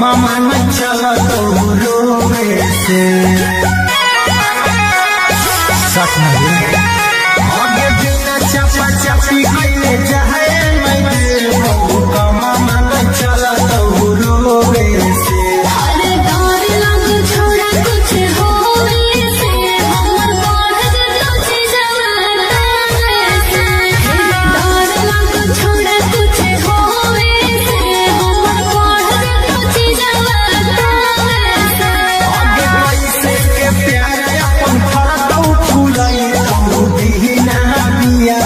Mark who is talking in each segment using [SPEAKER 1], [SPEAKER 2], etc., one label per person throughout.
[SPEAKER 1] मन चला तो रोवे से आगे बिना चपा चपी कइले जाए मैं देबो कमा मन चला तो रोवे से
[SPEAKER 2] अरे डर लग छोड़ा कुछ होवे से हमर बढ़ जतो जवाना से डर लग छोड़ा कुछ होवे से हमर बढ़ जतो जवाना से
[SPEAKER 1] आगे पैसे के प्यार अपन फरदौ फुलाई तो दीना बिया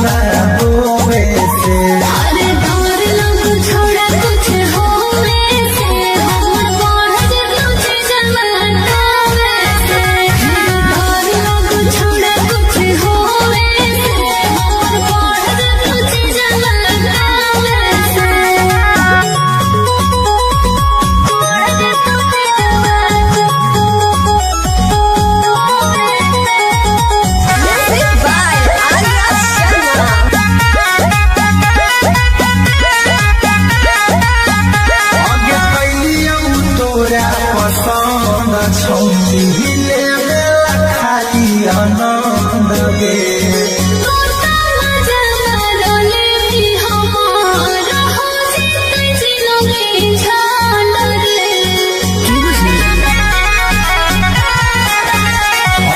[SPEAKER 1] रोवे से
[SPEAKER 2] अरे डर लग छोड़ा कुछ होवे से हमर बढ़ जतो जवाना से डर लग छोड़ा कुछ होवे से हमर बढ़ जतो जवाना Music by Arya Sharma.
[SPEAKER 1] आगे कैलियौ तोरा पसंद छौली ले बेला खाली आनंद गे
[SPEAKER 2] तोता मजा मारले भी हमार हो जितै जिलोगे झाल रे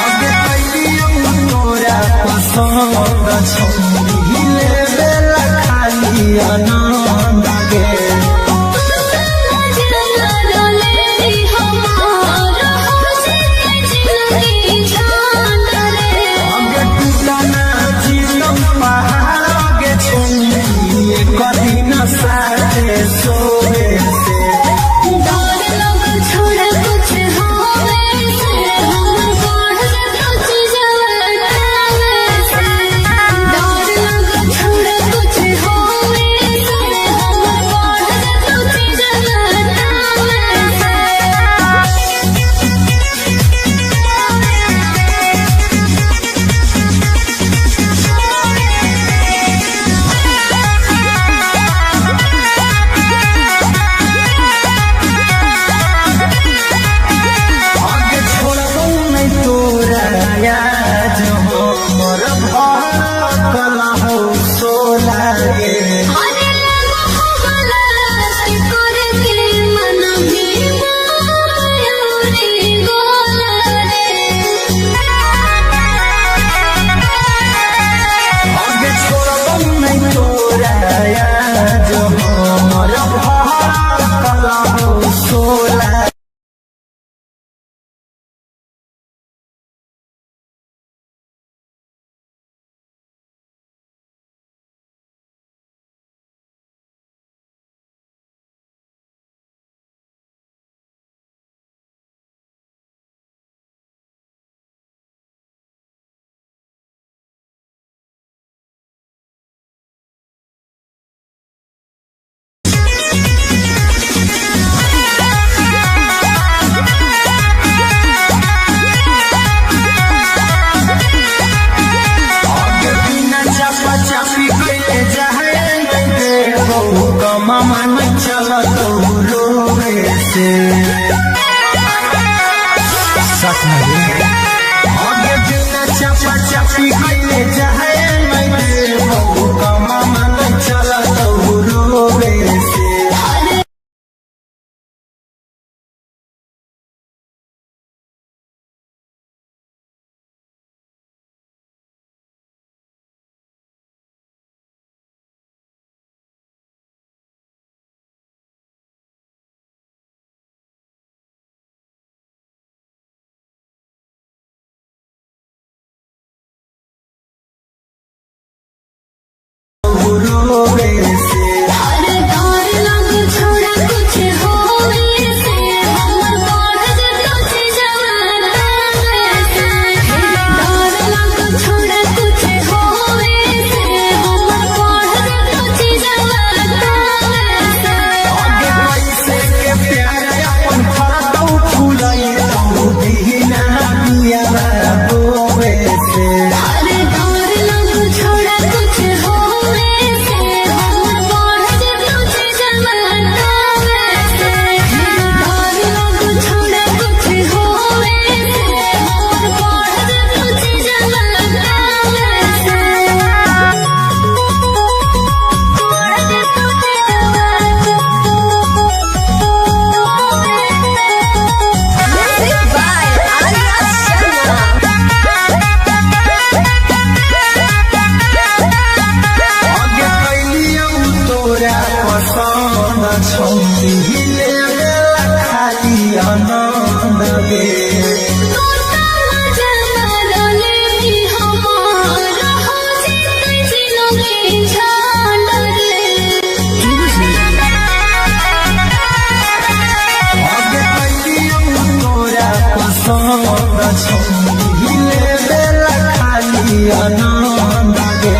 [SPEAKER 1] आगे कैलियौ तोरा पसंद छौली ले बेला खाली आनंद गे
[SPEAKER 2] तोता मजा मारले भी हमार हो जितै जिलोगे झाल रे
[SPEAKER 1] आगे टूटा ना जीतम पहाड़ आगे छौली कभी न साथे सोवे से
[SPEAKER 2] डर लग छोड़ा कुछ होवे से हमर बढ़ जतो जवाना से डर लग छोड़ा कुछ होवे से हमर बढ़ जतो जवाना
[SPEAKER 1] आगे छोड़बौ नहीं तोरा याद हमर भरकल हौ सोला गे
[SPEAKER 2] अरे लगो गलत करके मन भी मायूरी गोला
[SPEAKER 1] आगे छोड़बौ नहीं तोरा याद हमर भरकल हौ सोला आगे बिना चपा चपी कइले जाए मैं देबो कमा मन चला तो रोवे से आगे बिना चपा चपी कइले जाए मैं देबो कमा मन चला तो रोवे से रोवे से
[SPEAKER 2] अरे डर लग छोड़ा कुछ होवे से हमर बढ़ जतो जवाना से डर लग छोड़ा कुछ होवे से हमर बढ़ जतो जवाना से
[SPEAKER 1] आगे पैसे के प्यार अपन फरदौ फुलाई तो दीना बिया रोवे से
[SPEAKER 2] अरे डर लग छोड़ा कुछ होवे से हमर
[SPEAKER 1] आनंद गे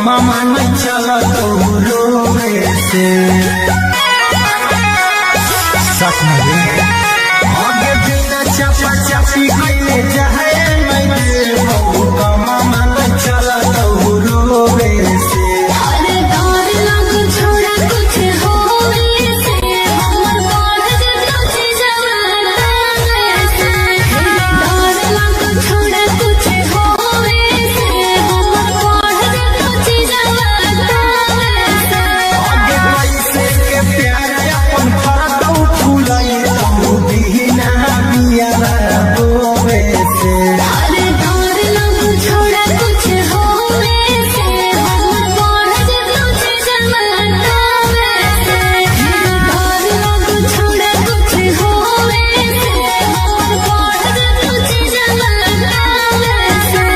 [SPEAKER 1] मामा न चला तो रोवे से सच में आगे बिना चपा चपी गईले जाए मैं देवो मामा न चला तो रोवे से
[SPEAKER 2] अरे डर लग छोड़ा कुछ होवे से हमर बाढ़ जे तुझे जवाना से डर लग छोड़ा कुछ होवे से हमर बाढ़ जे तुझे जवाना से
[SPEAKER 1] आगे पैसे के प्यार अपन फरदौ फुलाई तो बिना बिया रोवे से
[SPEAKER 2] अरे डर लग छोड़ा कुछ होवे से हमर बाढ़ जे तुझे जवाना से डर लग छोड़ा कुछ होवे से हमर बाढ़ जे तुझे जवाना से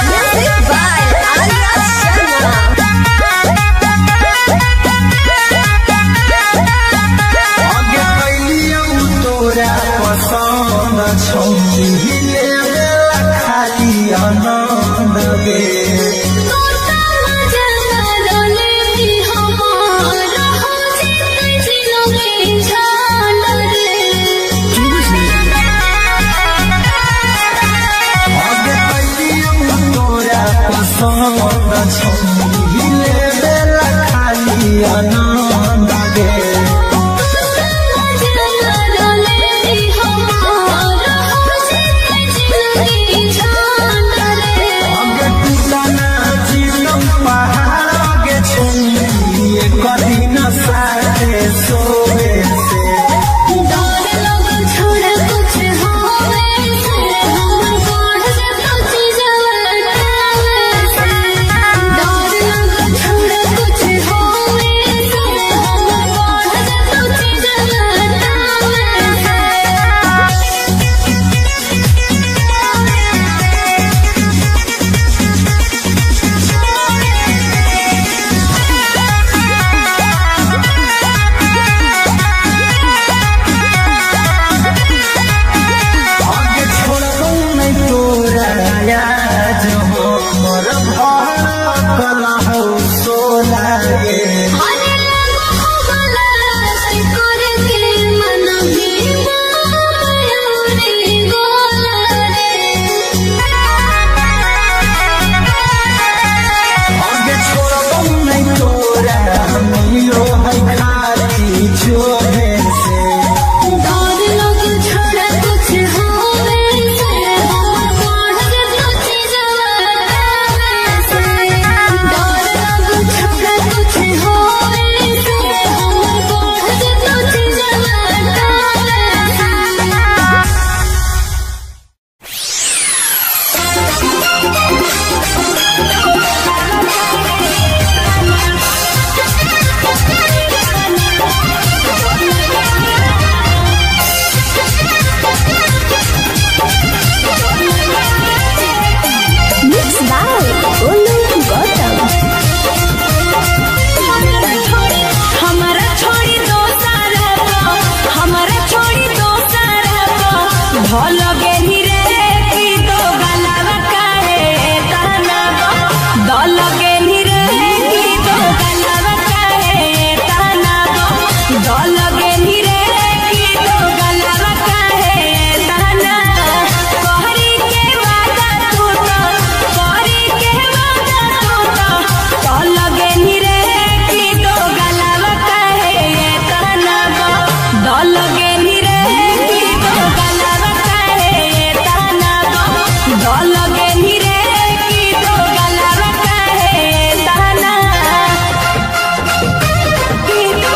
[SPEAKER 2] Music by Arya
[SPEAKER 1] आगे कैलियौ तोरा पसंद छौली ले खाली आनंद गे आगे कैलियौ तोरा पसंद छौली ले खाली आनंद गे आगे टूटना जीवन पहाड़ के छौली कदी न साथे सोवे से
[SPEAKER 2] कुछ होवे
[SPEAKER 1] लागे
[SPEAKER 2] अरे लगो खबलास करके मन भीमा मयूरी गोला रे
[SPEAKER 1] आगे छोड़बो नहीं तोरा मिलो है खाली छोड़े से
[SPEAKER 2] डर लग छोड़ा कुछ होवे से हम पढ़ जितना चीजवा से डर लग छोड़ा कुछ होवे से हम पढ़ जितना चीजवा
[SPEAKER 3] Mixed by Olu Gautam.
[SPEAKER 2] हमारा छोड़ी दो सारा हमारा छोड़ी दो सारा भल गेली रे की दो गलावा काहे ताना दल गेली रे की दो गलावा काहे ताना दल गेली रे की दो गलावा काहे ताना कहरी के वादा तू तो कहरी के वादा तू तो दल गेली रे की दो गलावा काहे ताना दल गेली रे की दो गलावा काहे ताना दल गेली रे की दो गलावा काहे ताना की दो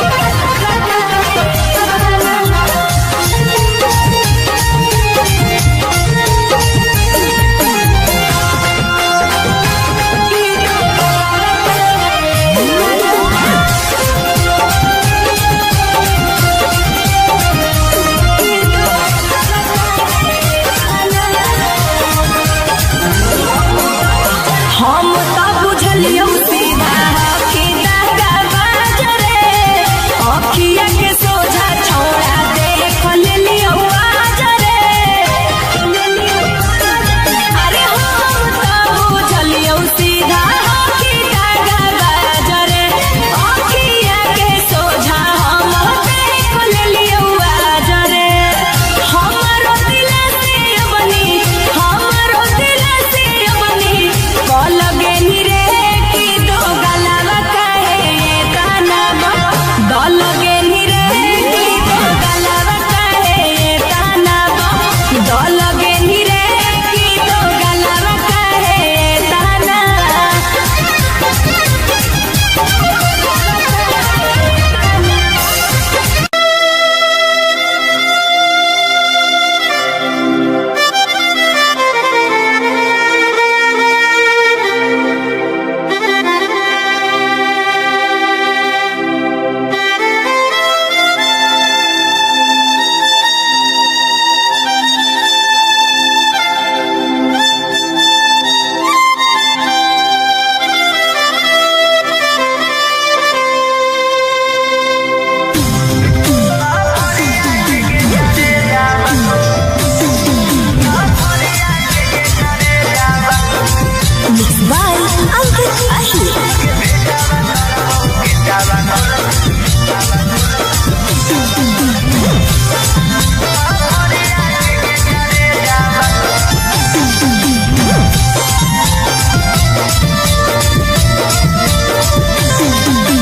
[SPEAKER 2] हम तो बुझलियो सीधा कि दागा बाजरे अखिया के सोझा छोड़ा देख लेलियो आजरे अरे हम तो बुझलियो सीधा कि दागा बाजरे अखिया के सोझा हम देख लेलियो आजरे हमारो दिल से बनी हमारो दिल से बनी कल गेली रे की दो गलावा काहे ताना दल गेली रे की दो गलावा काहे ताना दल गेली रे की दो गलावा काहे ताना
[SPEAKER 3] Mixed by Ankit Ahir.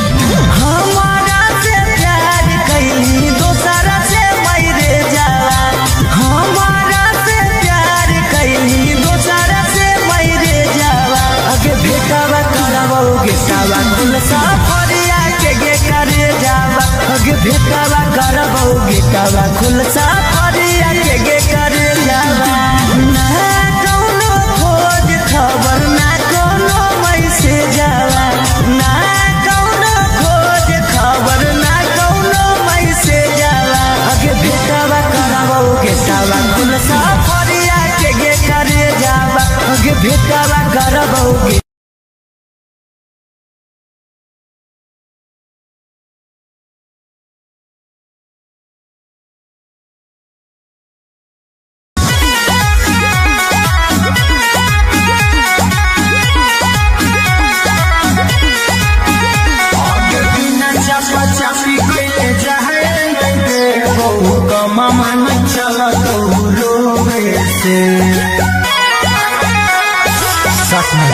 [SPEAKER 1] हमारा से प्यार कैली दोसरा से मैरे जाला हमारा से प्यार कैली दोसरा से मैरे जाला अगे भेटावा करबोगे सावा कुल साफरिया के गे करे जावा अगे भेटावा करबोगे कावा कुल साफरिया के गे करे जावा ना कौनो खोज खबर ना कौनो मैसेज जावा ना कौनो खोज खबर ना कौनो मैसेज जाला अगे भेटावा करबोगे सावा कुल साफरिया के गे करे जावा अगे भेटावा करबोगे से सच में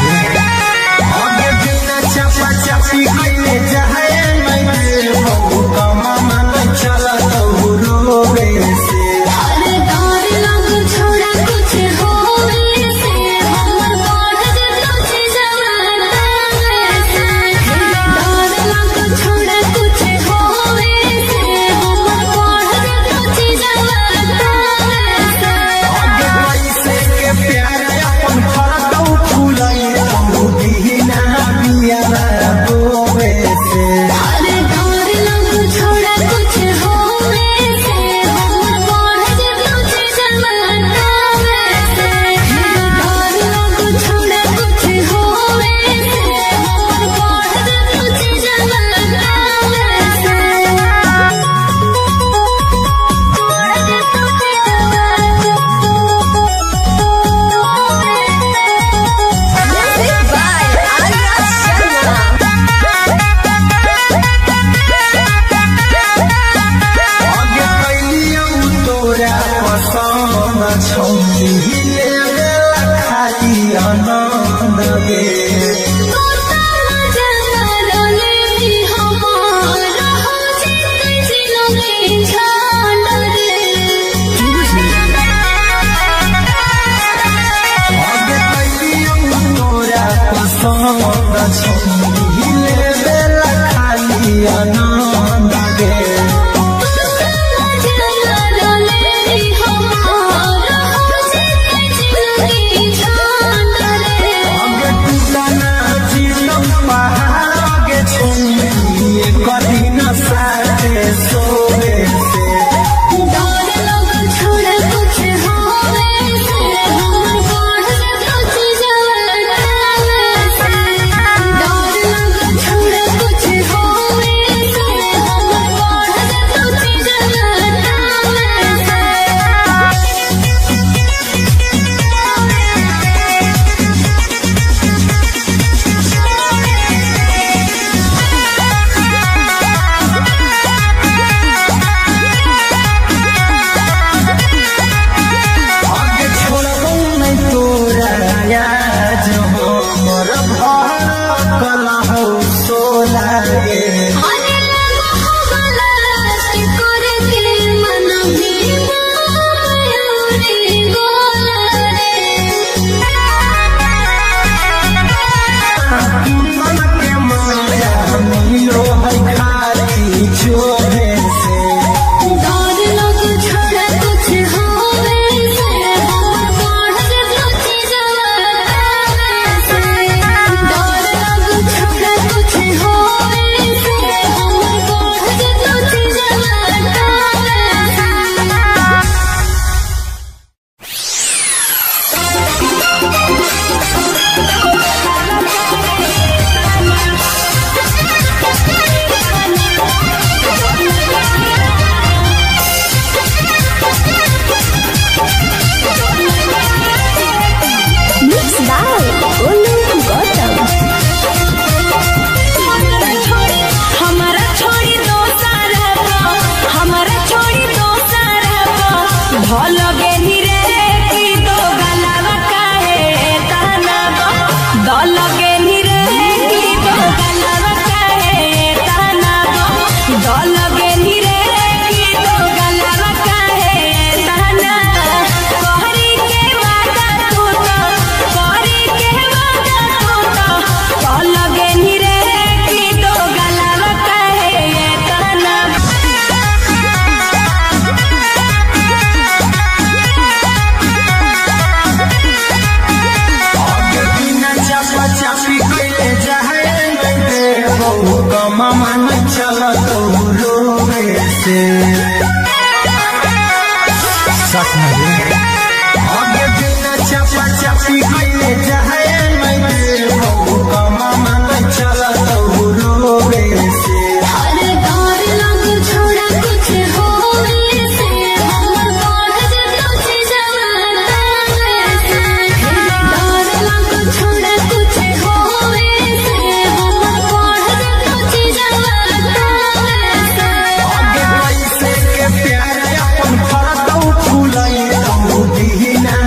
[SPEAKER 1] आगे बिना चपा चपी कइले जाए नहीं बहु कमा मन चला तो रोवे से
[SPEAKER 2] अरे डर लग छोड़ा कुछ होवे से हमर बढ़ जतो जवाना से डर लग छोड़ा कुछ होवे से हमर बढ़ जतो जवाना से
[SPEAKER 1] आगे पैसे के प्यार अपन फरकौ फूलाई तू दीना बिया रोवे से
[SPEAKER 2] अरे डर लग छोड़ा कुछ होवे से हमर बढ़ जतो जवाना से डर लग छोड़ा कुछ होवे से हमर बढ़ जतो जवाना
[SPEAKER 3] Music by Arya Sharma.
[SPEAKER 1] आगे कैलियौ तोरा पसंद छौरी लेवे खाली आनंद गे आगे कैलियौ तोरा पसंद छौरी लेवे खाली आनंद गे आगे टूटना जीवन पहाड़ आगे छोड़ी कदी न साथे सोवे से आगे छोड़बौ नहीं तोरा आज हमर भर कलहौ सोला गे मन के माया मिलो है खाली चोरे से
[SPEAKER 3] Mixed by Olu Gautam.
[SPEAKER 4] हमारा छोड़ी दो सारा हमारा छोड़ी दो सारा भल गेली रे की दो गलावा काहे ताना दल गेली रे की दो गलावा काहे ताना दल गेली रे की दो गलावा काहे ताना कहरी के वादा तू तो कहरी के वादा तू तो दल गेली रे की दो गलावा काहे ताना
[SPEAKER 1] आगे बिना चपा चपी कइले जाए नहीं बहु कमा मन चला तो रोवे से सच में आगे बिना चपा चपी कइले जाए नहीं बहु कमा मन चला तो रोवे से
[SPEAKER 2] अरे डर लग छोड़ा कुछ होवे से हमर बढ़ जतो जवाना से डर लग छोड़ा कुछ होवे से हमर बढ़ जतो जवाना से
[SPEAKER 1] आगे पैसे के प्यार अपन फरकौ फूलाई तू दीना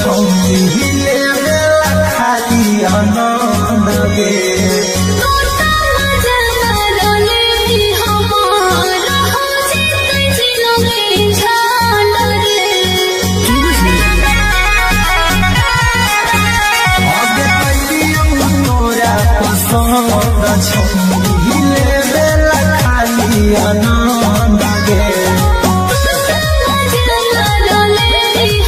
[SPEAKER 1] छौरी लेवे खाली आनंद गे
[SPEAKER 2] तोता मजा रोले हमारा हो जीते जिलोगे झांड रे
[SPEAKER 1] आगे कैलियम तोरा पसंद छौरी लेवे खाली आनंद गे
[SPEAKER 2] तोता मजा रोले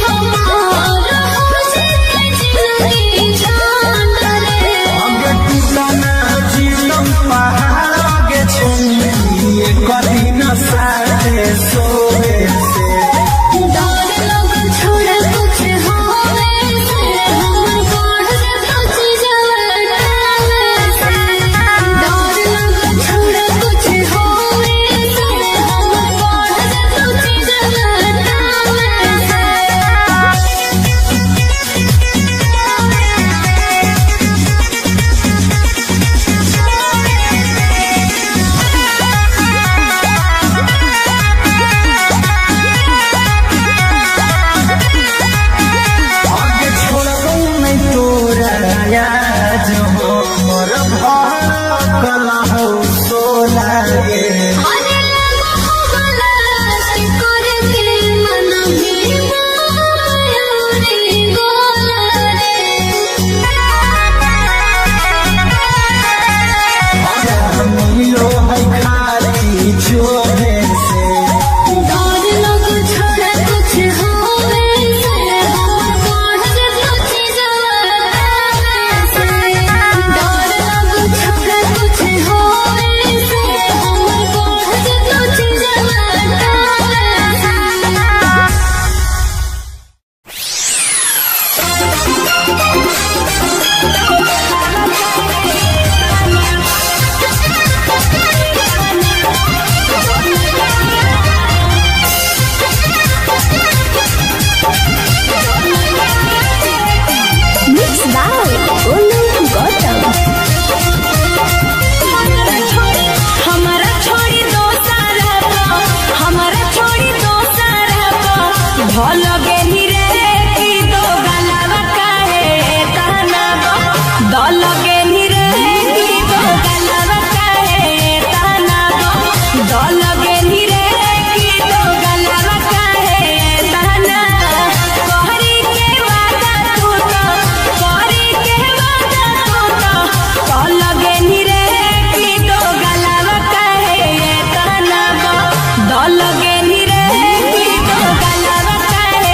[SPEAKER 2] हमारा हो जीते जिलोगे झांड रे
[SPEAKER 1] आगे टूटना जीवन पहाड़ के छौरी कभी न साथे सोए से
[SPEAKER 2] डर लग छोड़ कुछ होवे से हमर बढ़ जतो चीजवा से डर लग छोड़ कुछ होवे से हमर बढ़ जतो चीजवा
[SPEAKER 1] आगे छोड़बो नहीं तोरा याद मोर भड़कल हो सोला गे
[SPEAKER 2] अरे लगो वाला से करके मन भी मायूरी गोला रे
[SPEAKER 1] मिलो है खाली जोरे से
[SPEAKER 2] डर लग छोड़ कुछ होवे से हमर बढ़ जतो चीजवा से डर लग छोड़ कुछ होवे से हमर बढ़ जतो चीजवा
[SPEAKER 3] Mixed by Olu Gautam.
[SPEAKER 4] हमारा छोड़ी दो सारा हमारा छोड़ी दो सारा भल गेली रे की दो गलावा काहे कहना दल गेली रे की दो गलावा काहे कहना दल गेली रे की दो गलावा काहे कहना कहरी के वादा तू तो कहरी के वादा तू तो कल गेली रे की दो गलावा काहे कहना दल गेली रे की दो गलावा काहे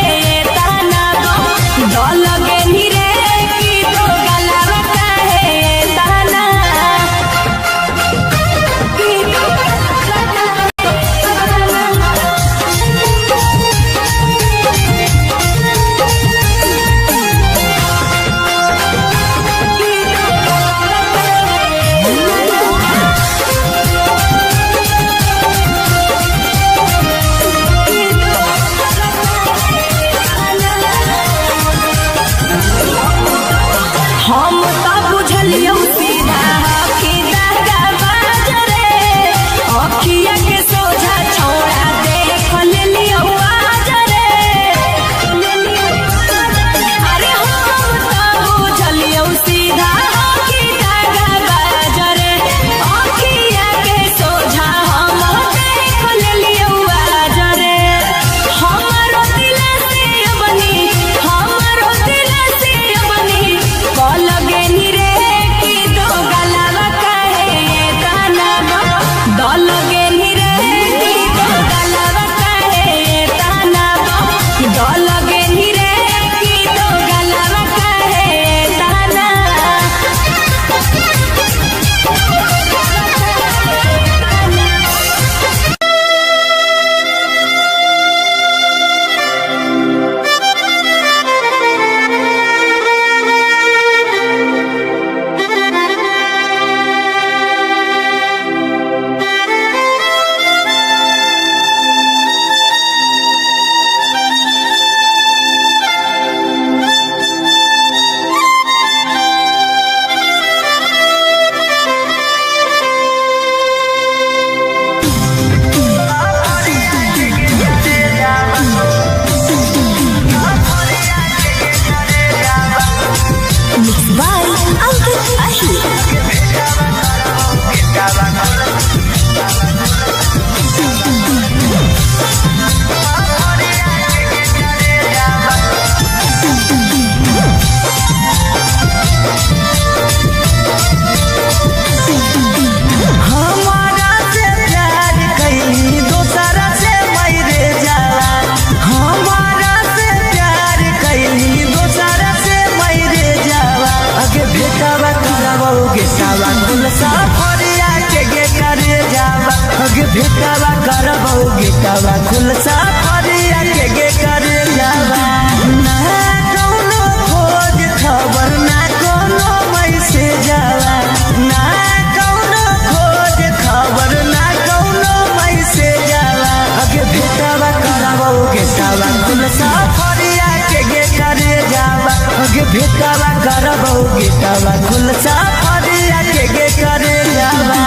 [SPEAKER 1] कुल सफरिया के गे करे जावा गे भेटावा करबो गेटावा कुल सफरिया के गे करे जावा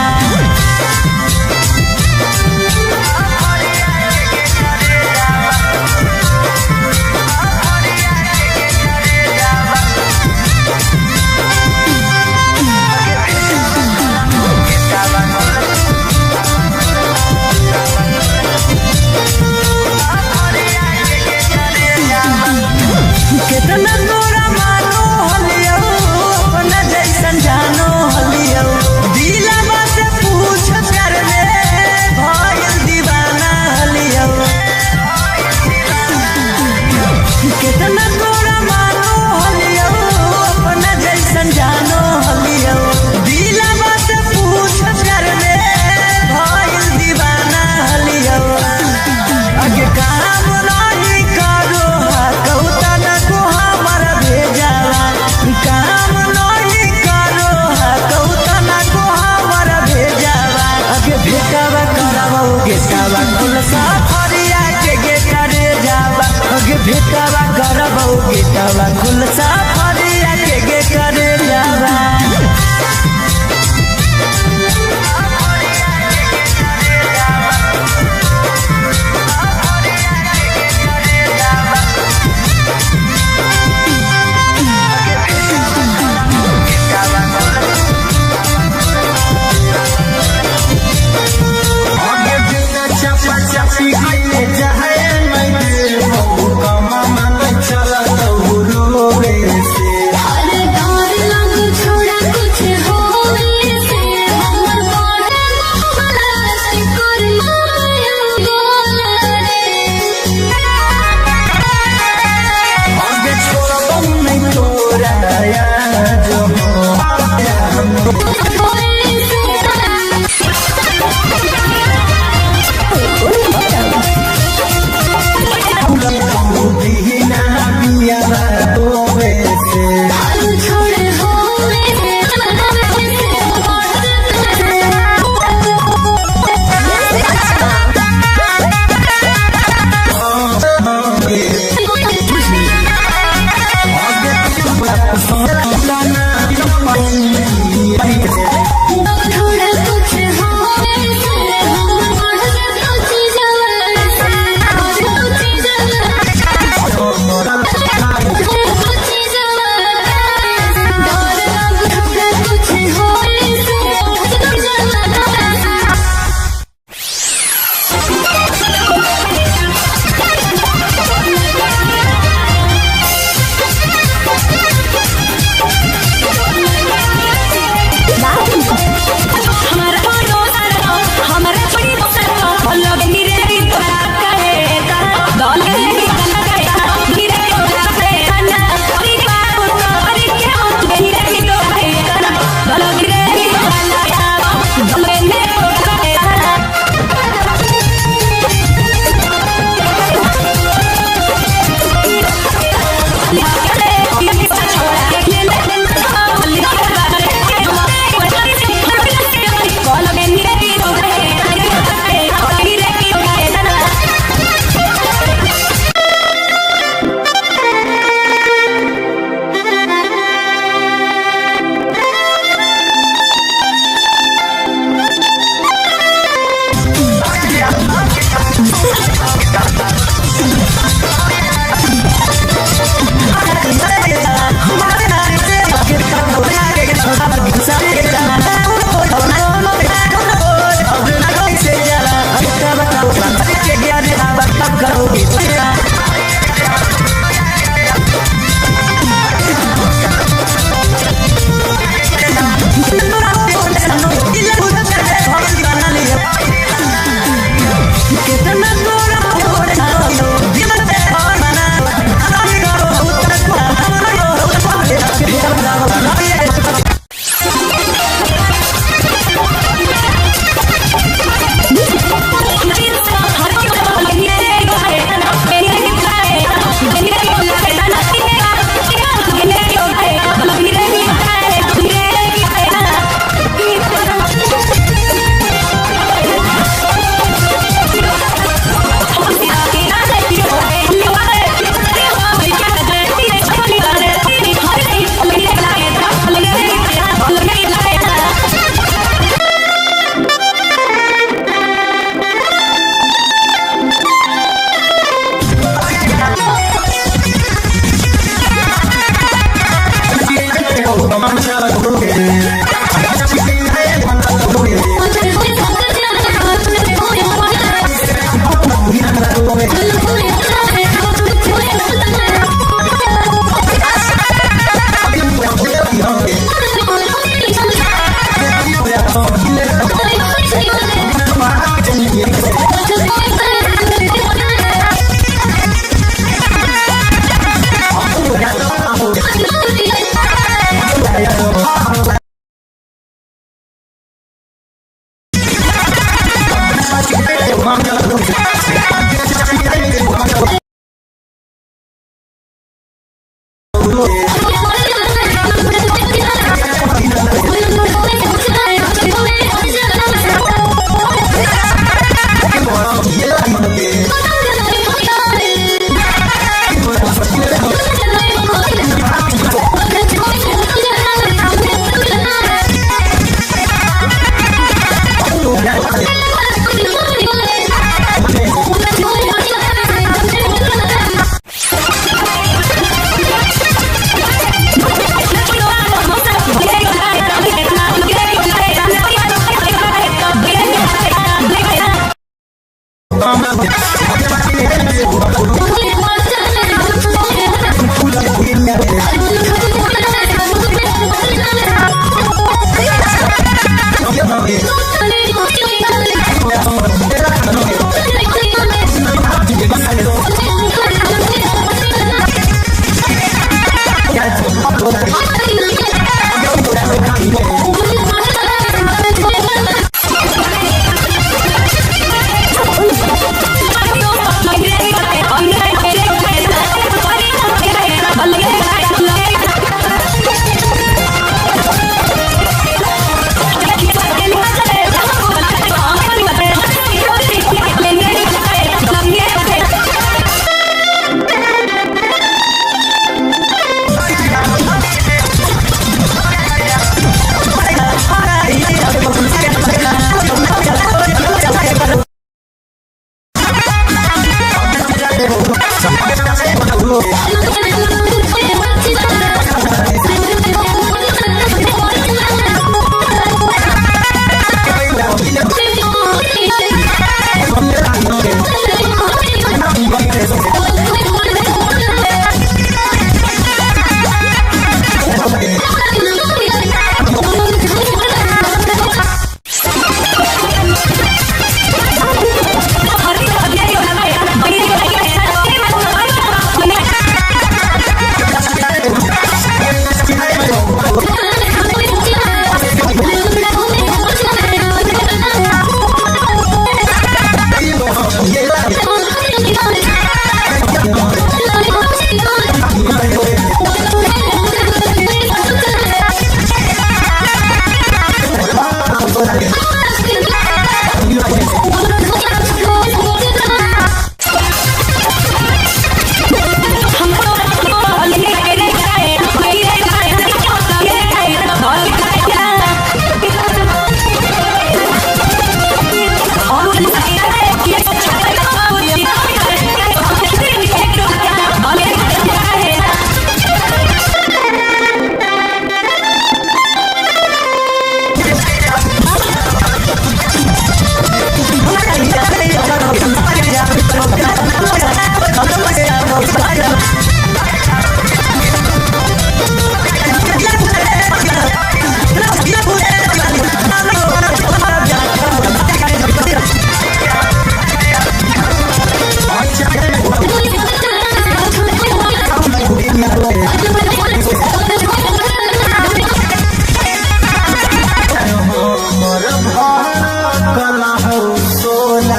[SPEAKER 1] कितना तोरा मानो हलियो अपना जैसन जानो हलियो दिलवा से पूछ कर ले भइल दीवाना हलियो कितना तोरा मानो हलियो अपना जैसन जानो हलियो दिलवा से पूछ कर ले भइल दीवाना हलियो आगे काम नहीं करो कौता न को हमर भेजावा काम नहीं करो कौता न को हमर भेजावा आगे भेटावा करबो गेटावा कुल सफरिया के गे करे जावा आगे भेटावा करबो गेटावा कुल सफरिया के गे करे जावा
[SPEAKER 2] अरे डर लग छोड़ा कुछ होवे से हमर बड़ा मोहला से कर माया बोला
[SPEAKER 1] आगे छोड़बो नहीं तोरा याद दीना बिया तोवे से
[SPEAKER 2] छोड़े होवे से थोड़ा कुछ होवे से हमर बड़ा सोची जवान से सोची जवान सोची जवान डर लग थोड़ा कुछ होवे से सोची जवान
[SPEAKER 4] हमारा फोटो सारा हमारा छोड़ी सारा बोलो गिरे तोरा कहे दल के गाना गाया गिरे तोरा कहे गाना अरे बाबू अरे क्या गिरे तो कहे गाना बोलो गिरे गाना गाया दल ने कहे गाना
[SPEAKER 1] Yeah.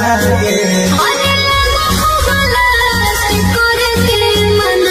[SPEAKER 2] अरे लगा हो गला करे के मन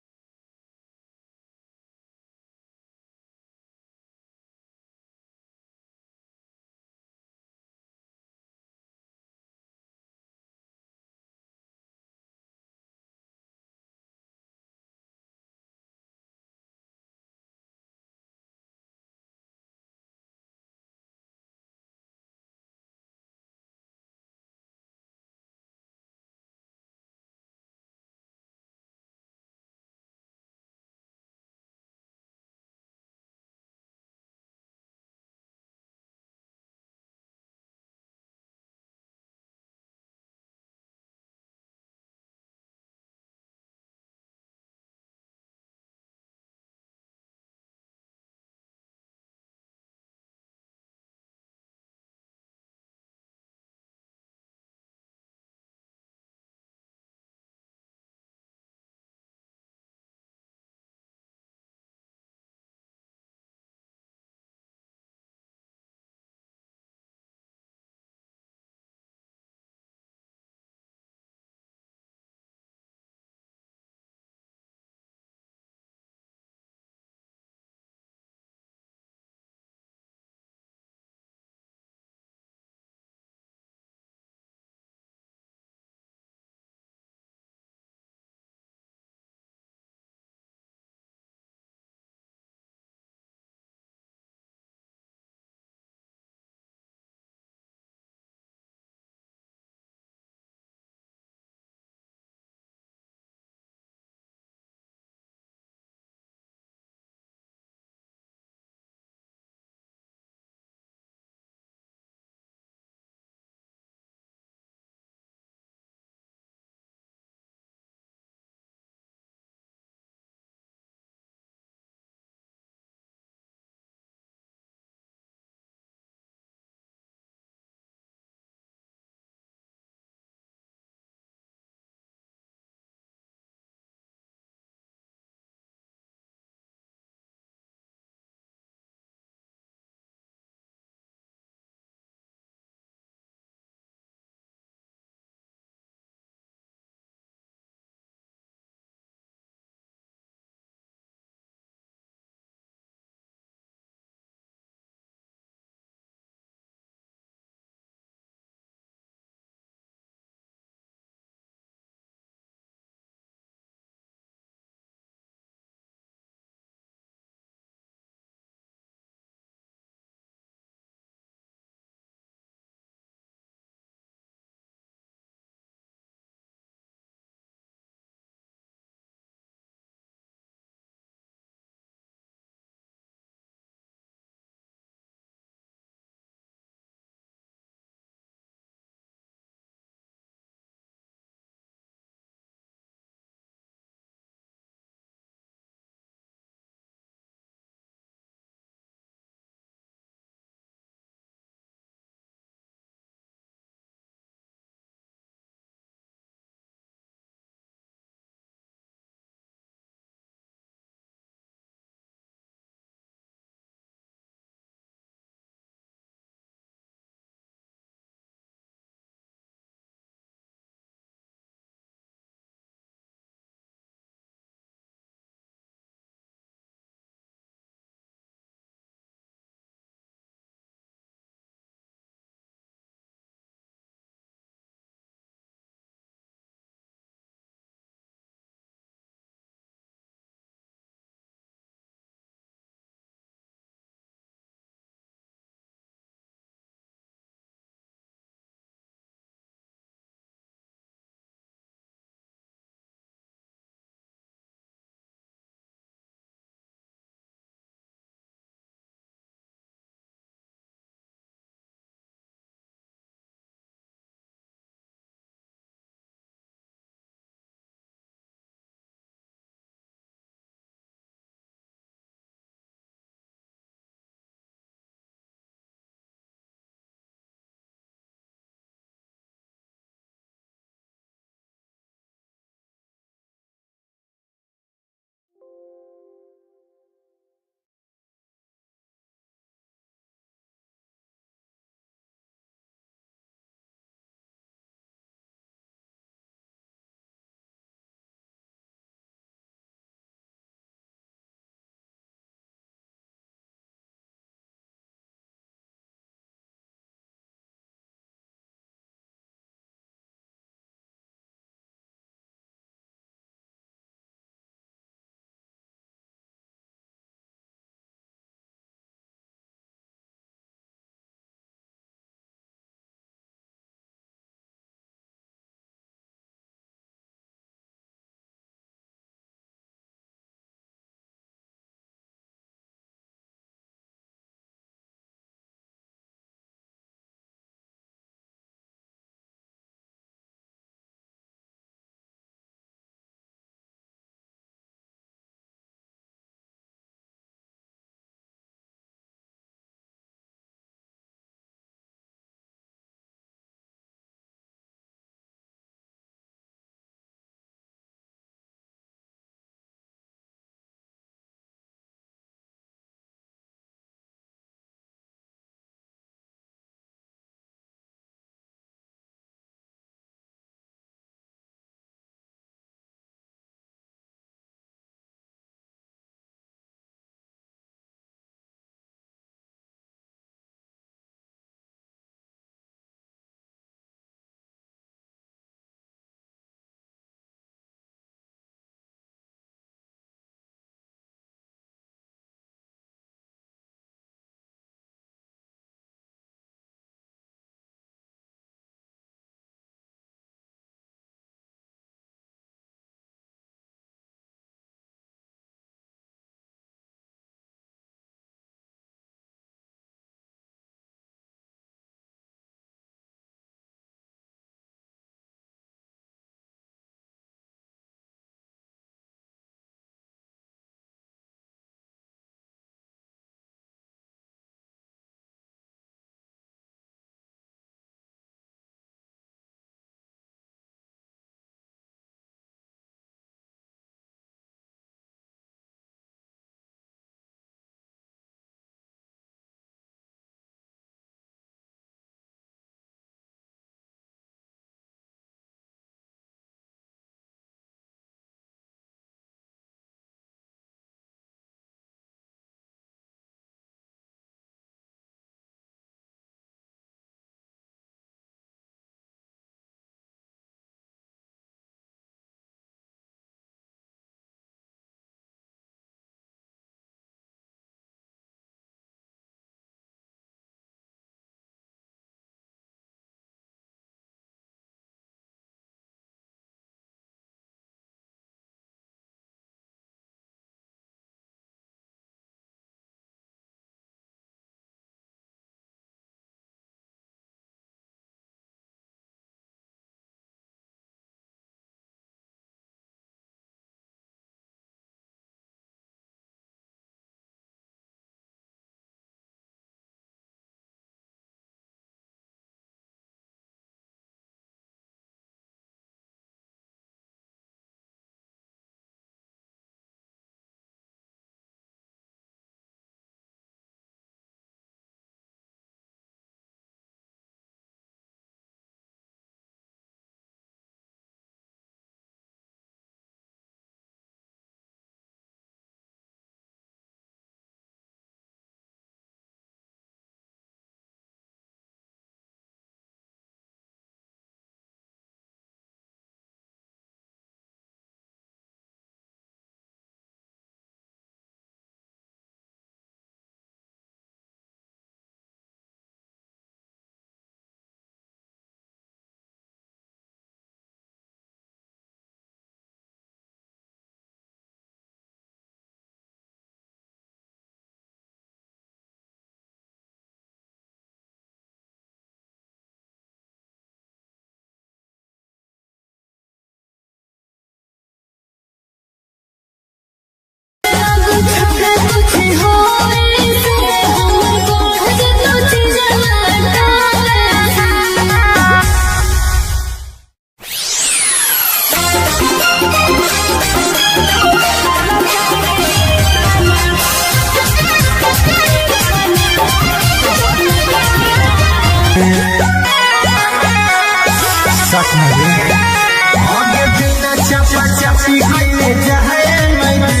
[SPEAKER 1] आगे बिना चपा चपी कइले जाए नहीं दे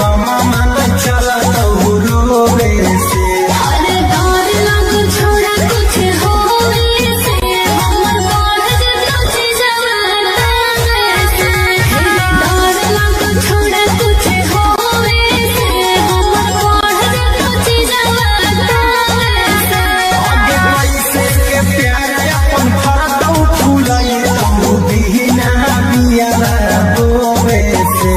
[SPEAKER 1] कमा मन चला तो रोवे से
[SPEAKER 2] अरे डर लग छोड़ा कुछ होवे से हमर बढ़ जतो चीजवा से डर लग छोड़ा कुछ होवे से हमर बढ़ जतो चीजवा से
[SPEAKER 1] आगे पैसे के प्यार अपन फरदौ फूलाई तो बिना बिया रोवे से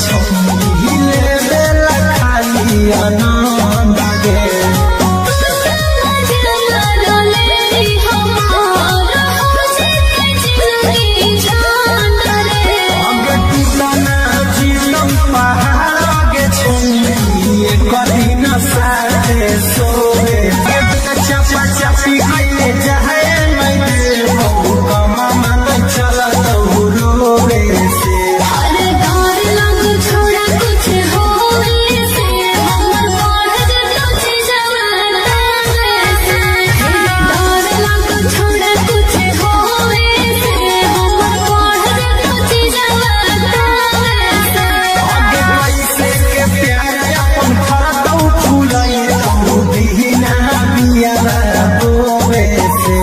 [SPEAKER 1] छोड़ी ले बेला खाली आनंद गे कभी न साथे सोवे चपा चपी गईले जाए मैं कमा मन चल रोवे से से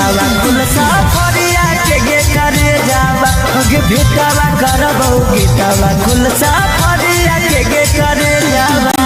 [SPEAKER 1] भेटावा कुल सफरिया के गे करे जावा गे भेटावा करबौ गेटावा कुल सफरिया के गे करे जावा।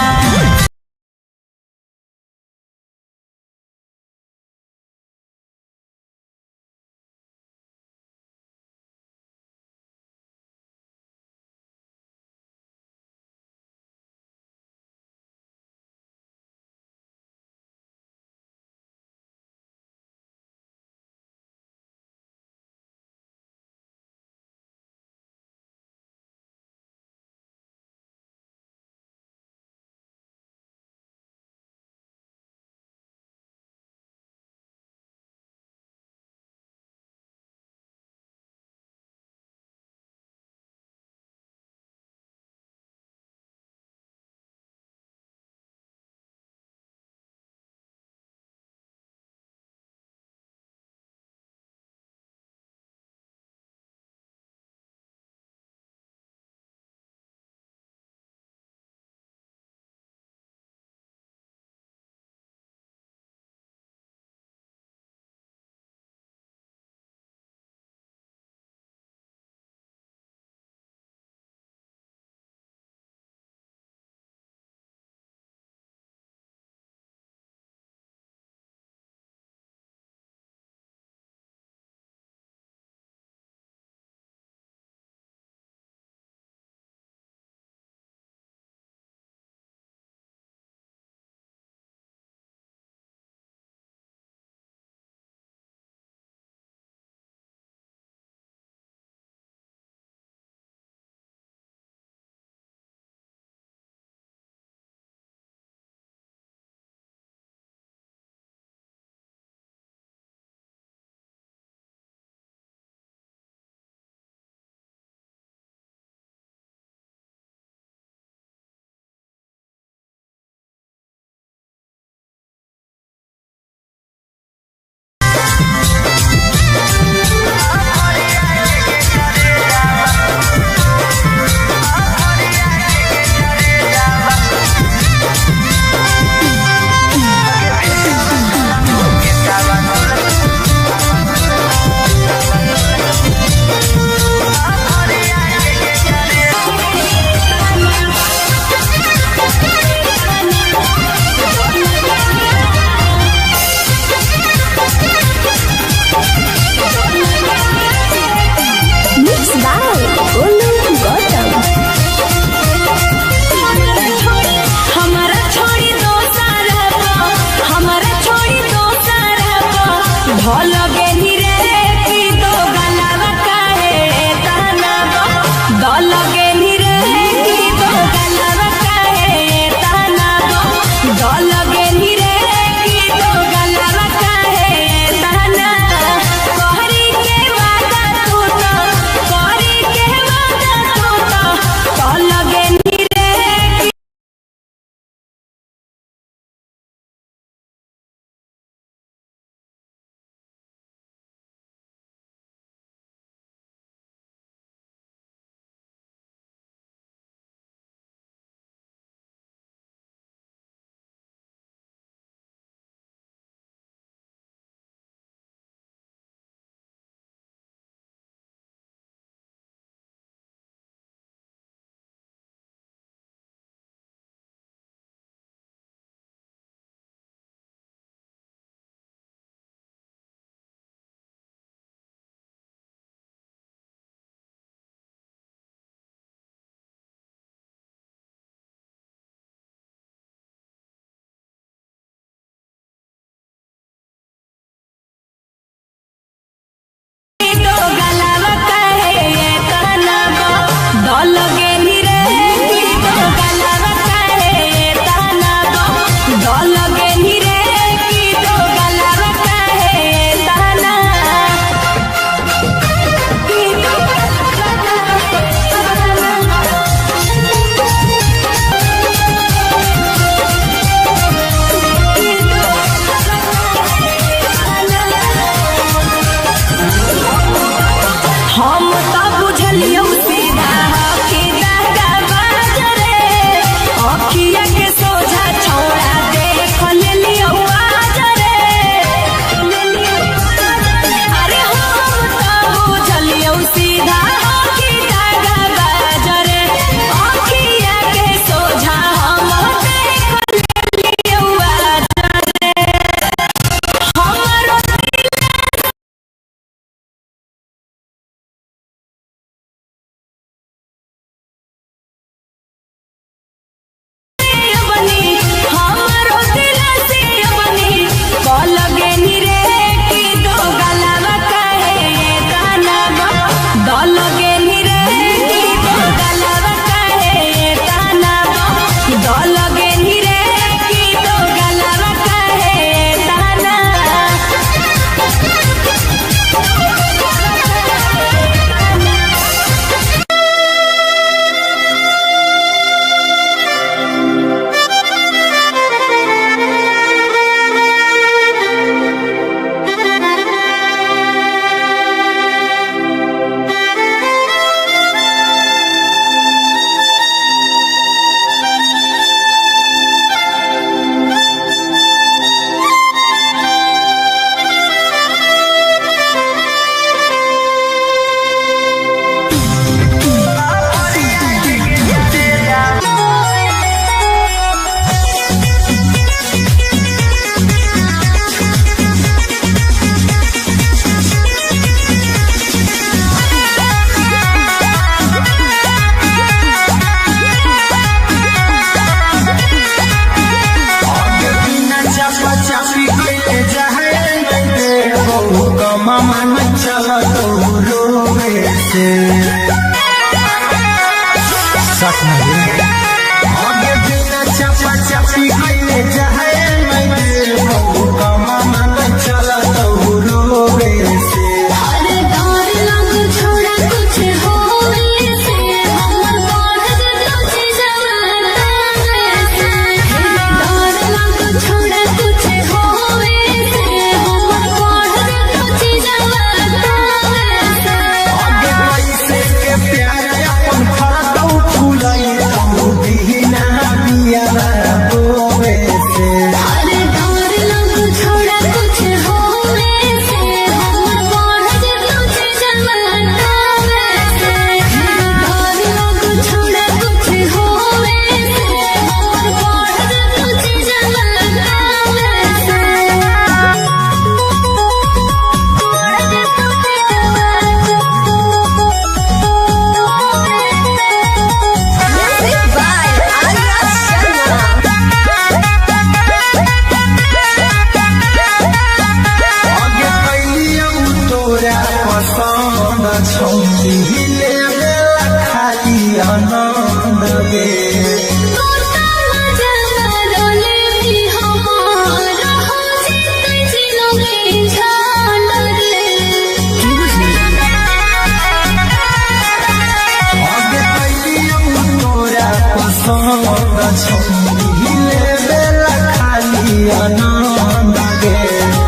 [SPEAKER 1] कमा मन चला तो रोवे से आगे बिना चपा चपी कइले जाए नहीं बहु कमा मन चला तो रोवे से
[SPEAKER 2] अरे डर लग छोड़ा कुछ होवे से हमर बढ़ जतो जवाना से डर लग छोड़ा कुछ होवे से हमर बढ़ जतो जवाना से
[SPEAKER 1] आगे कैसे के प्यार अपन फाटो फुलाई तो बिना बिया बोवे से
[SPEAKER 2] अरे डर लग छोड़ा कुछ होवे से हमर बढ़ जतो जवाना से डर लग छोड़ा कुछ होवे से हमर बढ़ जतो जवाना
[SPEAKER 3] Music by Arya Sharma.
[SPEAKER 1] आगे कैलियौ तोरा पसंद छौली ले खाली आनंद गे
[SPEAKER 2] तोता मजा रोले भी हमारा हो जितने जिलोगे झाड़ दे
[SPEAKER 1] आगे कैलियौ तोरा पसंद छौली ले खाली आनंद गे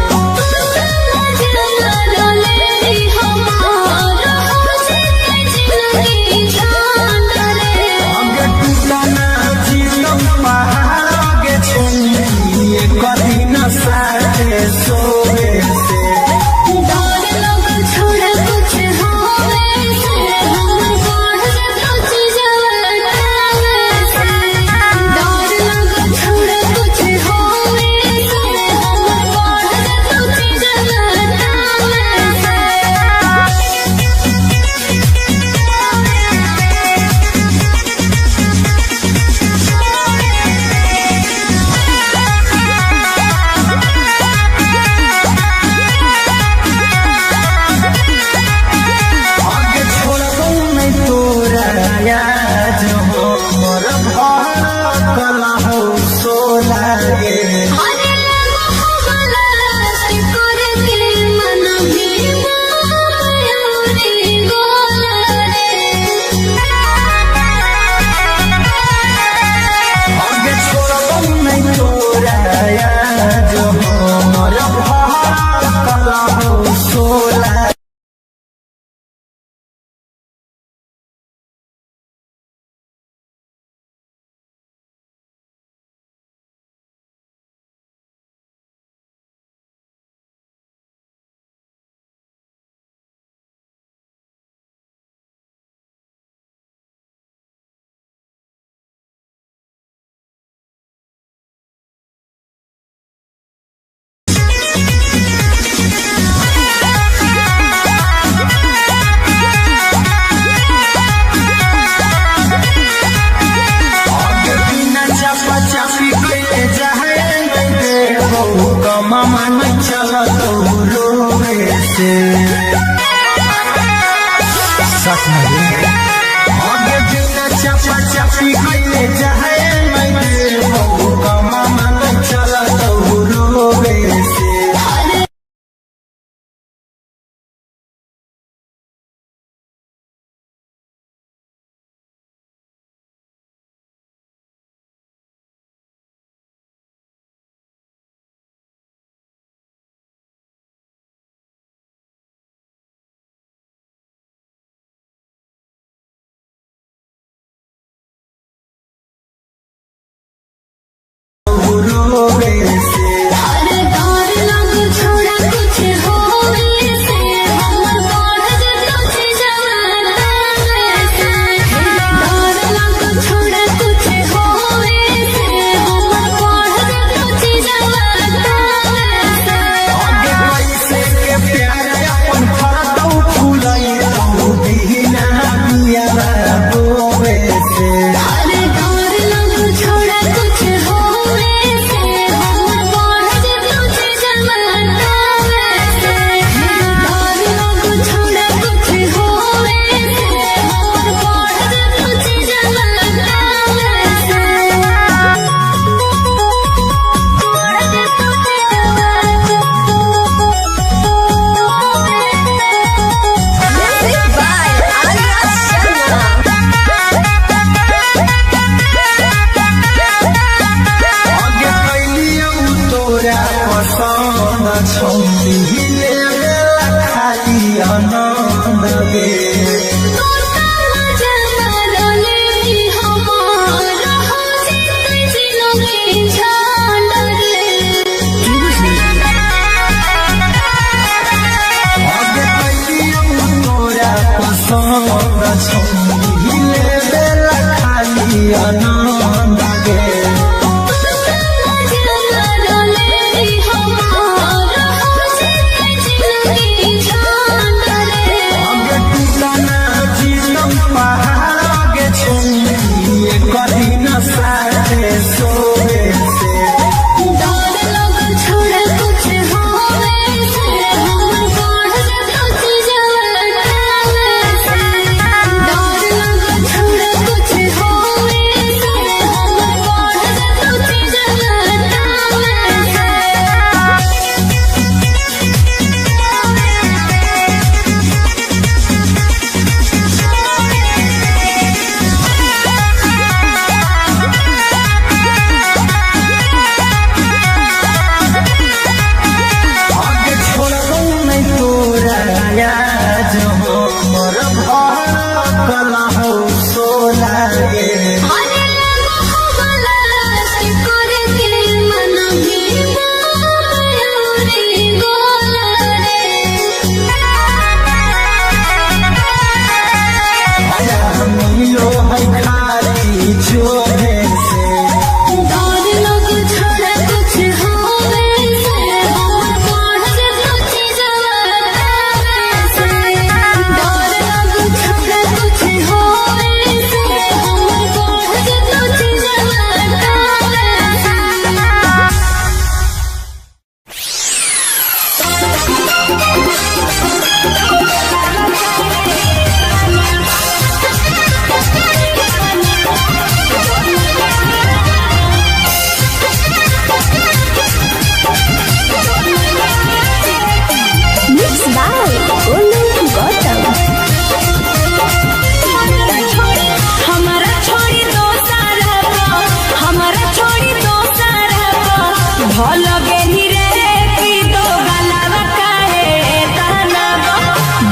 [SPEAKER 2] तोता मजा रोले भी हमारा हो जितने जिलोगे झाड़ दे
[SPEAKER 1] आगे टूटा ना जीतौ पहाड़ आगे छौली कदी न साथे सोवे से
[SPEAKER 2] डर लग छोड़ा कुछ होवे से हमर बढ़ जतो जवाना से डर लग छोड़ा कुछ होवे से हमर बढ़ जतो जवाना
[SPEAKER 1] आगे छोड़बौ नहीं तोरा याद हो मोर भार कला हो सोला गे
[SPEAKER 2] अरे मोहब्बत करके मन भी मायूरी गोला
[SPEAKER 1] आगे छोड़बौ नहीं तोरा याद हो मोर भार कला हो सोला आगे बिना चपा चपी कइले जाए नहीं बहु कमा मन चला तो रोवे से आगे बिना चपा चपी कइले जाए नहीं बहु कमा मन चला तो रोवे से रोवे से
[SPEAKER 2] अरे डर लग छोड़ा कुछ होवे से हमर बढ़ जतो जवाना से डर लग छोड़ा कुछ होवे से हमर बढ़ जतो जवाना से
[SPEAKER 1] आगे कैसे के प्यार अपन फाटो फुलाई तो बिना बिया बोवे से
[SPEAKER 2] अरे डर लग छोड़ा कुछ होवे से हमर
[SPEAKER 1] नया जो मोर भड़कल हो सोला गे
[SPEAKER 2] अरे लगो वाला के करे के मन भी मयूरी गोला
[SPEAKER 1] आया मिलो है खाली छोड़े से
[SPEAKER 2] डर लग छोड़ा कुछ होवे से हमर पढ़ जे सोची जवाना से डर लग छोड़ा कुछ होवे से हमर पढ़ जे सोची जवाना
[SPEAKER 3] Mixed by Olu Gautam.
[SPEAKER 4] हमारा छोड़ी दो सारा हमारा छोड़ी दो सारा भल गेनी रे की दो गलावा काहे ताना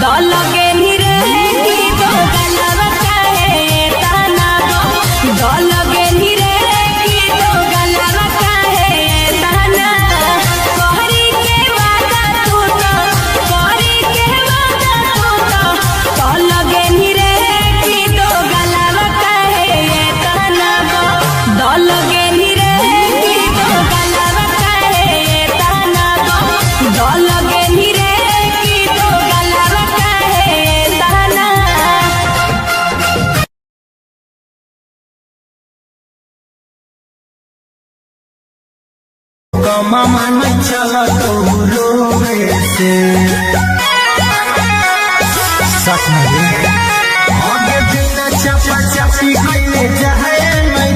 [SPEAKER 4] दल गेनी रे की दो गलावा काहे ताना दल गेनी रे की दो गलावा काहे ताना कहरी के वादा तू तो कहरी के वादा तू तो दल गेनी रे की दो गलावा काहे ताना दल गेनी रे की दो गलावा काहे ताना दल गेनी रे की दो गलावा काहे ताना
[SPEAKER 1] कमा मन चल तो रोवे से सच में आगे बिना चपा चपी गईले जाए मैं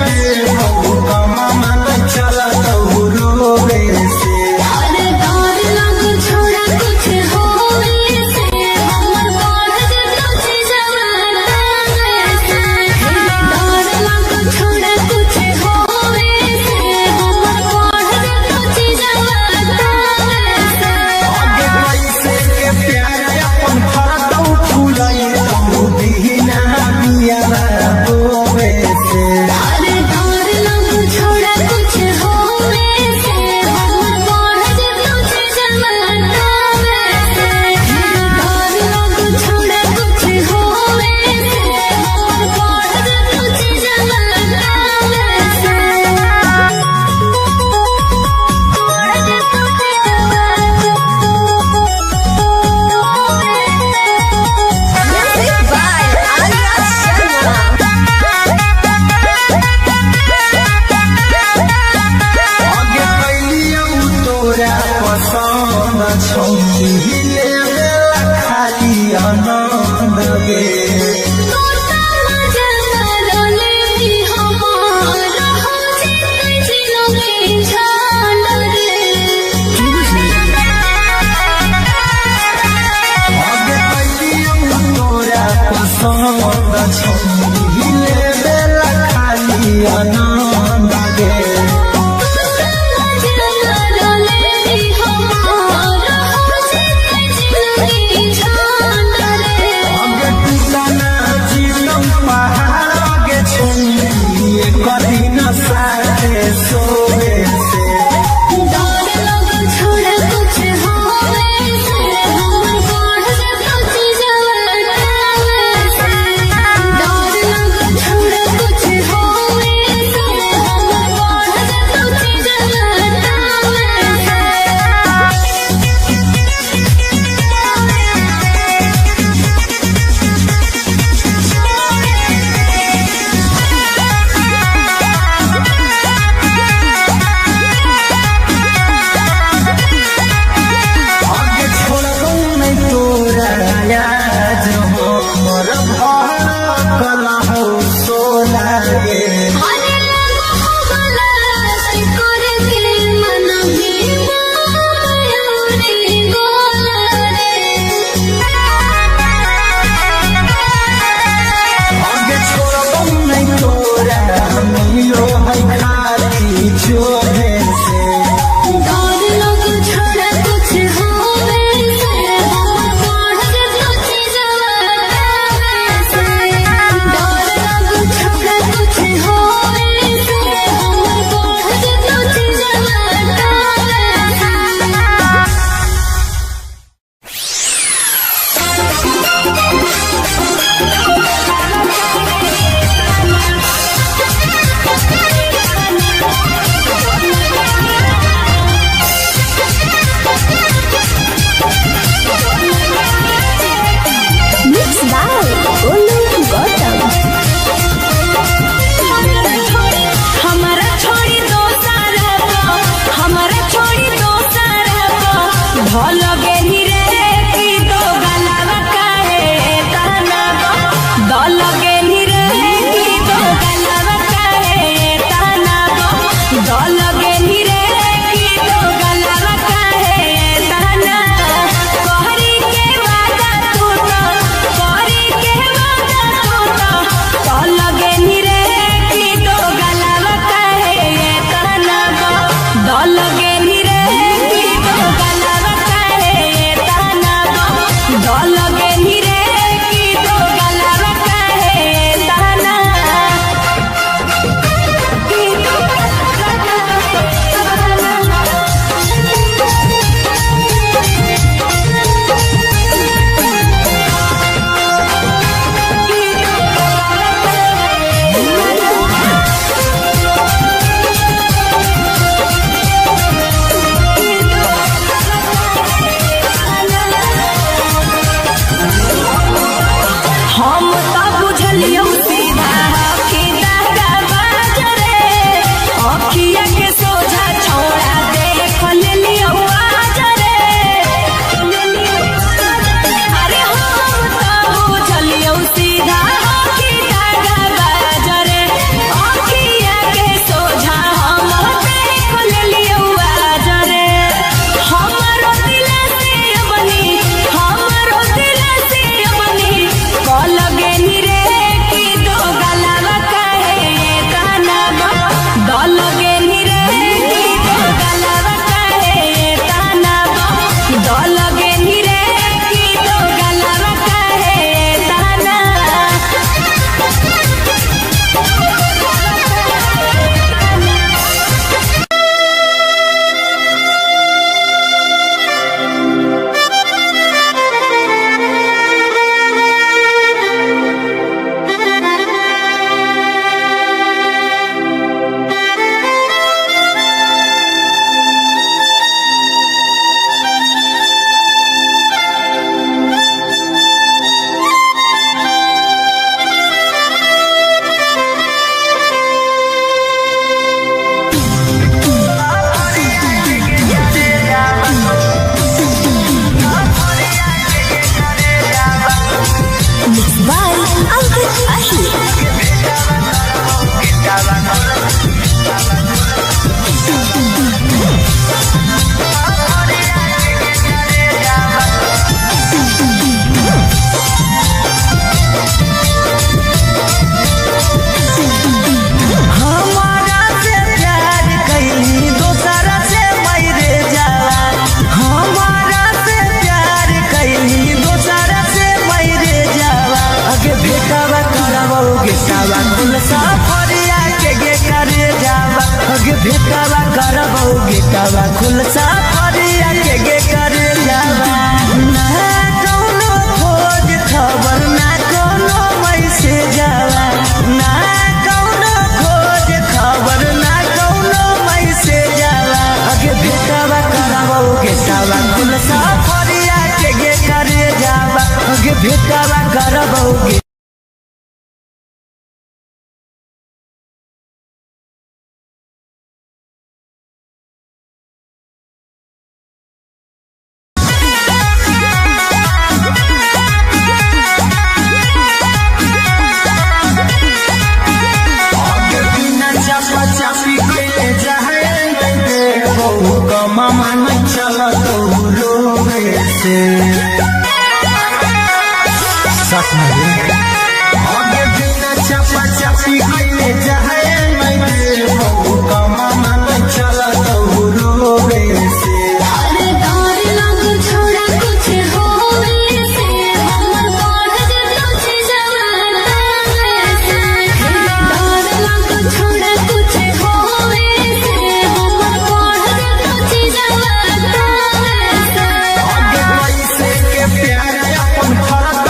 [SPEAKER 1] कमा मन चल तो रोवे से
[SPEAKER 2] अरे डर लग छोड़ा कुछ होवे से हमर पढ़ जे सोची जवाना से डर लग छोड़ा कुछ होवे से हमर पढ़ जे सोची जवाना से
[SPEAKER 1] आगे कैसे के प्यार अपन फरदौ फूलई तो दीना बिया होवे से
[SPEAKER 2] अरे डर लग
[SPEAKER 3] Mixed by Olu Gautam.
[SPEAKER 4] हमारा छोड़ी दो सारा हमारा छोड़ी दो सारा भल गेही रे की दो गलावा काहे ताना दल गेही रे की दो गलावा काहे ताना दल गेही रे की दो गलावा काहे ताना कहरी के वादा तू तो कहरी के वादा तू तो दल गेही रे की दो गलावा काहे ताना दल गेही रे की दो गलावा काहे ताना दल गेही रे की दो गलावा काहे ताना की दो हम तो बुझलियो सीधा कि दागा बाजरे अखिया के सोझा छोड़ा देख लेलियो आजरे अरे हम तो बुझलियो सीधा कि दागा बाजरे अखिया के सोझा हम देख लेलियो आजरे हमारो दिल से बनी हमारो दिल से बनी कल गेनी रे की दो गलावा काहे ताना दल गेनी रे की दो गलावा काहे ताना दल गेनी रे की दो गलावा काहे ताना
[SPEAKER 3] Mixed by Uncle Ahir.
[SPEAKER 1] हमारा से प्यार कैली दोसरा से मैरे जाला हमारा से प्यार कैली दोसरा से मैरे जाला अगे बेटावा करबो गेटावा कुल साफरिया के गे करे जावा अगे बेटावा करबो गेटावा कुल साफरिया के गे करे जावा ना कौनो खोज खबर ना कौनो मैसेज आवा ना कौनो खोज खबर ना कौनो मैसेज आवा अगे बेटावा करबो गेटावा कुल साफरिया के गे करे जावा अगे बेटावा करबो गे मामा नहीं चला तो रोवे से सच में आगे बिना चपा चपी कइले जाए नहीं का मामा नहीं चला तो रोवे से
[SPEAKER 2] अरे डर लग छोड़ा कुछ होवे से हमर बढ़ जतो छी जवाना से डर लग छोड़ा कुछ होवे से हमर बढ़ जतो छी जवाना से
[SPEAKER 1] आगे कैसे के प्यार अपन फरक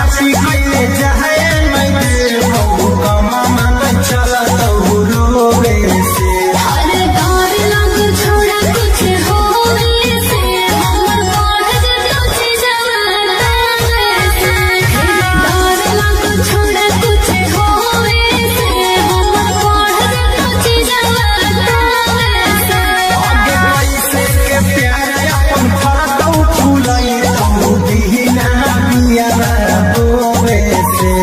[SPEAKER 1] चापी गईले जाए मैं देव कमा मन चला तो रोवे से
[SPEAKER 2] अरे डर लग छोड़ा कुछ होवे से हमर बढ़ जतो जवाना से डर लग छोड़ा कुछ होवे से हमर बढ़ जतो जवाना से
[SPEAKER 1] आगे पैसे के प्यार अपन फरतौ फुलाई तो दीना बिया रोवे से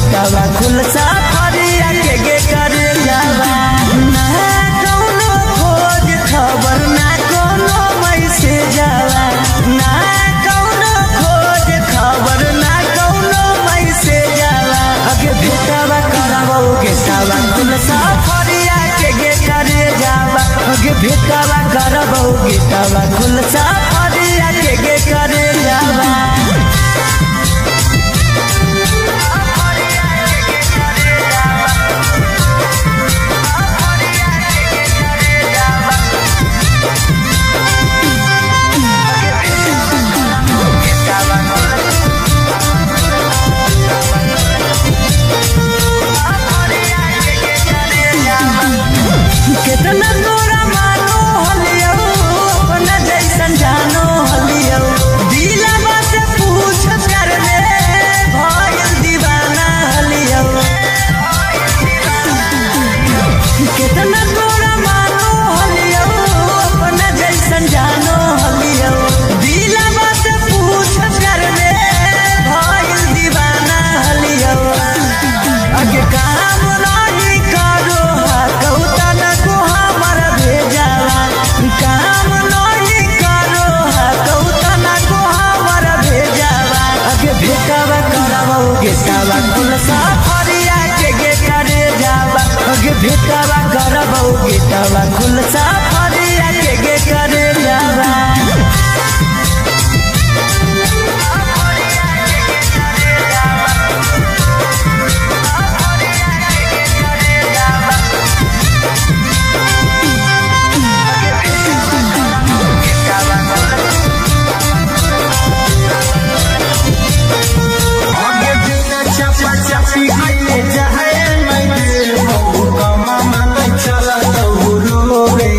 [SPEAKER 1] गेटावा खुल सफरिया के गे करे जावा ना कौनो खोज खबर ना कौनो मैसेज आवा ना कौनो खोज खबर ना कौनो मैसेज आवा अगे भेटावा करावो गेटावा खुल सफरिया के गे करे जावा अगे भेटावा करावो गेटावा खुल सफरिया के गे करे जावा कितना तोरा मानो हलियो अपना जैसन जानो हलियो दिलवा से पूछ कर ले भइल दीवाना हलियो कितना तोरा मानो हलियो अपना जैसन जानो हलियो दिलवा से पूछ कर ले भइल दीवाना हलियो अगे काम नहीं करो कौता न को हमर भेजावा काम नहीं करो कौता न को हमर भेजावा अगे भेटावा करावो गेटावा खुल सफरिया के गे करे जावा अगे भेटावा करावो गेटावा खुल सफरिया के गे करे जावा
[SPEAKER 5] आगे बिना चपा चपी गईले जहे मैं बहु कमा मन चला तो रोवे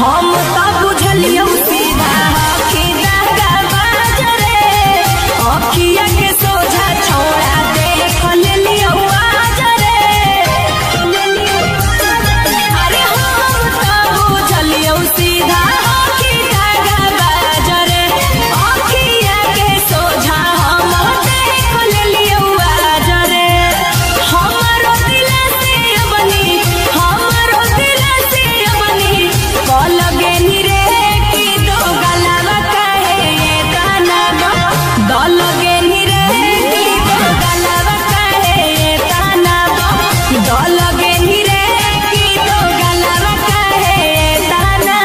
[SPEAKER 4] हम तो बुझलियो सीधा कि दागा बाजरे अखिया के सोझा छोड़ा देख लेलियो आजरे अरे हम तो बुझलियो सीधा कि दागा बाजरे अखिया के सोझा हम देख लेलियो आजरे हमारो दिल से बनी लगे निरे की दो गलावा कहे ये ताना लगे निरे की दो गलावा कहे ये ताना लगे निरे की दो गलावा कहे ये ताना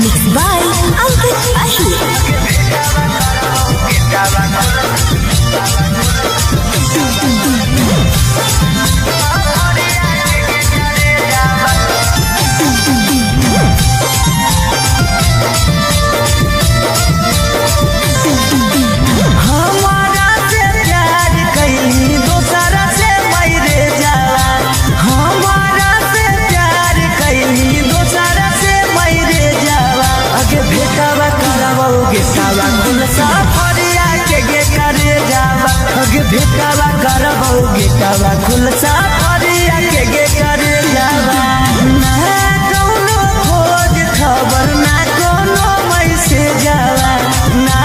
[SPEAKER 3] Mixed by Ankit Ahir.
[SPEAKER 1] हमारा से प्यार कैली दोसरा से मैरे जाला हमारा से प्यार कैली दोसरा से मैरे जाला आगे भेटावा करबोगे सावा कुल सफरिया के गे करे जावा आगे भेटावा करबोगे सावा कुल सफरिया के गे करे जावा ना कौनो खोज खबर ना कोनो मैसेज जावा ना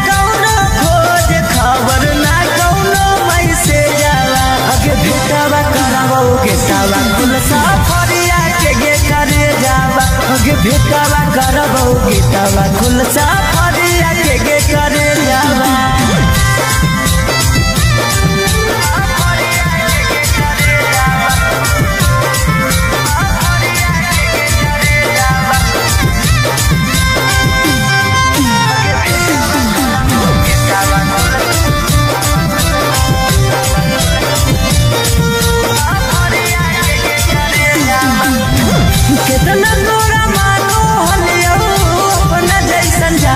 [SPEAKER 1] कौनो खोज खबर ना कौनो मैसेज जावा आगे भेटावा करबोगे सावा कुल सफरिया के गे करे जावा आगे भेटावा करबोगे सावा कुल सफरिया के गे करे जावा कितना तोरा मानो हलियो अपना जैसन जा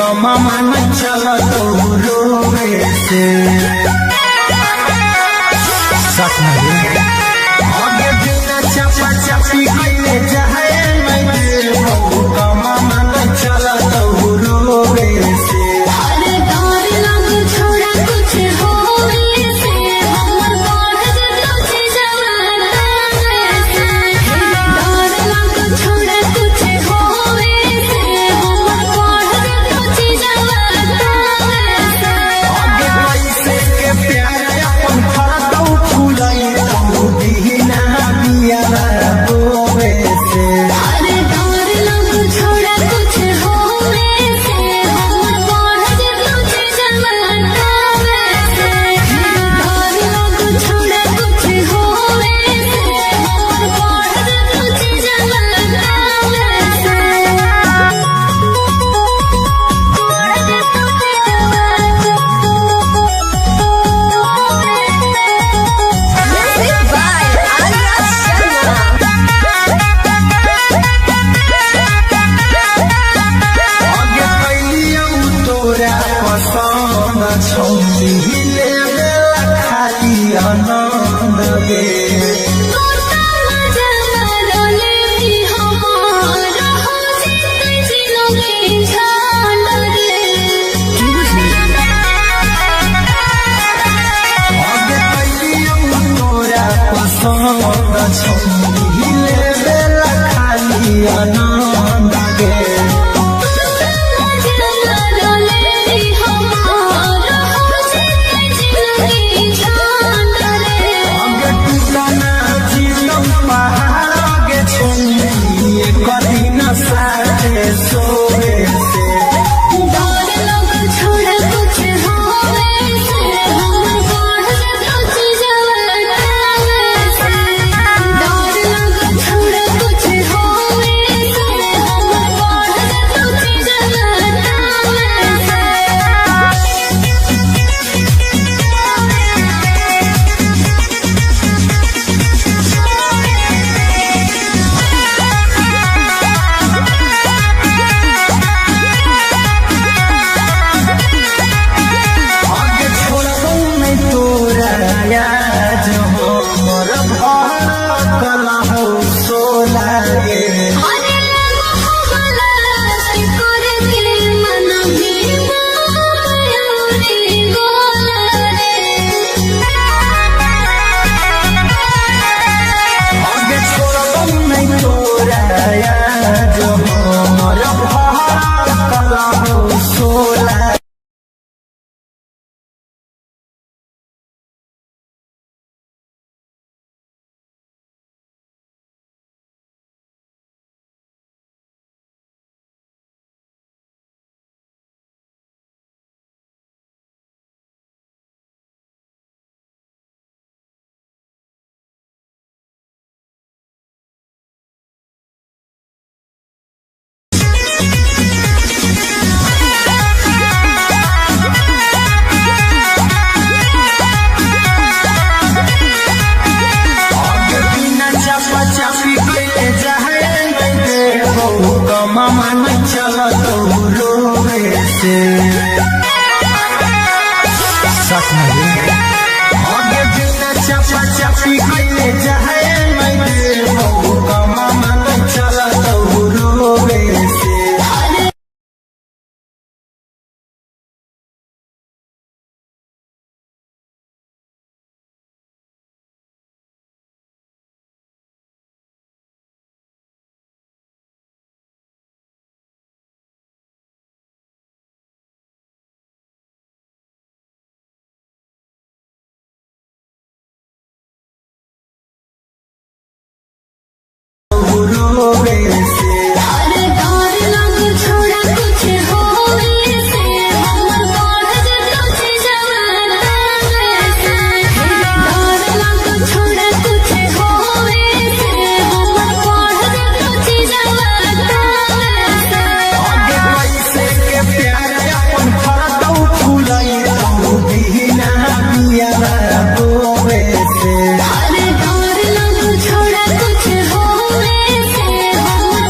[SPEAKER 5] गमा मन चला तो रोवे से आगे बिना चपा चपी कइले जाए मैं गमा मन चला तो रोवे से
[SPEAKER 2] अरे डर लग छोड़ा कुछ होवे से हमर बढ़ जतो जवाना से डर लग छोड़ा कुछ होवे से हमर बढ़ जतो जवाना से
[SPEAKER 5] आगे पैसे के प्यार अपन फरदौ फुलाई तो बिना बिया रोवे से
[SPEAKER 2] अरे डर लग छोड़ा कुछ होवे से हमर बढ़ जतो जवाना से डर लग छोड़ा कुछ होवे से हमर बढ़ जतो जवाना
[SPEAKER 3] Music by Arya Sharma.
[SPEAKER 5] आगे कैलियौ तोरा पसंद छौली ले बेला खाली आनंद गे
[SPEAKER 2] तोता मजा मारले हमार हो जिते जिलोगे झाल रे
[SPEAKER 5] आगे कैलियौ तोरा पसंद छौली ले बेला खाली आनंद गे
[SPEAKER 2] मजा मारले हमार हो जिते जिलोगे झाल रे
[SPEAKER 5] आगे टूटना जीवन पहाड़ आगे छोड़ी एक दिन साथे सोवे से
[SPEAKER 2] डर लग छोड़ा कुछ होवे से हमर बढ़ जतो जवाना से डर लग छोड़ा कुछ होवे से हमर बढ़ जतो जवाना
[SPEAKER 5] आगे छोड़बौ नहीं तोरा याद हो मोर भाड़ा कला हो सोला गे
[SPEAKER 2] अरे मोहब्बला से करके मन भी मायूरी गोला
[SPEAKER 5] आगे छोड़बौ नहीं तोरा याद हो मोर भाड़ा कला हो सोला आगे बिना चपा चपी कइले जाए मैं गमा मन चला तो रोवे से आगे बिना चपा चपी कइले जाए मैं गमा मन चला तो रोवे से रोवे से
[SPEAKER 2] अरे डर लग छोड़ा कुछ होवे से हमर बढ़ जतो जवाना से डर लग छोड़ा कुछ होवे से हमर बढ़ जतो जवाना से
[SPEAKER 5] आगे पैसे के प्यार अपन फरदौ फुलाई तो बिना बिया रोवे से
[SPEAKER 2] अरे डर लग छोड़ा कुछ होवे से हमर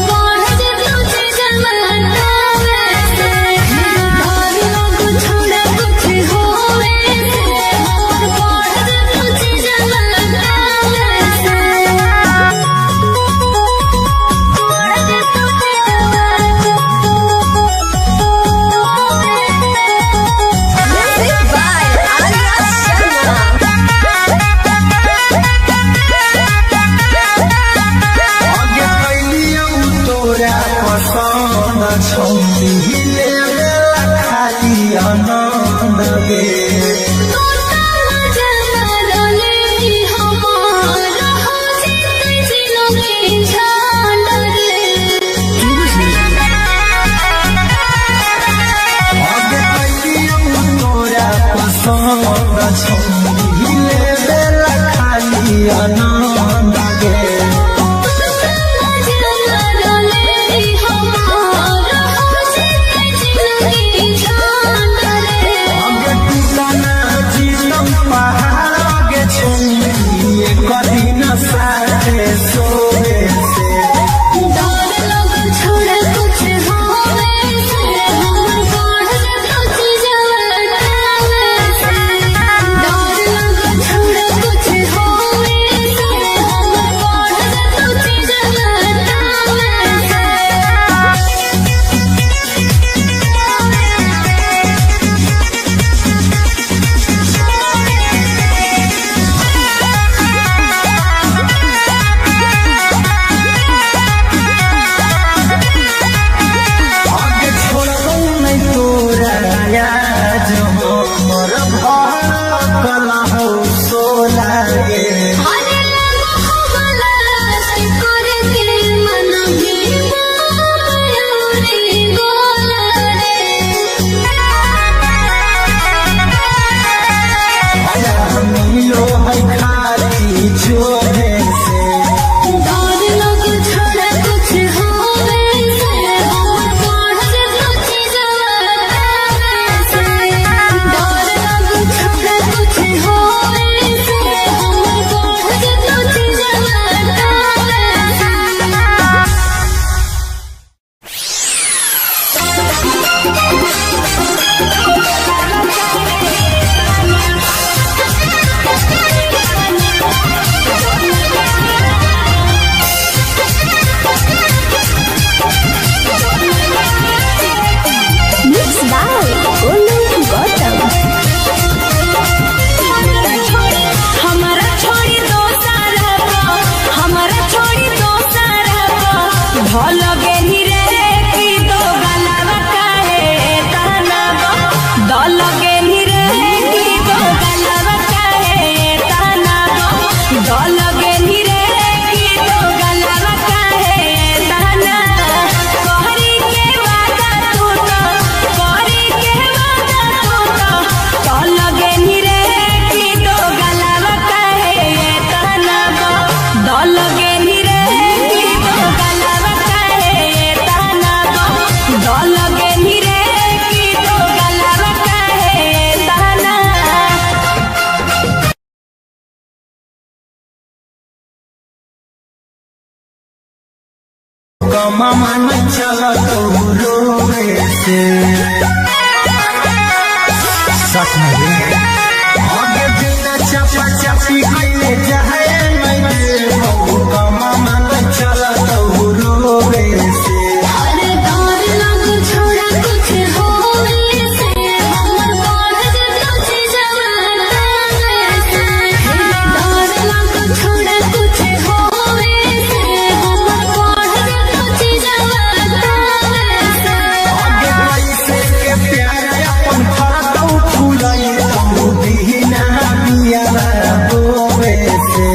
[SPEAKER 4] ढोल गेनी रे की दो गलावा काहे ताना गो ढोल गेनी रे की दो गलावा काहे ताना गो ढोल गेनी रे की दो गलावा काहे ताना कोहरी के वादा तू तो कोहरी के वादा तू तो ढोल गेनी रे की दो गलावा काहे ताना गो ढोल गेनी रे की दो गलावा काहे ताना गो ढोल गेनी रे की दो गलावा काहे ताना
[SPEAKER 5] कमा मन चला तो रोवे से सच में आगे बिना चपा चपी कइले जाए नहीं कमा मन चला तो रोवे से
[SPEAKER 2] अरे डर लग छोड़ा कुछ होवे से हमर बढ़ जतो चीजवा से डर लग छोड़ा कुछ होवे से हमर बढ़ जतो चीजवा से
[SPEAKER 5] आगे पैसे के प्यार अपन करतौ फुलाई तू दीना बिया रोवे से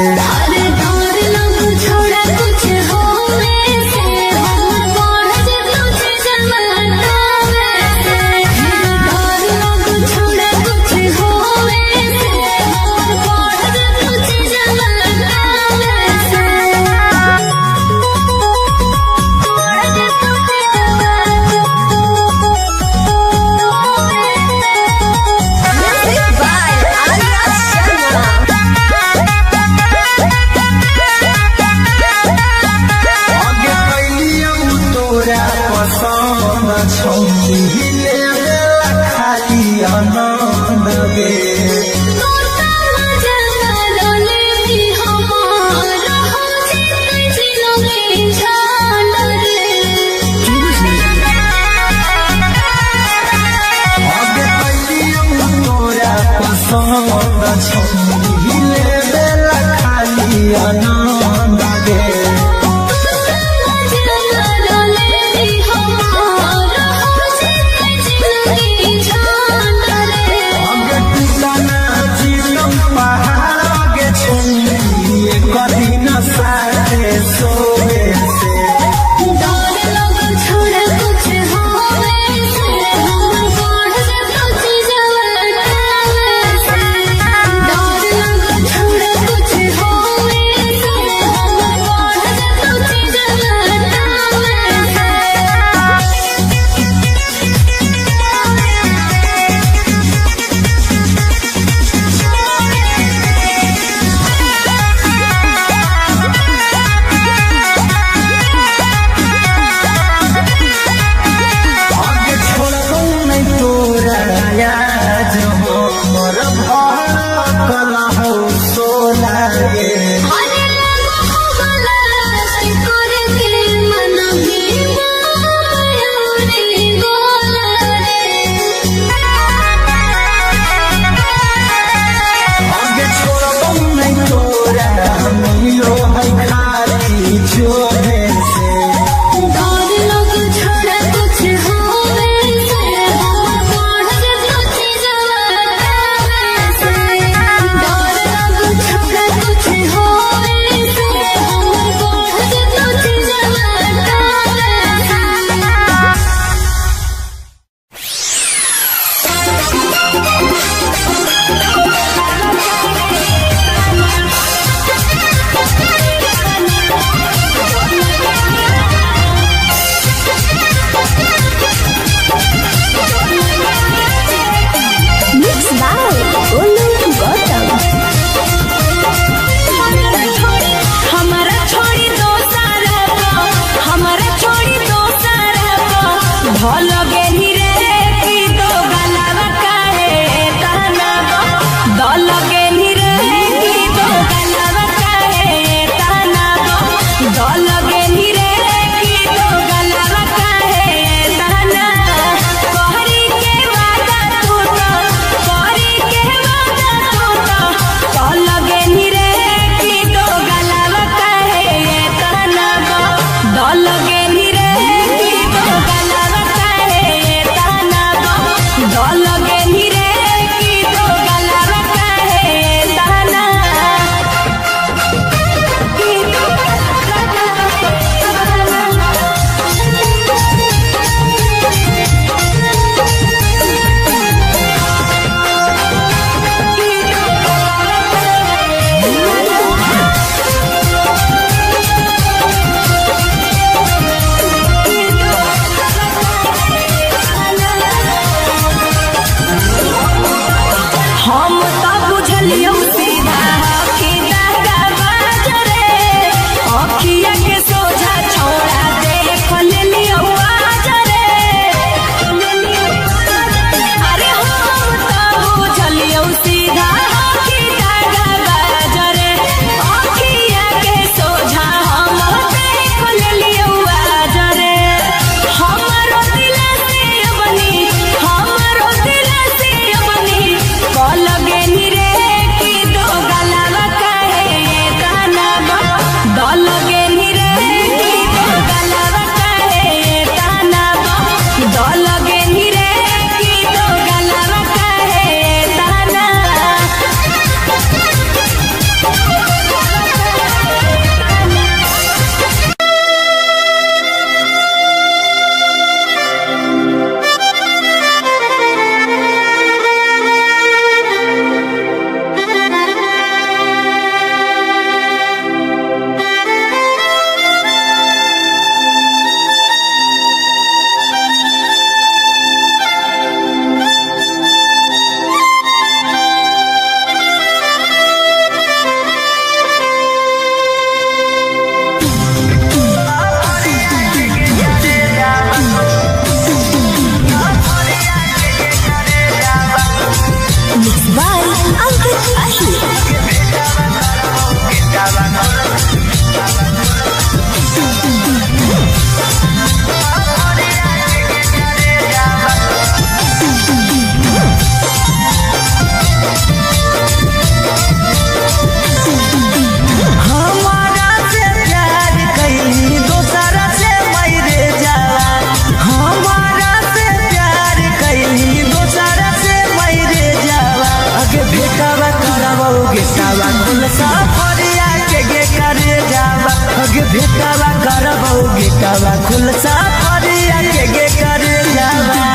[SPEAKER 1] भेटावा खुल सफरिया के करे जावा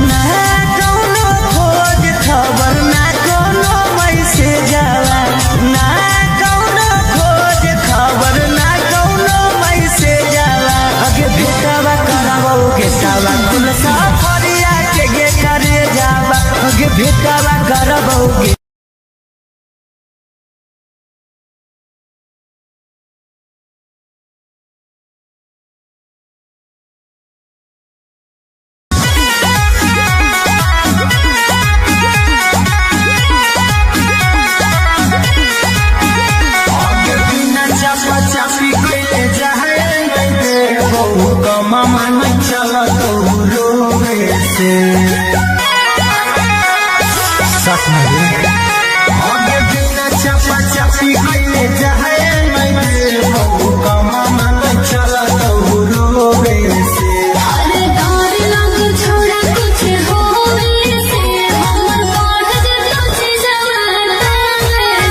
[SPEAKER 1] ना कौनो खोज खबर ना कौनो मैसेज जावा ना कौनो खोज खबर ना कौनो मैसेज जावा अगे भेटावा करावोगे सावा खुल सफरिया के करे जावा अगे भेटावा करावोगे
[SPEAKER 5] चापी के जाए कमा मन चल तो रोवे से आगे बिना चापा चापी के जाए कमा मन चल तो रोवे से
[SPEAKER 2] अरे डर लग छोड़ा कुछ होवे से हमर बढ़ तुझ जवाना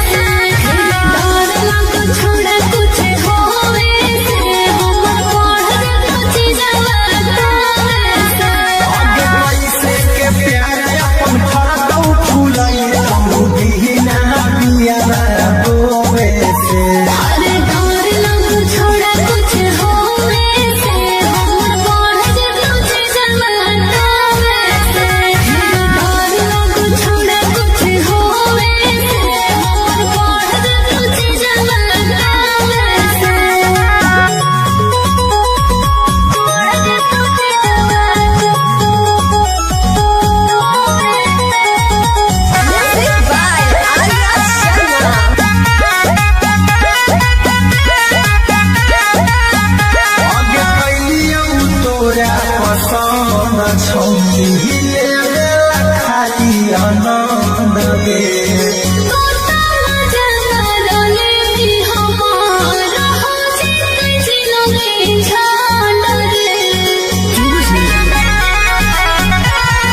[SPEAKER 2] से डर लग छोड़ा कुछ होवे से हमर बढ़ तुझ जवाना से
[SPEAKER 5] आगे पैसे के प्यार अपन फरकौ फुलाई तू बिना बिया बोवे से
[SPEAKER 2] अरे डर लग छोड़ा कुछ होवे से हमर बढ़ तुझ जवाना से डर लग छोड़ा कुछ होवे से हमर बढ़ तुझ जवाना
[SPEAKER 3] Music by Arya Sharma.
[SPEAKER 5] आगे कैलियौ तोरा पसंद छौली खाली आनंद गे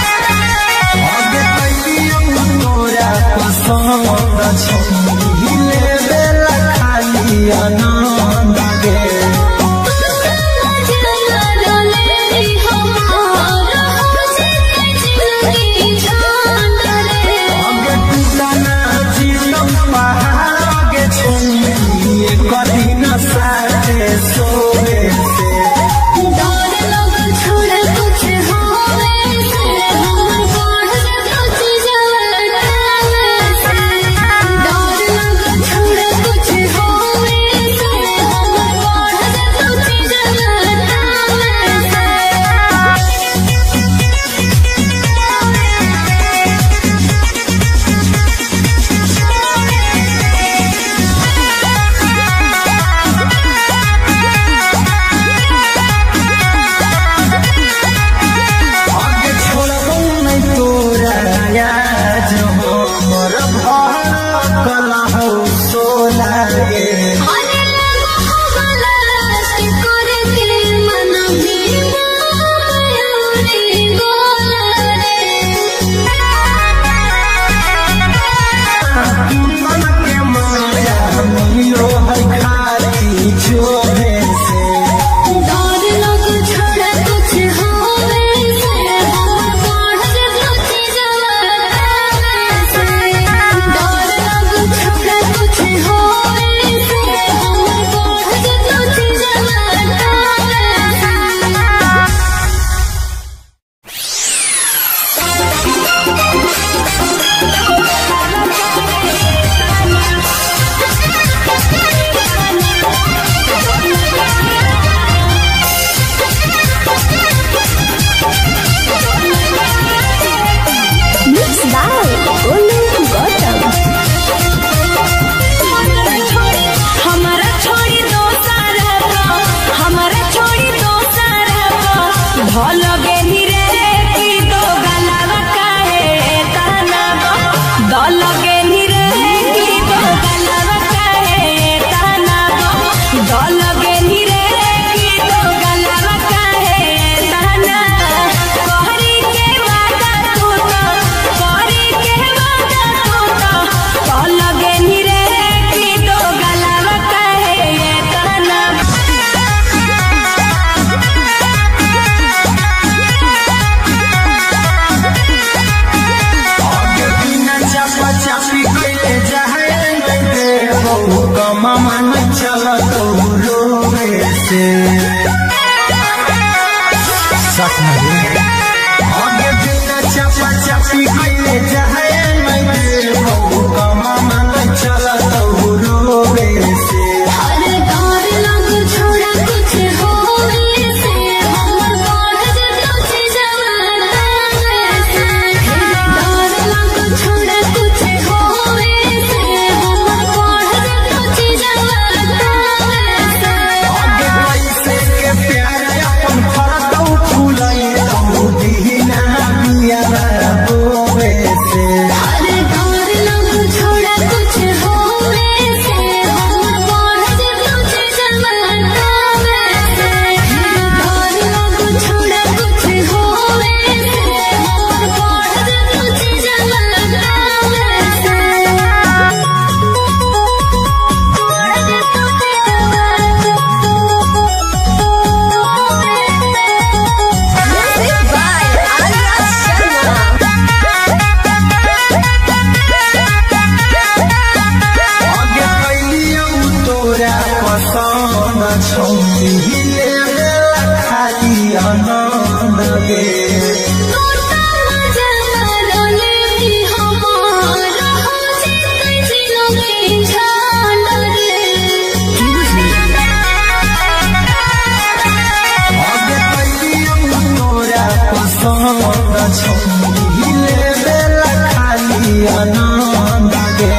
[SPEAKER 5] आगे कैलियौ तोरा पसंद छौली खाली आनंद गे आगे टूटा बात नहीं आगे बिना चापा चापी कइले जाए मैं देबो कमा मन चला तो रोवे से
[SPEAKER 2] अरे डर लग छोड़ा कुछ होवे से हमर बढ़ जतो जवाना से डर लग छोड़ा कुछ होवे से हमर बढ़ जतो जवाना से
[SPEAKER 5] आगे कैसे के प्यार अपन फरकौ फुलाई तो दीना बिया रोवे से
[SPEAKER 2] अरे डर लग छोड़ा कुछ होवे से हमर बढ़ जतो जवाना से डर लग छोड़ा कुछ होवे से हमर बढ़ जतो जवाना
[SPEAKER 3] Music by Arya Sharma.
[SPEAKER 5] आगे कैलियौ तोरा पसंद छौरी ले खाली आनंद गे
[SPEAKER 2] तोता मजा मारले भी हमार हो जितै जिलोगे झांड रे
[SPEAKER 5] आगे कैलियौ तोरा पसंद छौरी ले खाली आनंद गे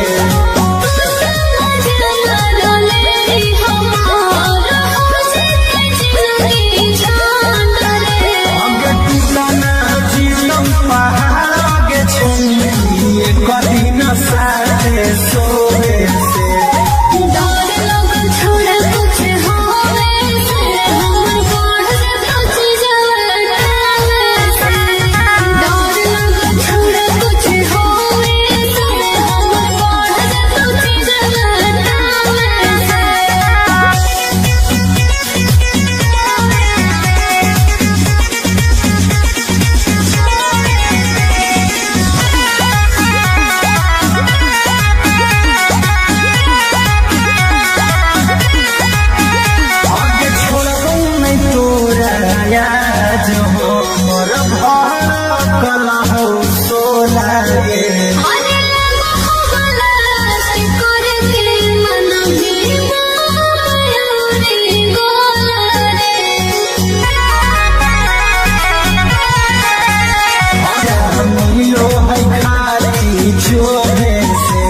[SPEAKER 2] तोता मजा मारले भी हमार हो जितै जिलोगे झांड रे
[SPEAKER 5] आगे टूटना जीवन पहाड़ आगे छौरी कदी न साथे सोवे से
[SPEAKER 2] डर लग छोड़ा कुछ होवे से हमर बढ़ जतो जवाना से डर लग छोड़ा कुछ होवे से हमर बढ़ जतो जवाना
[SPEAKER 5] आगे छोड़बौ नहीं तोरा याद हो मोर भड़कला हो सोला गे
[SPEAKER 2] अरे लगा हो गलास करे के मन भी माया रे गोला रे
[SPEAKER 5] मिलो है खाली छोड़े से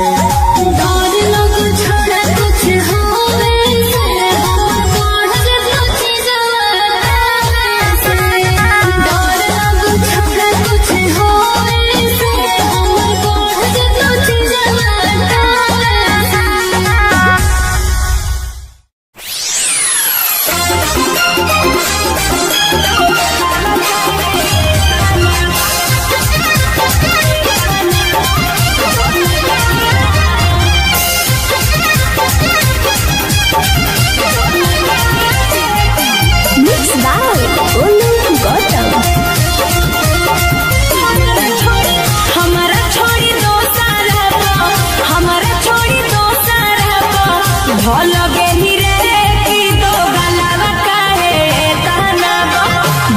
[SPEAKER 2] डर लग छोड़ा कुछ होवे से हमर बढ़ जतो जवाना से डर लग छोड़ा कुछ होवे से हमर बढ़ जतो जवाना
[SPEAKER 3] Mixed by Olu Gautam.
[SPEAKER 4] हमारा छोड़ी दोसर हमारा छोड़ी दोसर भल गेली रे की दो गलावा काहे ताना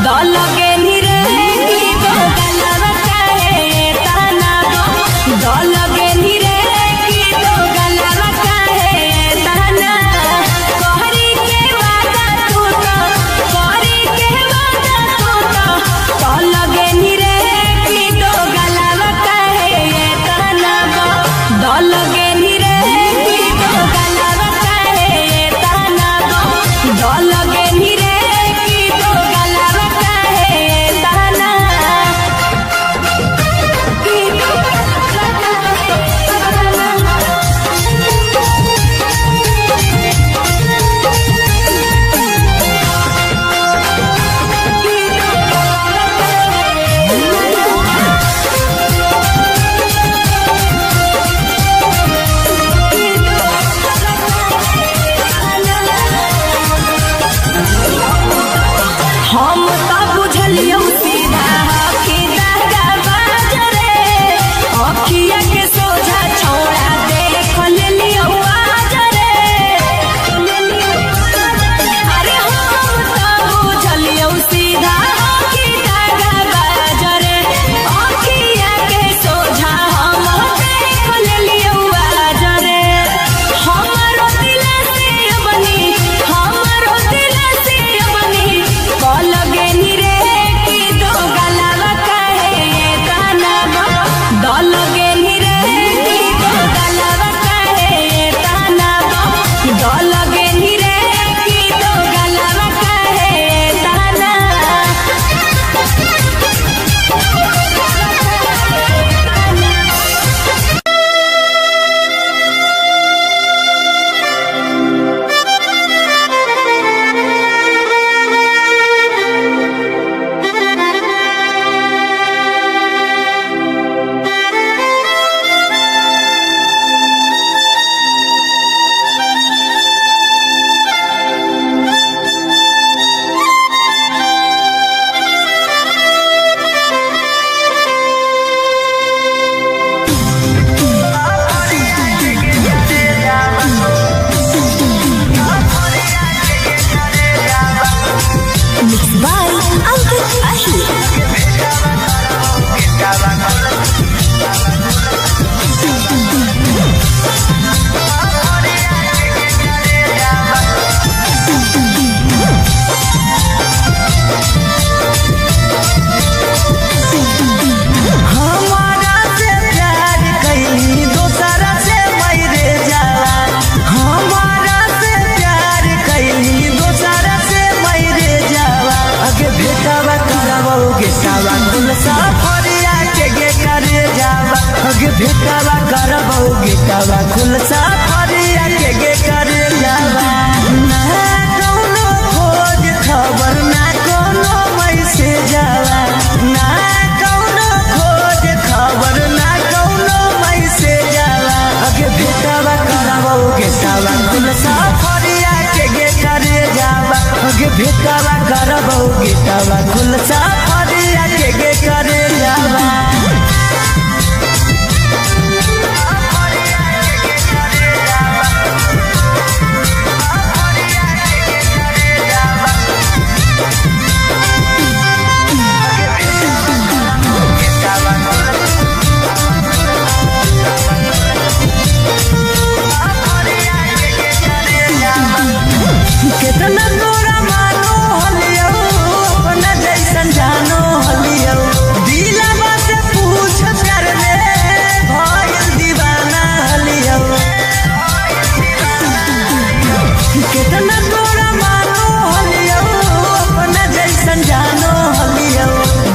[SPEAKER 4] दल गेली रे की दो गलावा काहे ताना दल गेली रे की दो गलावा काहे ताना कहरी के वादा तू तो कहरी के वादा तू तो दल गेली रे की दो गलावा काहे ताना दल गेली रे की दो गलावा काहे ताना दल गेली रे की दो गलावा काहे ताना की दो हम तो बुझलियौ सीधा कि दागा बाजरे अखिया के सोझा छौड़ा देख लेलियौ आजरे अरे हम तो बुझलियौ सीधा कि
[SPEAKER 1] करबो गेटवा खुल सफरिया के करे जावा कितना तोरा मानो हलियो अपना जैसन जानो हलियो दिलवा से पूछ कर ले भइल दीवाना हलियो कितना तोरा मानो हलियो अपना जैसन जानो हलियो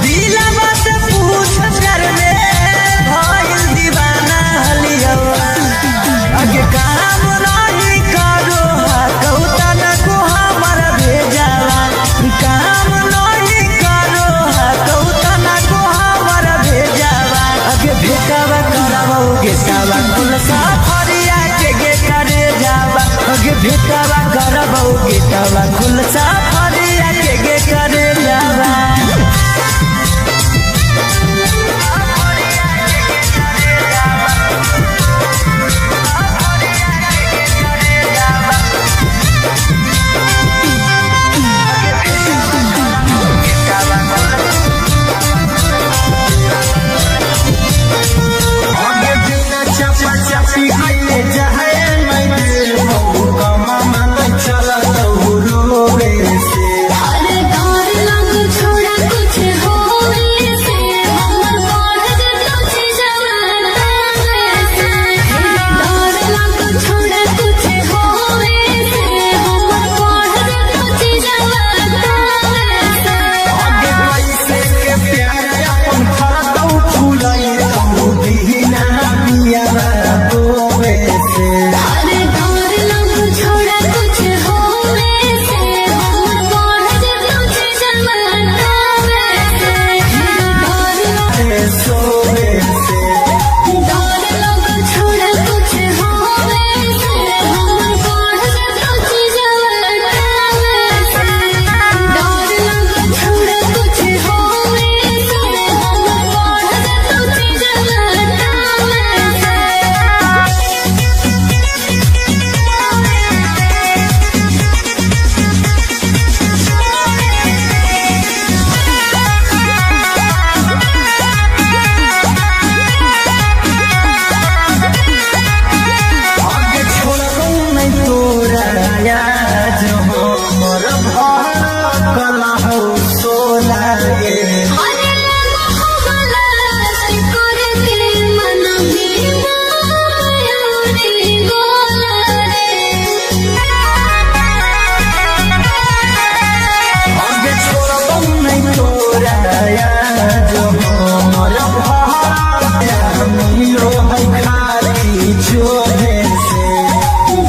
[SPEAKER 1] दिलवा से पूछ कर ले भइल दीवाना हलियो आगे काम नहीं करो कौता न को हमर भेजावा काम नहीं करो कौता न को हमर भेजावा आगे भेटावा करावो गेटावा कुल सफरिया के करे जावा आगे भेटावा करावो गेटावा कुल सफरिया के करे जावा
[SPEAKER 2] अरे डर लग छोड़ा कुछ होवे से हमर बढ़ जतो जवाना से डर लग छोड़ा कुछ होवे से हमर बढ़ जतो जवाना अरे डर लग छोड़ा कुछ होवे से हमर बढ़ जतो जवाना डर लग छोड़ा कुछ होवे से हमर बढ़ जतो जवाना डर लग छोड़ा कुछ होवे से हमर बढ़ जतो जवाना अरे मोहब्बत करके मन में मायूरी गोला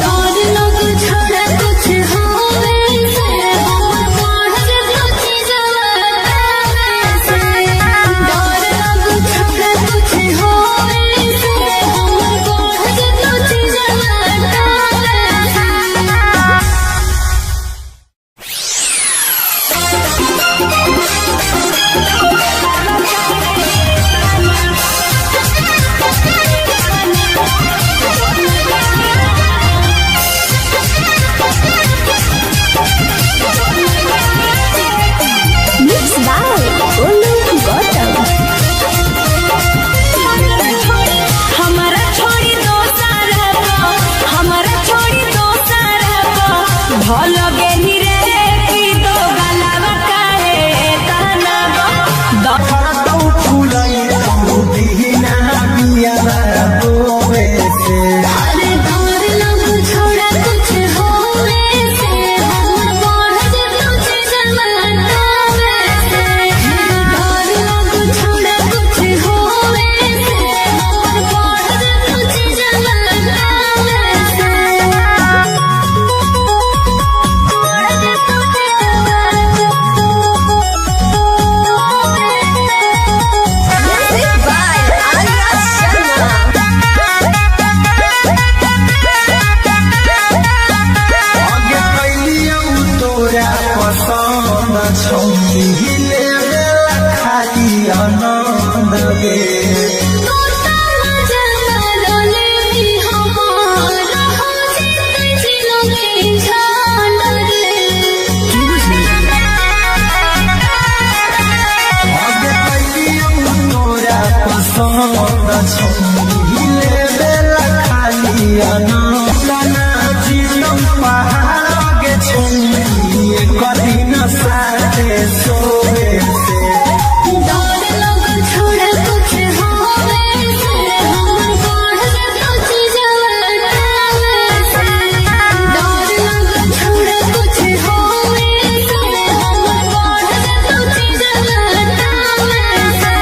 [SPEAKER 2] डर लग छोड़ा कुछ होवे से हमर बढ़ जतो जवाना डर लग छोड़ा कुछ होवे से हमर बढ़ जतो जवाना
[SPEAKER 3] Mixed by Olu Gautam.
[SPEAKER 4] हमारा छोड़ी दोसर हबो हमारा छोड़ी दोसर हबो भलो गेनी रे की दो गलावा काहे तहनाबो
[SPEAKER 5] छौरी लेवेला खाली आनंद गे
[SPEAKER 2] तोता मजा रोले भी हमारा हो जिते जिलों के झाल रे
[SPEAKER 5] आगे कैलियो तोरा पसंद छौरी लेवेला खाली आनंद ना जिलम पहाड़ गे छौरी कदी न साथे सोवे से
[SPEAKER 2] डर लगल छोड़ा कुछ होवे से हमर बढ़ जा तो जवाना से डर लगल छोड़ा कुछ होवे से हमर बढ़ जा तो जवाना से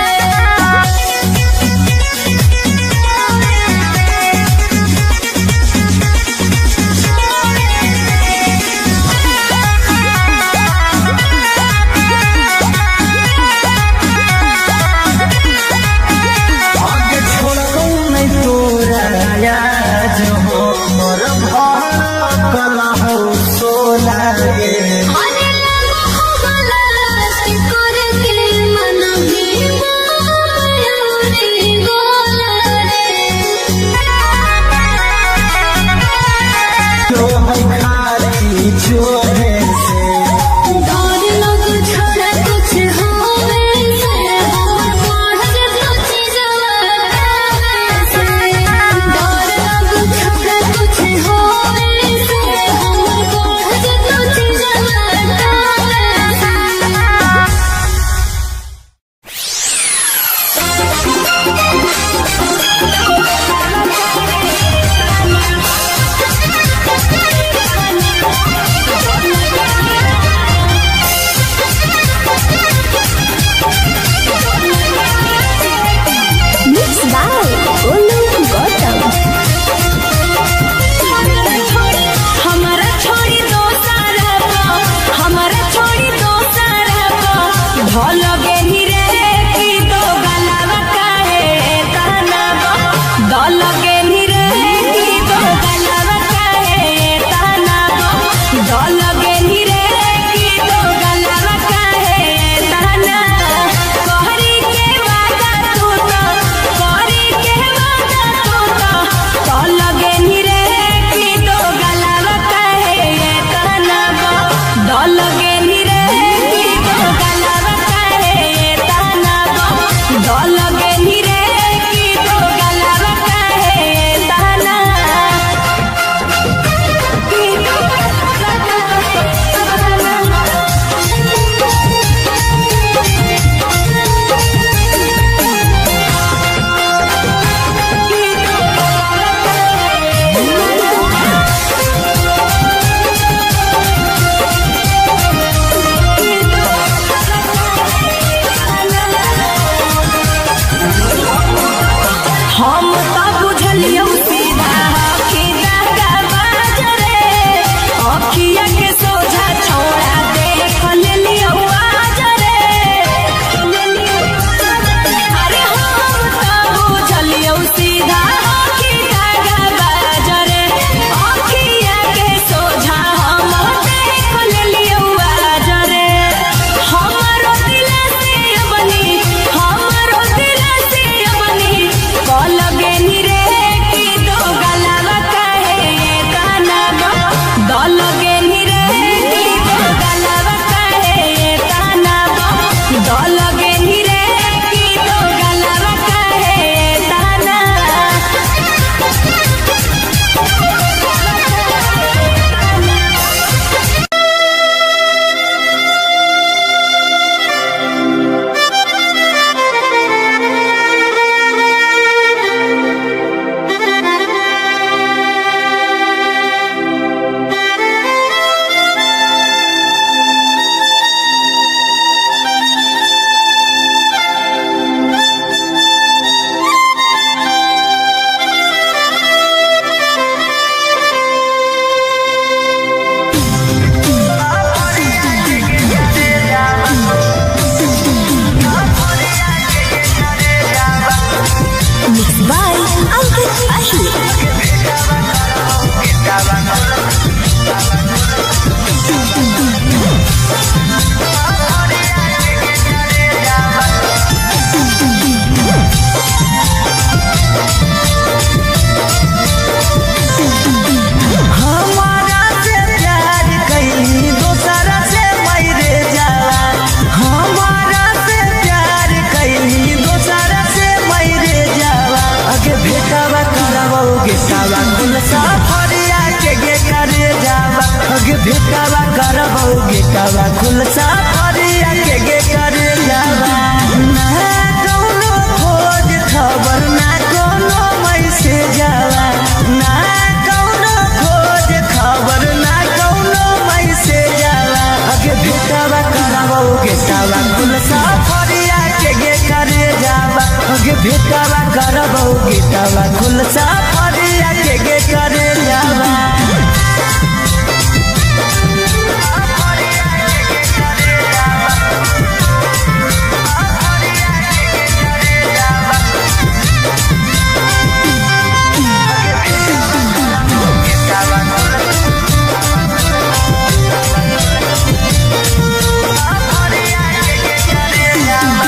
[SPEAKER 1] भेटावा कुल सफरिया के गे करे जावा गे भेटावा करबौ गेटावा कुल सफरिया के गे करे जावा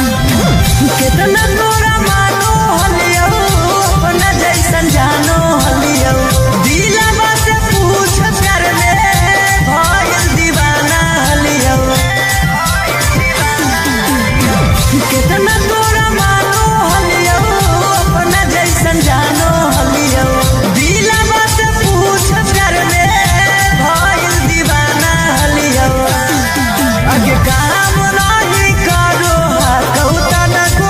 [SPEAKER 1] कितना तोरा मानो हलियो अपना जैसन जानो हलियो दिलवा से पूछ कर ले भइल दीवाना हलियो कितना तोरा मानो हलियो अपना जैसन जानो हलियो दिलवा से पूछ कर ले भइल दीवाना हलियो अगे काम नहीं करो कौता न को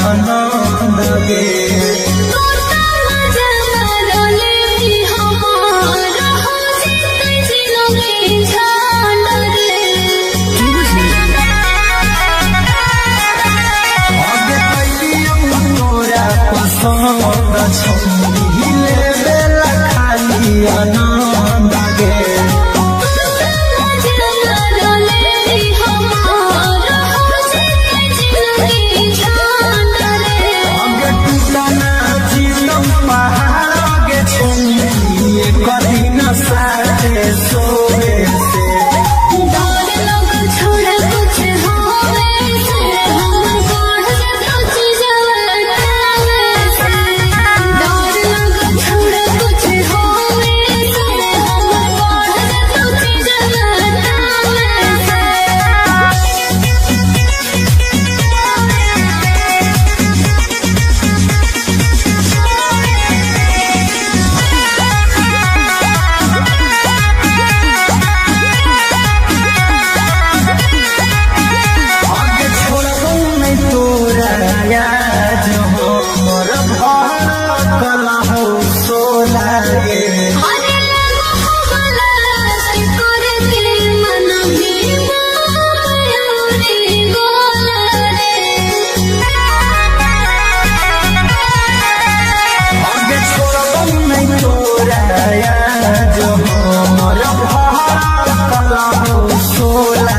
[SPEAKER 5] आनंद गे
[SPEAKER 2] तोता मजा मारले भी हमारा हो जीते जिंदगी झांड रे
[SPEAKER 5] आगे कैलियम तोरा पसंद छोड़ी ले बेला खाली आनंद गे
[SPEAKER 2] मजा मारले भी हमारा हो जीते जिंदगी झांड रे
[SPEAKER 5] आगे टूटना जीतम पहाड़ गे छोड़ी कदी न साथे सोवे से
[SPEAKER 2] डर लग छोड़ कुछ होवे से हम बढ़ जाता चीज़ से डर लग छोड़ कुछ होवे से हम बढ़ जाता चीज़
[SPEAKER 5] आगे छोड़बो नहीं तोरा याद हो मोर भार कला हो सोला गे
[SPEAKER 2] अरे लगो हो गलास करे के मन भी मायूरी गोला
[SPEAKER 5] आगे छोड़बो नहीं तोरा याद हो मोर भार कला हो सोला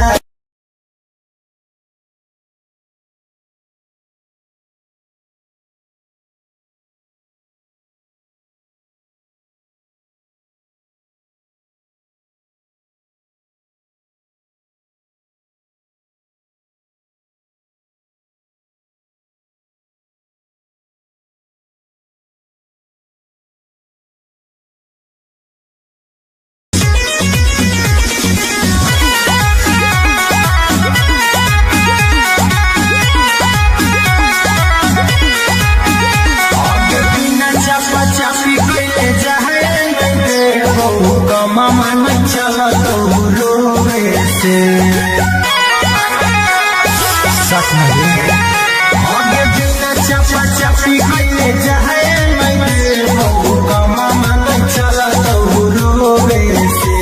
[SPEAKER 5] आगे बिना चापा चापी कैले जाए नहीं देखो कमा मन चला तो रोवे से सच में आगे बिना चापा चापी कैले जाए नहीं देखो कमा मन चला तो रोवे से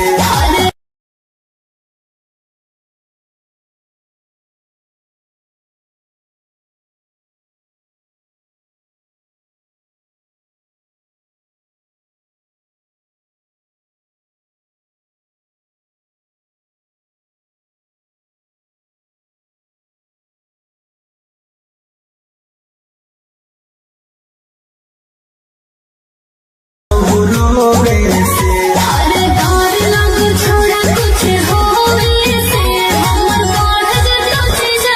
[SPEAKER 5] रोवे से
[SPEAKER 2] अरे डर लग छोड़ कुछ होवे से हम बढ़ जाता चीज़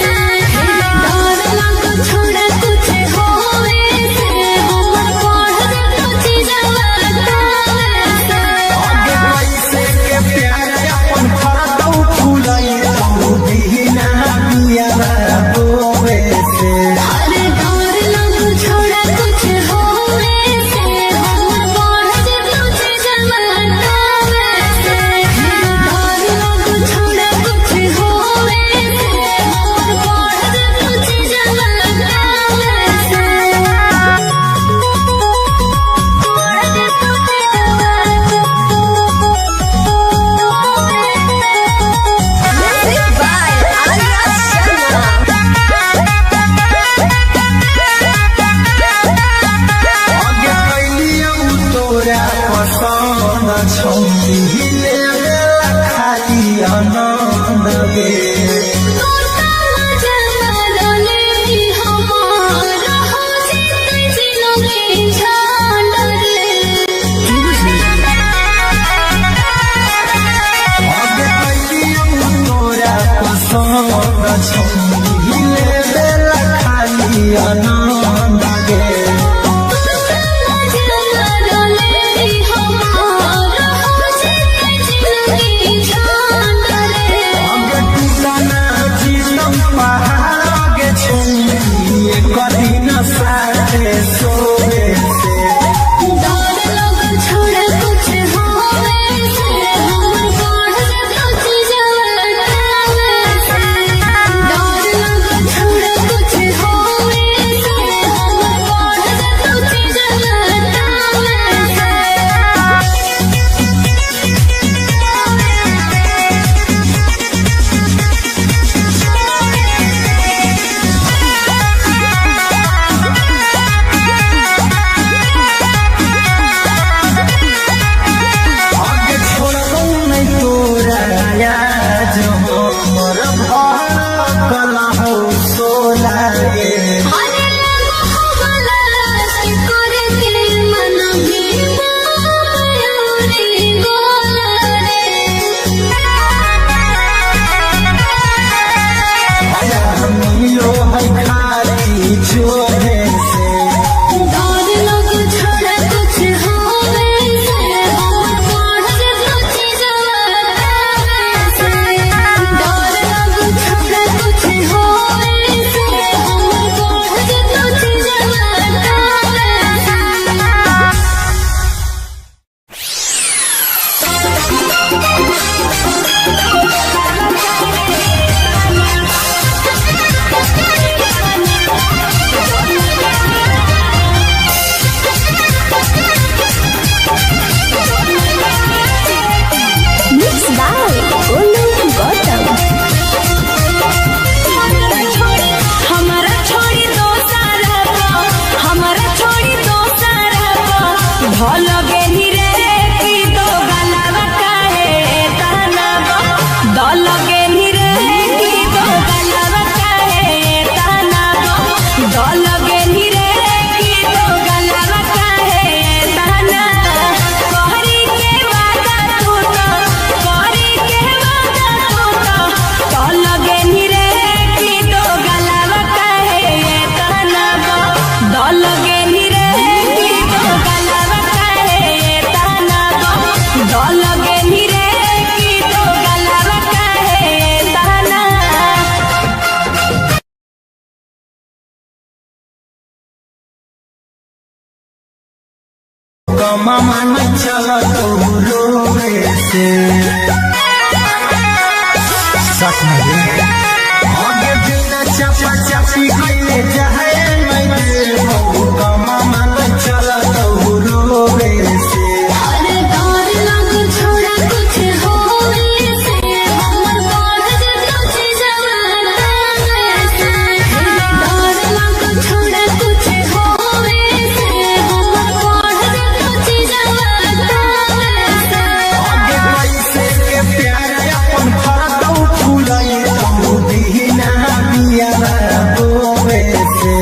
[SPEAKER 2] से डर लग छोड़ कुछ होवे से हम बढ़ जाता चीज़
[SPEAKER 5] आगे कैसे के प्यार अपन करतौ फुलाई तौ बिना बिया रोवे से
[SPEAKER 2] अरे डर लग छोड़ कुछ होवे से हम
[SPEAKER 5] कमा मन चला तो रोवे से सच में आगे बिना चपा चपी कइले जाए मैं बहु कमा मन चला तो रोवे से
[SPEAKER 2] अरे डर लग छोड़ा कुछ होवे से हमर बढ़ जतो चीजवा से डर लग छोड़ा कुछ होवे से हमर बढ़ जतो चीजवा से
[SPEAKER 5] आगे कैसे के प्यार अपन फरकौ फुलाई तो दीना बिया रोवे से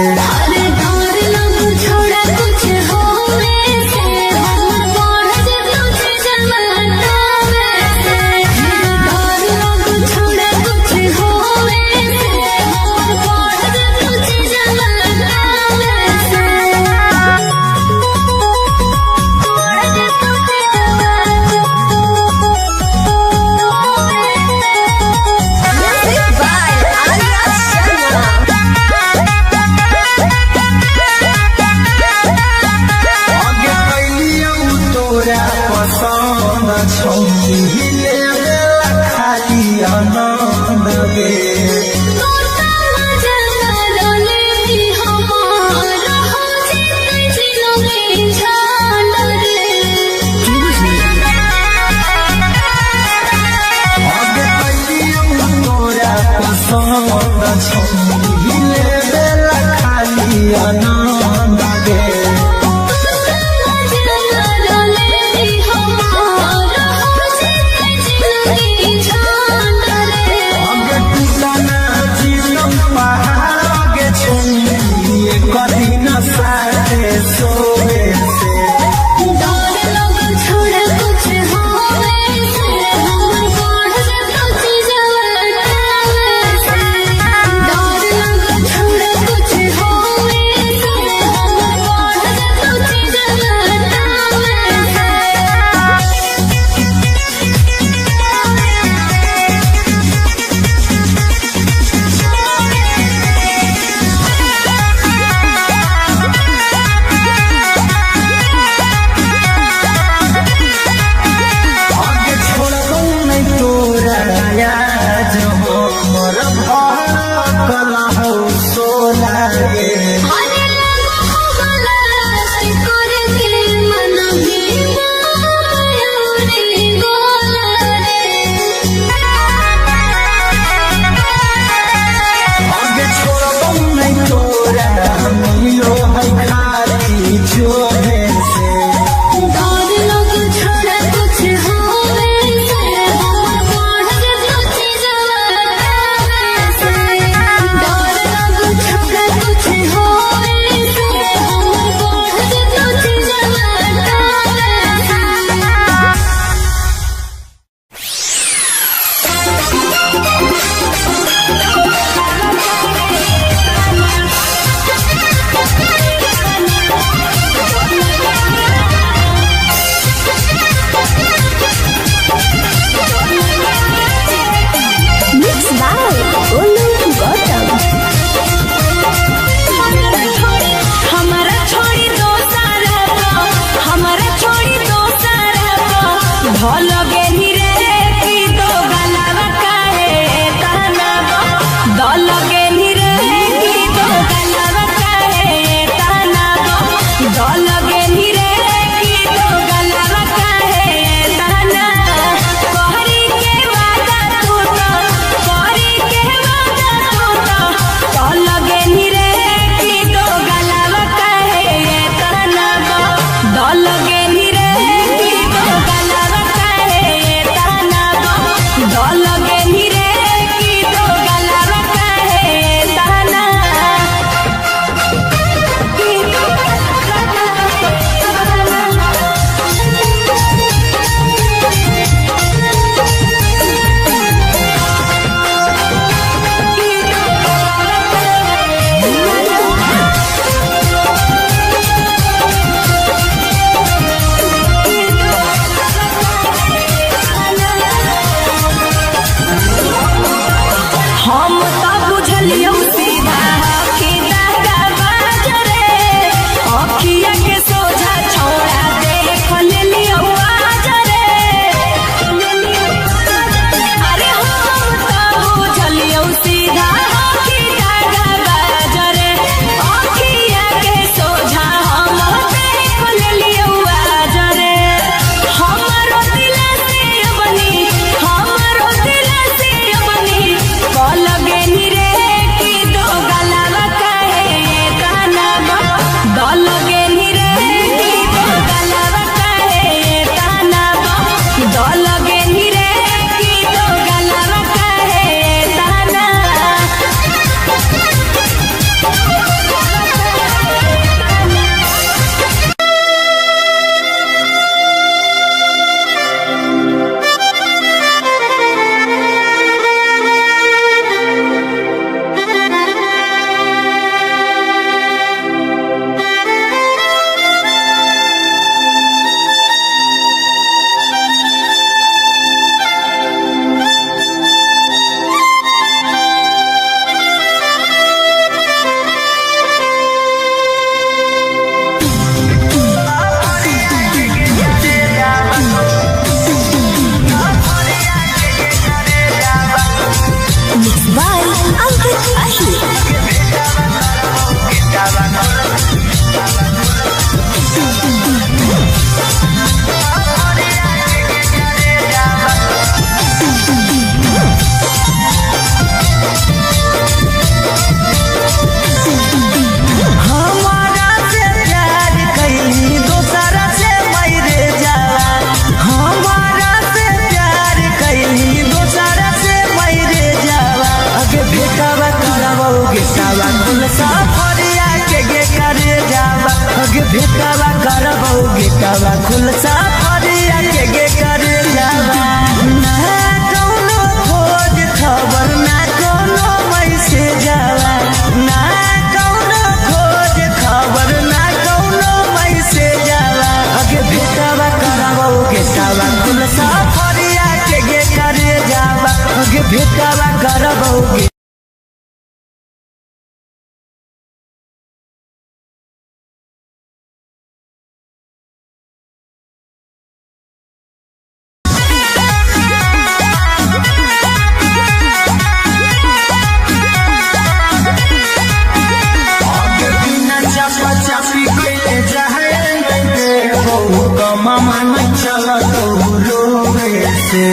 [SPEAKER 5] कमा मन चला तो रोवे से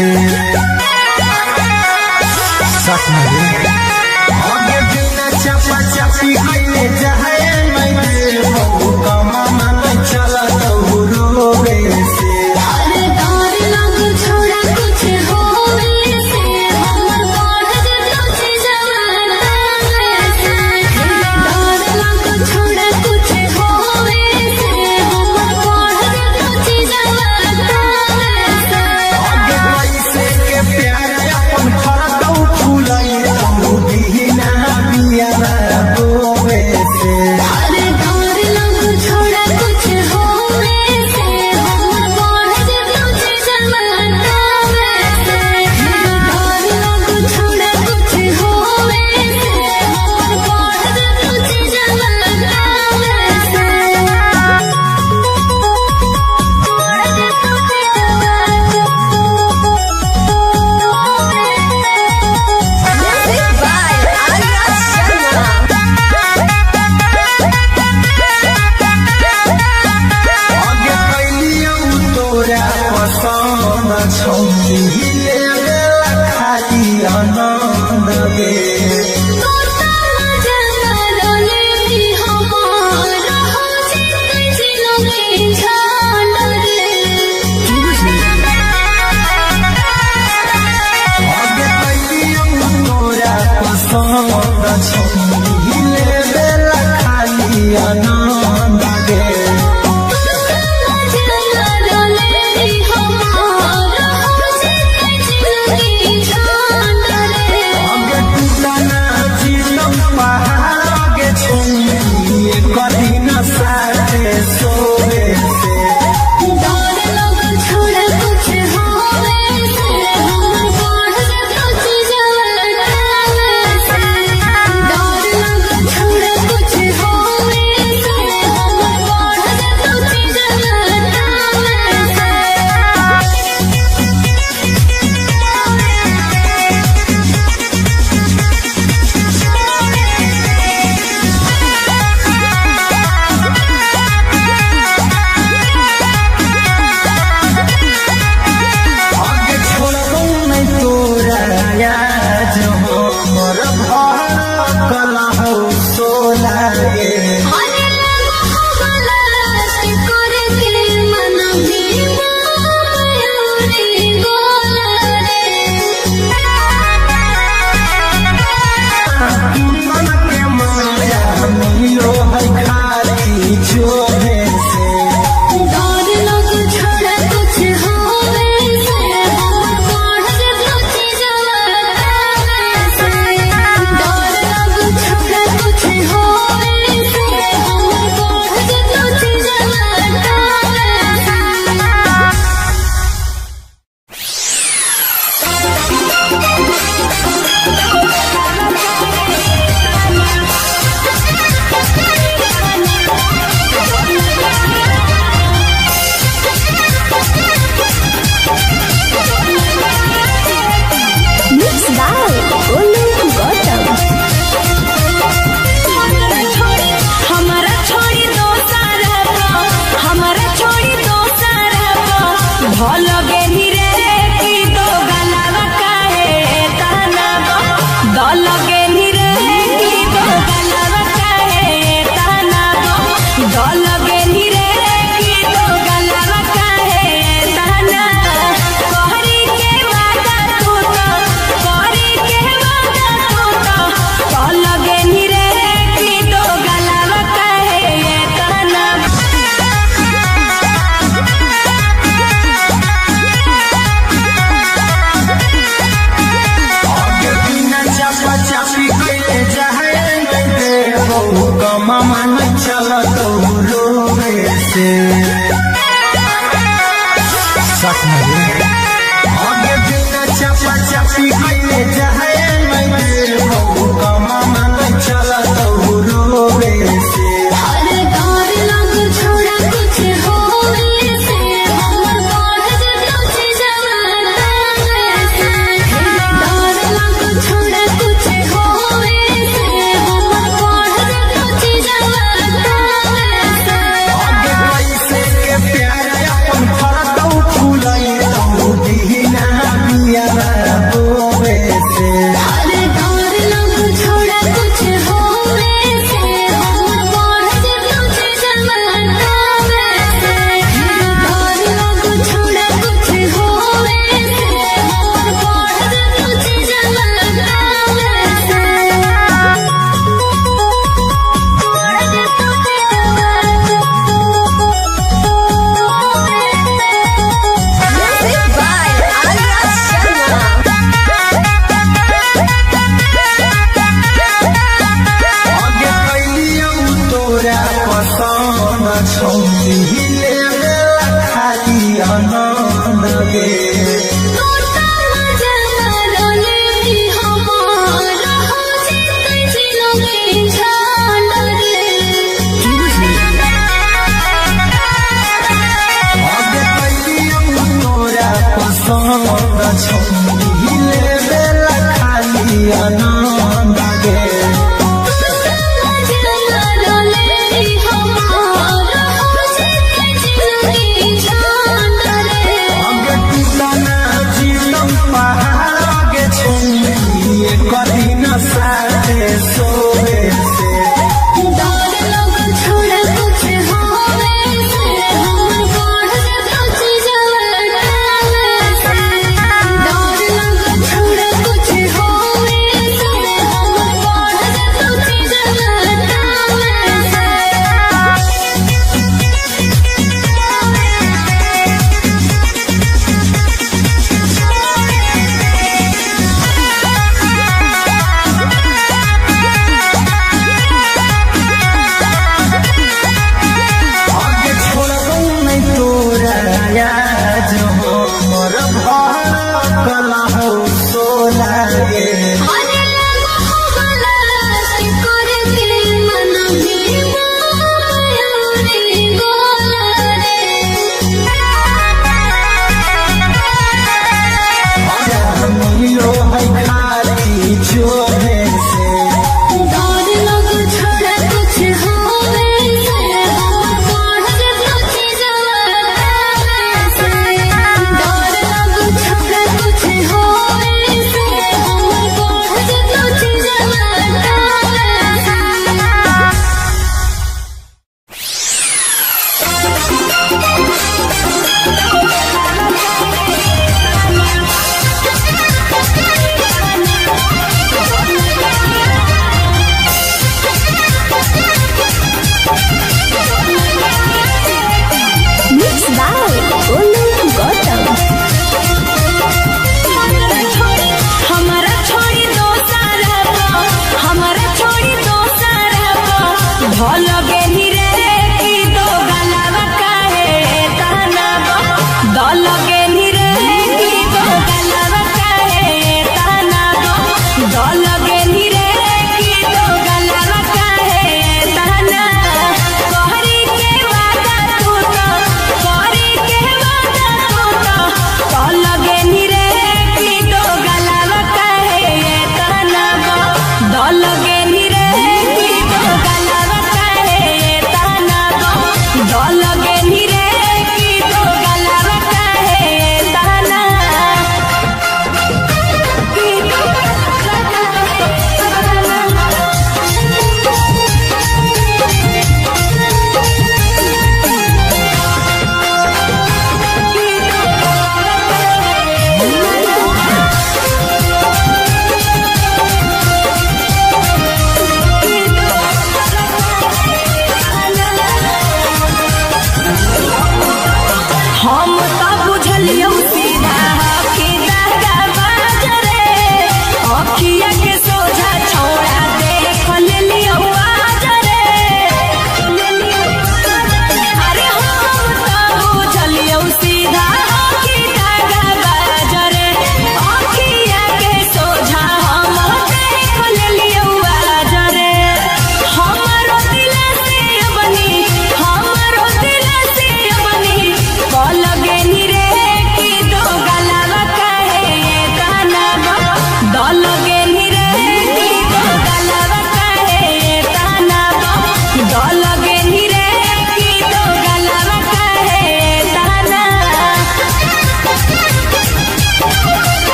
[SPEAKER 5] आगे बिना चपा चपी कइले जाए मैं बहु कमा मन चला तो रोवे से
[SPEAKER 2] अरे डर लग छोड़ा कुछ होवे से हमर बढ़ जतो जवाना से डर लग छोड़ा कुछ होवे से हमर बढ़ जतो जवाना से
[SPEAKER 5] आगे पैसे के प्यार अपन फरदौ फूलई तू बिना बिया बोवे से
[SPEAKER 2] अरे डर लग छोड़ा कुछ होवे से हमर बढ़ जतो जवाना से डर लग छोड़ा कुछ होवे से हमर बढ़ जतो जवाना
[SPEAKER 5] आगे कैलियौ तोरा पसंद छौनी हिले खाली आनंद गे आगे कैलियौ तोरा पसंद छौनी हिले खाली आनंद गे आगे टूटना जीतम पहाड़ आगे छौनी कदी न साथे सोवे से आगे छोड़बौ नहीं तोरा याद हमर भर कलहौ सोला गे मन के माया मिलो है खाली चोरे से
[SPEAKER 3] Mix by Olu Gautam.
[SPEAKER 4] हमारा छोड़ी दोसर हमारा छोड़ी दोसर भल गेली रे की दो गलावा काहे ताना दल गेली रे की दो गलावा काहे ताना दल गेली रे की दो गलावा काहे ताना कहरी के वादा तू तो कहरी के वादा तू तो दल गेली रे की दो गलावा काहे ताना
[SPEAKER 5] आगे बिना चपा चपी कइले जाए मैं बहु कमा मन चला तो रोवे से आगे बिना चपा चपी कइले जाए मैं बहु कमा मन चला तो रोवे से
[SPEAKER 2] अरे डर लग छोड़ा कुछ होवे से हमर बढ़ जतो जवाना से डर लग छोड़ा कुछ होवे से हमर बढ़ जतो जवाना से
[SPEAKER 5] आगे पैसे के प्यार अपन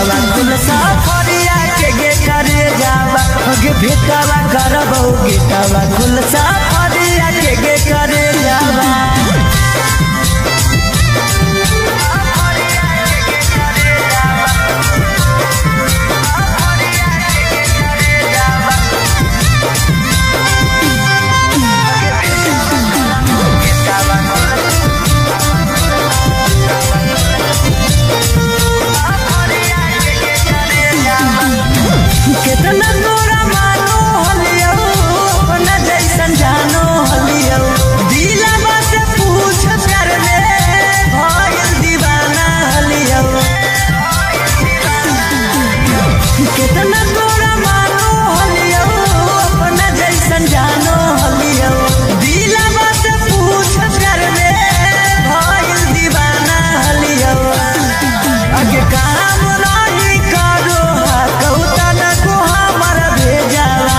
[SPEAKER 1] गेटावा कुल सफरिया के गे करे जावा गे भेटावा करबौ गेटावा कुल सफरिया के गे करे जावा कितना गोरा मानो हलियो अपना जैसन जानो हलियो दिलवा से पूछ कर ले भइल दीवाना हलियो कितना गोरा मानो हलियो अपना जैसन जानो हलियो दिलवा से पूछ कर ले भइल दीवाना हलियो आगे काम नहीं करो कौतन को हमर भेजावा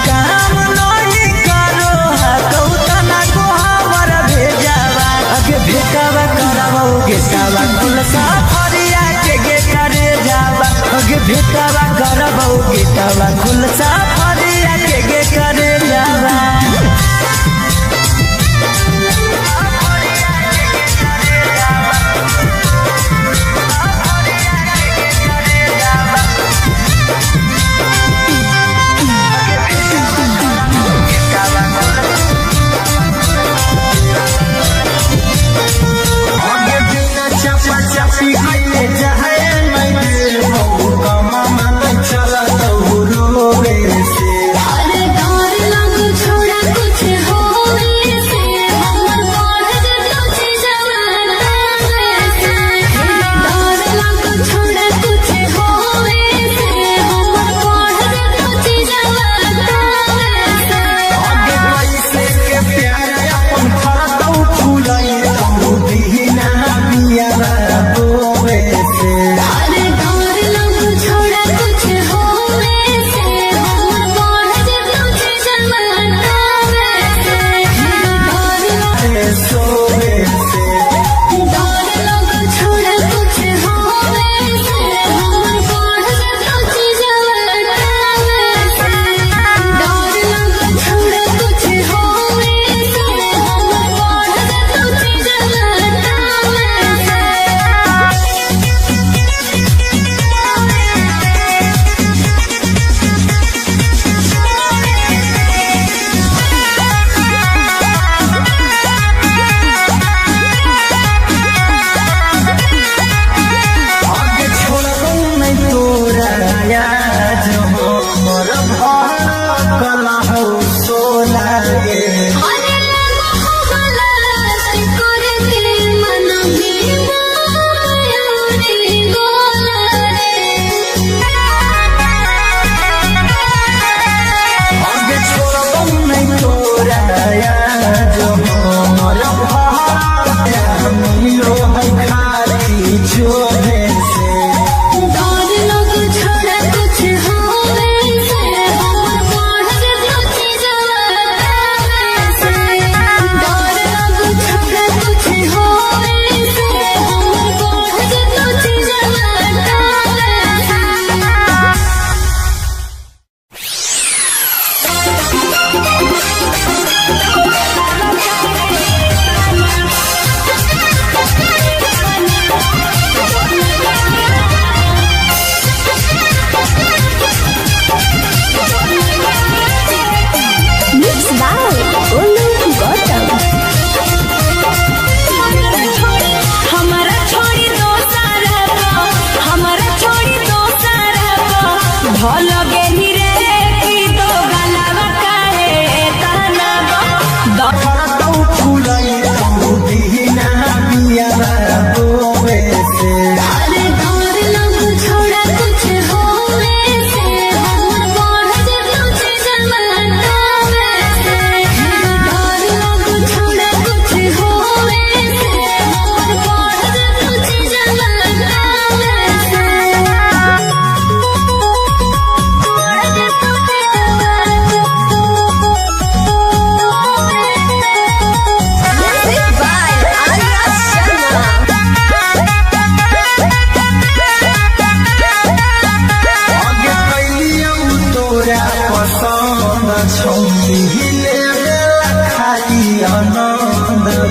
[SPEAKER 1] काम नहीं करो कौतन को हमर भेजावा आगे भेटावा करबौ गेटावा कुल सफरिया के गे करे जावा आगे भेटावा करबौ गेटावा कुल सफरिया के गे करे जावा
[SPEAKER 5] आगे बिना चपा चपी कइले जाए नहीं बहु कमा मन चला तो रोवे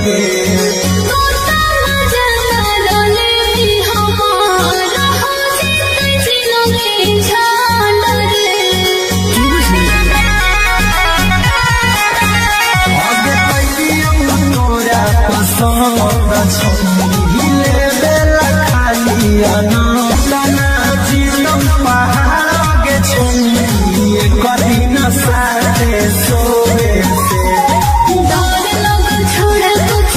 [SPEAKER 5] गे
[SPEAKER 2] तोता मजा रोले हमारा हो जीते जिलोगे झाड़ रे
[SPEAKER 5] आगे पहलियों तोरा पसंद छहिले बेला खाली अना जीतम पहाड़ के छुए कभी न साथे सोवे से
[SPEAKER 2] डर लग छोड़ा कुछ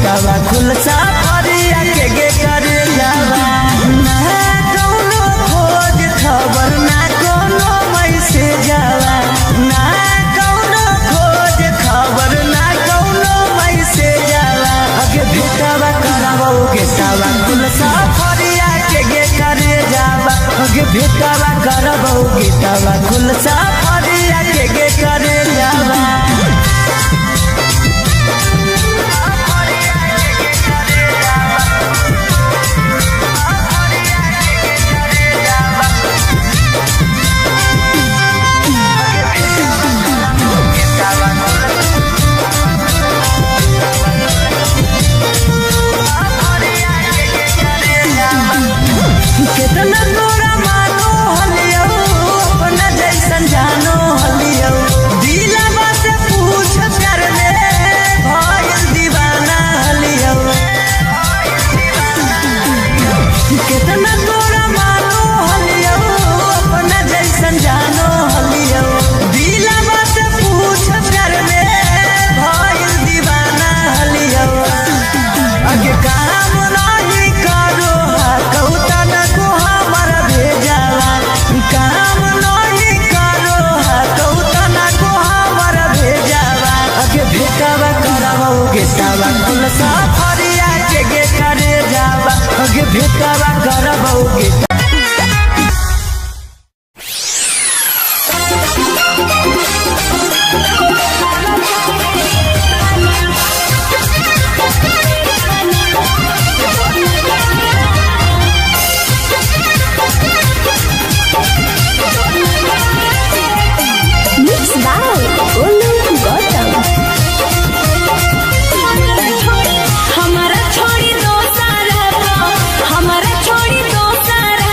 [SPEAKER 1] गेटावा खुल सफरिया के करे जावा ना कौनो खोज खबर ना कौनो मैसेज जावा ना कौनो खोज खबर ना कौनो मैसेज जावा अगे भेटावा करावो गेटावा खुल सफरिया के करे जावा अगे भेटावा करावो गेटावा खुल सफरिया के करे जावा कितना तोरा मानो हलियो अपना जैसन जानो हलियो दिलवा से पूछ प्यार में भइल दीवाना हलियो कितना तोरा मानो हलियो अपना जैसन जानो हलियो दिलवा से पूछ प्यार में भइल दीवाना हलियो अगे काम नहीं करो कौतन को हमारा भेजावा काम नहीं करो कौतन को हमारा भेजावा अगे भेटावा करावो गेटावा खुल सफरिया के करे जावा अगे भेटावा करावो गेटा
[SPEAKER 3] Mixed by Olu Gautam.
[SPEAKER 4] हमारा छोड़ी दो सारा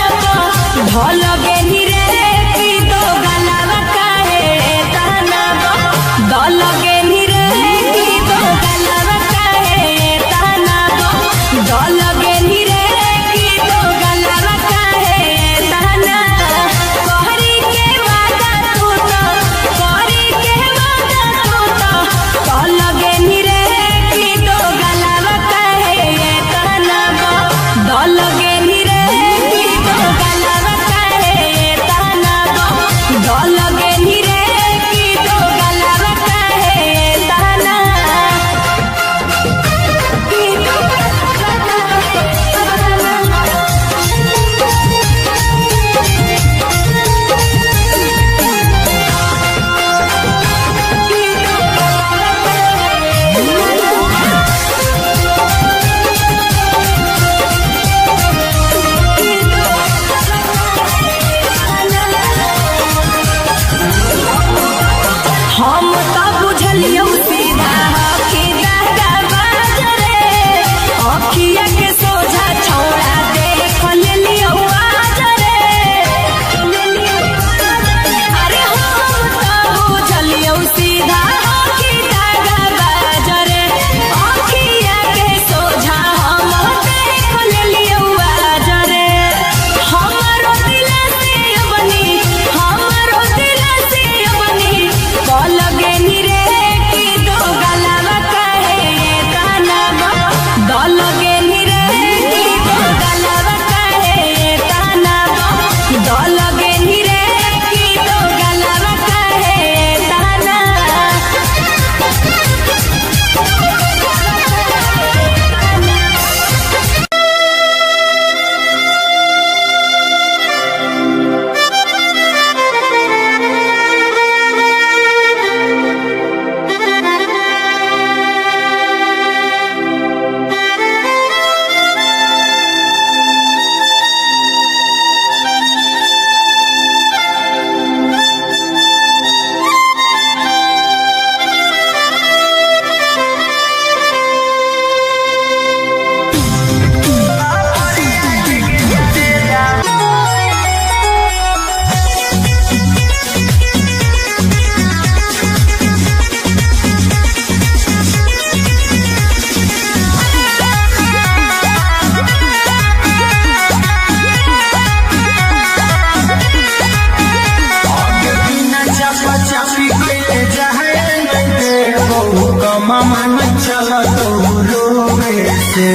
[SPEAKER 5] कमा मन चला तो रोवे से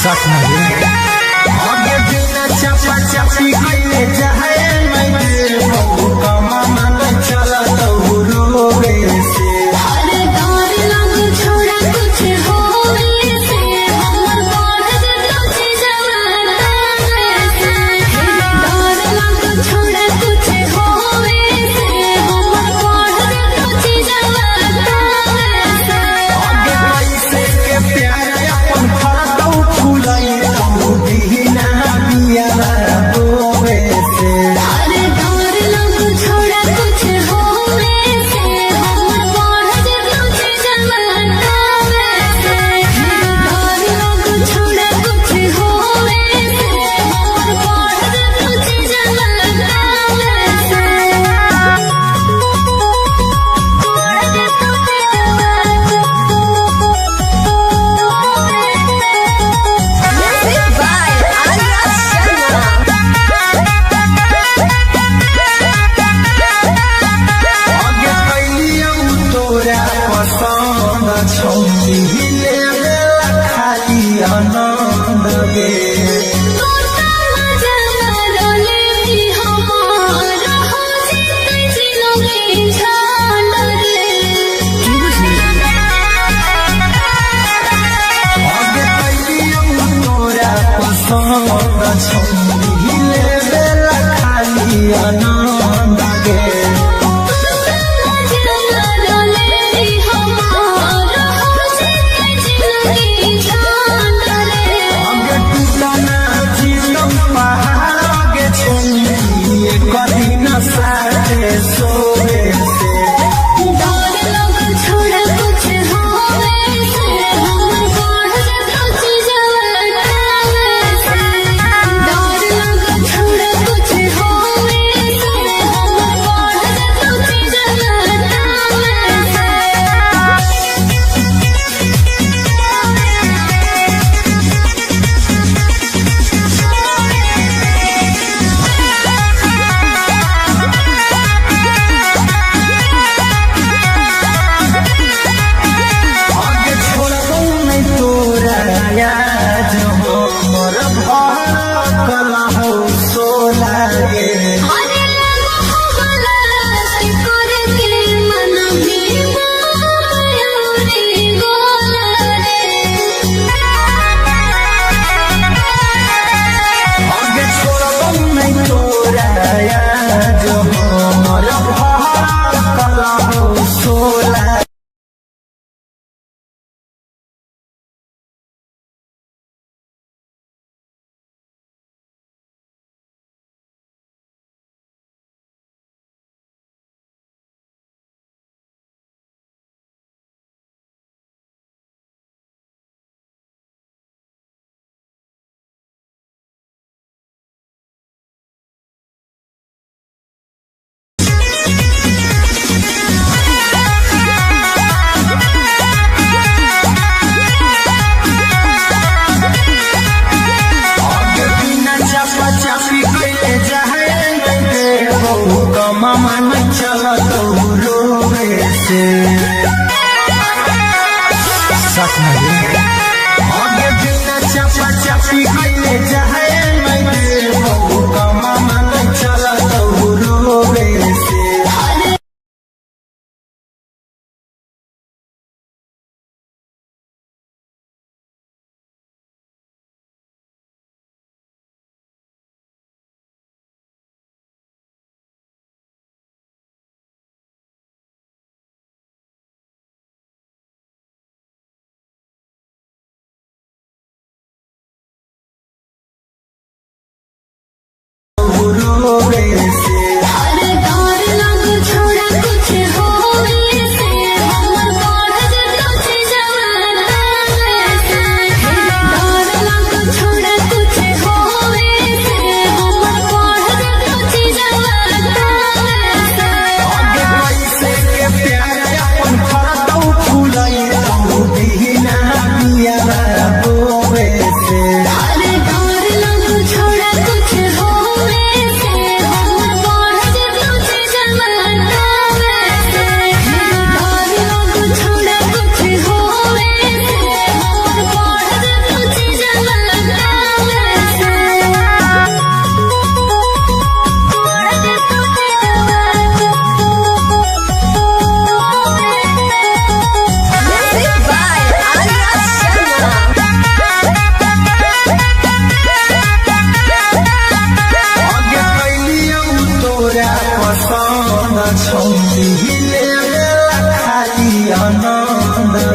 [SPEAKER 5] सच नहीं आगे बिना चपा चपी कइले जाए मैं बहु कमा मन चला तो रोवे से
[SPEAKER 2] अरे डर लग छोड़ा कुछ होवे से हमर बढ़ जतो जवाना से डर लग छोड़ा कुछ होवे से हमर बढ़ जतो जवाना से
[SPEAKER 5] आगे कैसे के प्यार अपन फरतौ फुलाई तू बिना बिया रोवे से
[SPEAKER 2] अरे डर लग छोड़ा कुछ होवे से हमर बढ़ जतो जवाना से डर लग छोड़ा कुछ होवे से हमर बढ़ जतो जवाना
[SPEAKER 3] Music by Arya Sharma.
[SPEAKER 5] आगे कैलियौ तोरा पसंद छौरी लेवे खाली आनंद गे आगे कैलियौ तोरा पसंद छौरी लेवे खाली आनंद गे आगे टूटना जीवन पहाड़ आगे छोड़ी कभी न साथे सोवे से
[SPEAKER 2] छोड़ा कुछ होवे से हमर बढ़ जतो जवाना से डर लग छोड़ा कुछ होवे से हमर बढ़ जतो जवाना
[SPEAKER 5] आगे छोड़बो नहीं तोरा याद हो मोर भार कला हो सोला गे
[SPEAKER 2] अरे लगो भला से करे के मन भी मयूरी गोला
[SPEAKER 5] आगे छोड़बो नहीं तोरा याद हो मोर भार कला हो सोला आगे बिना चपा चपी कइले जाए मैं बहु कमा मन चला तो रोवे से सच नहीं आगे बिना चपा चपी कइले जाए मैं बहु कमा मन चला तो रोवे से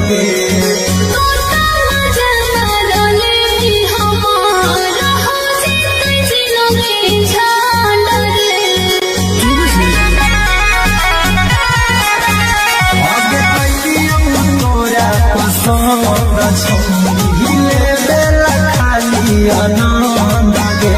[SPEAKER 5] गे आगे कैलियो तोरा पसंद छौले बेला खाली आनंद गे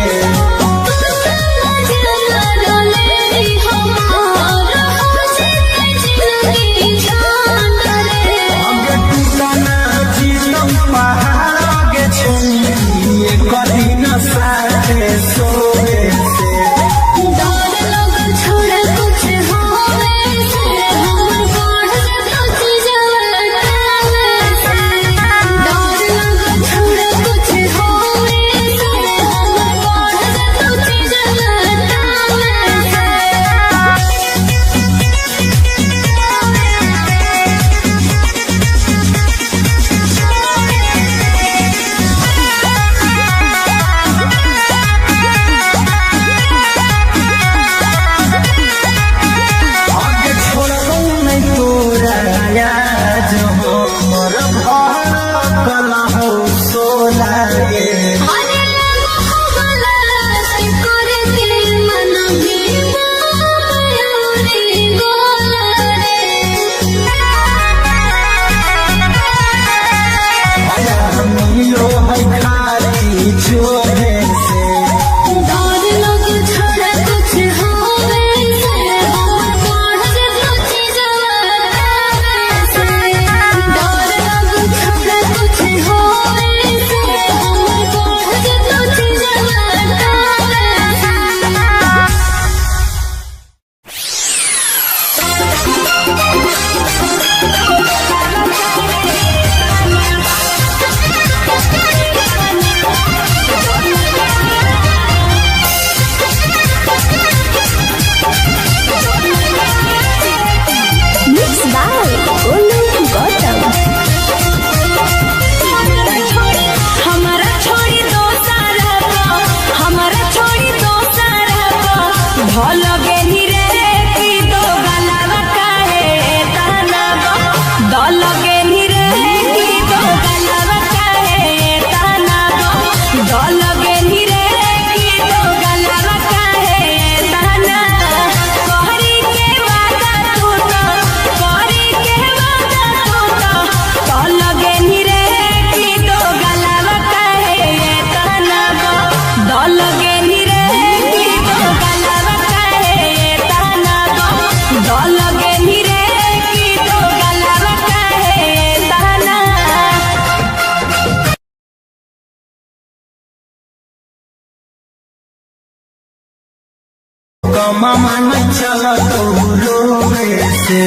[SPEAKER 5] मामा न चला तो रोवे से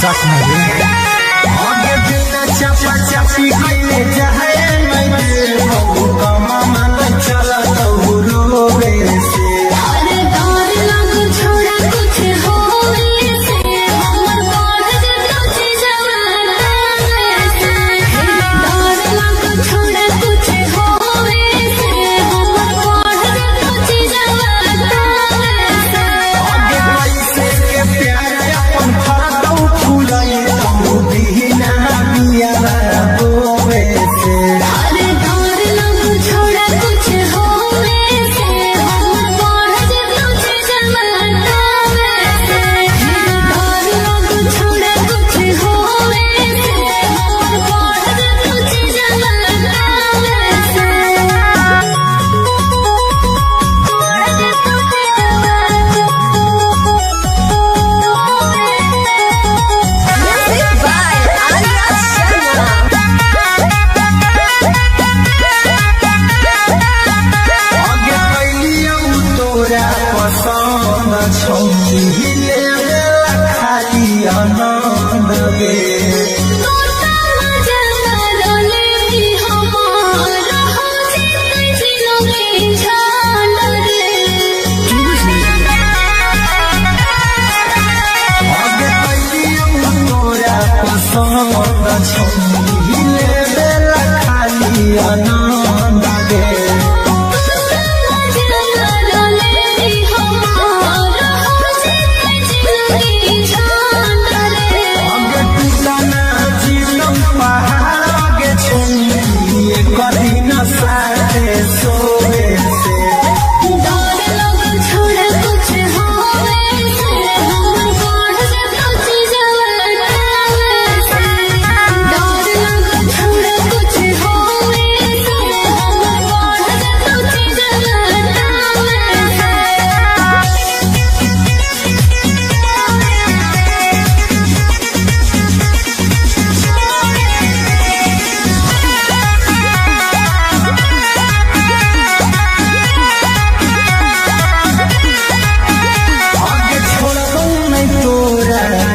[SPEAKER 5] सच में आगे बिना चपा चपी कैले जाए मैं मामा न चला तो रोवे से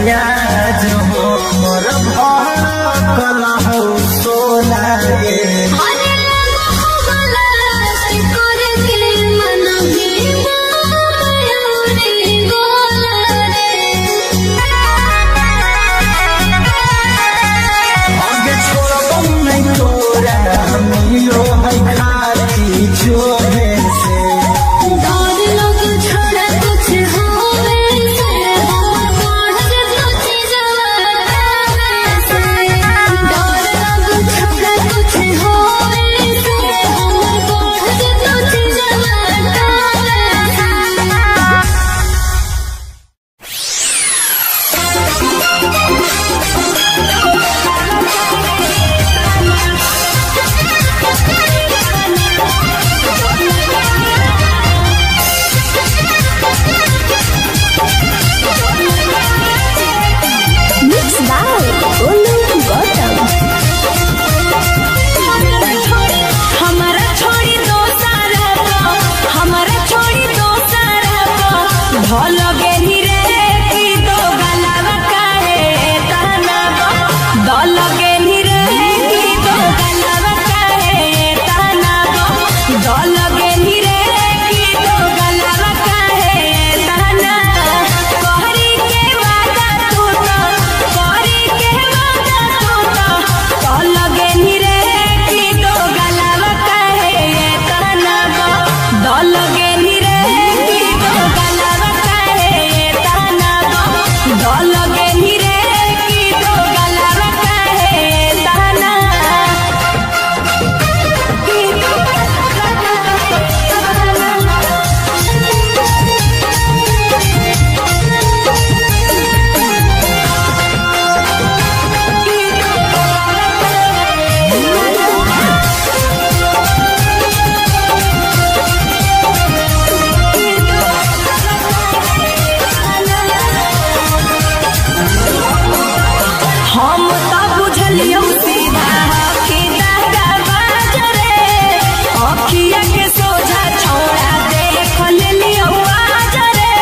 [SPEAKER 5] नया जो मोर भड़कल हो सोना गे
[SPEAKER 2] अरे लगो गला से करके मन भी मयूरी गोला
[SPEAKER 5] आगे छोड़ब नहीं तोरा मिलो है खाली जोहे से
[SPEAKER 2] डर लग छोड़ा कुछ होवे से हम पढ़ कुछ जवाना से डर लग छोड़ा कुछ होवे से हम पढ़ कुछ जवाना
[SPEAKER 3] Mixed by Olu Gautam.
[SPEAKER 4] हमारा छोड़ी दो सारा हमारा छोड़ी दो सारा भल गेनी रे की दो गलावा काहे ताना दल गेनी रे की दो गलावा काहे ताना दल गेनी रे की दो गलावा काहे ताना कहरी के वादा तू तो कहरी के वादा तू तो दल गेनी रे की दो गलावा काहे ताना दल गेनी रे की दो गलावा काहे ताना दल गेनी रे की दो गलावा काहे ताना की दो हम तो बुझलियो सीधा कि दादा बाजरे अखिया के सोझा छोड़ा देख लेलियो आजरे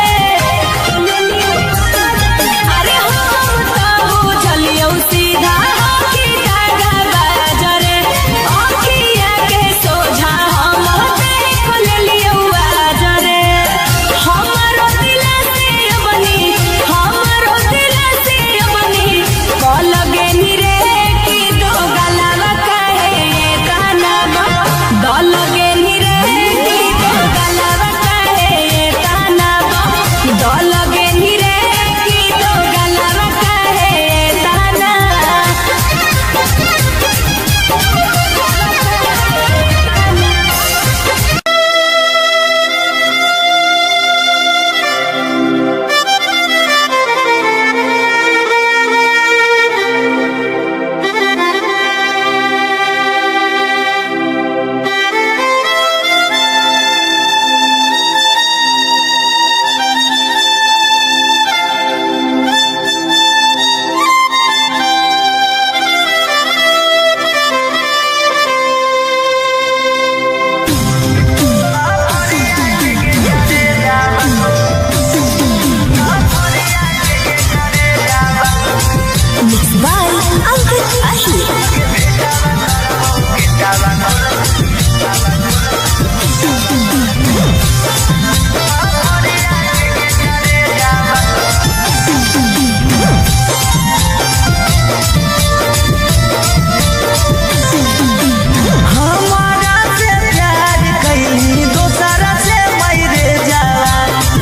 [SPEAKER 4] अरे हम तो बुझलियो सीधा कि दादा बाजरे अखिया के सोझा हम देख लेलियो आजरे हमरो दिल से बनी हमरो दिल से बनी कल गेनी रे की दो गलावा काहे ताना दल गेनी रे की दो गलावा काहे ताना दल गेनी रे की दो गलावा काहे ताना
[SPEAKER 3] Mixed by Ankit Ahir.
[SPEAKER 1] हमारा से प्यार कैली दोसरा से मैरे जावा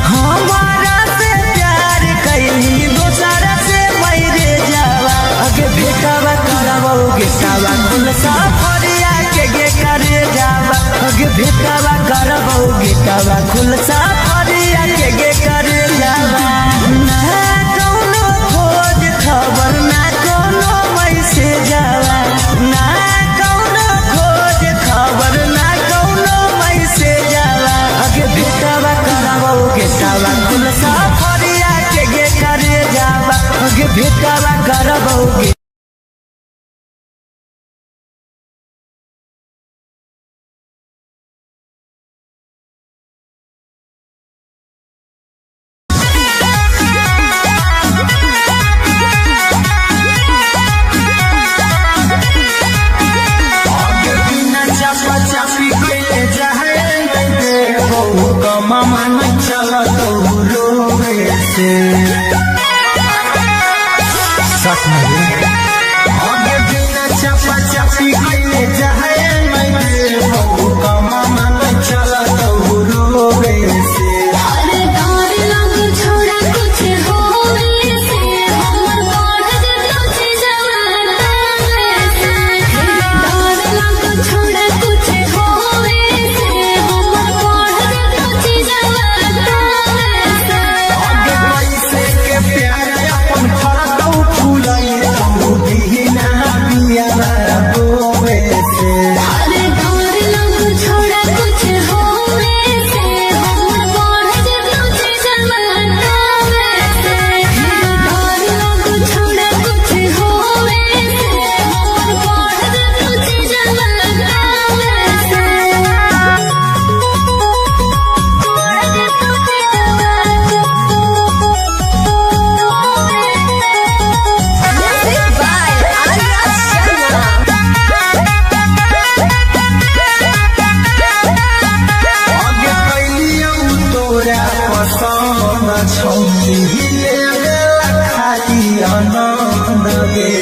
[SPEAKER 1] हमारा से प्यार कैली दोसरा से मैरे जावा अगे भेटावा करबोगे सावा कुल साफरिया के गे करे जावा अगे भेटावा करबोगे कावा कुल साफरिया के गे करे जावा ना कौनो खोज खबर ना कौनो मैसेज जावा ना कौनो खोज खबर ना कौनो मैसेज जावा अगे भेटावा करबोगे सावा कुल साफरिया के गे करे जावा अगे भेटावा करबोगे
[SPEAKER 5] सच में आगे बिना चपा चपी कइले जाए मैं बहु कमा मन चला तो रोवे से
[SPEAKER 2] अरे डर लग छोड़ा कुछ होवे से हमर बढ़ जतो छी जवाना से डर लग छोड़ा कुछ होवे से हमर बढ़ जतो छी जवाना से
[SPEAKER 5] आगे पैसे के प्यार अपन फरतौ फूलई तू दीना बिया रोवे से
[SPEAKER 2] अरे डर लग छोड़ा कुछ होवे से हमर बढ़ जतो छी जवाना से डर लग छोड़ा कुछ होवे से हमर बढ़ जतो छी जवाना
[SPEAKER 3] Music by Arya Sharma.
[SPEAKER 5] आगे कैलियौ तोरा पसंद छौली लेला खाली आनंद गे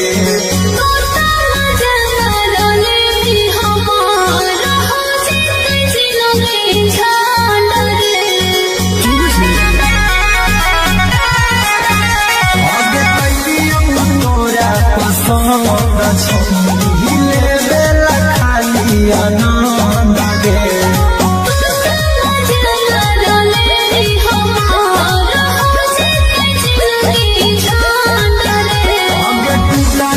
[SPEAKER 5] आगे कैलियौ तोरा पसंद छौली लेला खाली आनंद गे आगे टूटा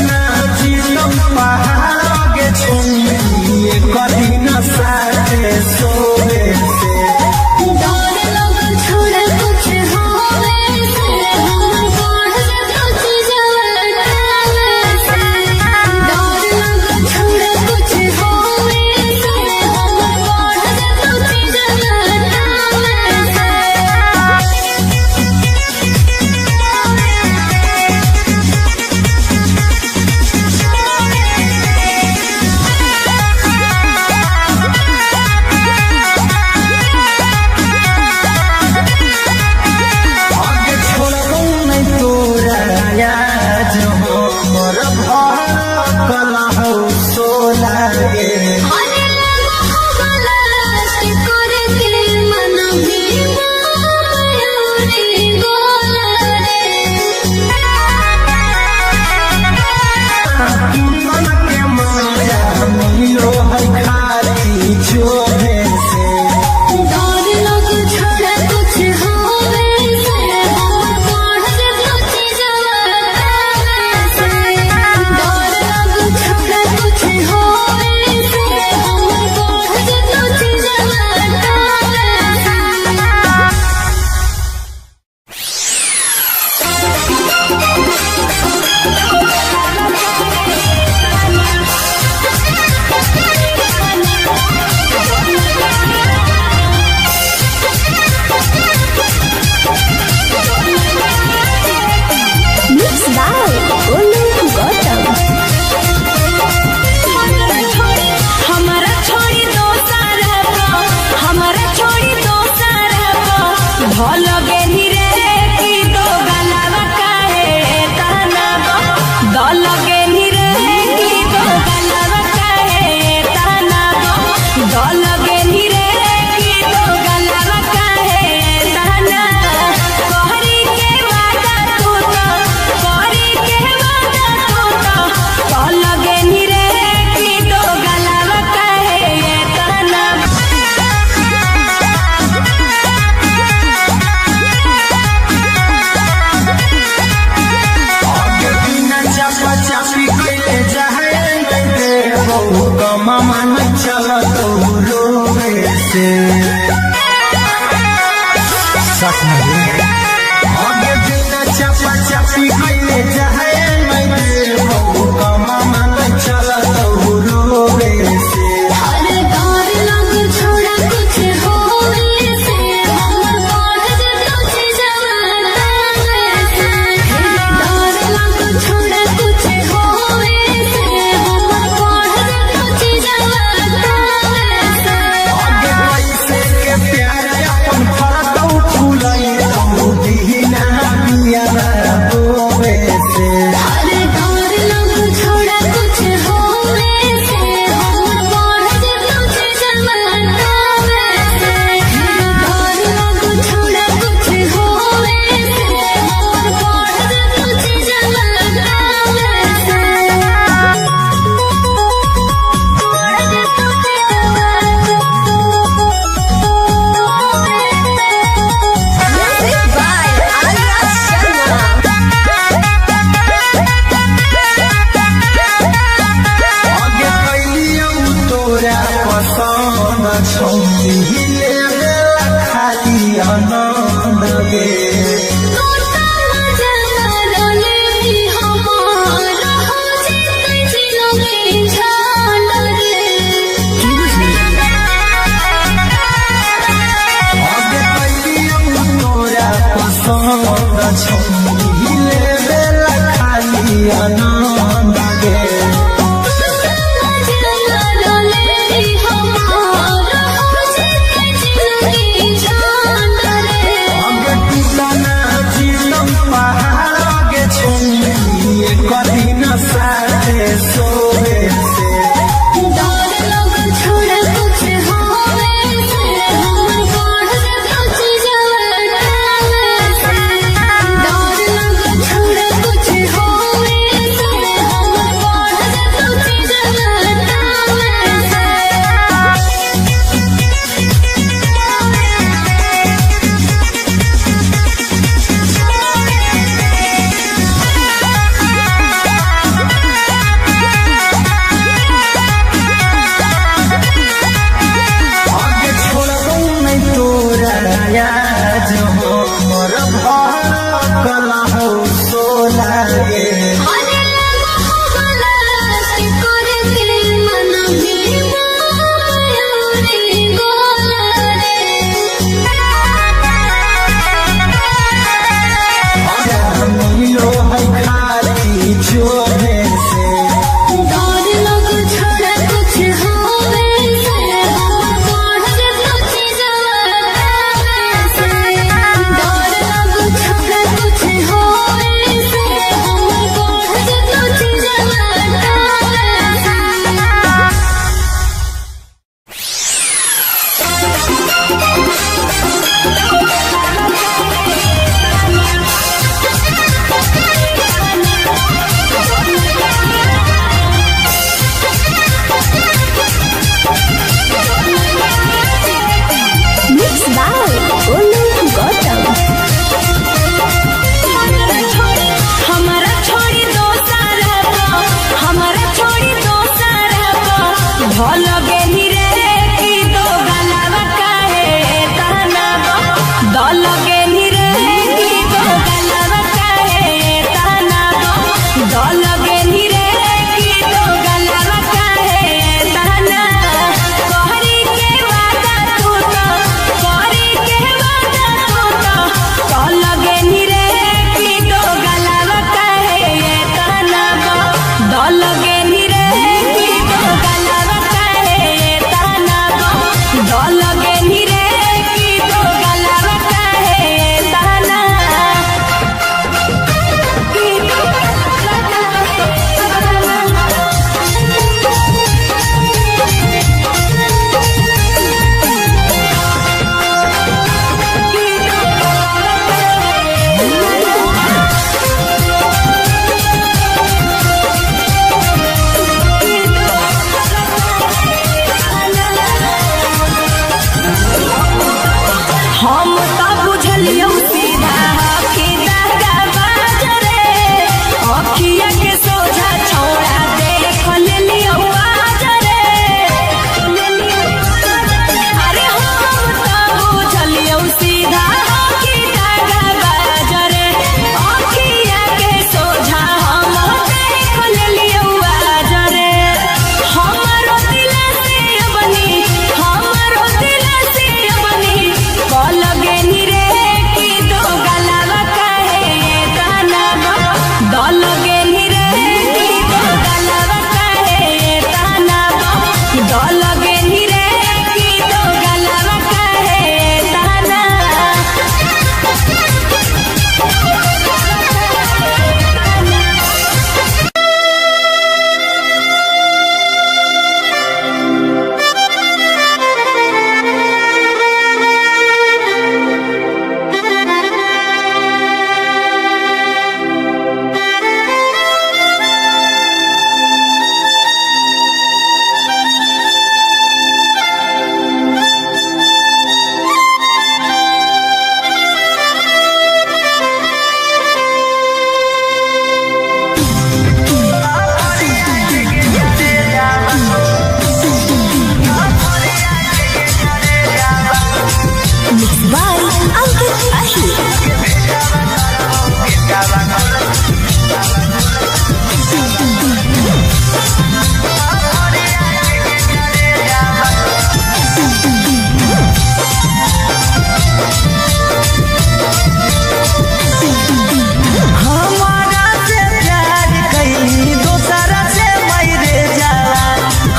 [SPEAKER 1] हमारा से प्यार कैली दोसरा से मैरे जाला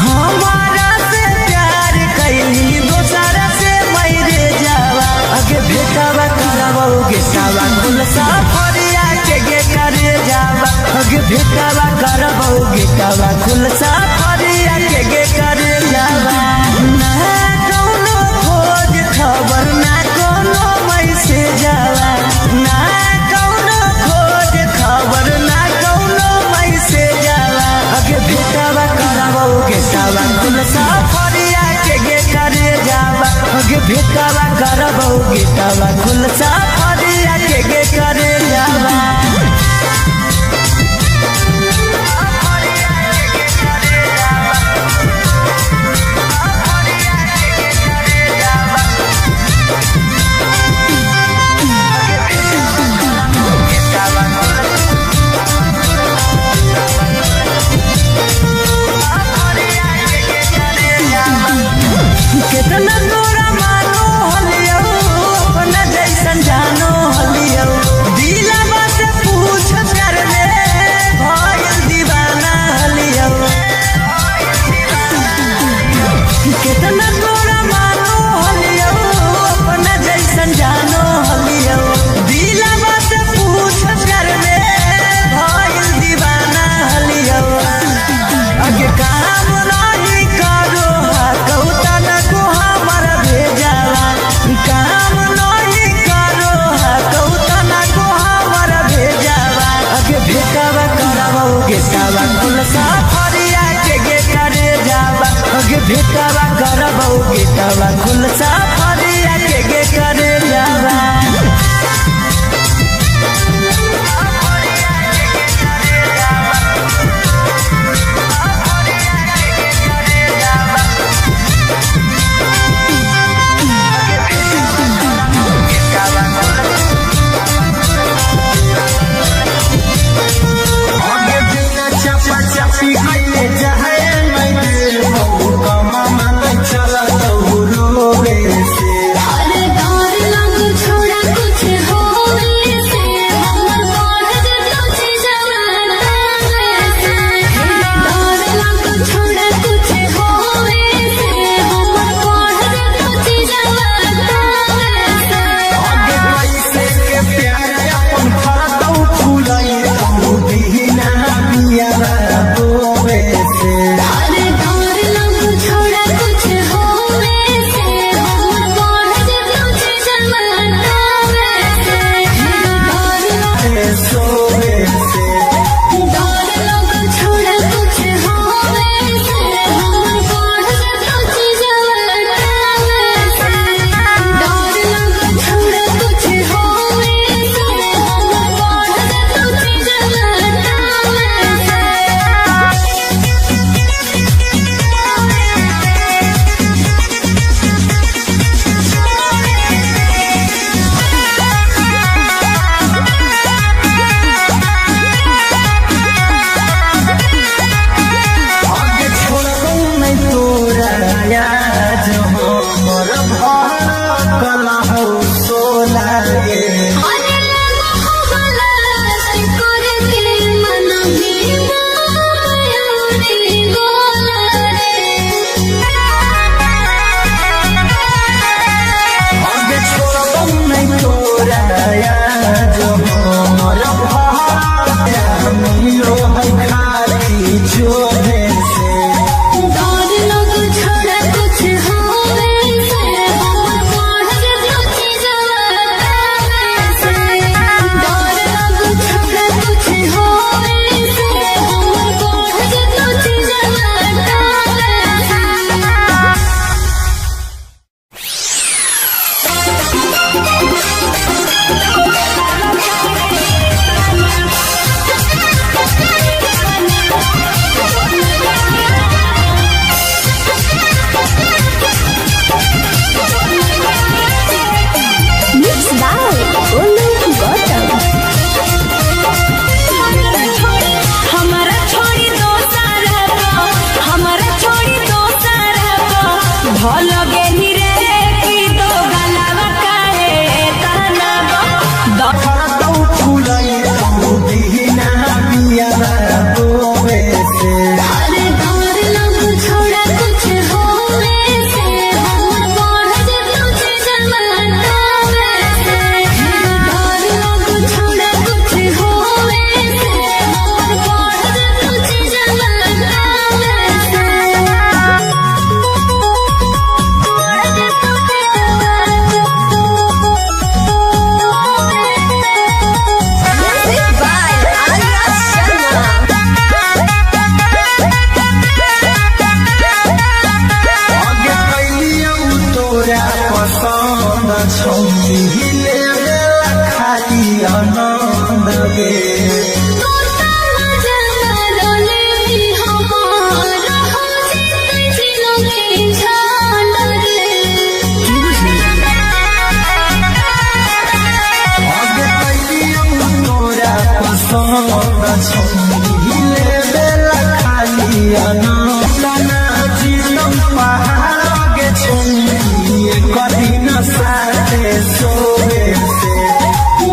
[SPEAKER 1] हमारा से प्यार कैली दोसरा से मैरे जाला अगे भेटावा करबोगे सावा कुल साफरिया के गे करे जावा अगे भेटावा करबोगे सावा कुल साफरिया के गे करे जावा ना कोनो खोज खबर ना कोनो मैसेज जाला ना कोनो खोज खबर ना कोनो मैसेज जाला अगे भेटावा करबोगे सावा कुल साफरिया के गे करे जावा अगे भेटावा करबोगे सावा कुल साफरिया के गे करे जावा कितना तोरा मानो हलियो अपना जैसन जानो हलियो दिलवा से पूछ कर ले भइल दीवाना हलियो कितना तोरा मानो हलियो अपना जैसन जानो हलियो दिलवा से पूछ कर ले भइल दीवाना हलियो अगे काम नहीं करो कौता न को हमारा भेजाला काम नहीं करो कौता न को हमारा भेजाला अगे भेटावा करबोगे सावा कुल साफरिया के गे करे जावा अगे भेटावा करबोगे सावा कुल साफरिया के गे करे जावा
[SPEAKER 5] आगे बिना चपा चपी कइले जाए मैं बहु कमा मन चला तो रोवे से पसंद छोड़िले बेला खाली अनना जीतम पहाड़ के छोड़िए कभी न साथे सोवे से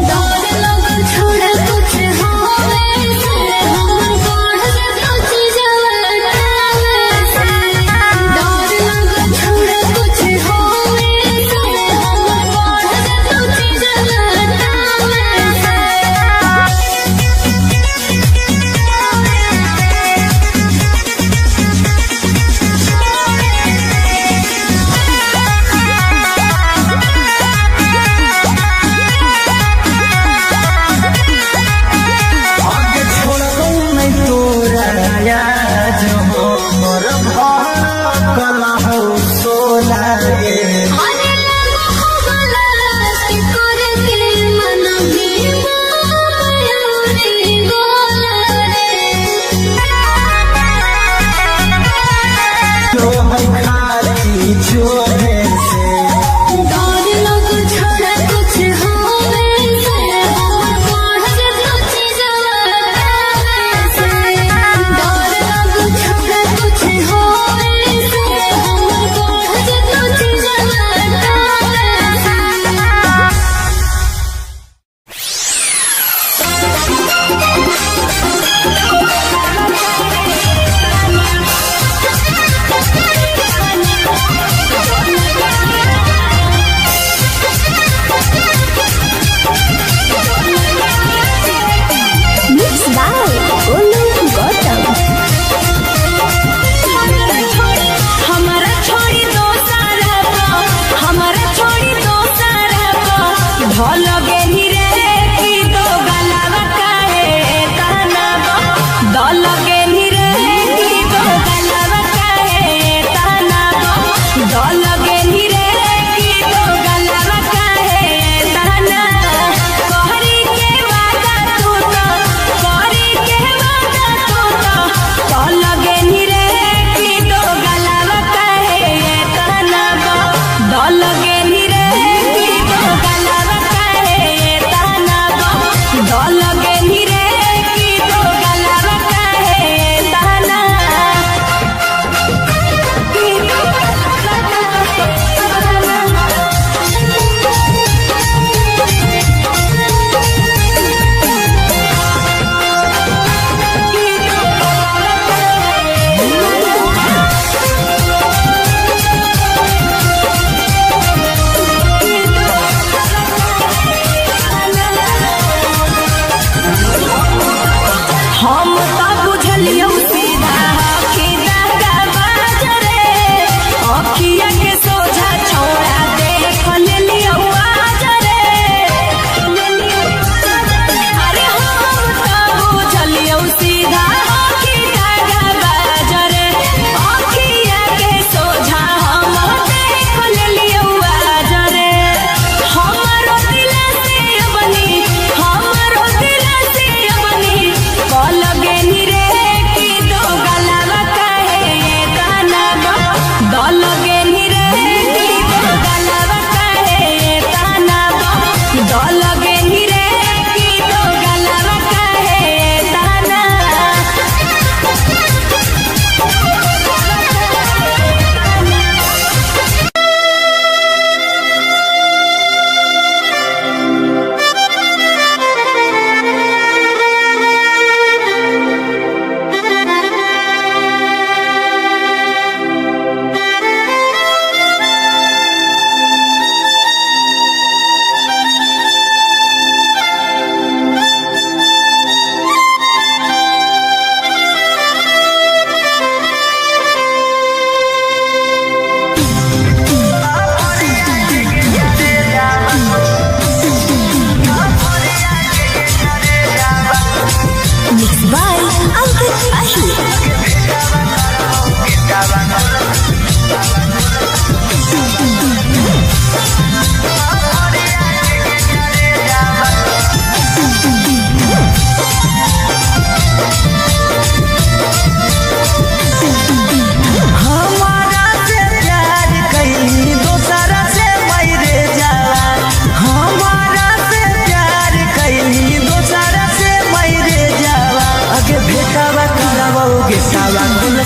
[SPEAKER 2] डर लगे छोड़ा कुछ होवे से हमर बढ़ जातो चीजवा टावे से डर लगे छोड़ा कुछ होवे से हमर बढ़ जातो चीजवा टावे से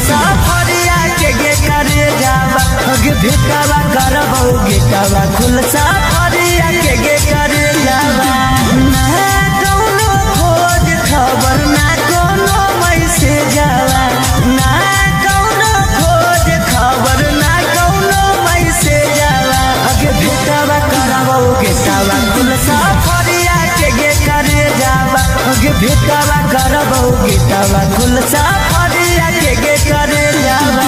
[SPEAKER 1] सफरिया के गे करे जावा अगे भेटावा करबौ गेटावा खुल सफरिया के गे करे जावा ना कौनो खोज खबर ना कोनो मैसेज जावा ना कौनो खोज खबर ना कोनो मैसेज जावा अगे भेटावा करबौ गेटावा खुल सफरिया के गे करे जावा अगे भेटावा करबौ गेटावा खुल सफरिया के गे करे जावा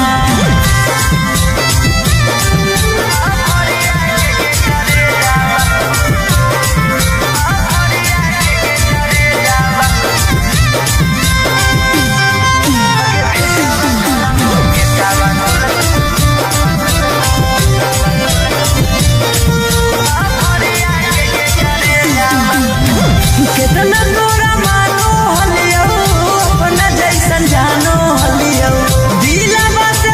[SPEAKER 1] कितना तोरा मानो हलियो अपना जैसन जानो हलियो दिलवा से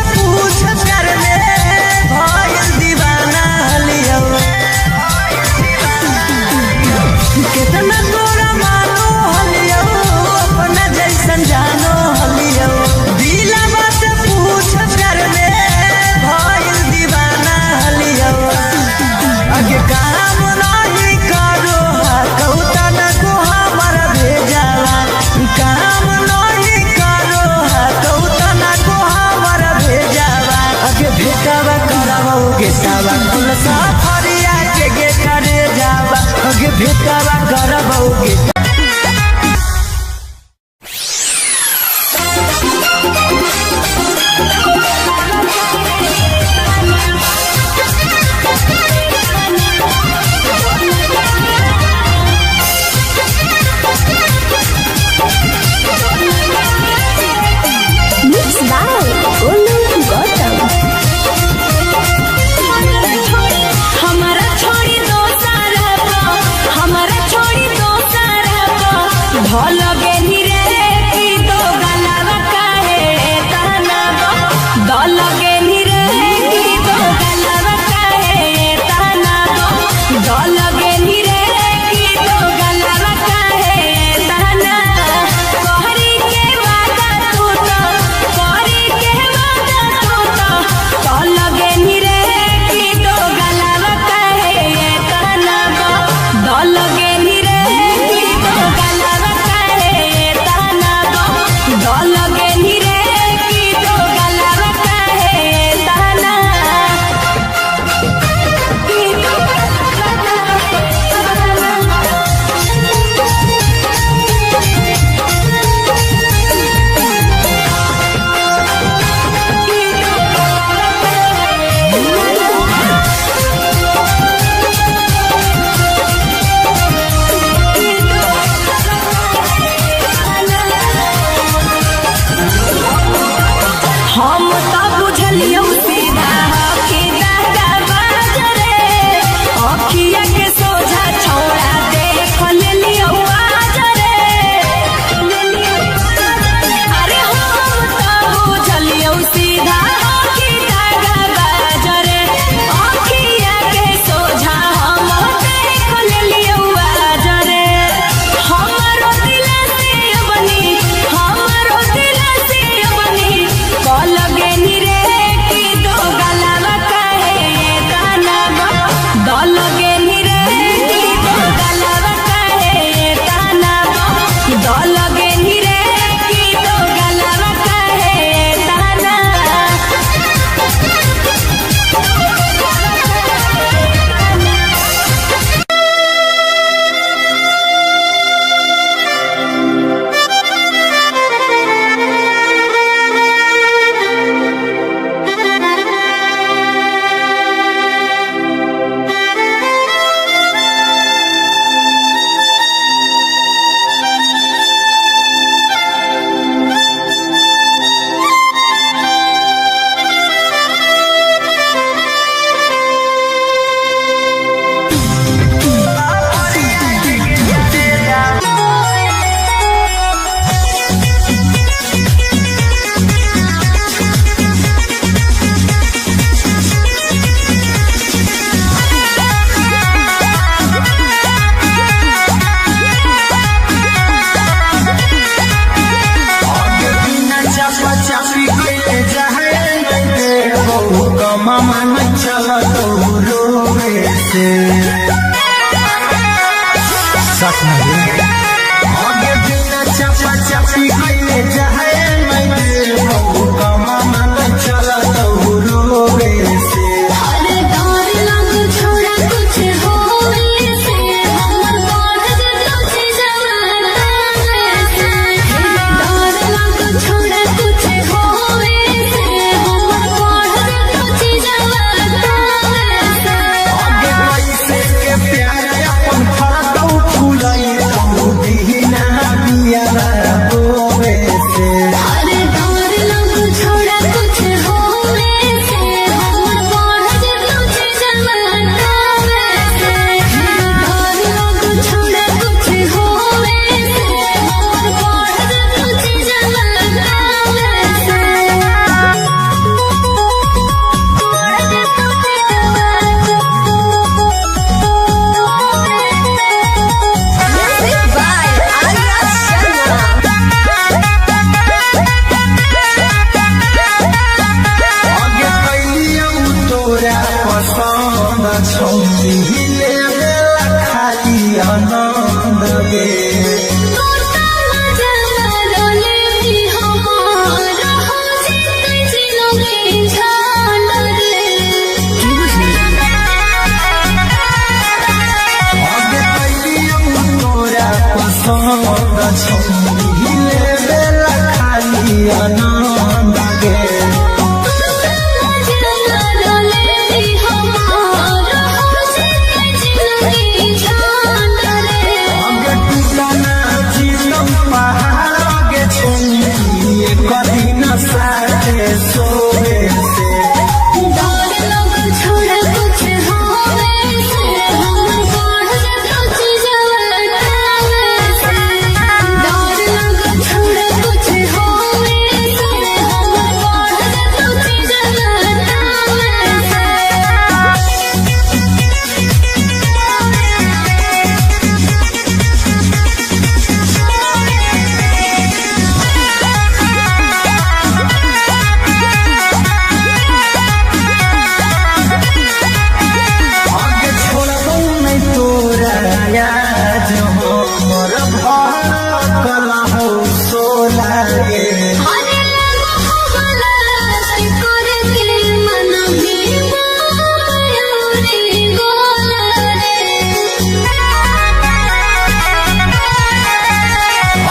[SPEAKER 5] चापी कइले जाए मैं बहु कमा मन चला तो रोवे से
[SPEAKER 2] अरे डर लग छोड़ा कुछ होवे से हमर बढ़ जतो जवाना से डर लग छोड़ा कुछ होवे से हमर बढ़ जतो जवाना से
[SPEAKER 5] आगे कैसे के प्यार अपन फाटो फुलाई तो दीना बिया रोवे से
[SPEAKER 2] अरे डर लग छोड़ा कुछ होवे से हमर बढ़ जतो जवाना से डर लग छोड़ा कुछ होवे से हमर बढ़ जतो जवाना
[SPEAKER 3] Music by Arya Sharma.
[SPEAKER 5] आगे कैलियौ तोरा पसंद छौरी लेला खाली आनंद गे
[SPEAKER 2] तोता मजा मारले भी हमार हो जिते जिलोगे झाल रे
[SPEAKER 5] आगे कैलियौ तोरा पसंद छौरी लेला खाली आनंद गे
[SPEAKER 2] तोता मजा मारले भी हमार हो जिते जिलोगे झाल रे
[SPEAKER 5] आगे टूटना जीतौ पहाड़ आगे छोड़ी कदी न साथे सोवे से
[SPEAKER 2] डर लग छोड़ा कुछ होवे से हमर बढ़ जतो जवाना से डर लग छोड़ा कुछ होवे से हमर बढ़ जतो जवाना
[SPEAKER 5] आगे छोड़बौ नहीं तोरा याद हमर भार कला हो सोला गे
[SPEAKER 2] अरे मोहब्बला से करके मन भी मयूरी गोला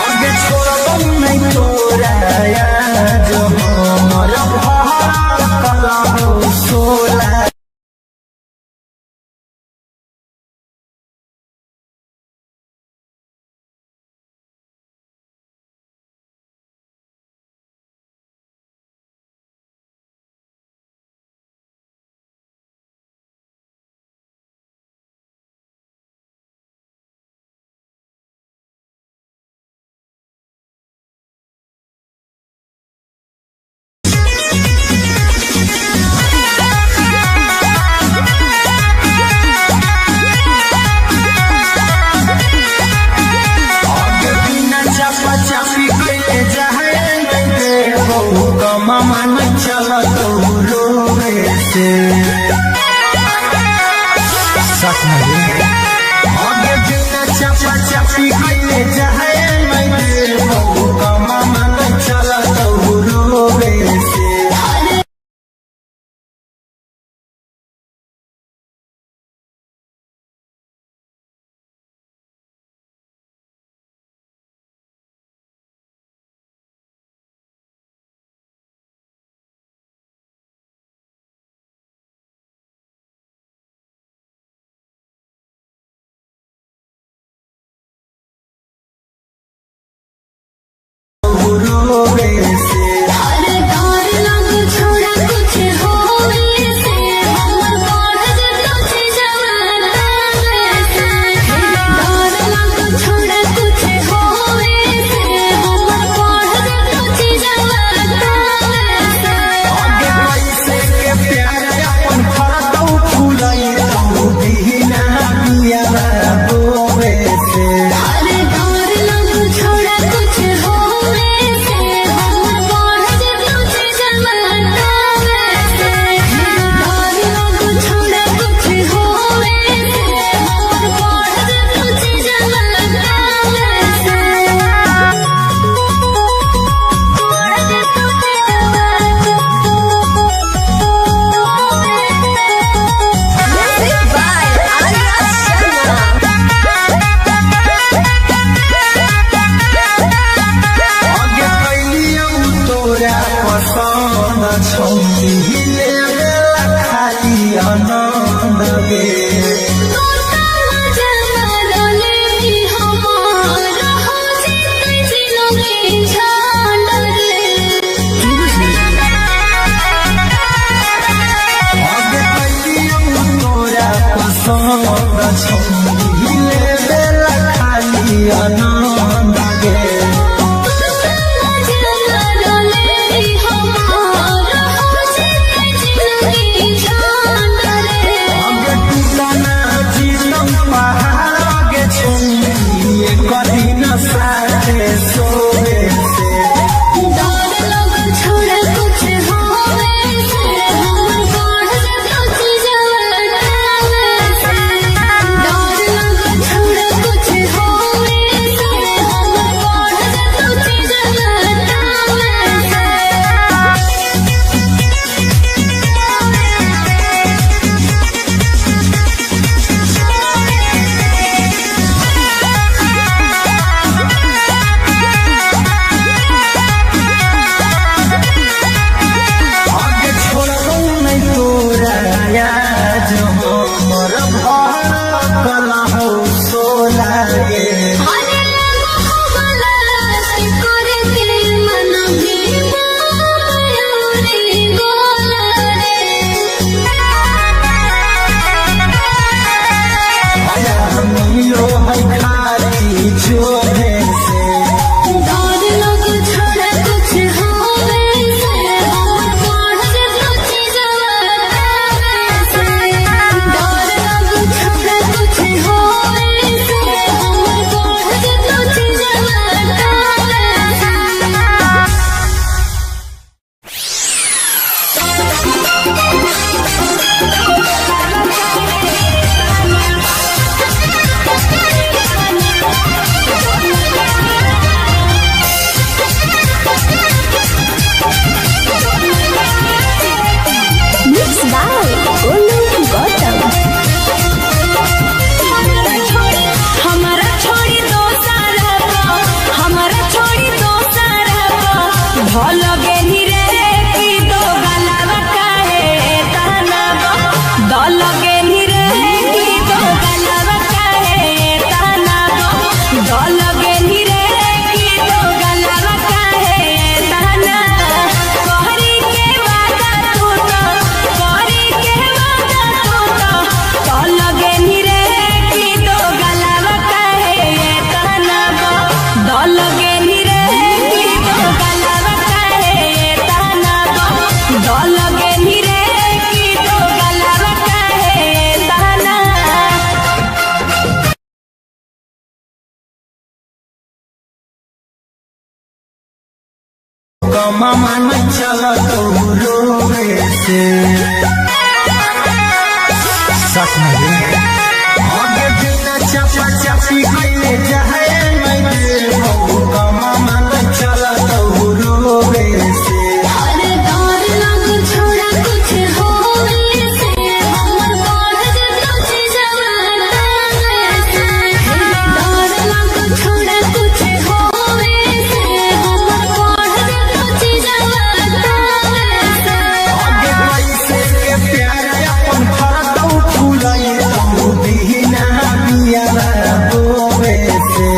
[SPEAKER 5] आगे छोड़बौ नहीं तोरा याद हमर भार कला हो सोला आगे बिना चापा चापी कइले जाए मैं बहु कमा मन चला तो रोवे से सच नहीं आगे बिना चापा चापी कइले जाए मैं बहु कमा मन चला तो रोवे से रोवे से
[SPEAKER 2] अरे डर लग छोड़ा कुछ होवे से हमर बढ़ जतो जवाना से डर लग छोड़ा कुछ होवे से हमर बढ़ जतो जवाना से
[SPEAKER 5] आगे कैसे के प्यार अपन फाटो फुलाई तो दीना बिया रोवे से
[SPEAKER 2] अरे डर लग छोड़ा कुछ होवे से हमर
[SPEAKER 5] गमा मन चलत रोवे से सच में आगे बिना चपा चपी कइले जाए मैं गमा मन चलत रोवे से
[SPEAKER 2] अरे डर लग छोड़ा कुछ होवे से हमर बढ़ जतो चीजवा से डर लग छोड़ा कुछ होवे से हमर बढ़ जतो चीजवा से
[SPEAKER 5] आगे पैसे के प्यार अपन फरदौ फुलाई तू बिना बिया बोवे से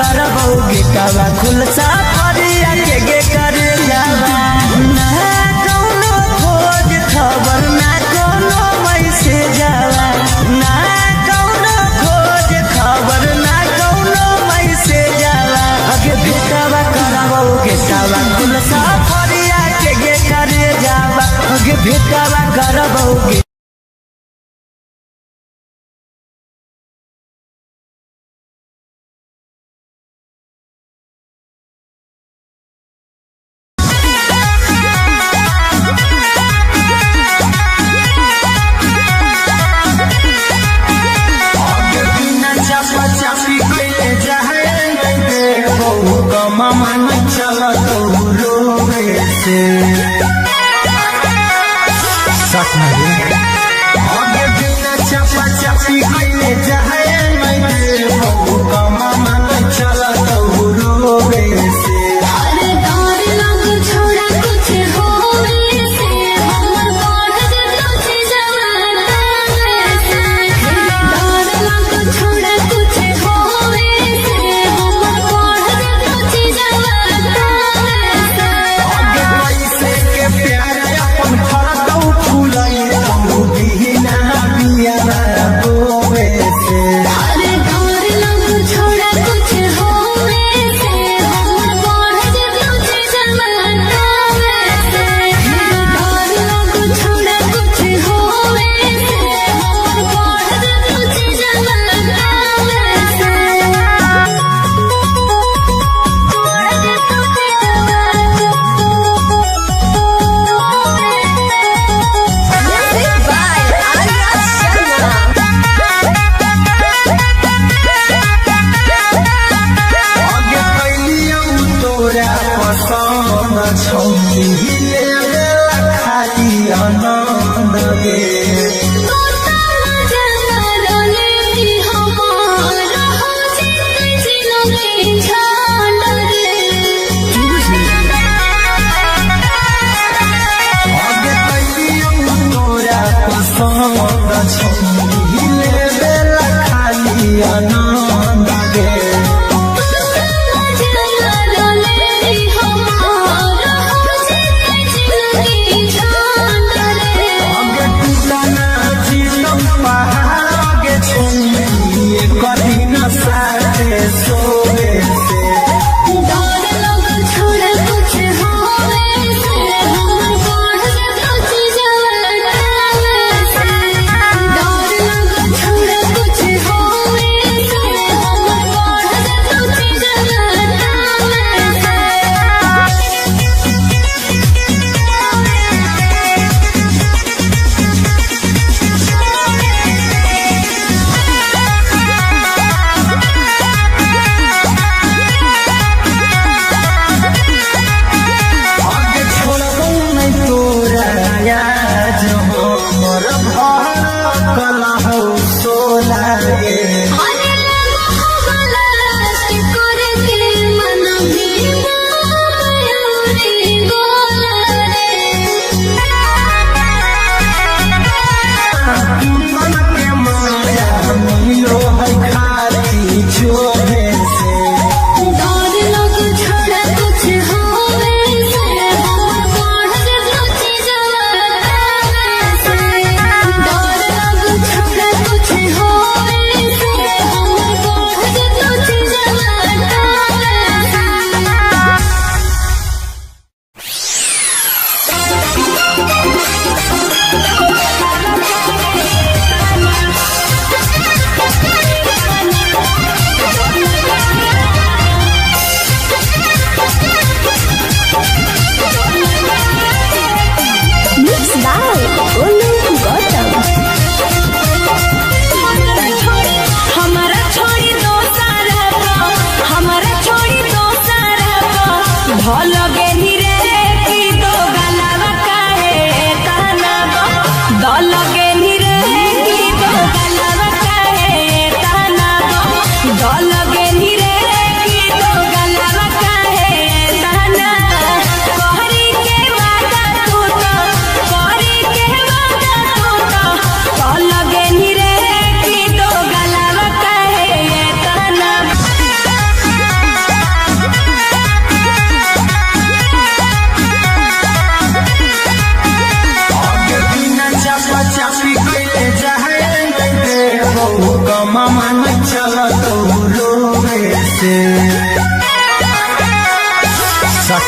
[SPEAKER 1] करबौ गेटवा खुलसा फरिया के गे करे जावा ना कौनो खोज खबर ना कौनो मैसेज जावा ना कौनो खोज खबर ना कौनो मैसेज जावा अगे भेटवा करबौ गेटवा खुलसा फरिया के गे करे जावा अगे भेटवा करबौ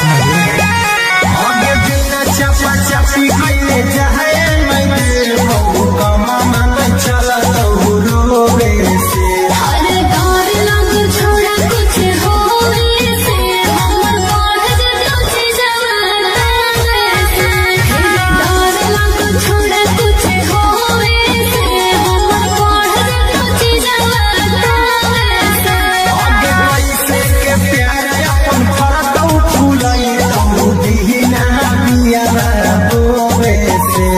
[SPEAKER 5] नहीं आगे बिना चपा चपी कइले जाए मैं बहु कमा मन चला तो रोवे से
[SPEAKER 2] हर डर लग छोड़ा कुछ होवे से हमर बढ़ जतो चीजवा से डर लग छोड़ा कुछ होवे से हमर बढ़ जतो चीजवा से
[SPEAKER 5] आगे पैसे के प्यार अपन फरकौ फुलाई तो दीना बिया बोवे से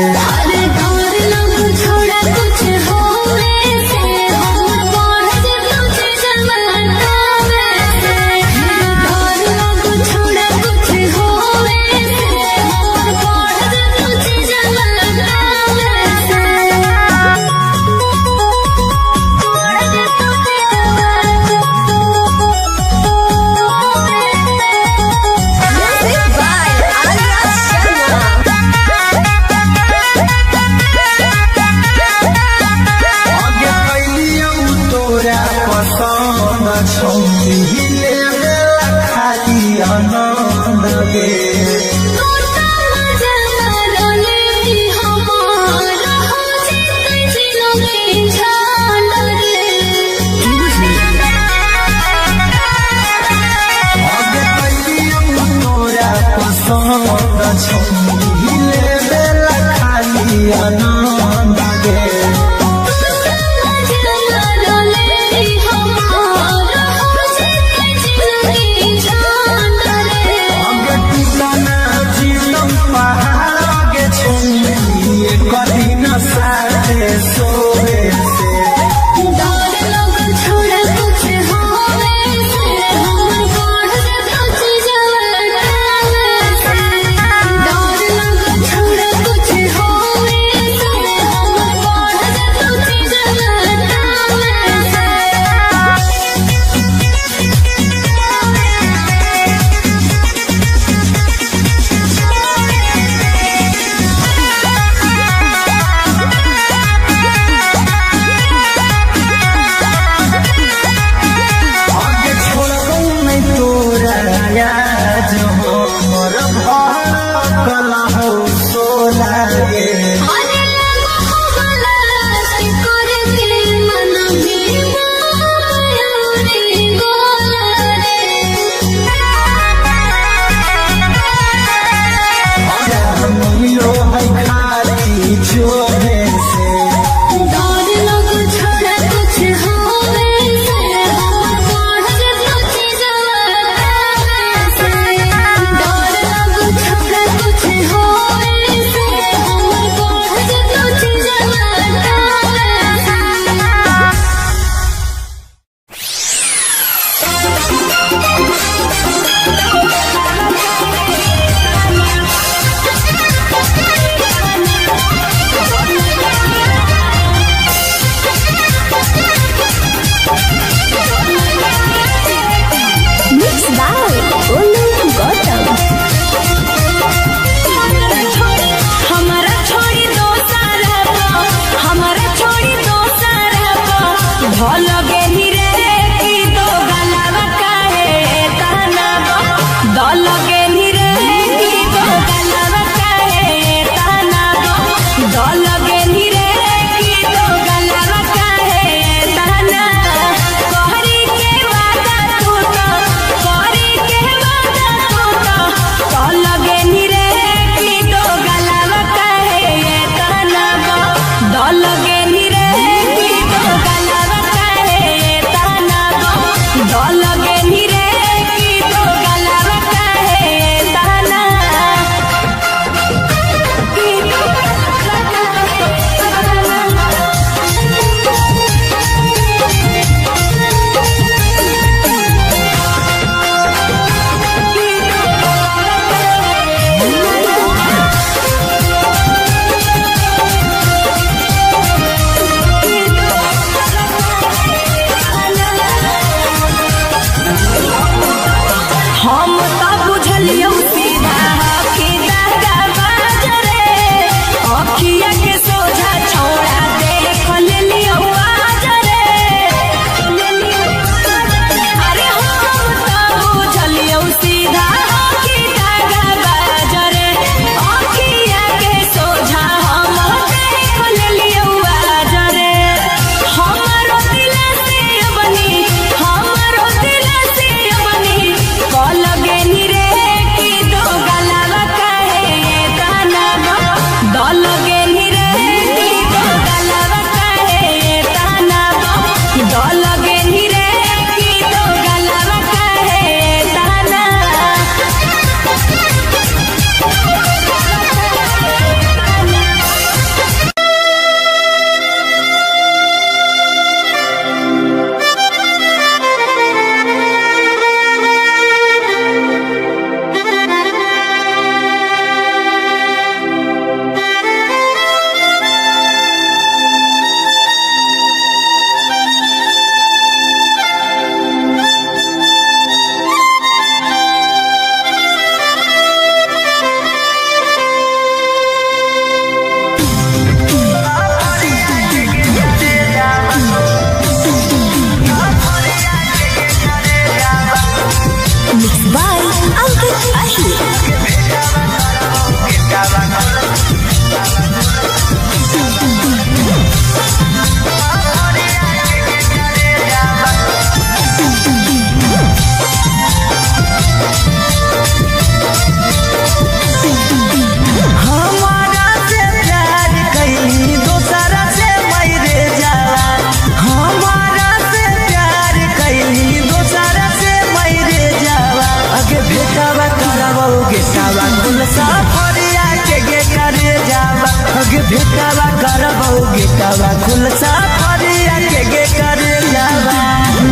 [SPEAKER 1] भेटावा करबौ गेटावा खुलसा फरिया के करे जावा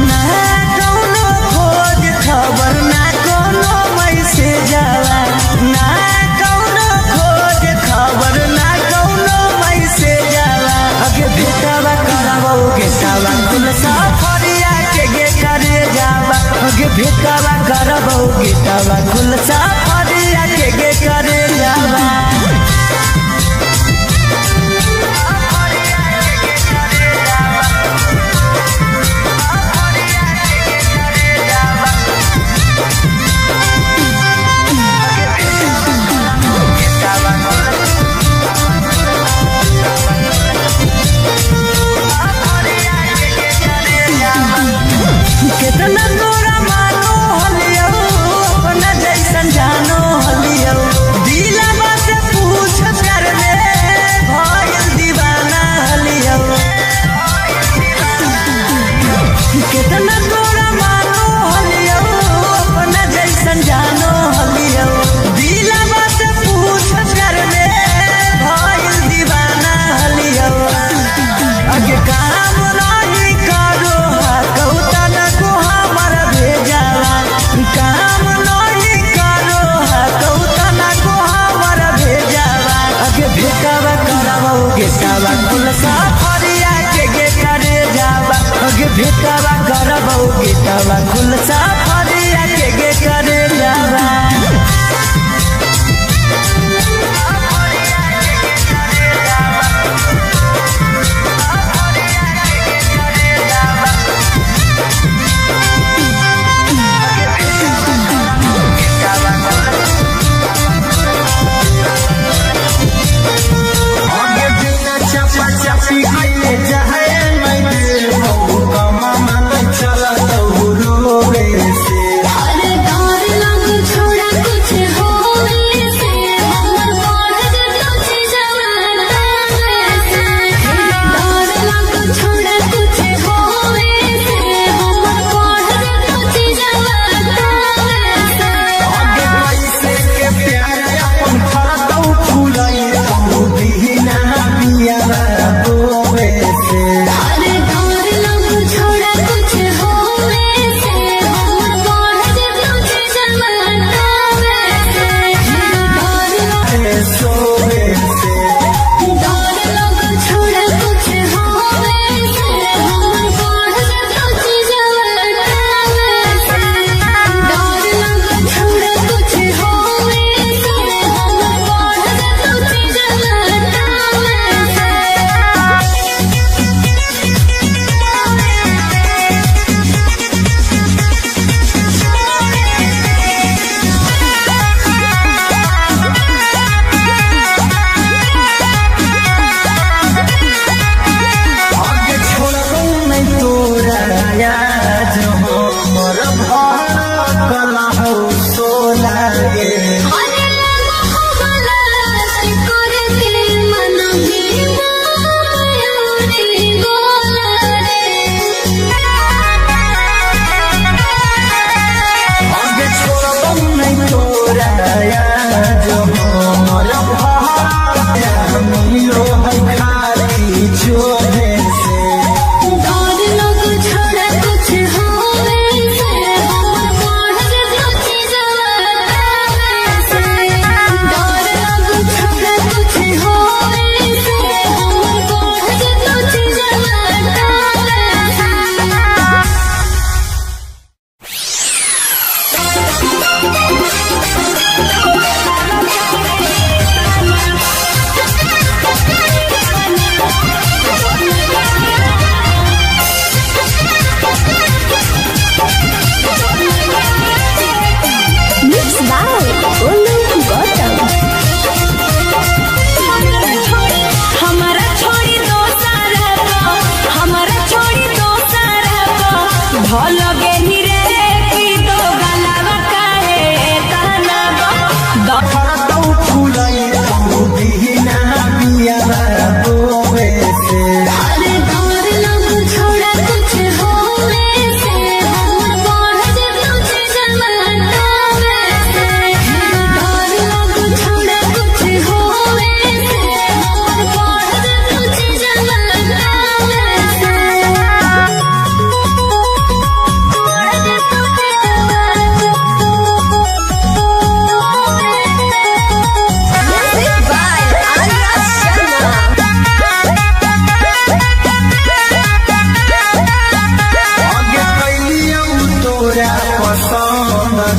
[SPEAKER 1] ना कौनो खोज खबर ना कौनो मैसेज जावा ना कौनो खोज खबर ना कौनो मैसेज जावा अगे भेटावा करबौ गेटावा खुलसा फरिया के करे जावा अगे भेटावा करबौ गेटावा खुलसा फरिया के करे जावा कितना तोरा मानो हलियो अपना जैसन जानो हलियो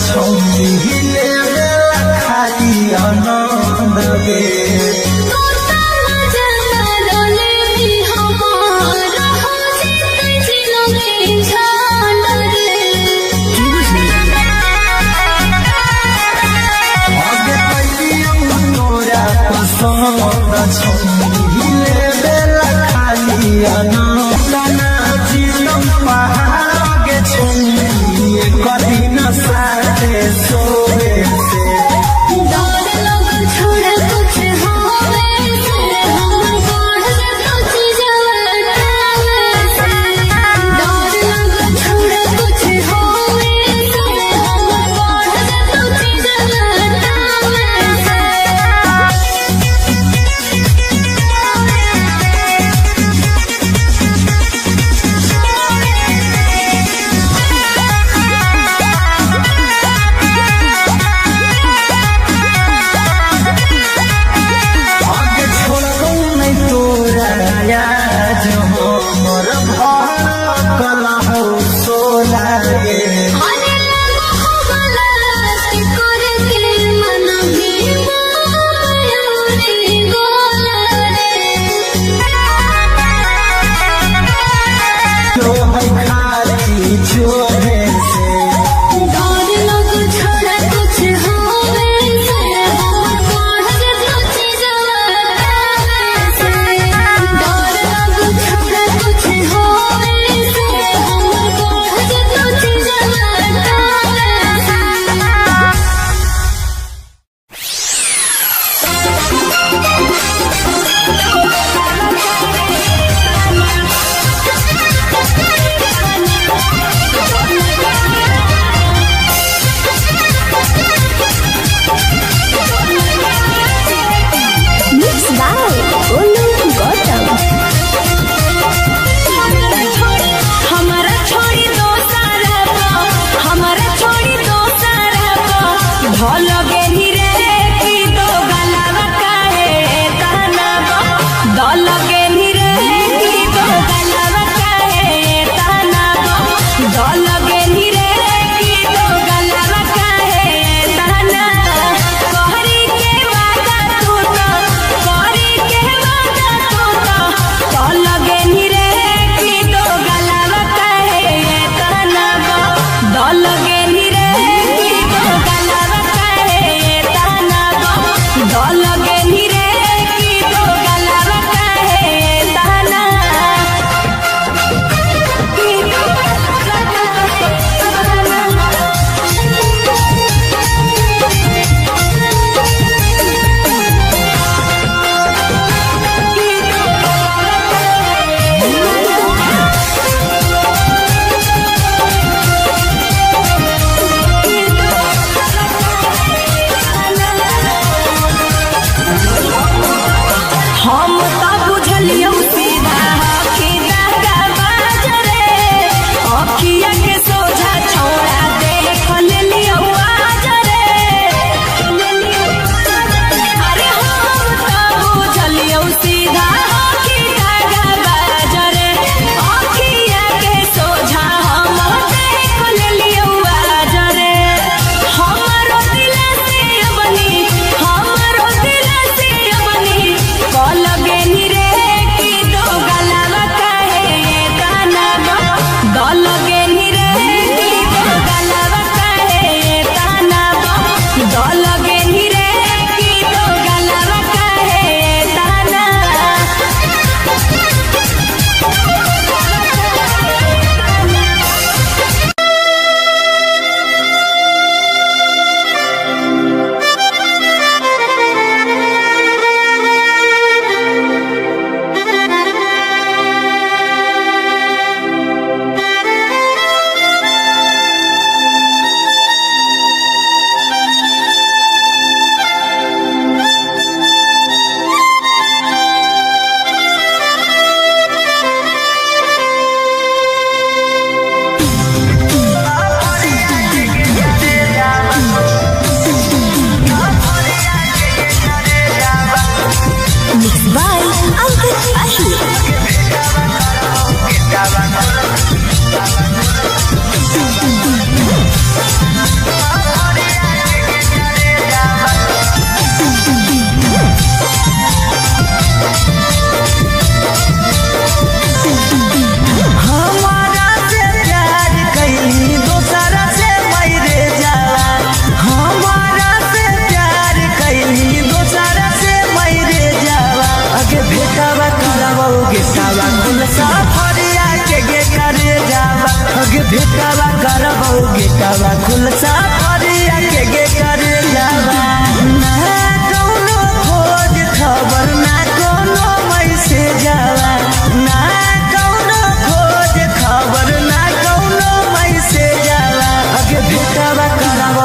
[SPEAKER 5] छौनी हिले बेला खाली आनंद गे
[SPEAKER 2] तोता मजा मारले भी हमारा हो जीते जिलों में झाड़ रे
[SPEAKER 5] आगे पहली तोरा पसंद छौनी हिले बेला खाली आनंद ना जीवन पहाड़ के छौनी कभी न साथे सोए से
[SPEAKER 2] डर लग छोड़ा कुछ हो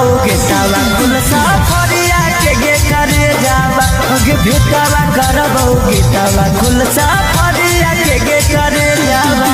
[SPEAKER 1] करबऊ गेटावा कुल सफरिया के गे करे जावा गे भेटावा करबऊ गेटावा कुल सफरिया के गे करे जावा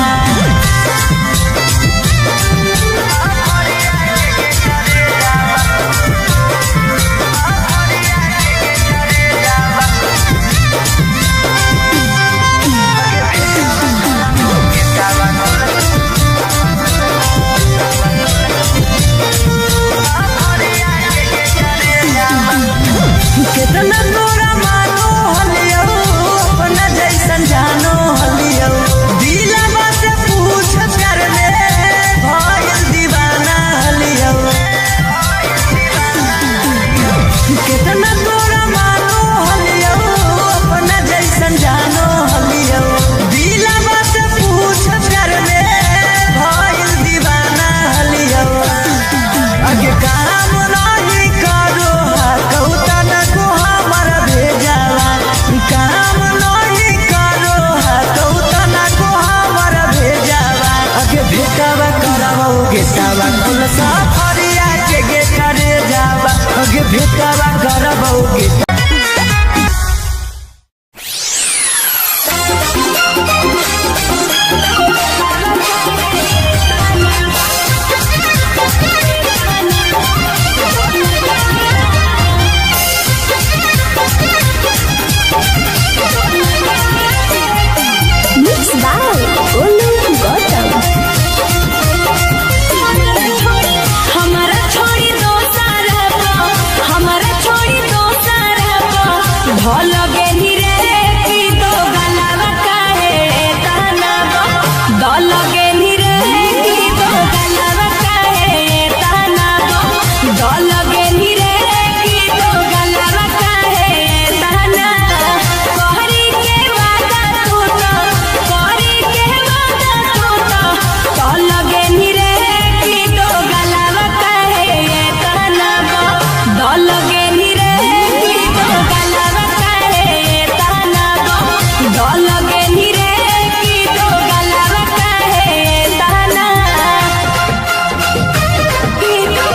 [SPEAKER 1] कितना तोरा मानो हलियो अपना जैसन जानो हलियो दिलवा से पूछ कर ले भइल दीवाना हलियो कितना तोरा मानो हलियो अपना जैसन जानो हलियो दिलवा से पूछ कर ले भइल दीवाना हलियो आगे काम नहीं करो कौता न को हमर भेजावा काम नहीं करो कौता न को हमर भेजावा आगे भेटावा करबऊ गेटावा कुल सफरिया के गे करे जावा आगे भेटावा करबऊ गेटा
[SPEAKER 2] Mixed by Olu Gautam.
[SPEAKER 4] हमारा छोड़ी दो सारा हमारा छोड़ी दो सारा भल गेली रे की दो गलावा काहे ताना दल गेली रे की दो गलावा काहे ताना दल गेली रे की दो गलावा काहे ताना कहरी के वादा तू तो कहरी के वादा तू तो दल गेली रे की दो गलावा काहे ताना दल गेली रे की दो गलावा काहे ताना दल गेली रे की दो गलावा काहे ताना की दो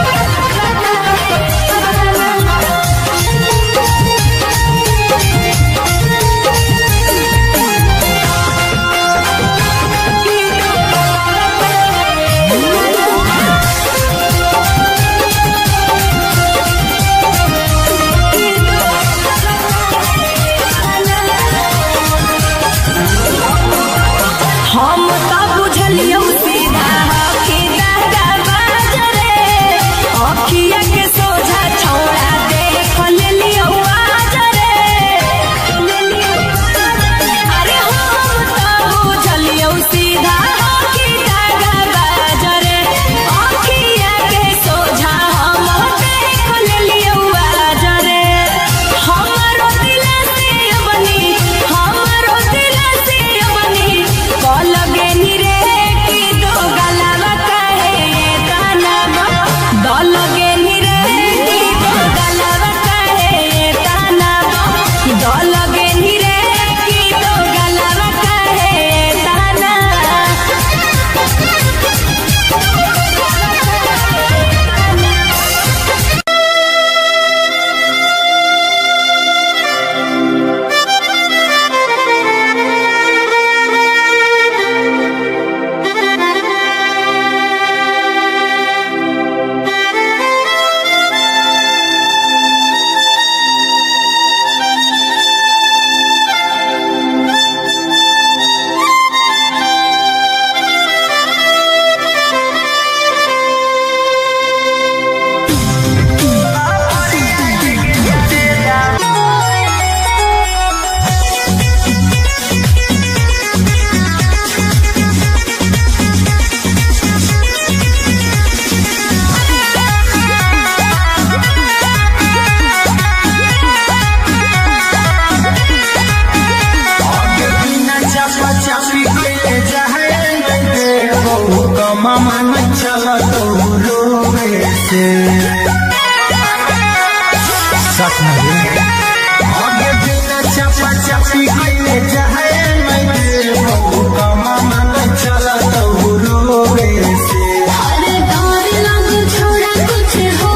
[SPEAKER 4] हम तो बुझलियो सीधा कि दादा बाजरे अखिया के सोझा छौड़ा देख लेलियो आजरे अरे हम तो बुझलियो सीधा कि दादा बाजरे अखिया के सोझा हम देख लेलियो आजरे हमारो दिल से बनी हमारो दिल से बनी कल गेली रे की दो गलावा काहे ताना दल गेली रे की दो गलावा काहे ताना दल गेली रे की दो गलावा काहे ताना
[SPEAKER 5] मामा न चला तो रोवे से सच नहीं आगे बिना चपा चपी के जाए मैं मामा न चला तो रोवे से
[SPEAKER 2] अरे डर लग छोड़ा कुछ हो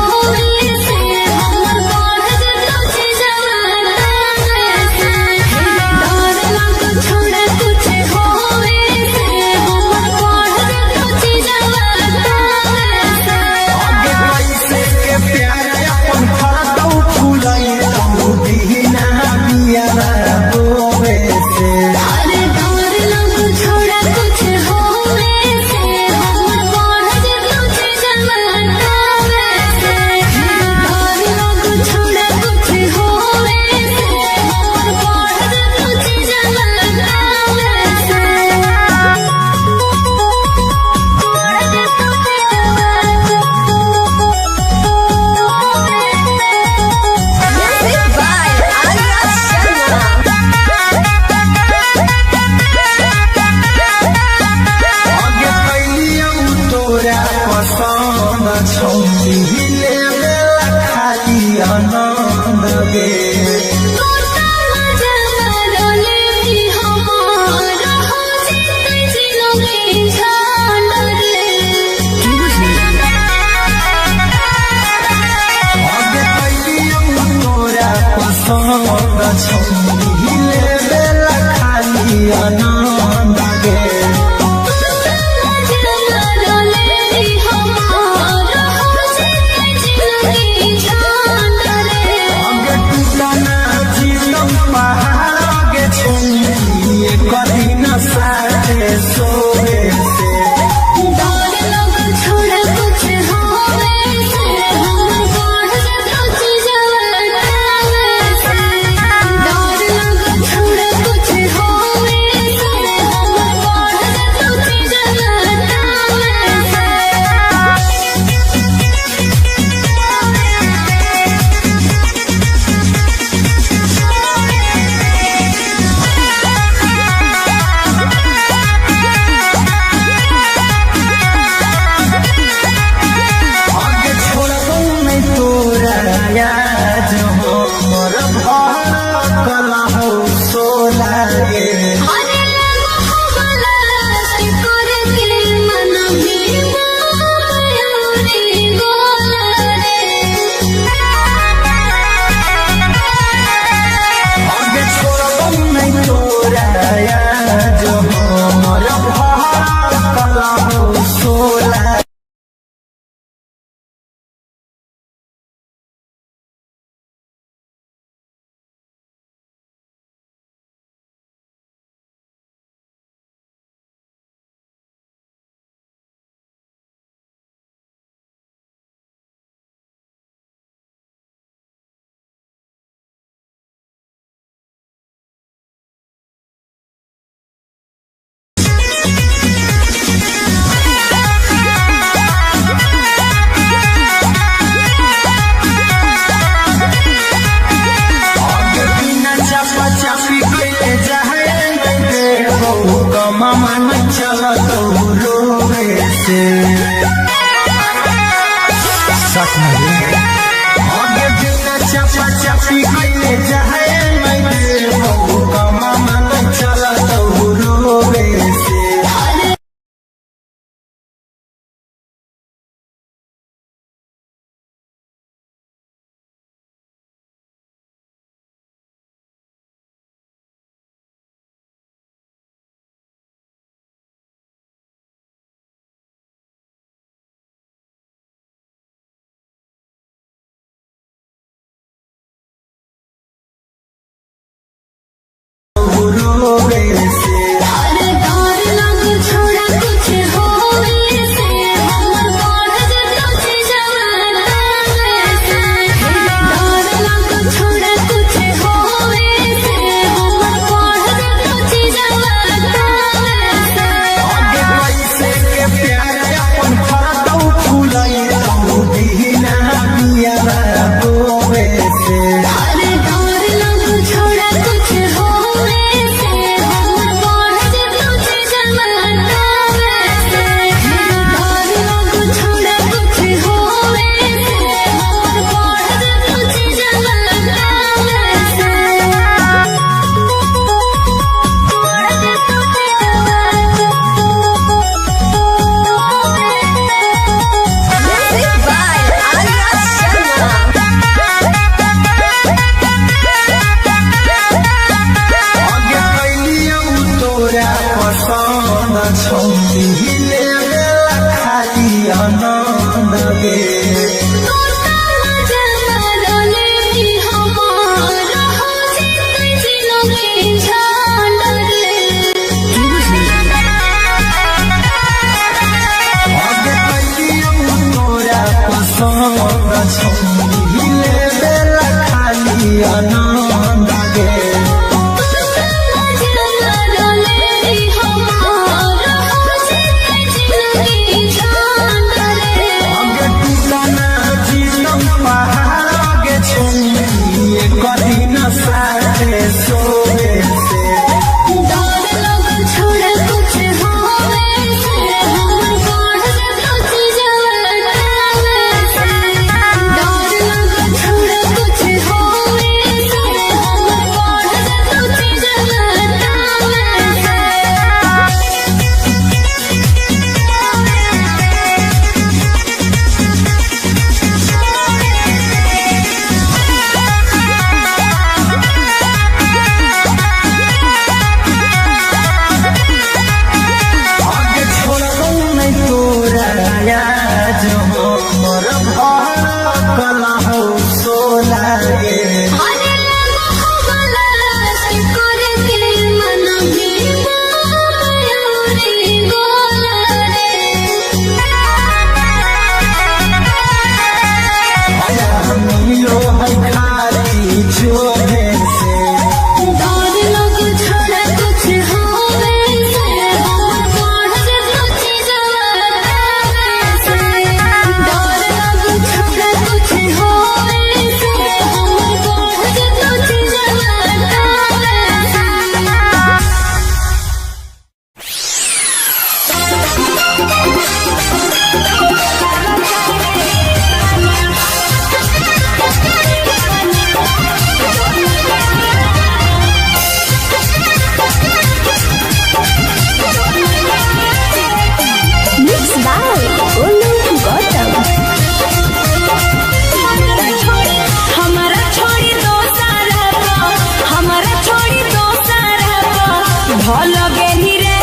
[SPEAKER 5] पसंद छौरी लेबेला खाली आनंद गे कभी न साथे सोवे से
[SPEAKER 2] छोड़ कुछ होवे से हम बढ़ जाती जवानी से डर लग छोड़ कुछ होवे से हम बढ़ जाती जवानी
[SPEAKER 5] याद हो मोर भर हो सोला गे
[SPEAKER 2] अरे बलास करके मन में मयूरी गोला रे
[SPEAKER 5] आगे छोड़ब नहीं तोरा याद हो मोर भर हो सोला मामा न चला तो रोवे से सच में आगे बिना चपा चपी कइले जाए मैं बहु का मामा न चला तो रोवे से
[SPEAKER 2] अरे डर लग छोड़ कुछ होवे से हम बढ़ जाती जवानी से डर लग छोड़ कुछ होवे से हम बढ़ जाती जवानी से
[SPEAKER 5] आगे पैसे के प्यार अपन फरदौ फुलाई तो दीना बिया बोवे से
[SPEAKER 2] अरे डर लग छोड़ कुछ होवे से हम बढ़ जाती जवानी से डर लग छोड़ कुछ होवे से हम बढ़ जाती जवानी
[SPEAKER 3] Music by Arya Sharma.
[SPEAKER 5] आगे कैलियौ तोरा पसंद छौरी लेबेला खाली आनंद गे आगे कैलियौ तोरा पसंद छौरी लेबेला खाली आनंद गे आगे टूटना जीवन पहाड़ गे छौरी कभी न साथे सोवे से
[SPEAKER 2] छोड़ कुछ होवे से हम बढ़ जाती जवानी से डर लग छोड़ कुछ होवे
[SPEAKER 5] लागे
[SPEAKER 2] अरे लगो बलास करे के मन में मयूरी गोला रे
[SPEAKER 5] मिलो है खाली छोड़े से
[SPEAKER 2] डर लग छोड़ा कुछ होवे से हम पढ़ जे सोची जवाना से डर लग छोड़ा कुछ होवे से हम पढ़ जे सोची जवाना
[SPEAKER 3] Mixed by Olu Gautam.
[SPEAKER 4] हमारा छोड़ी दो सारा हमारा छोड़ी दो सारा भल गेनी रे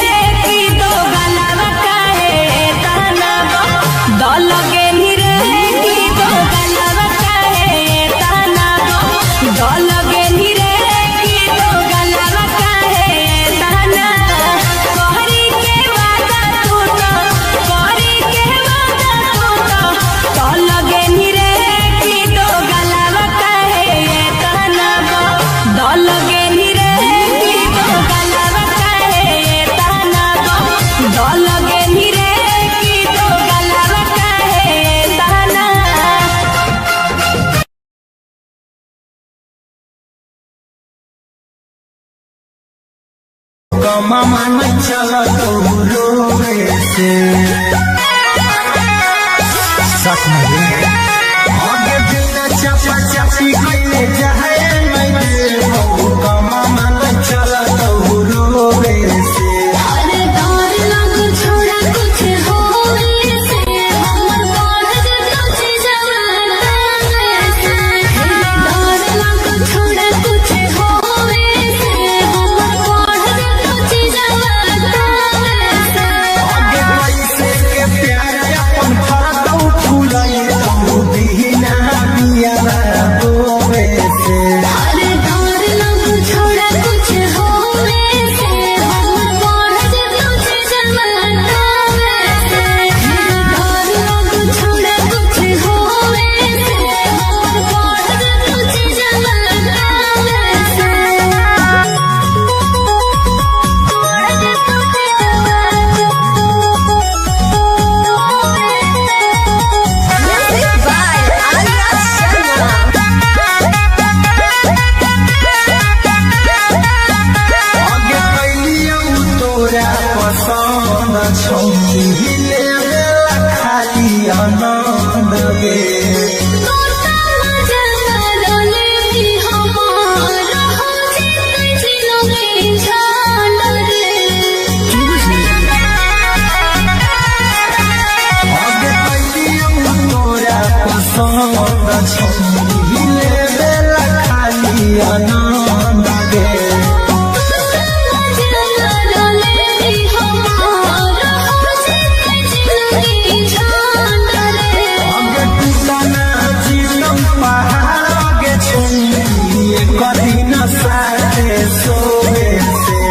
[SPEAKER 4] की दो गलावा काहे ताना दल गेनी रे की दो गलावा काहे ताना दल गेनी रे की दो गलावा काहे ताना कहरी के वादा तू तो कहरी के वादा तू तो दल गेनी रे की दो गलावा काहे ताना दल गेनी रे की दो गलावा काहे ताना दल गेनी रे की दो गलावा काहे ताना
[SPEAKER 5] कमा मन चला तो रोवे से सच में आगे बिना चपा चपी कइले जाए मैं कमा मन चला तो रोवे से
[SPEAKER 2] अरे डर लग छोड़ा कुछ होवे से हम पढ़ जे सोची जवाना से डर लग छोड़ा कुछ होवे से हम पढ़ जे सोची जवाना से
[SPEAKER 5] आगे पैसे के प्यार अपन फरदौ फुलाई तो बिना बिया रोवे से
[SPEAKER 2] अरे डर लग छोड़ा कुछ होवे से हम पढ़ जे सोची जवाना से डर लग छोड़ा कुछ होवे से हम पढ़ जे सोची जवाना
[SPEAKER 3] Music by Arya Sharma.
[SPEAKER 5] आगे कैलियौ तोरा पसंद छौनी लेला खाली आनंद गे आगे कैलियौ तोरा पसंद छौनी लेला खाली आनंद गे आगे टूटना जीवन पहाड़ आगे छौनी कदी न साथे सोवे से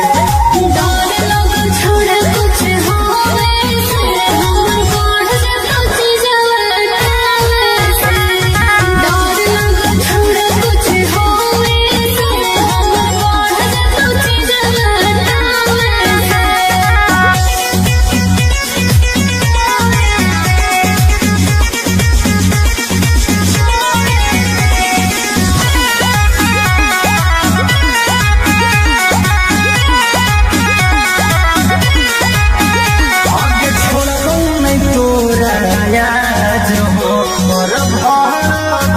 [SPEAKER 5] आगे छोड़बौ नहीं तोरा याद हो मोर भर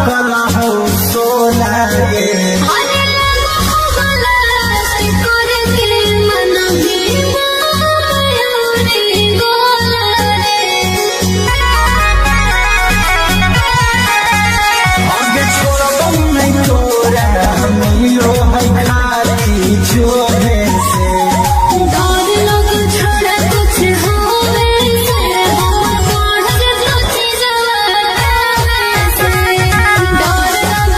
[SPEAKER 5] कला हो सोला गे आगे छोड़बौ नहीं तोरा मिलो है खाली छोड़े से
[SPEAKER 2] डर लग छोड़ा कुछ होवे से हम पढ़ जे सोची जवाना से डर लग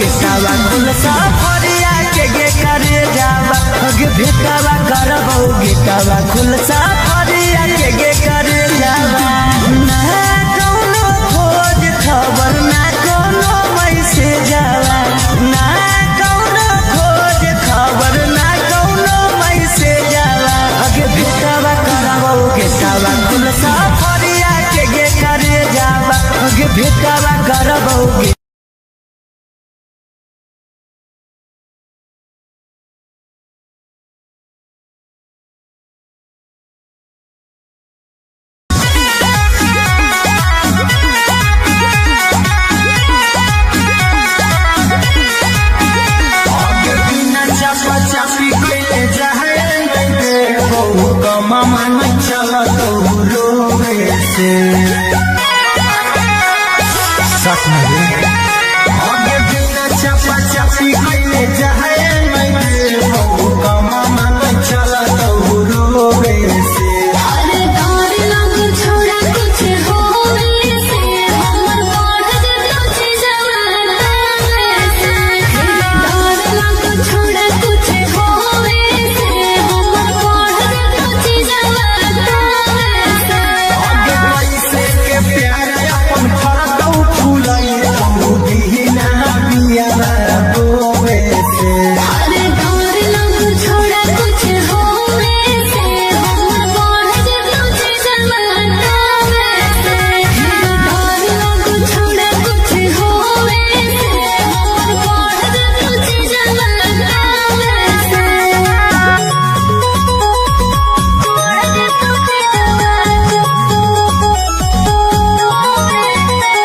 [SPEAKER 1] गेटावा खुल सफरिया के गे करे जावा अगे भेटावा करबो गेटावा खुल सफरिया के गे करे जावा ना कोनो खोज खबर ना कोनो मैसेज जावा ना कोनो खोज खबर ना कोनो मैसेज जावा अगे भेटावा करबो गेटावा खुल सफरिया के गे करे जावा अगे भेटावा करबो
[SPEAKER 5] सच में आगे बिना चपा चपी कइले जाए मैं बहु कमा मन चला तो रोवे से
[SPEAKER 2] अरे डर लग छोड़ा कुछ होवे से हमर बढ़ जतो जवाना से डर लग छोड़ा कुछ होवे से हमर बढ़ जतो जवाना से
[SPEAKER 5] आगे कैसे के प्यार अपन फरकौ फुलाई बहु बिना बिया रोवे से
[SPEAKER 2] अरे डर लग छोड़ा कुछ होवे से हमर बढ़ जतो जवाना से डर लग छोड़ा कुछ होवे से हमर बढ़ जतो जवाना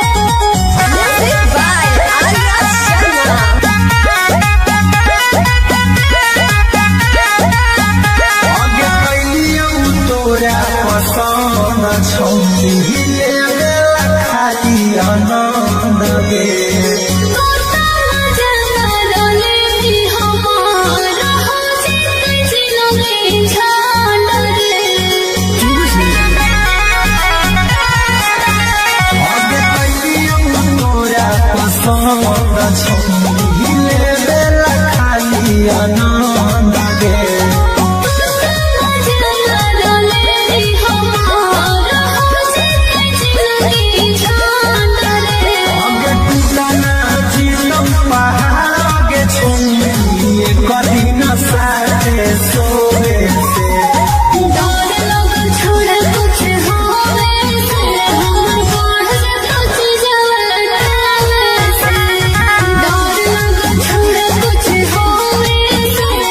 [SPEAKER 3] Music by Arya Sharma.
[SPEAKER 5] आगे कैलियो तोरा पसंद छौनी ले खाली आनंद गे आगे कैलियो तोरा पसंद छौनी ले खाली आनंद गे आगे टूटना जीतम पहाड़ आगे छौनी कभी न साथे सोवे से
[SPEAKER 2] कुछ होवे से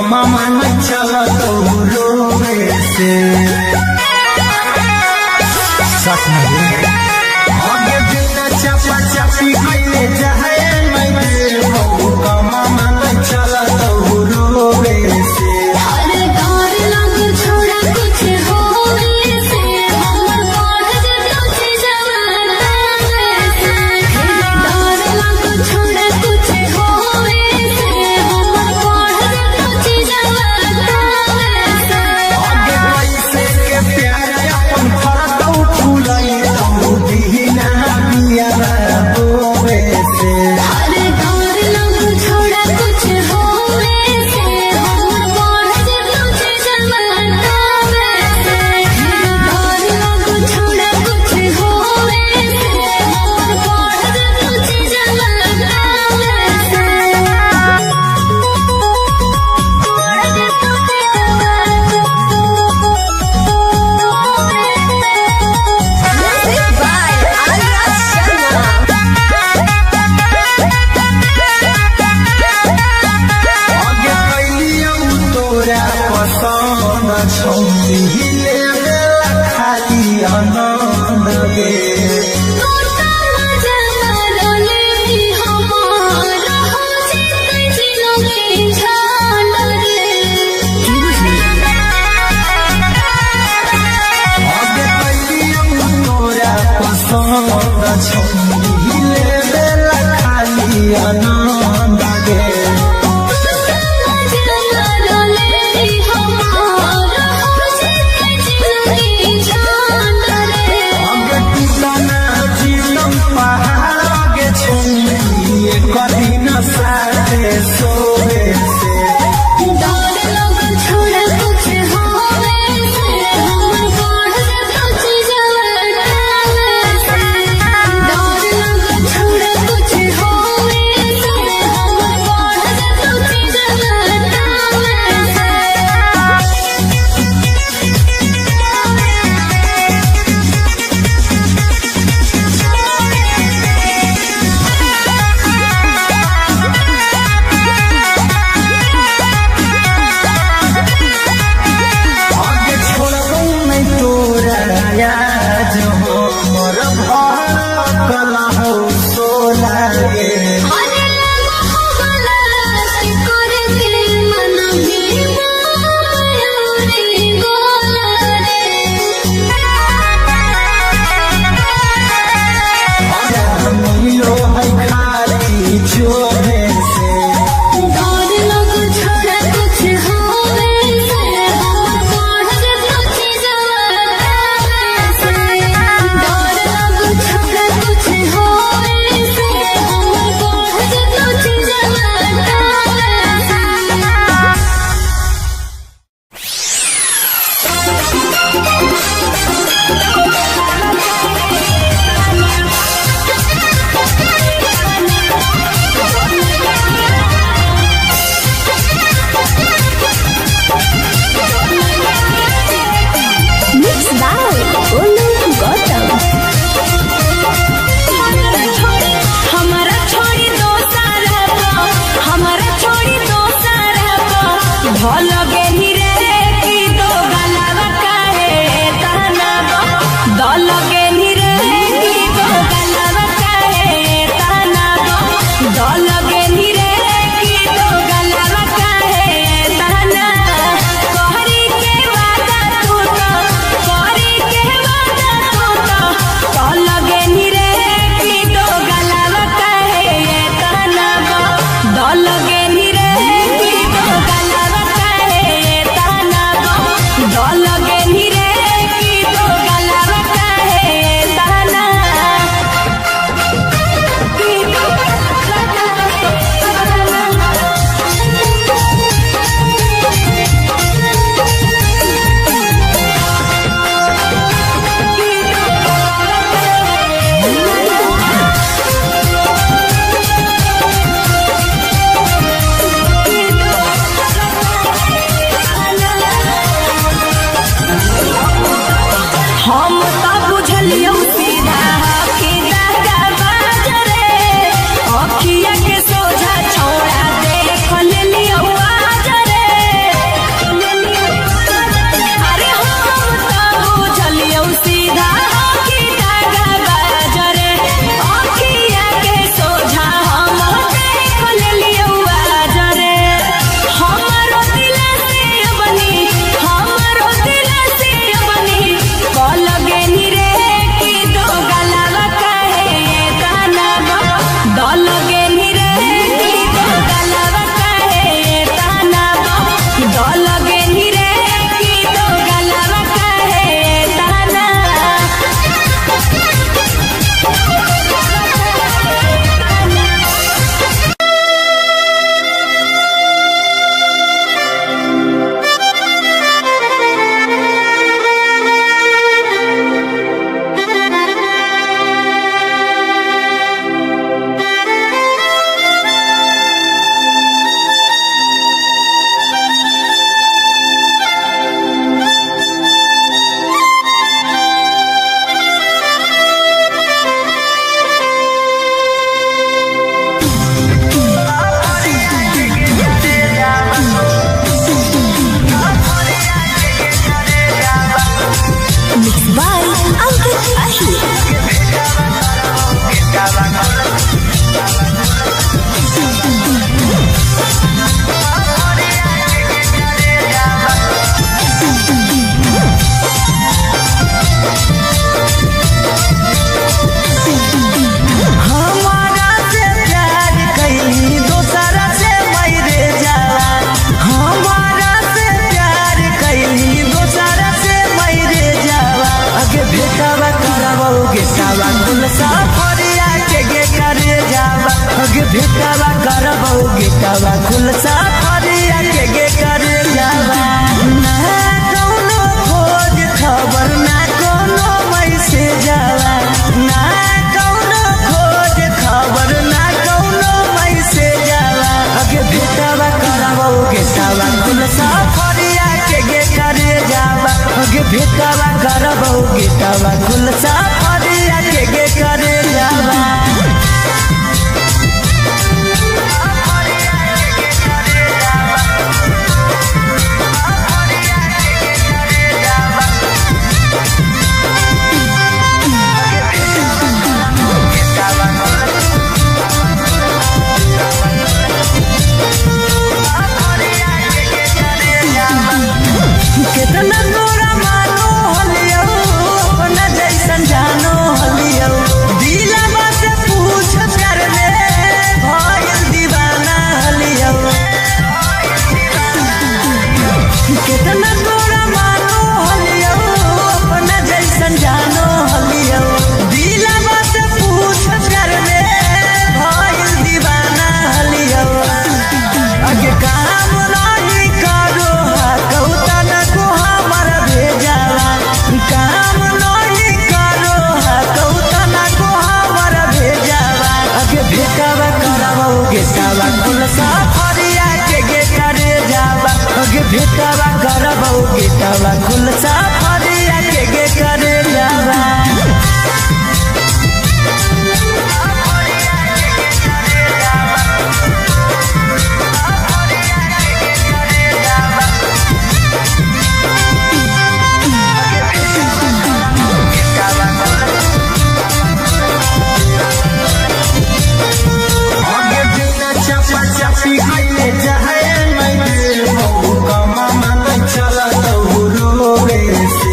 [SPEAKER 5] कमा मन चला तो रोवे से सच में आगे बिना चपा चपी कइले जाए मैं बहु कमा मन चला तो रोवे से
[SPEAKER 2] अरे डर लग छोड़ा कुछ होवे से हमर बढ़ जतो छी जवाना से डर लग छोड़ा कुछ होवे से हमर बढ़ जतो छी जवाना से
[SPEAKER 5] आगे पैसे के प्यार अपन फरतौ फूलई तो दीना बिया होवे से
[SPEAKER 2] अरे डर लग छोड़ा कुछ होवे से हमर बढ़ जतो छी जवाना से डर लग छोड़ा कुछ होवे से हमर बढ़ जतो छी जवाना
[SPEAKER 3] Music by Arya Sharma.
[SPEAKER 5] आगे कैलियौ तोरा पसंद छौरी ले खाली आनंद गे आगे कैलियौ तोरा पसंद छौरी ले खाली आनंद गे आगे टूटना जीवन पहाड़ आगे छौरी कभी न साथे सोवे से
[SPEAKER 1] सफरिया के गे करे जावा ना कौनो खोज खबर ना कौनो मैसेज जावा ना कौनो खोज खबर ना कौनो मैसेज जावा अगे भेटावा कराबो गेटावा कुल सफरिया के गे करे जावा अगे भेटावा कराबो गेटावा कुल सफरिया के गे करे जावा कितना तोरा मानो हलियो अपना जैसन जानो हलियो दिलवा से पूछ कर ले भइल दीवाना हलियो कितना तोरा मानो हलियो अपना जैसन जानो हलियो दिलवा से पूछ कर ले भइल दीवाना हलियो अगे काम नहीं करो कौता न को हमर भेजावा काम नहीं करो कौता न को हमर भेजावा अगे भेटावा कराबो गेटावा कुल सफरिया के गे करे जावा अगे भेटावा कराबो गेटावा कुल सफरिया के गे करे जावा
[SPEAKER 5] आगे बिना चपा चपी गईले जाए मैं बहू का मामा नहीं चला तो रोवे से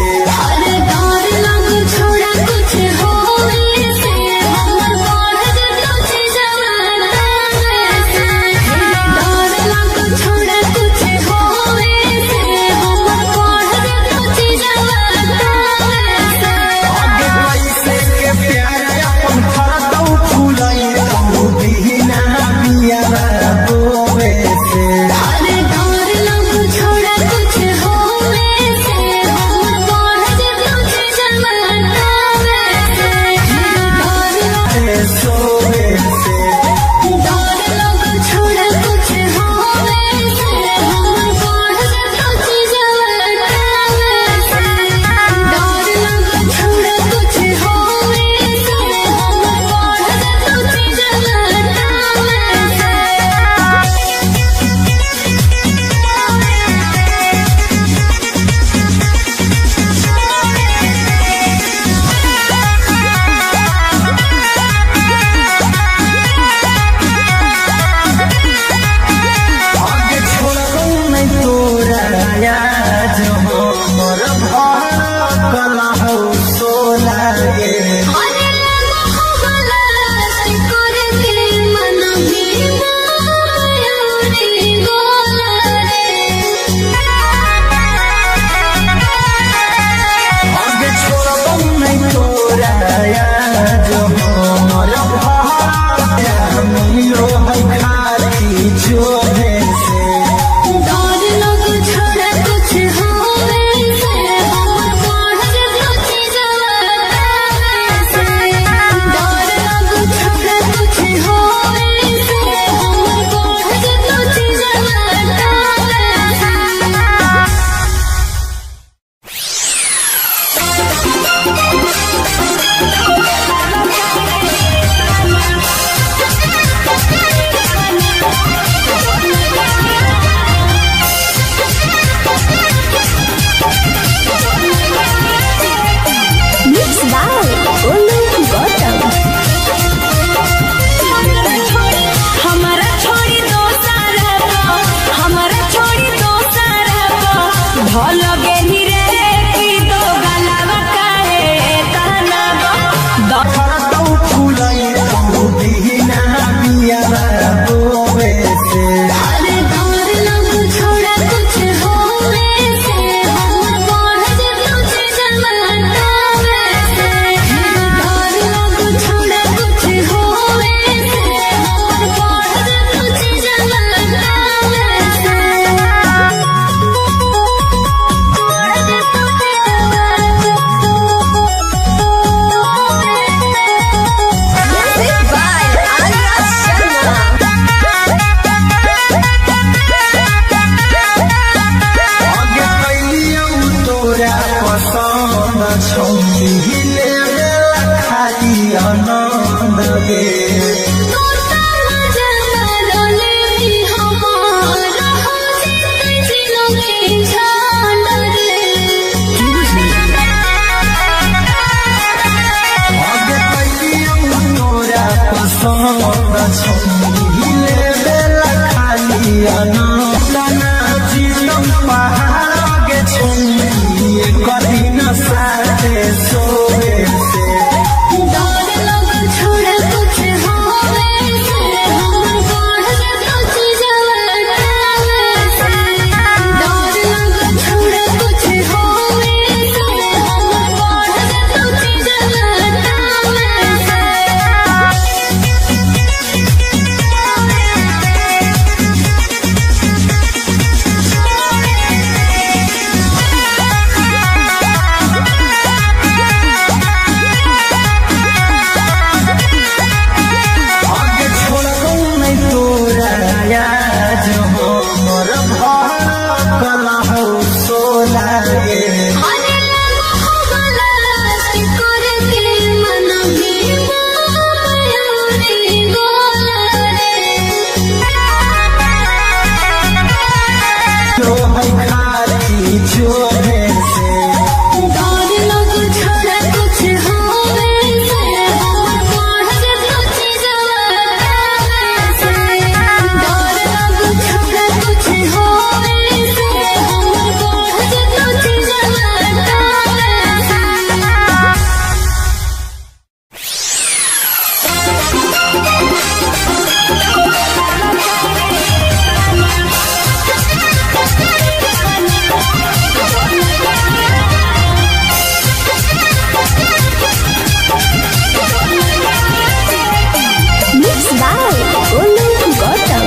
[SPEAKER 5] लागे
[SPEAKER 2] आने लगा हो गलास करके मन भी मयूरी गोला
[SPEAKER 5] जो है खाली छोड़े से
[SPEAKER 2] डर लग छोड़ा कुछ होवे से हमर पढ़ जब चीजवा से डर लग छोड़ा कुछ होवे से हमर पढ़ जब चीजवा
[SPEAKER 3] Mixed by Olu Gautam.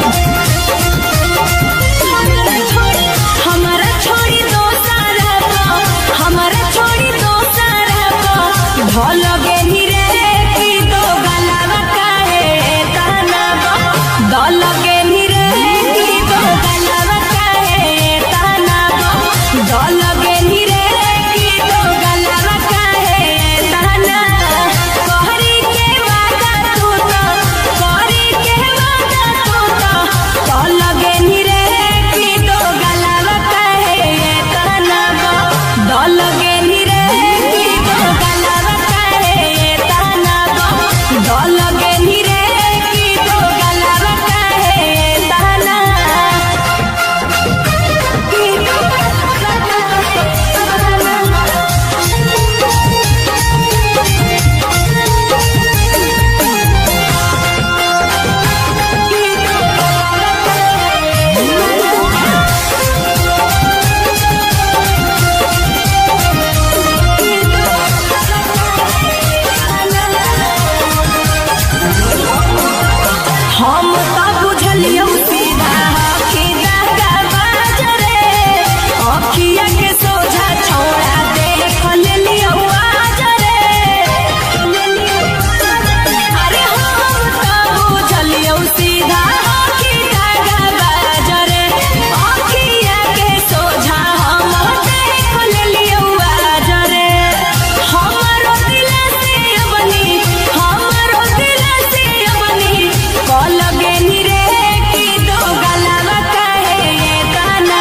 [SPEAKER 4] हमारा छोड़ी दो सारा हमारा छोड़ी दो सारा भल गेली रे की दो गलावा काहे ताना दल गेली रे की दो गलावा काहे ताना दल गेली रे की दो गलावा काहे ताना कहरी के वादा तू तो कहरी के वादा तू तो दल गेली रे की दो गलावा काहे ताना दल गेली रे की दो गलावा काहे ताना दल गेली रे की दो गलावा काहे ताना हम तो बुझलियो सीधा कि दागा बाजरे अखिया के सोझा छोड़ा देख लेलियो आजरे अरे हम तो बुझलियो सीधा कि दागा बाजरे अखिया के सोझा हम देख लेलियो आजरे हमरो दिल से बनी हमरो दिल से बनी कल गेली रे की दो गलावा काहे ताना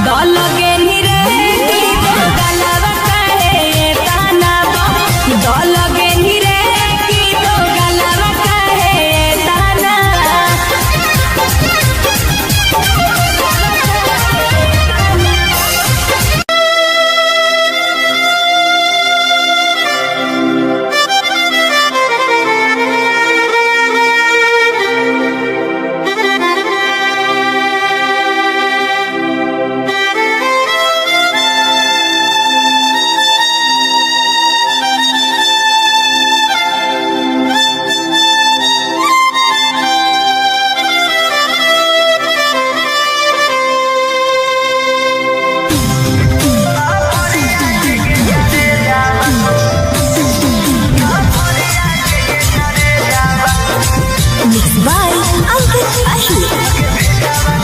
[SPEAKER 4] दल गेली रे की दो गलावा काहे ताना दल गेली रे की दो गलावा काहे ताना
[SPEAKER 3] Mixed by Ankit Ahir.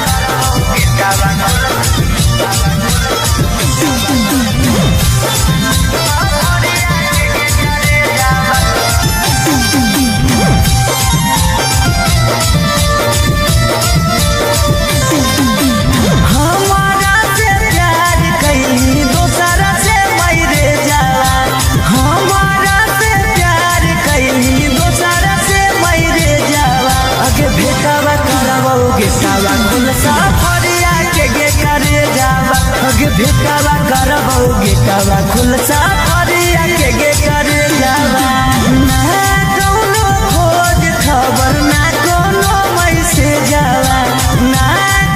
[SPEAKER 1] हमारा से प्यार कैली दोसरा से मैरे जाला हमारा से प्यार कैली दोसरा से मैरे जाला अगे भेटावा करवाओगे सावा कुल साफरिया के गे करे जावा अगे भेटावा करवाओगे कावा कुल साफरिया के गे करे जावा ना कौनो खोज खबर ना कौनो मैसेज आवा ना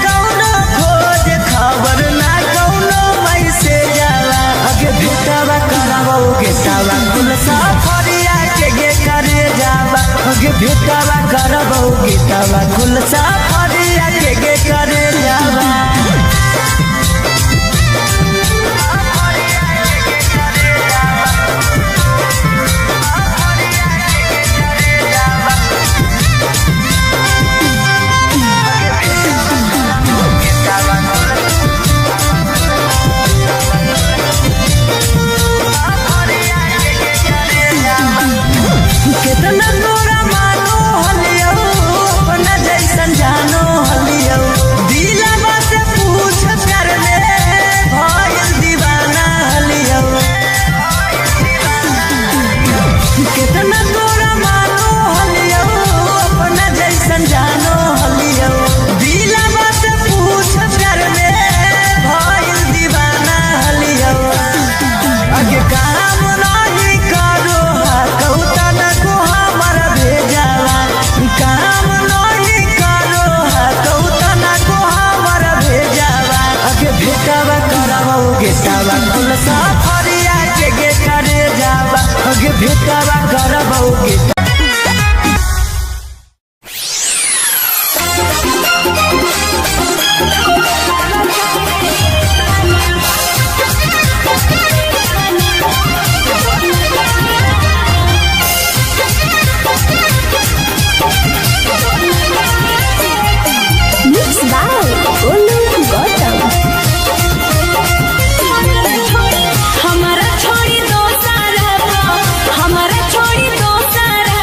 [SPEAKER 1] कौनो खोज खबर ना कौनो मैसेज आवा अगे भेटावा करवाओगे सावा कुल साफरिया के गे करे जावा अगे भेटावा करवाओगे कावा कुल साफरिया के गे करे जावा गेटवा खुल सफरिया के गेटा रे जावा अगे भेटवा करबौ गेटा
[SPEAKER 3] Mixed by Olu Gautam.
[SPEAKER 4] हमारा छोड़ी दो सारा हमारा छोड़ी दो सारा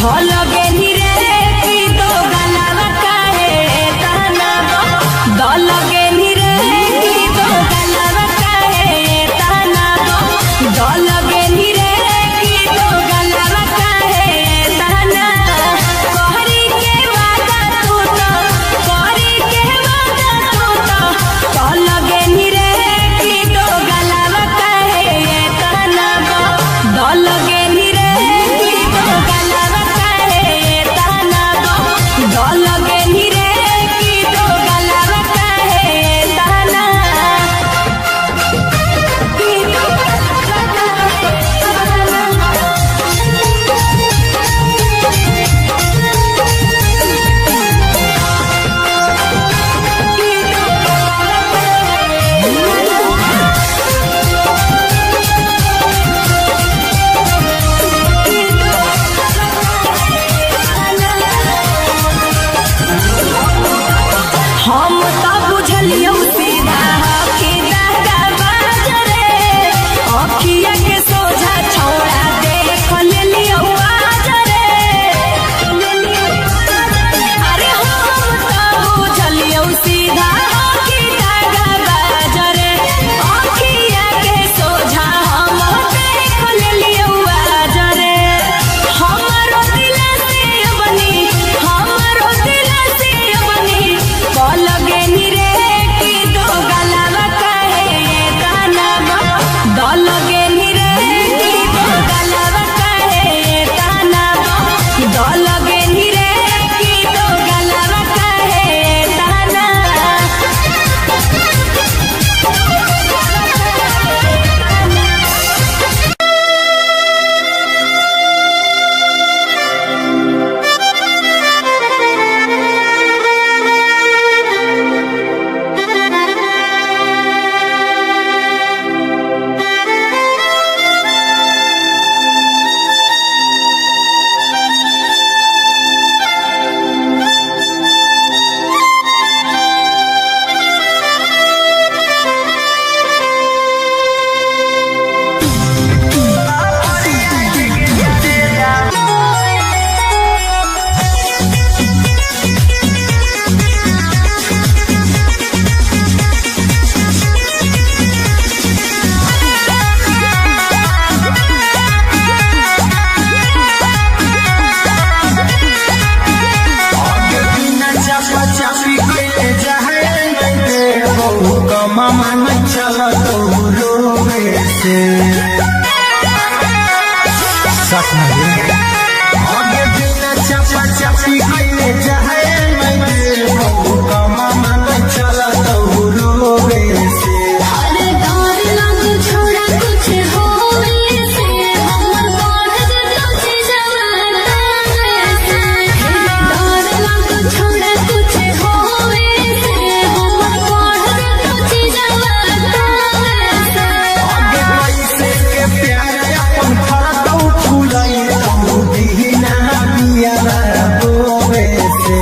[SPEAKER 4] भल गेली रे की दो गलावा काहे ताना दल गेली रे की दो गलावा काहे ताना दल गेली रे की दो गलावा काहे ताना कहरी के वादा तू तो कहरी के वादा तू तो दल गेली रे की दो गलावा काहे ताना दल गेली रे की दो गलावा काहे ताना दल गेली रे की दो गलावा काहे ताना की दो हम तो बुझलियौ सीधा कि दादा बाजरे अखिया के सोझा छौड़ा देख लेलियौ आजरे अरे हम तो बुझलियौ सीधा कि दादा बाजरे अखिया के सोझा हम देख लेलियौ आजरे हमरो दिल से बनी हमरो दिल से बनी कल गेली रे की दो गलावा काहे ताना दल गेली रे की दो गलावा काहे ताना दल गेली रे की दो गलावा काहे ताना
[SPEAKER 5] मामा न चला तो रोवे से सच में आगे बिना चपा चपी कइले जाए मैं मामा न चला तो रोवे से
[SPEAKER 2] अरे डर लग छोड़ा कुछ होवे से हमर बढ़ जतो जवाना से डर लग छोड़ा कुछ होवे से हमर बढ़ जतो जवाना से
[SPEAKER 5] आगे पैसे के प्यार अपन फरदौ फुलाई तो बिना बिया रोवे से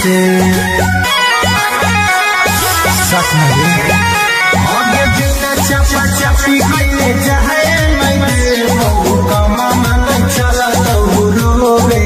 [SPEAKER 5] से सच में आगे बिना चपा चपी कइले जाए मैं बहु कमा मन चला तो रोवे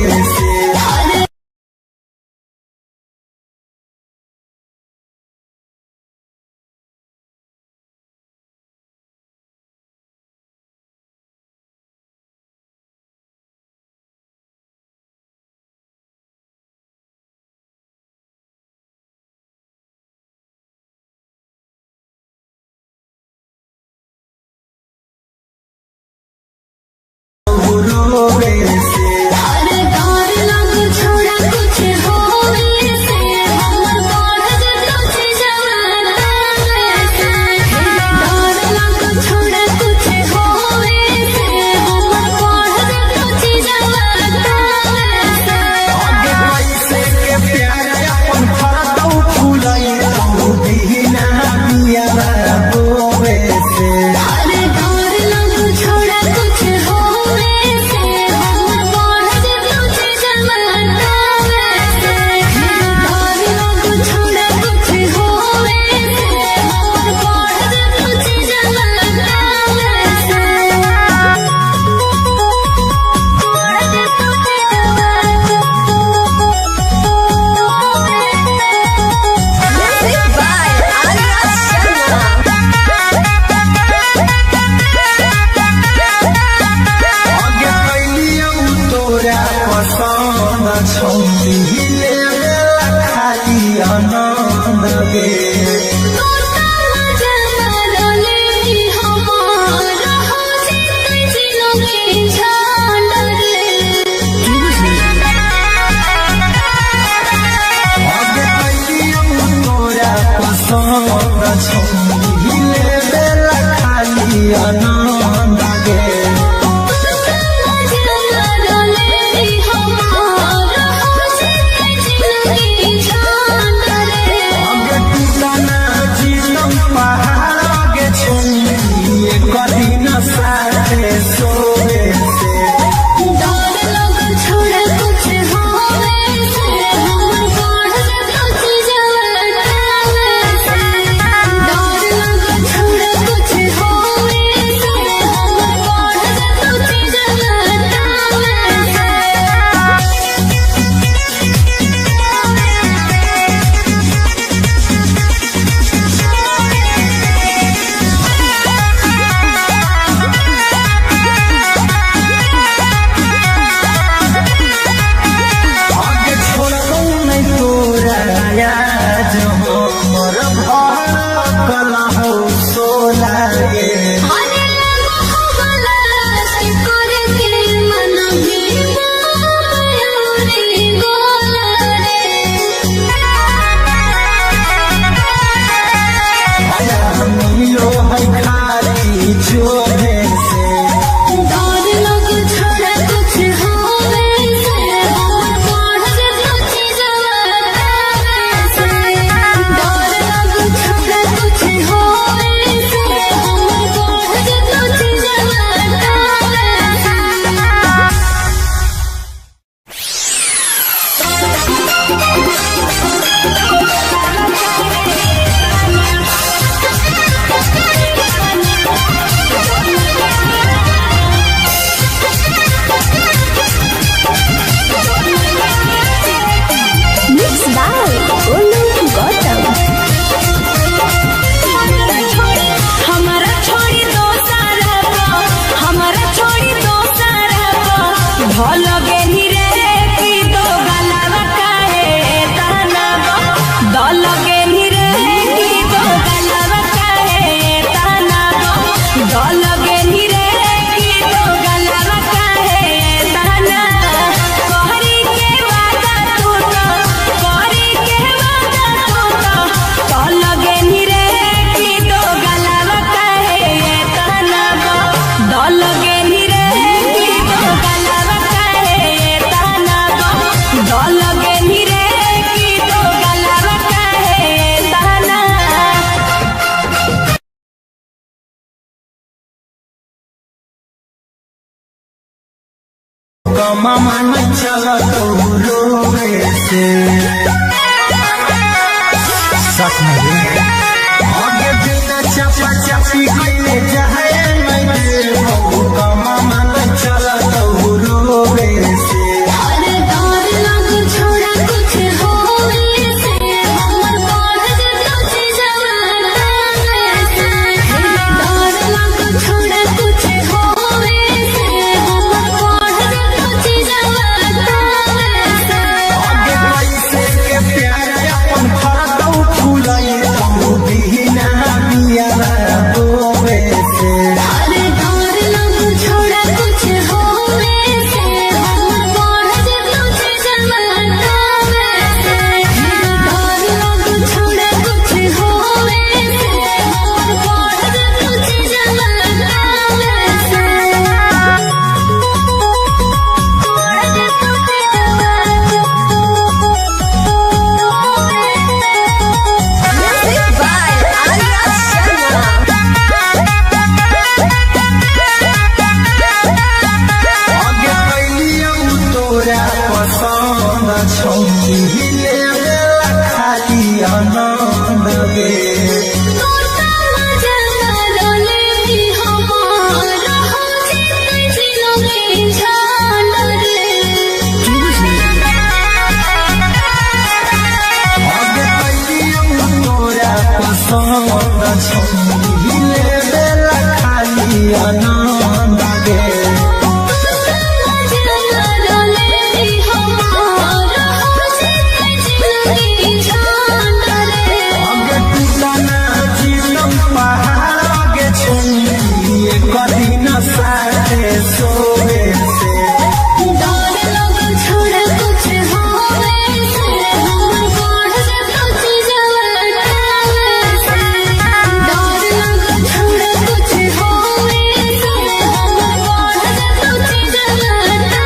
[SPEAKER 5] से
[SPEAKER 2] अरे डर लग छोड़ा कुछ होवे से हमर बढ़ जतो जवाना से डर लग छोड़ा कुछ होवे से हमर बढ़ जतो जवाना से
[SPEAKER 5] आगे पैसे के प्यार अपन फरतौ फुलाई तो बिना बिया बोवे से
[SPEAKER 2] अरे डर लग छोड़ा कुछ होवे से हमर बढ़ जतो जवाना से डर लग छोड़ा कुछ होवे से हमर बढ़ जतो जवाना
[SPEAKER 3] Music by Arya Sharma.
[SPEAKER 5] आगे कैलियौ तोरा पसंद छौली खाली आनंद गे आगे कैलियौ तोरा पसंद छौली खाली आनंद गे आगे टूटना जीवन पहाड़ के छौली कदी न साथे सोवे से आगे छोड़ो नहीं तोरा याद हमर भड़कल हो सोला गे मिलो है खाली छोड़े से
[SPEAKER 3] Mixed by Olu Gautam.
[SPEAKER 4] हमारा छोड़ी दो सारा हमारा छोड़ी दो सारा भल गेनी रे की दो गलावा काहे ताना दल गेनी रे की दो गलावा काहे ताना दल गेनी रे की दो गलावा काहे ताना कहरी के वादा तू तो कहरी के वादा तू तो दल गेनी रे की दो गलावा काहे ताना दल गेनी रे की दो गलावा काहे ताना दल गेनी रे की दो गलावा काहे ताना
[SPEAKER 5] कमा मन चला तो रोवे से काट नहीं आगे बिना चपा चपी कइले जाए मैं बहु कमा मन चला तो रोवे से
[SPEAKER 2] अरे डर लग छोड़ा कुछ होवे से हमर बढ़ जतो जवाना से डर लग छोड़ा कुछ होवे से हमर बढ़ जतो जवाना से
[SPEAKER 5] आगे पैसे के प्यार अपन फरदौ फुलाई तो बिना बिया रोवे से
[SPEAKER 2] अरे डर लग छोड़ा कुछ होवे से हमर बढ़ जतो जवाना से डर लग छोड़ा कुछ होवे से हमर बढ़ जतो जवाना
[SPEAKER 3] Music by Arya Sharma.
[SPEAKER 5] आगे कैलियौ तोरा पसंद छौकी लेला खाली आनंद गे
[SPEAKER 2] तोता मजा रोले भी हमार हो जिते जिलो के जान रे
[SPEAKER 5] आगे कैलियौ तोरा पसंद छौकी लेला खाली आनंद गे
[SPEAKER 2] तोता मजा रोले भी हमार हो जिते जिलो के जान रे
[SPEAKER 5] आगे टूटना जीवन पहाड़ आगे छुई एक दिन साथे सोवे से
[SPEAKER 2] डर लग छोड़ा कुछ होवे से हमर बढ़ जतो जवाना से डर लग छोड़ा कुछ होवे से हमर बढ़ जतो जवाना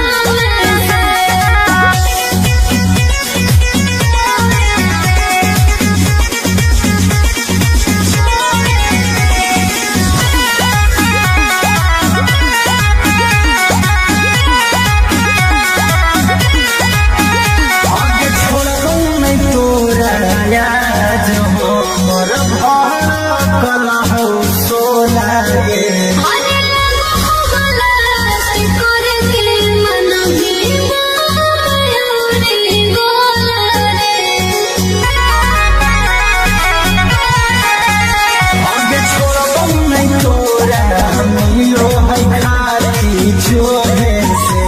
[SPEAKER 5] आगे छोड़बौ नहीं तोरा याद हमर भड़कल हौ सोला गे
[SPEAKER 2] अरे लगो भला से करे के मन भी मयूरी गोला
[SPEAKER 5] आगे छोड़बौ नहीं तोरा मिलो है खाली जोहे से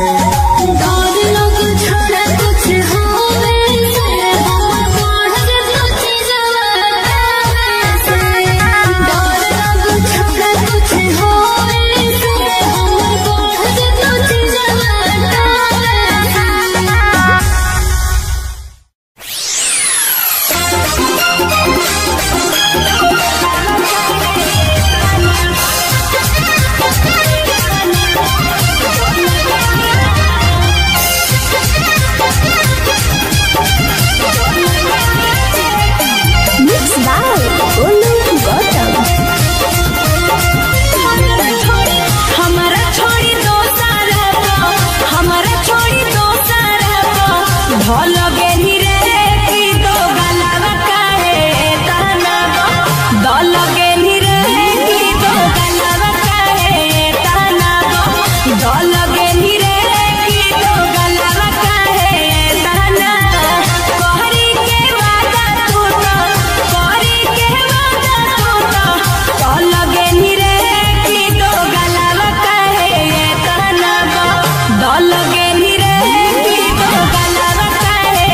[SPEAKER 2] डर लग छोड़ा कुछ होवे से हमर बढ़ जतो जवाना से डर लग छोड़ा कुछ होवे से हमर बढ़ जतो जवाना
[SPEAKER 3] Mixed by Olu Gautam.
[SPEAKER 4] हमारा छोड़ी दो सारा हमारा छोड़ी दो सारा भल गेही रे की दो गलावा काहे ताना दल गेही रे की दो गलावा काहे ताना दल गेही रे की दो गलावा काहे ताना कहरी के वादा तू तो कहरी के वादा तू तो दल गेही रे की दो गलावा काहे ताना दल गेही रे की दो गलावा काहे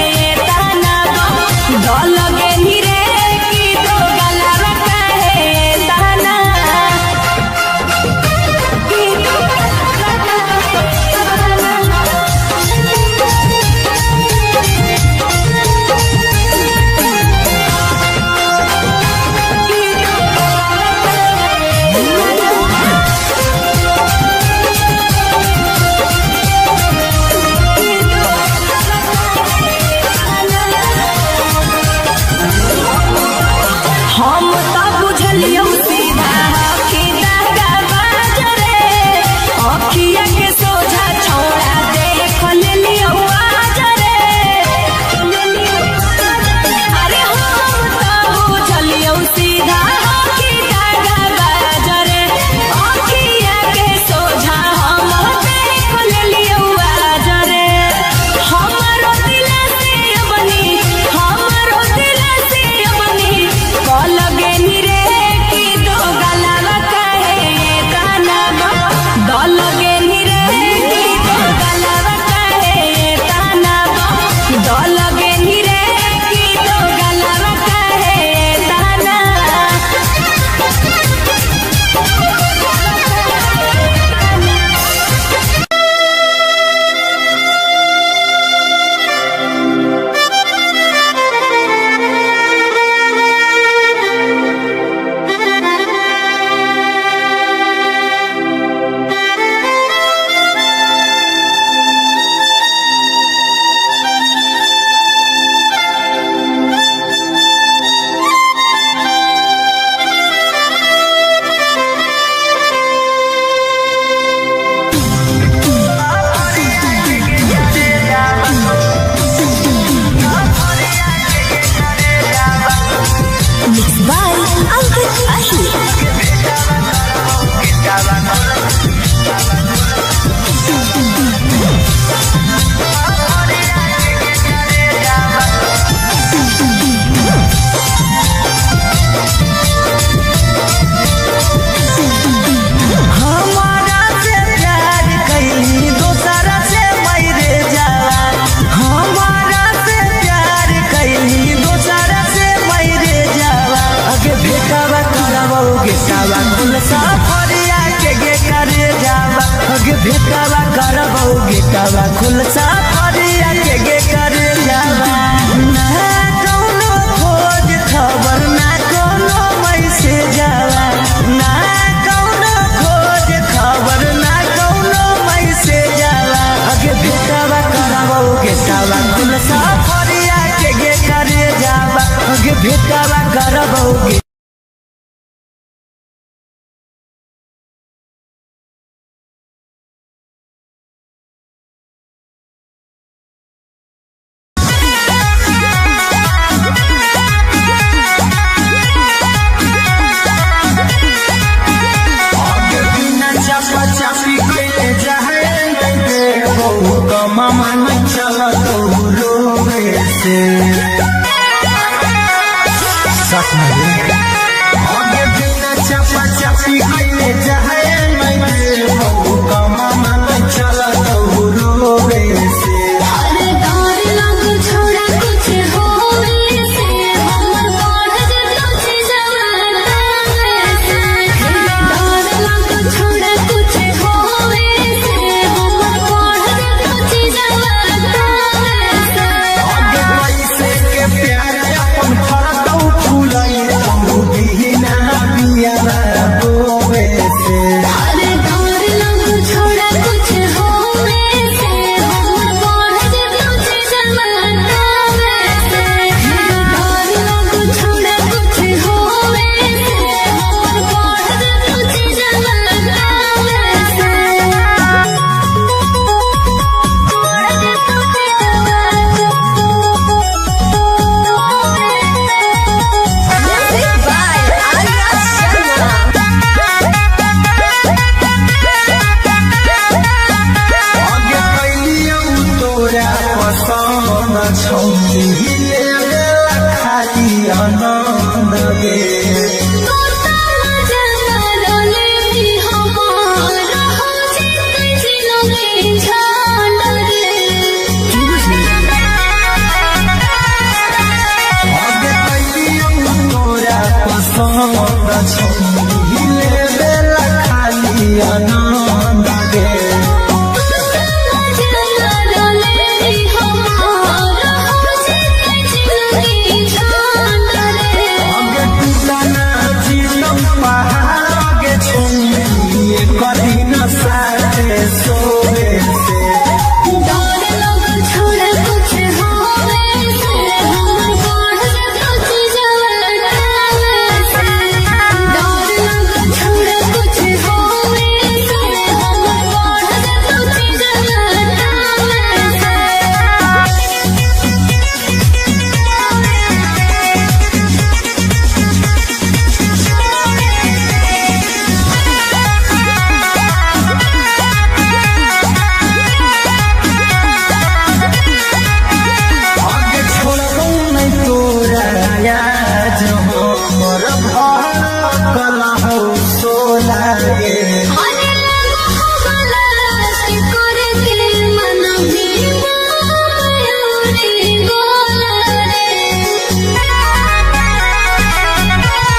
[SPEAKER 1] भेटावा करबौ गेटावा खुलसा फरिया के करे जावा ना कौनो खोज खबर ना कौनो मैसेज आवा ना कौनो खोज खबर ना कौनो मैसेज आवा अगे भेटावा करबौ गेटावा खुलसा फरिया के करे जावा अगे भेटावा करबौ
[SPEAKER 5] मामा नहीं चला तो रोवे से सच में आगे बिना चपा चपी कइले जाए नहीं का मामा नहीं चला तो रोवे से
[SPEAKER 2] अरे डर लग छोड़ा कुछ होवे से हमर बढ़ जतो जवाना से डर लग छोड़ा कुछ होवे से हमर बढ़ जतो जवाना से
[SPEAKER 5] आगे पैसे के प्यार अपन फरतौ फुलाई तू बिना बिया रोवे से
[SPEAKER 2] अरे डर लग छोड़ा कुछ होवे से हमर बढ़ जतो जवाना से डर लग छोड़ा कुछ होवे से हमर बढ़ जतो जवाना से
[SPEAKER 3] Music by Arya Sharma.
[SPEAKER 5] आगे कैलियौ तोरा पसंद छौनी खाली आनंद गे आगे कैलियौ तोरा पसंद छौनी खाली आनंद गे आगे टूटना जीतौ पहाड़ आगे छौनी कदी न साथे सोवे से आगे छोड़बौ नहीं तोरा आज हमर भर कला हो सोला गे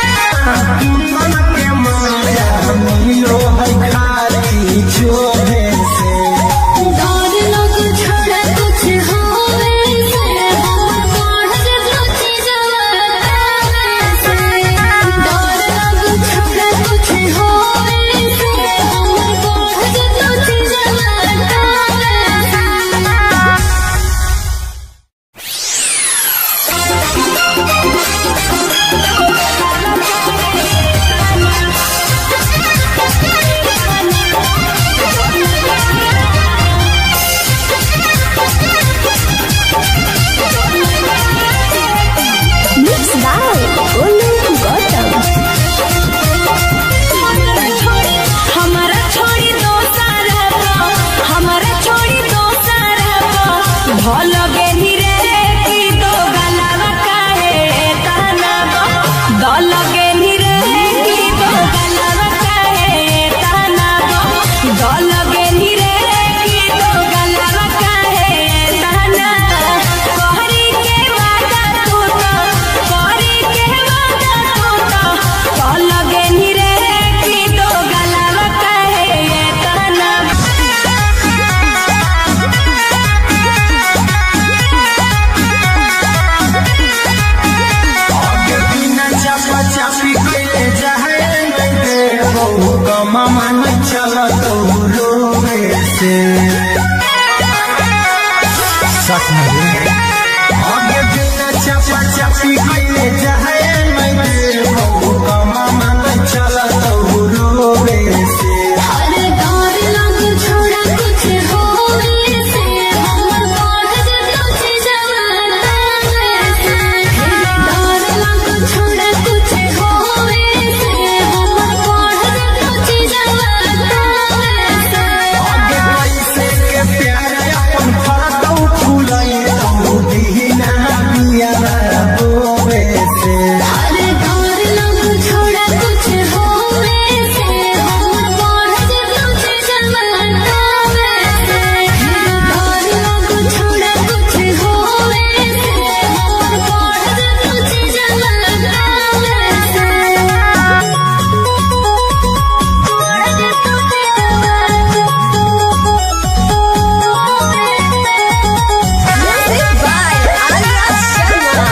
[SPEAKER 5] मन के माया मिलो है खाली छोड़े से
[SPEAKER 3] Mixed by Olu Gautam.
[SPEAKER 4] हमारा छोड़ी दो सारा हमारा छोड़ी दो सारा भल गेली रे की दो गलावा काहे ताना दल
[SPEAKER 5] चपा चपी कइले जाए मैं बहु कमा मन चला तो रोवे से
[SPEAKER 2] अरे डर लग छोड़ा कुछ होवे से हमर बढ़ जतो जवाना से डर लग छोड़ा कुछ होवे से हमर बढ़ जतो जवाना से
[SPEAKER 5] आगे कैसे के प्यार अपन फरतौ फुलाई तो दीना बिया रोवे से
[SPEAKER 2] अरे डर लग छोड़ा कुछ होवे से हमर बढ़ जतो जवाना से डर लग छोड़ा कुछ होवे से हमर बढ़ जतो जवाना
[SPEAKER 3] Music by Arya Sharma.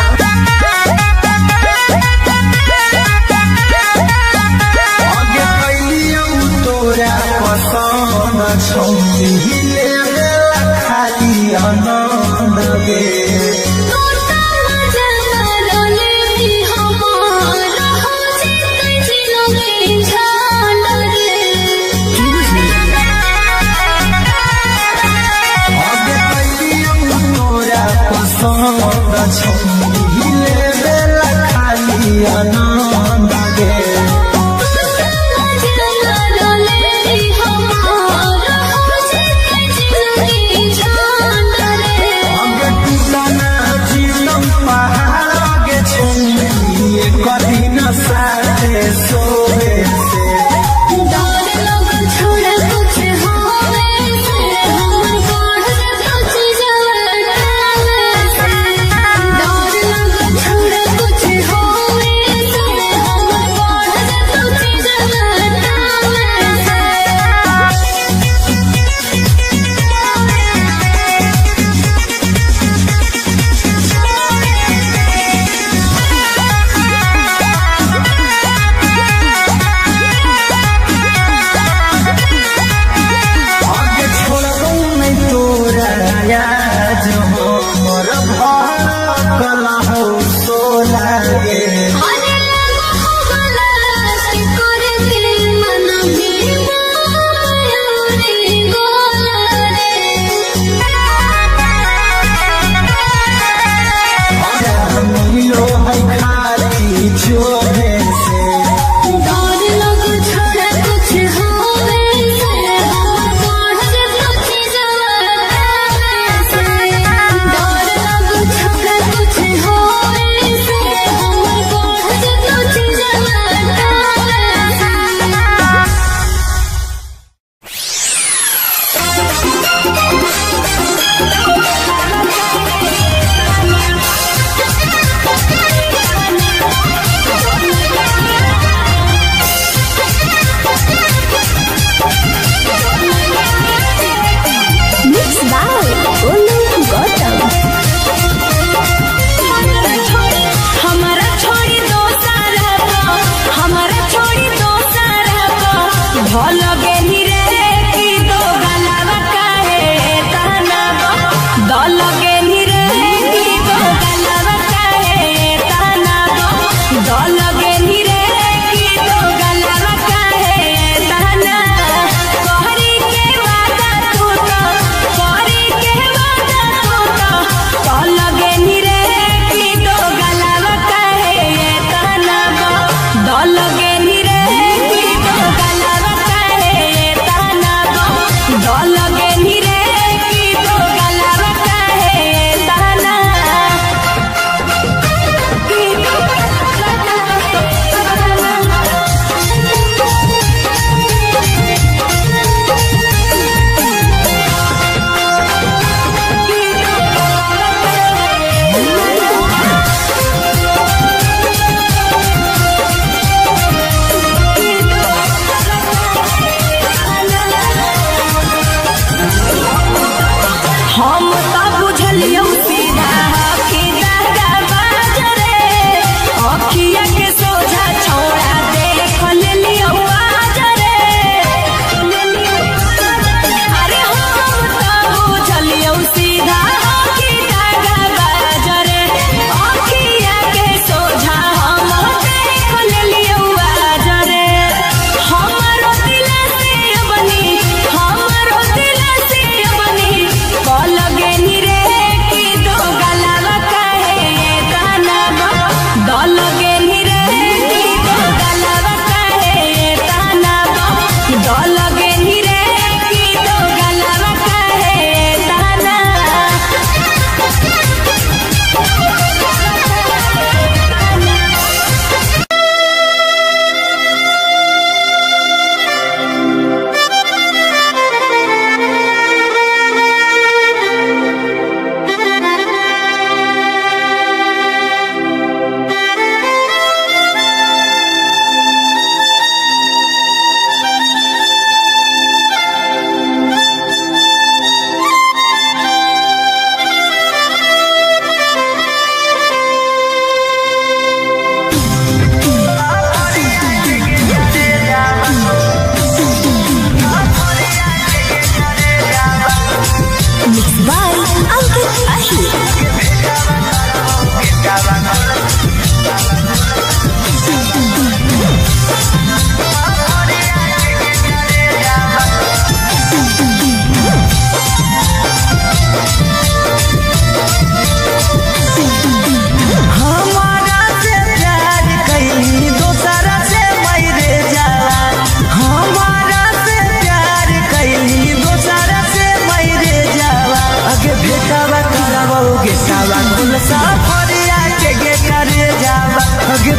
[SPEAKER 5] आगे कैलियौ तोरा पसंद छौनी हिले खाली आनंद गे
[SPEAKER 2] तोता मजा मारले हमार हो जितै जिलोगे झाल रे
[SPEAKER 5] आगे कैलियौ तोरा पसंद छौनी हिले खाली आनंद गे
[SPEAKER 2] तोता मजा मारले हमार हो जितै जिलोगे झाल रे
[SPEAKER 5] आगे टूटना जीवन पहाड़ आगे छौनी कभी न साथे सोवे से
[SPEAKER 2] डर लग छोड़ा कुछ होवे से हमर बढ़ जतो जवाना से डर लग छोड़ा कुछ होवे से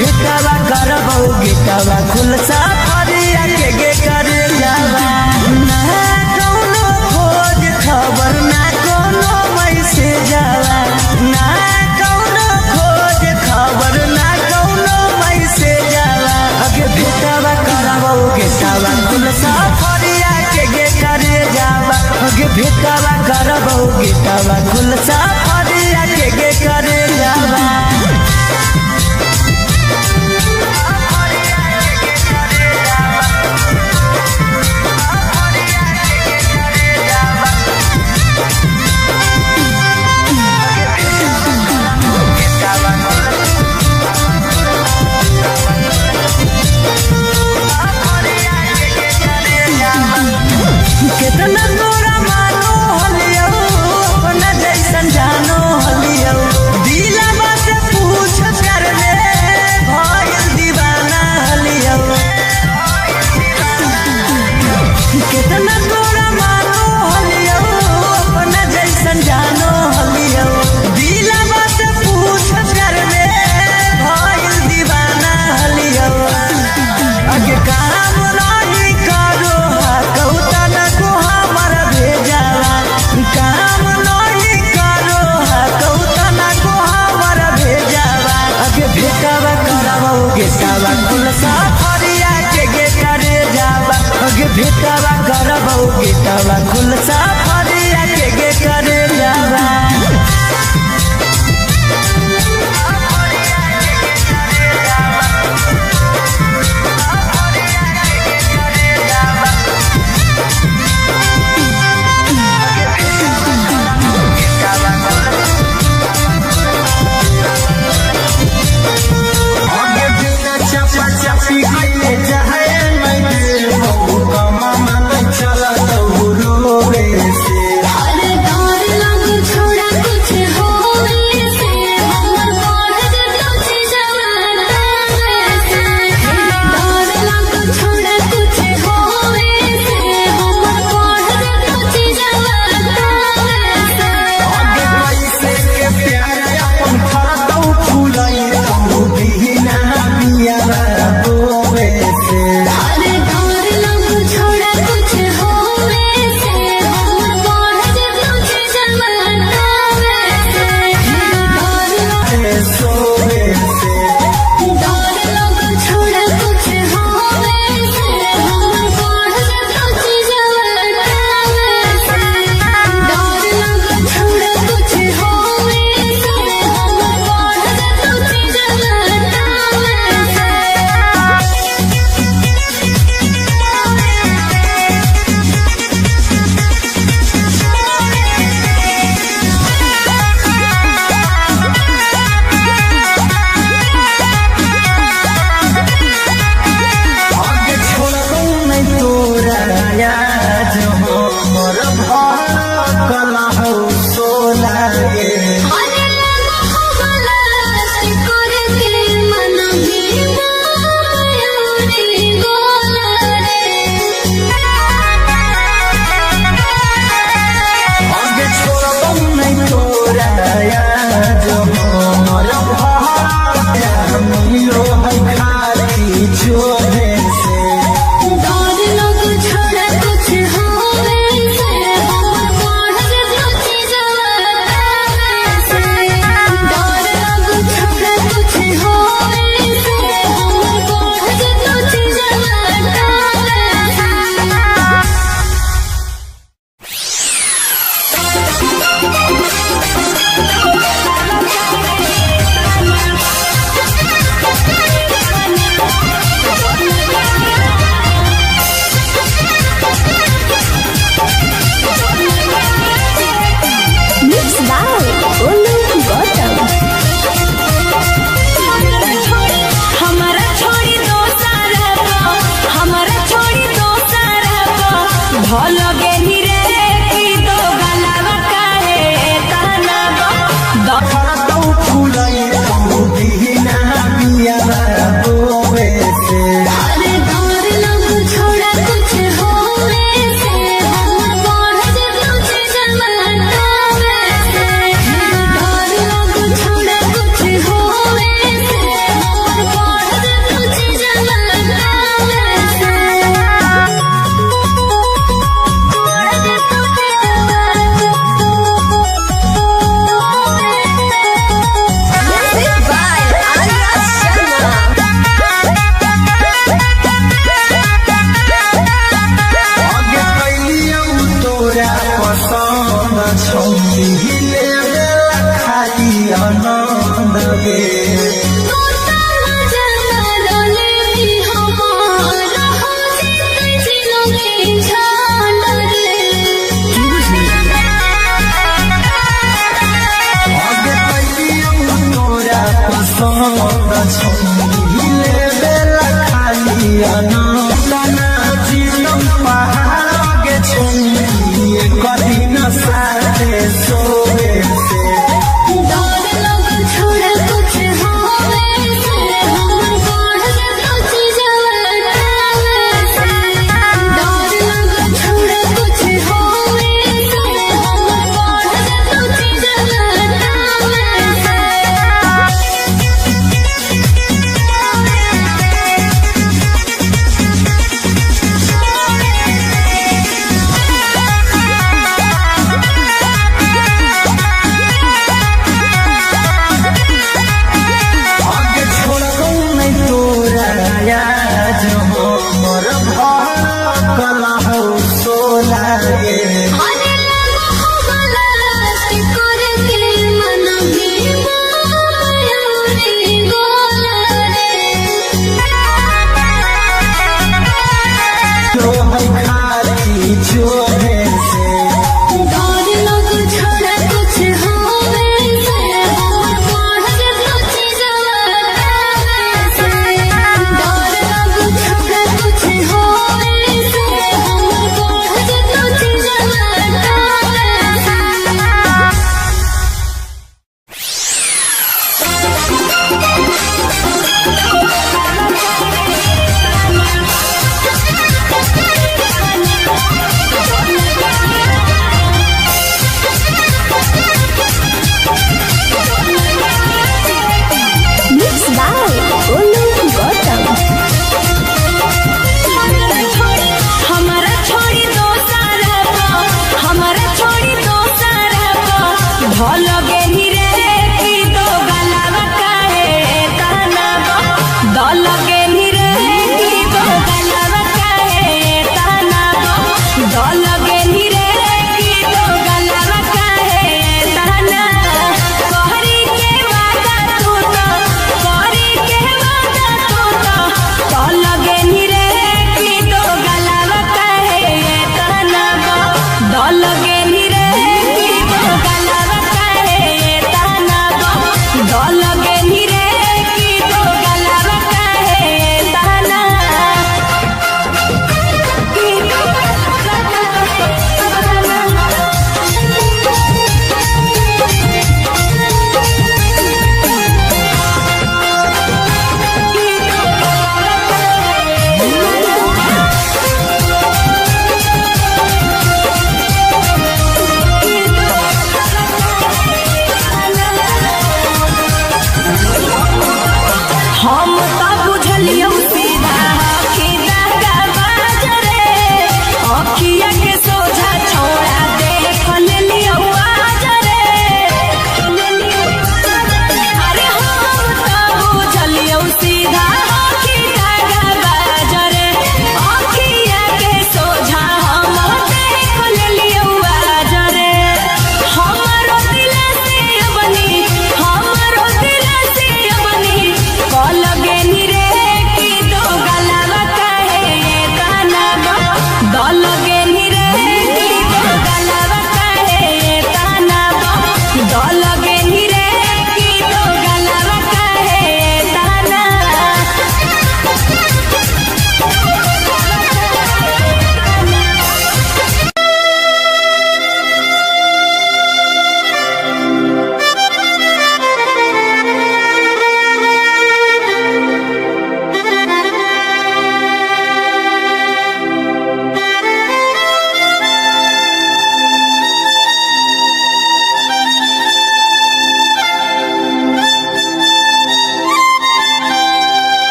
[SPEAKER 1] भेटावा करबो गेटावा खुलसा फरिया के करे जावा ना कौनो खोज खबर ना कोनो मैसेज आवा ना कौनो खोज खबर ना कौनो मैसेज आवा अगे भेटावा करबो गेटावा खुलसा फरिया के करे जावा अगे भेटावा करबो गेटावा खुलसा फरिया के करे जावा कितना तोरा मानो हलियो अपना जैसन
[SPEAKER 5] गे आगे पहलियों तोरा पसंद छले बेला खाली अना जीतम पहाड़ के छुए कदी न साथे सोवे से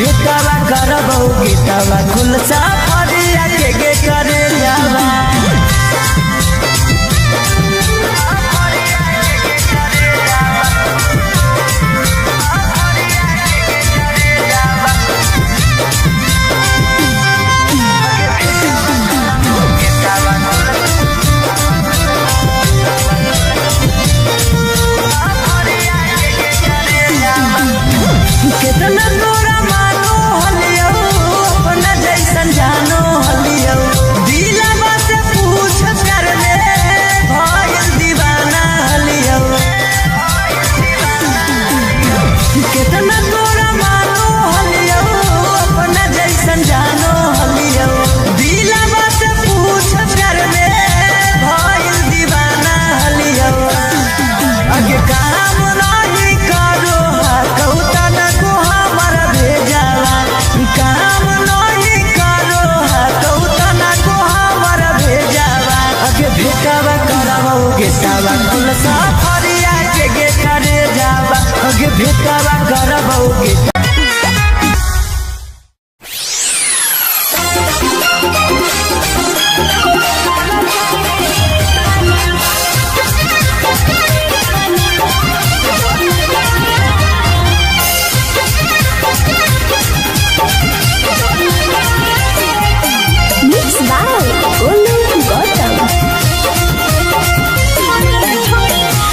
[SPEAKER 1] भेटावा करबौ गीतावा कुल सफरिया के करे जावा कितना तोरा मानो हलियो अपना जैसन जानो हलियो दिलवा से पूछ कर ले भइल दीवाना हलियो कितना तोरा मानो हलियो अपना जैसन जानो हलियो दिलवा से पूछ कर ले भइल दीवाना हलियो आगे काम नहीं करो कौता काम नहीं करो कौता ना को हमर भेजावा आगे भेटावा करबौ गेटावा कुल सफरिया के करे जावा आगे भेटावा करबौ गेटा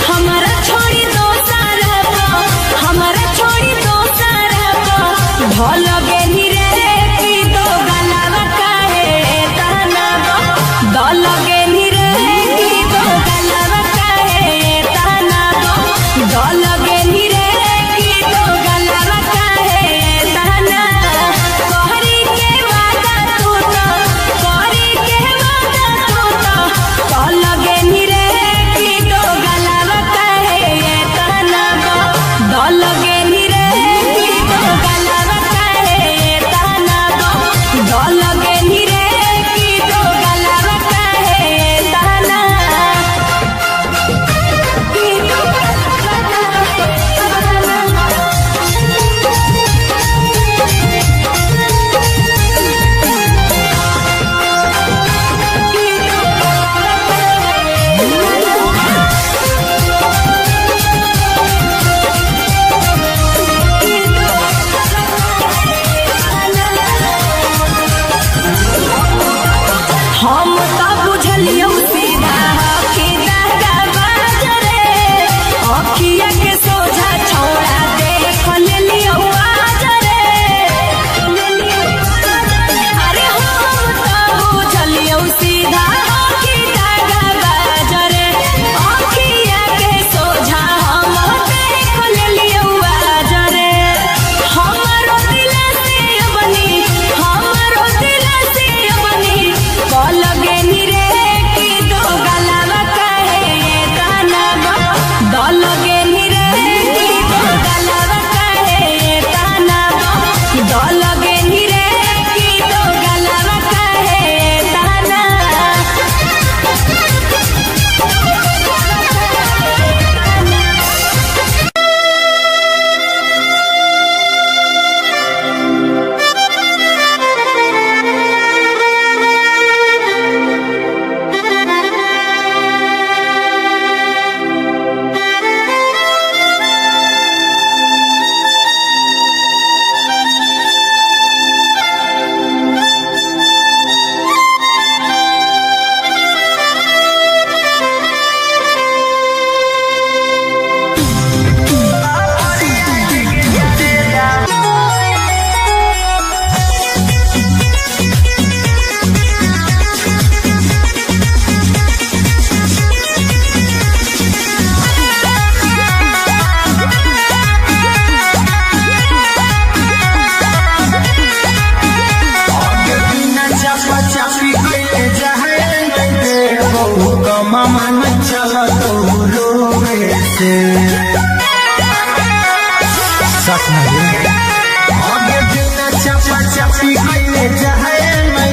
[SPEAKER 4] हमारा छोड़ी दो सारा
[SPEAKER 5] साथ में आगे बिना चपा चपी कइले जाए मैं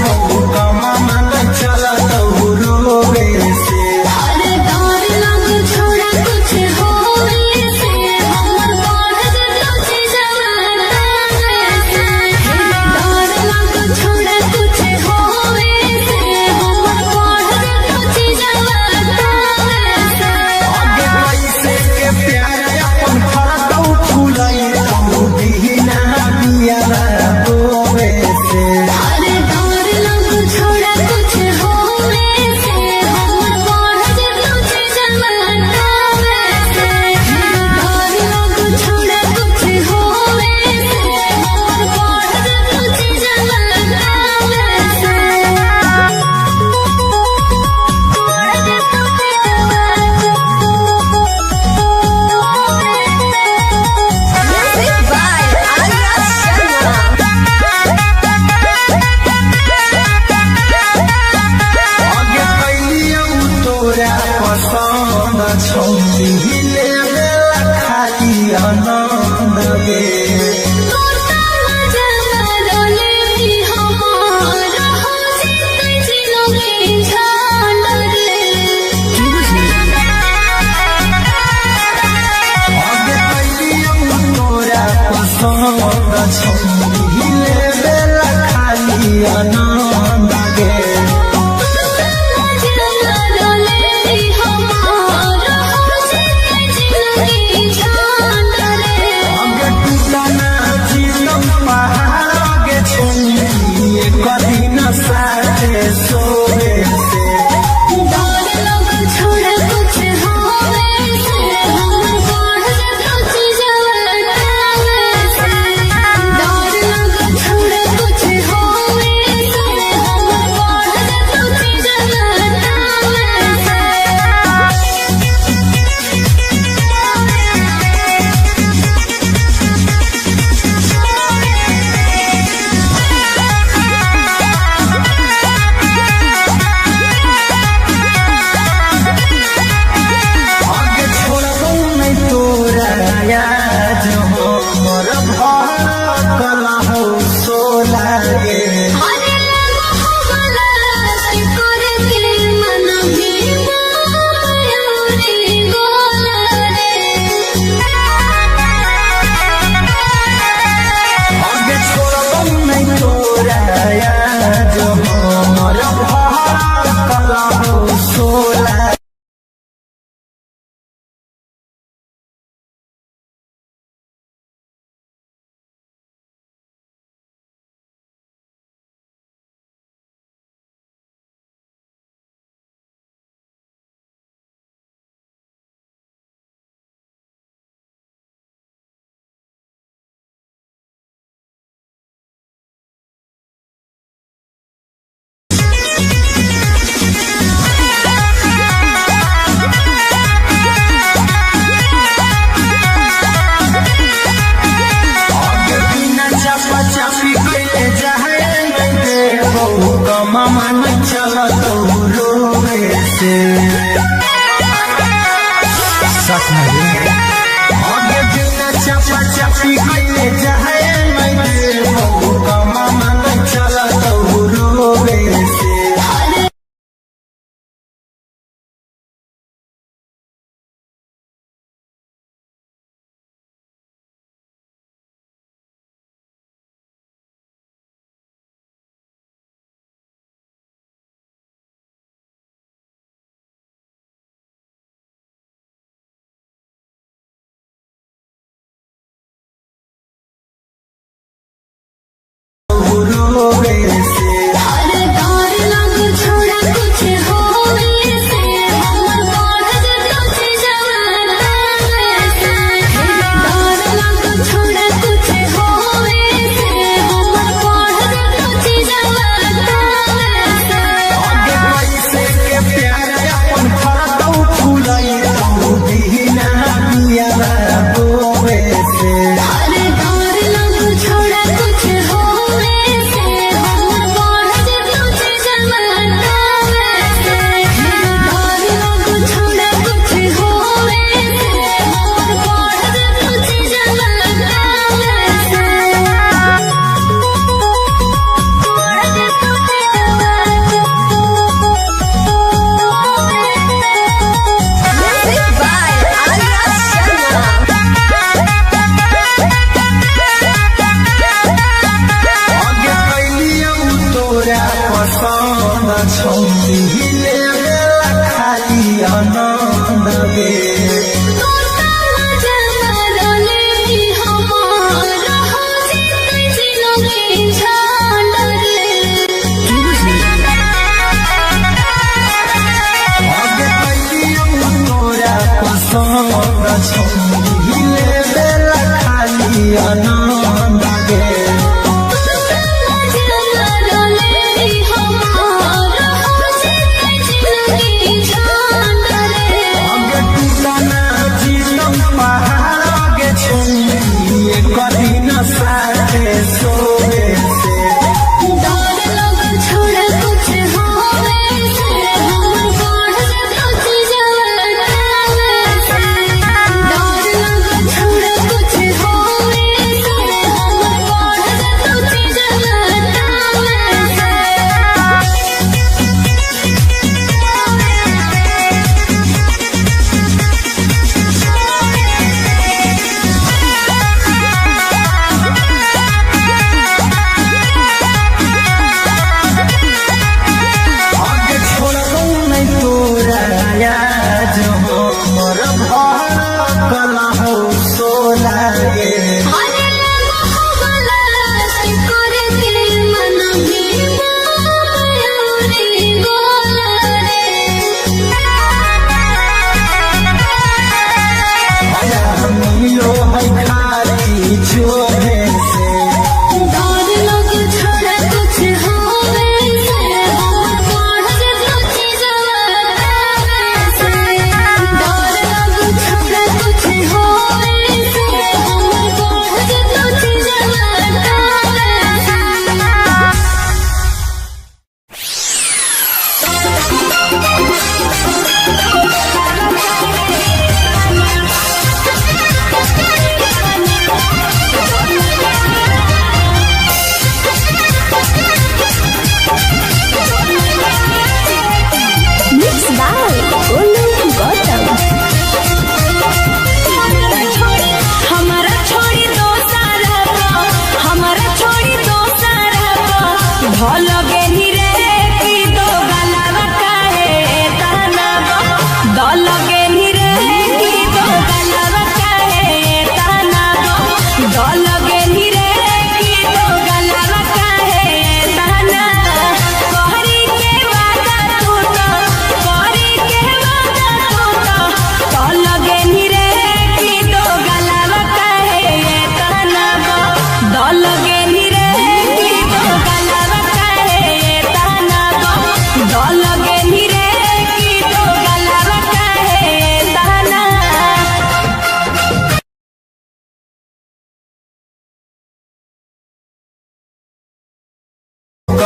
[SPEAKER 5] हो कमा मन चला तो रोवे से
[SPEAKER 2] अरे डर लग छोड़ा कुछ होवे से हमर बढ़ तुझे जवाना
[SPEAKER 5] छौले बेला खाली आनंद गे कदीना साथे सोवे से
[SPEAKER 2] छोड़ा कुछ होवे से हम पढ़ कुछ जवाना से डर लग छोड़ा कुछ होवे से हम पढ़ कुछ जवाना
[SPEAKER 5] मन चला तो रोवे से सच में आगे बिना चपा चपी कइले जाए मैं बहु मन चला तो रोवे से खाली आनंद गे खाली आनंद गे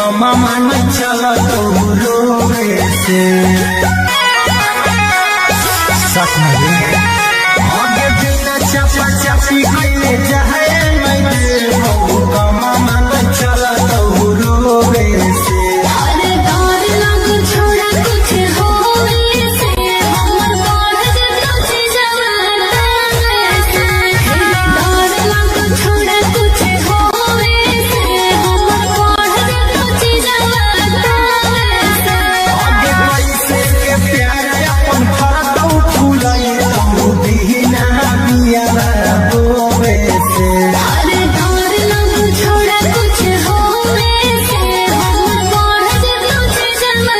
[SPEAKER 5] कमा मन चल रोवे से सच नहीं आगे बिना चपा चपी कइले जाए मैं कमा मन चल रोवे से
[SPEAKER 2] अरे डर लग छोड़ा कुछ होवे से हमर बढ़ जतो चीजवा से डर लग छोड़ा कुछ होवे से हमर बढ़ जतो चीजवा से
[SPEAKER 5] आगे पैसे के प्यार अपन फरतौ फूलई तू दीना बिया रोवे से
[SPEAKER 2] अरे डर लग छोड़ा कुछ होवे से हमर बढ़ जतो चीजवा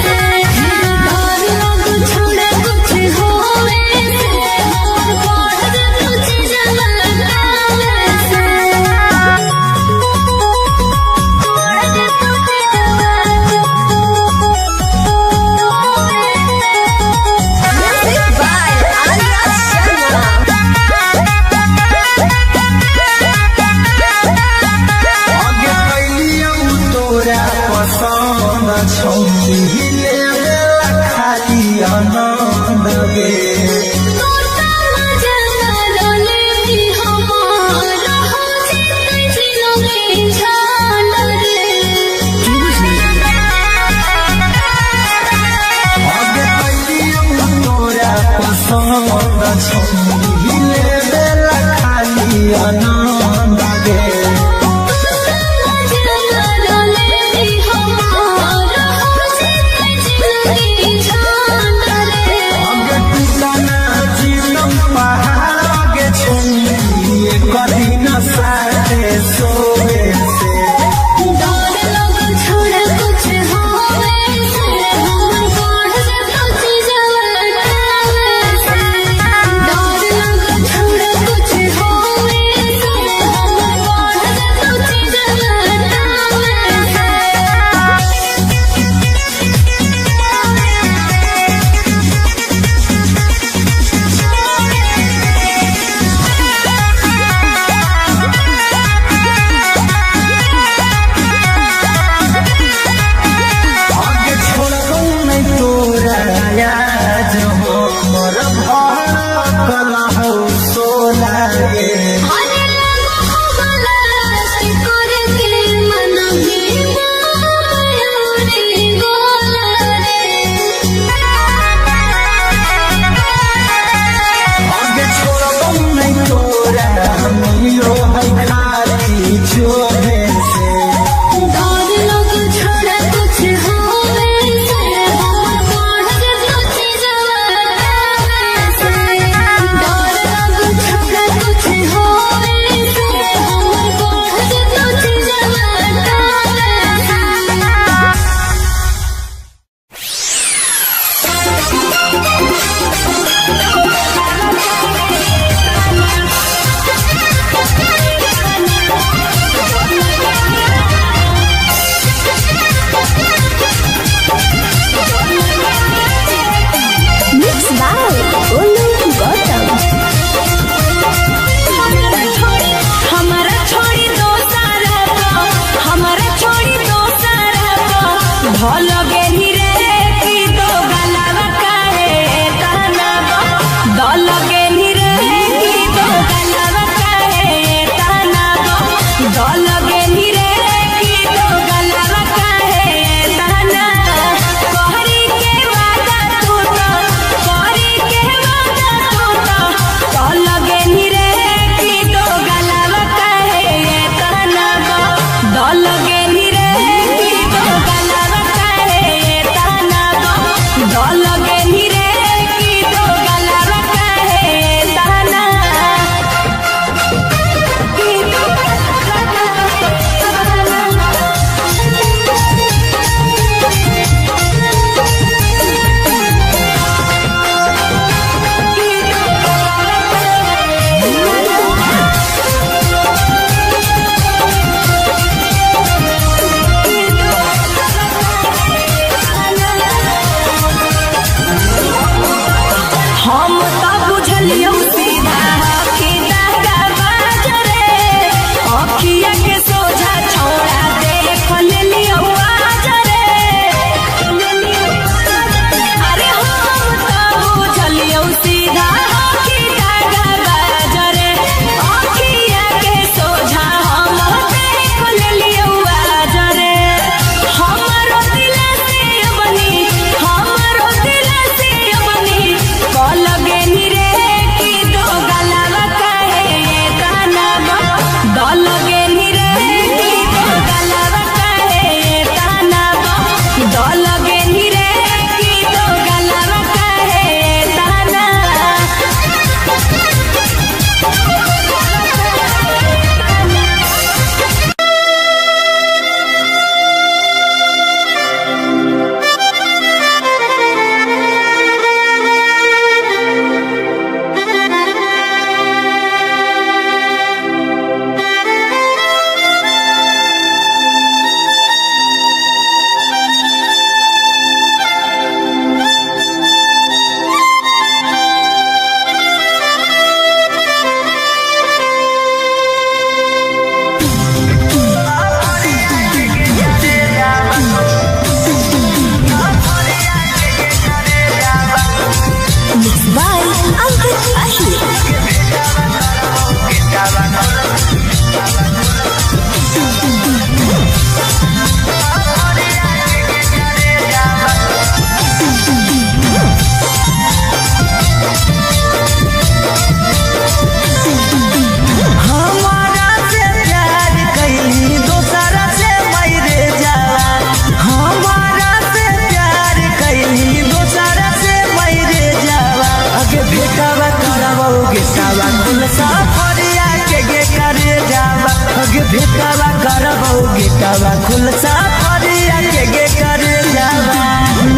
[SPEAKER 2] से डर लग छोड़ा कुछ होवे से हमर बढ़ जतो चीजवा
[SPEAKER 3] Music by Arya Sharma.
[SPEAKER 5] आगे कैलियौ तोरा पसंद छौरी लेवे खाली आनंद गे
[SPEAKER 2] तोता मजा रोले हमार हो जितै जिलोगे झाल रे
[SPEAKER 5] आगे कैलियौ तोरा पसंद छौरी लेवे खाली आनंद गे
[SPEAKER 2] मजा रोले हमार हो जितै जिलोगे झाल रे
[SPEAKER 5] आगे टूटा
[SPEAKER 1] भेटवा करबौ गेटवा खुलसा फरिया के करे जावा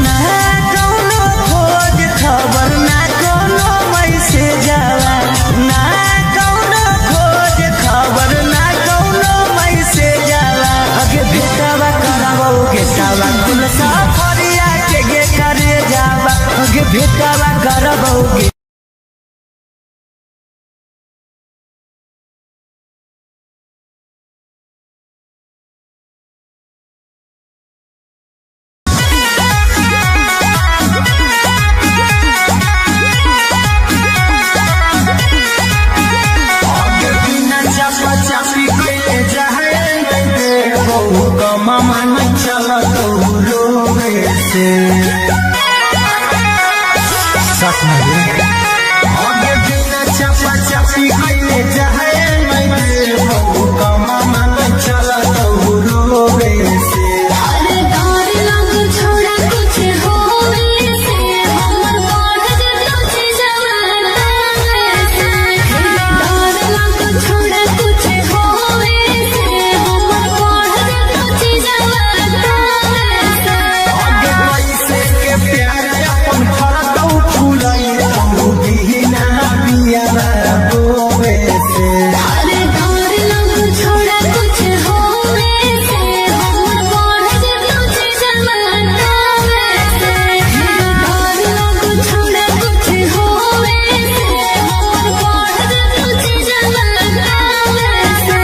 [SPEAKER 1] ना कौनो खोज खबर ना कौनो मैसेज जावा ना कौनो खोज खबर ना कौनो मैसेज जावा अगे भेटवा करबौ गेटवा खुलसा फरिया के करे जावा अगे भेटवा करबौ
[SPEAKER 5] मामा नहीं चला तो रोवे से सच नहीं आगे बिना चपा चपी कइले जाए नहीं मामा नहीं चला तो रोवे से
[SPEAKER 2] अरे डर लग छोड़ा कुछ होवे से हमर बढ़ जतो जवाना से डर लग छोड़ा कुछ होवे से हमर बढ़ जतो जवाना से
[SPEAKER 5] आगे पैसे के प्यार अपन फरकौ फुलाई तू बिना बिया रोवे से
[SPEAKER 2] अरे डर लग छोड़ा कुछ होवे से हमर बढ़ जतो जवाना से डर लग छोड़ा कुछ होवे से हमर बढ़ जतो जवाना से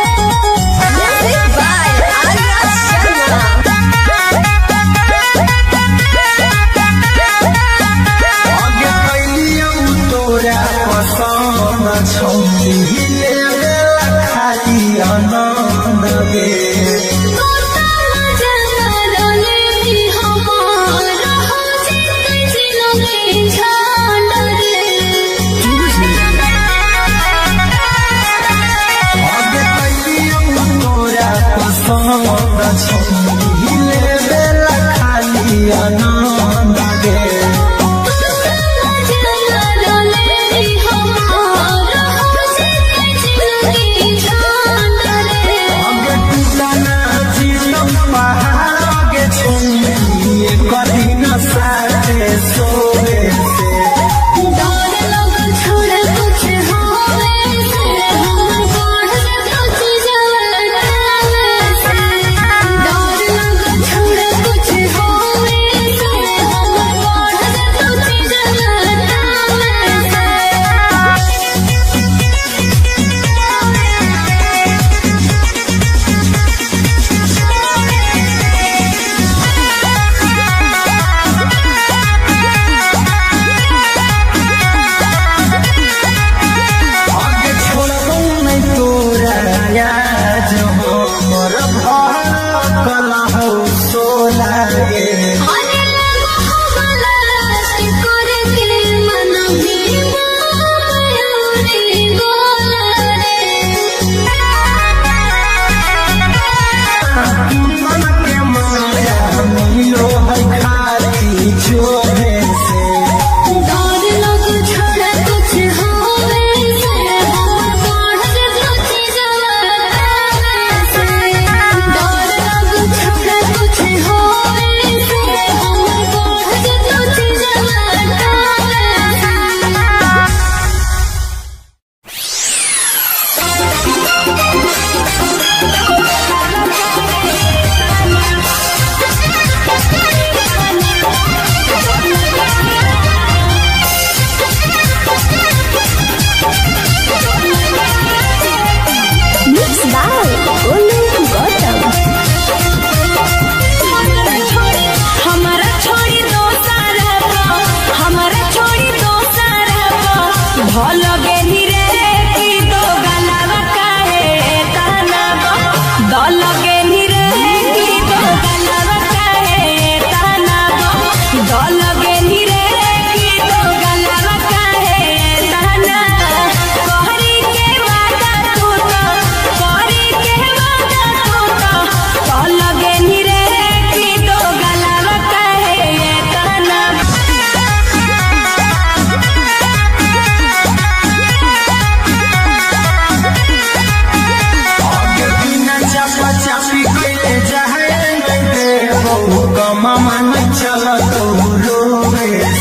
[SPEAKER 3] Music by Arya Sharma.
[SPEAKER 5] आगे कैलियौ तोरा पसंद छौली लेला खाली आनंद गे आगे कैलियौ तोरा पसंद छौली लेला खाली आनंद गे आगे टूटना जीतम पहाड़ आगे छौली कभी न साथे सोवे से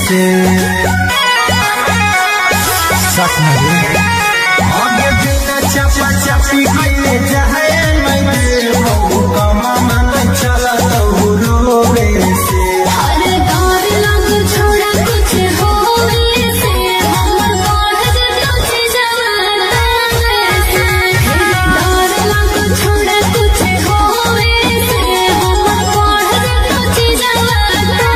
[SPEAKER 5] से सच नहीं आगे बिना चपा चपी कइले जाए मैं बहु कमा मन चला तो रोवे से
[SPEAKER 2] हर दौर लग छोड़ा कुछ होवे से हमर बढ़ जतो जवाना से हर दौर लग छोड़ा कुछ होवे से हमर बढ़ जतो जवाना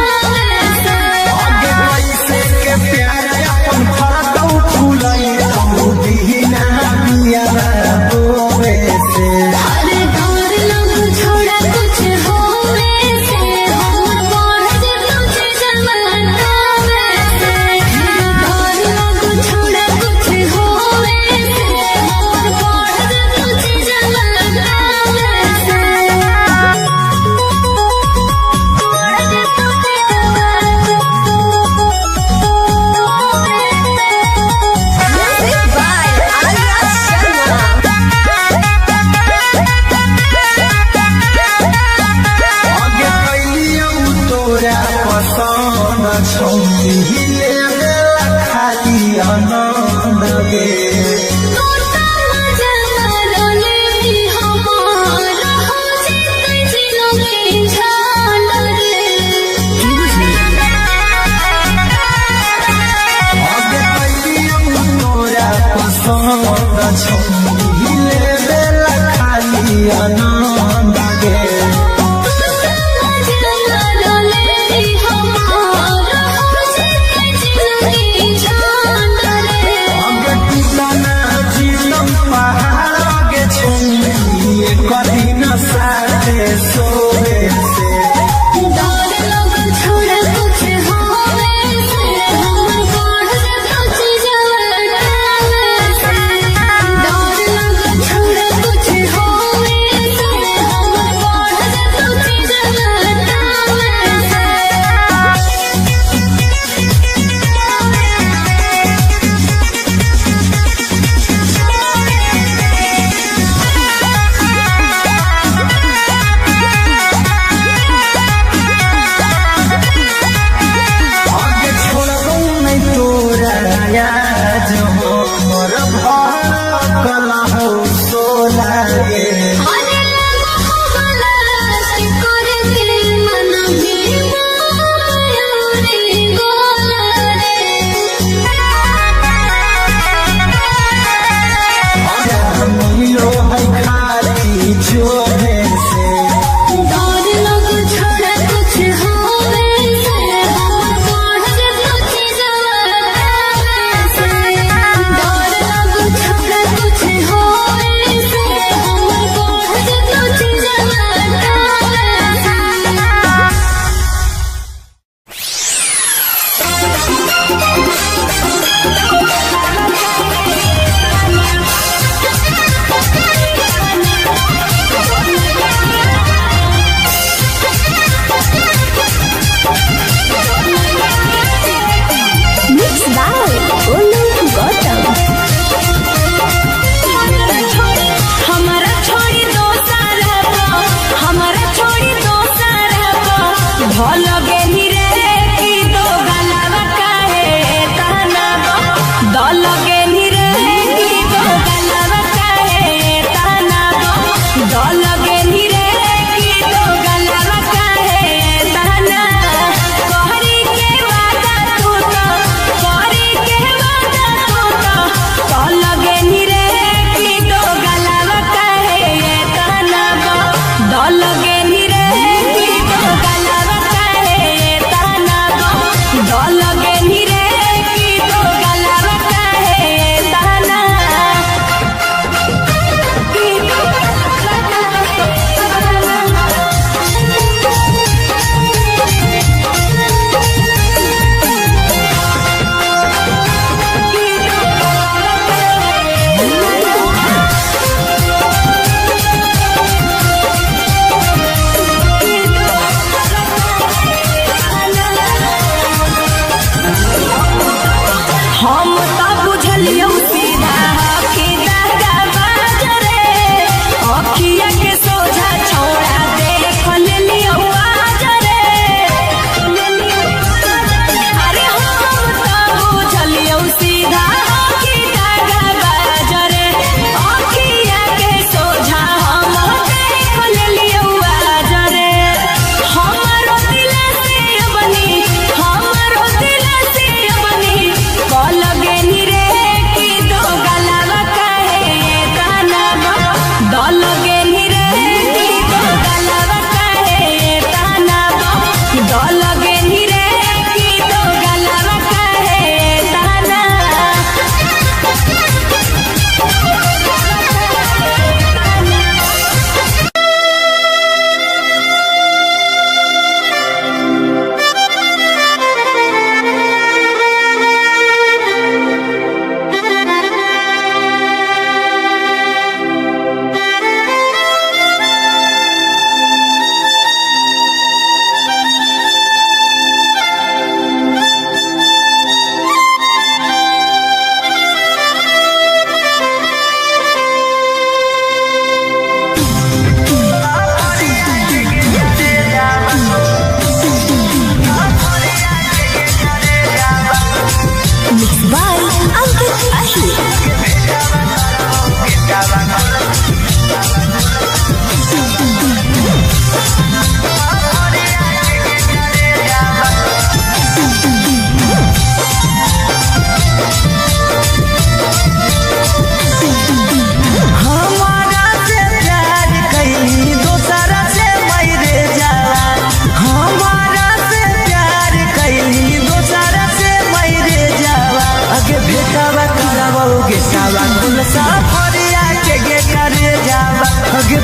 [SPEAKER 2] से
[SPEAKER 5] आगे कैसे के प्यार अपन फरकौ फुलाई तो दीना बिया रोवे से
[SPEAKER 2] हर दौर लग छोड़ा कुछ होवे से हमर बढ़ जतो जवाना से हर दौर लग छोड़ा कुछ होवे से हमर बढ़ जतो जवाना
[SPEAKER 3] Music by Arya Sharma.
[SPEAKER 5] आगे कैलियौ तोरा पसंद छौरी हिले खाली आनंद गे
[SPEAKER 2] तोता मजा मारले भी हमार हो जितै जिलो के झाल रे
[SPEAKER 5] आगे कैलियौ तोरा पसंद छौरी हिले खाली आनंद गे
[SPEAKER 2] तोता मजा मारले भी हमार हो जितै जिलो के झाल रे
[SPEAKER 5] आगे टूटना जीवन पहाड़ आगे छौरी कदी न साथे सोवे से
[SPEAKER 2] दौर लग छोड़ा कुछ होवे से हमर बढ़ जतो जवाना से दौर लग छोड़ा कुछ होवे से हमर बढ़ जतो जवाना से
[SPEAKER 5] आगे छोड़बौ नहीं तोरा याद हो मोर भड़कल हो सोला गे
[SPEAKER 2] अरे लगा हो बलास करे दिल मन भी माया रे गोला रे
[SPEAKER 5] मिलो है खाली छोड़े से
[SPEAKER 2] दौर लग छोड़ा कुछ होवे से हमर बढ़ जतो जवाना से दौर लग छोड़ा कुछ होवे से हमर बढ़ जतो जवाना
[SPEAKER 3] Mixed by Olu Gautam.
[SPEAKER 4] हमारा छोड़ी दोसर हमारा छोड़ी दोसर भल गेली रे की दो गलवा काहे ताना दल गेली रे की दो गलवा काहे ताना दल गेली रे की दो गलवा काहे ताना कहरी के वादा तू तो कहरी के वादा तू तो कल गेली रे की दो गलवा काहे ताना दल गेली रे की दो गलवा काहे ताना दल गेली रे की दो गलवा काहे ताना की दो हम तो बुझलियौ सीधा कि दादा बाजरे अखिया के सोझा छोड़ा देख लेलियौ आजरे अरे हम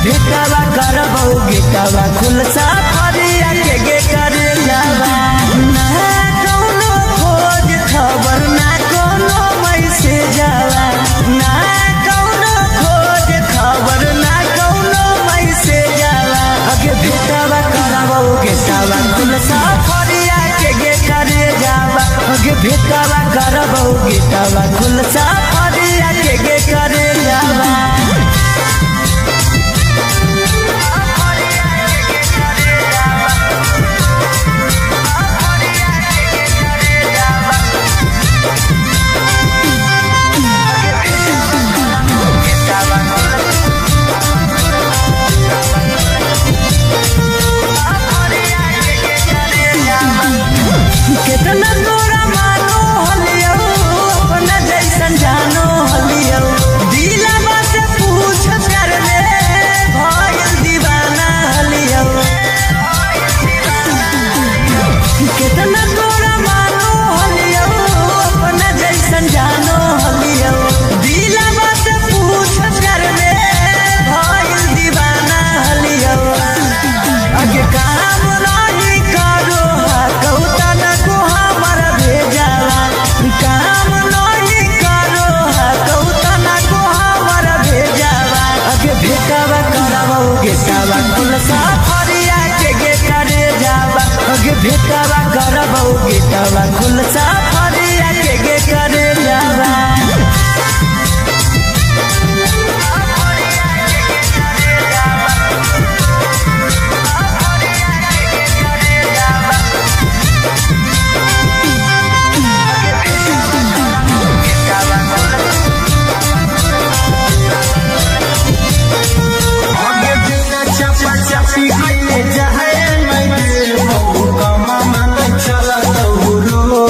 [SPEAKER 1] भेटावा करबौ गेटावा खुलसा फरिया के गे करे जावा ना कौनो खोज खबर ना कौनो मैसेज आवा ना कौनो खोज खबर ना कौनो मैसेज आवा अगे भेटावा करबौ गेटावा खुलसा फरिया के गे करे जावा अगे भेटावा करबौ गेटावा खुलसा फरिया के गे करे जावा कितना तोरा मानो हलियो अपना जैसन जानो हलियो दिलवा से पूछ कर ले भइल दीवाना हलियो कितना तोरा मानो हलियो अपना जैसन जानो हलियो दिलवा से पूछ कर ले भइल दीवाना हलियो अगे काम नहीं करो कौता न को हमारा भेजावा काम नहीं करो कौता न को हमारा भेजावा अगे भेटावा करबौ गेटावा खुलसा फरिया के गे करे जावा अगे भेटावा करबौ गेटावा खुलसा फरिया के गे करे जावा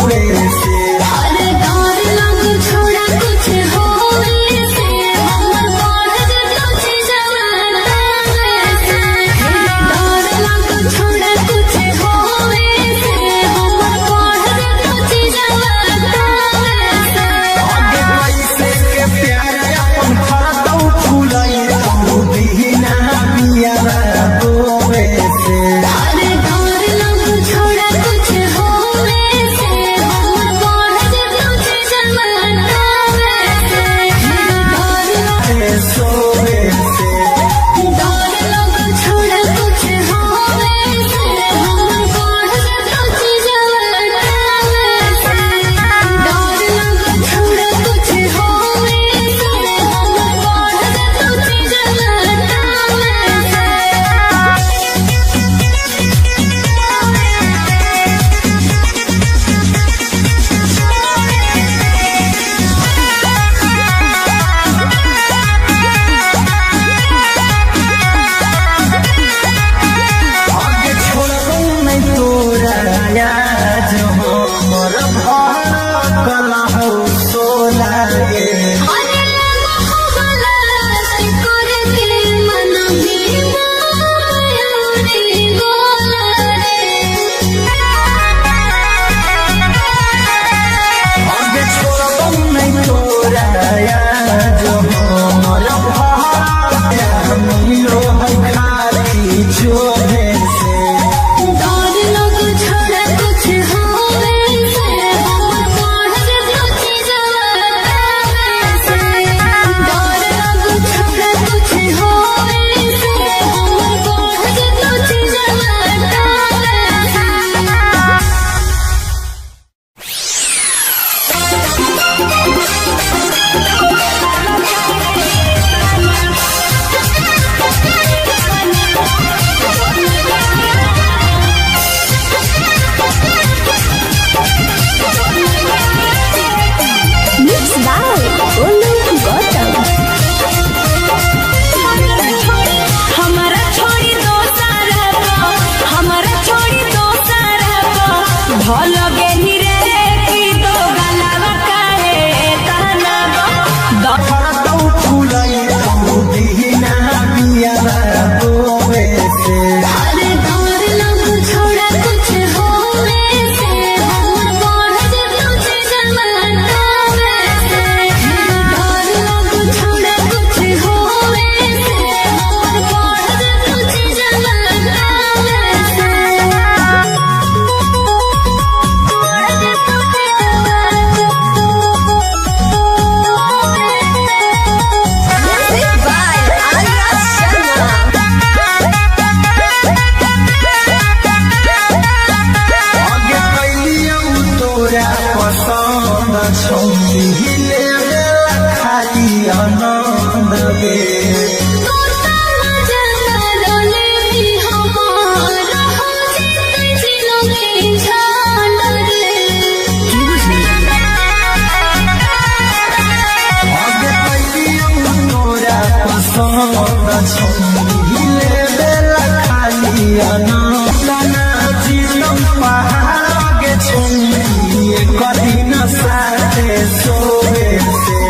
[SPEAKER 2] अरे डर लग छोड़ा कुछ होवे से हमर बढ़ जतो चीजवा से डर लग छोड़ा कुछ होवे से हमर बढ़ जतो चीजवा अरे डर लग छोड़ा कुछ होवे से हमर बढ़ जतो चीजवा डर लग छोड़ा कुछ होवे से हमर बढ़ जतो चीजवा डर लग छोड़ा कुछ होवे से हमर बढ़ जतो चीजवा अरे लगा गलत करके मन में मायूरी गोला डर लग छोड़ा कुछ होवे से हमर बढ़ जतो चीजवा डर लग छोड़ा कुछ होवे से हमर बढ़ जतो चीजवा
[SPEAKER 3] Mix by Olu Gautam.
[SPEAKER 4] हमारा छोड़ी दो सारा हमारा छोड़ी दो सारा भल गे रे की दो गलावा काहे कहना
[SPEAKER 5] छौरी लेवेला खाली आनंद गे आगे पहलियों तोरा पसंद छौरी लेवेला खाली आनंद ना जीतम पहाड़ के छौरी कदी न साथे सोवे से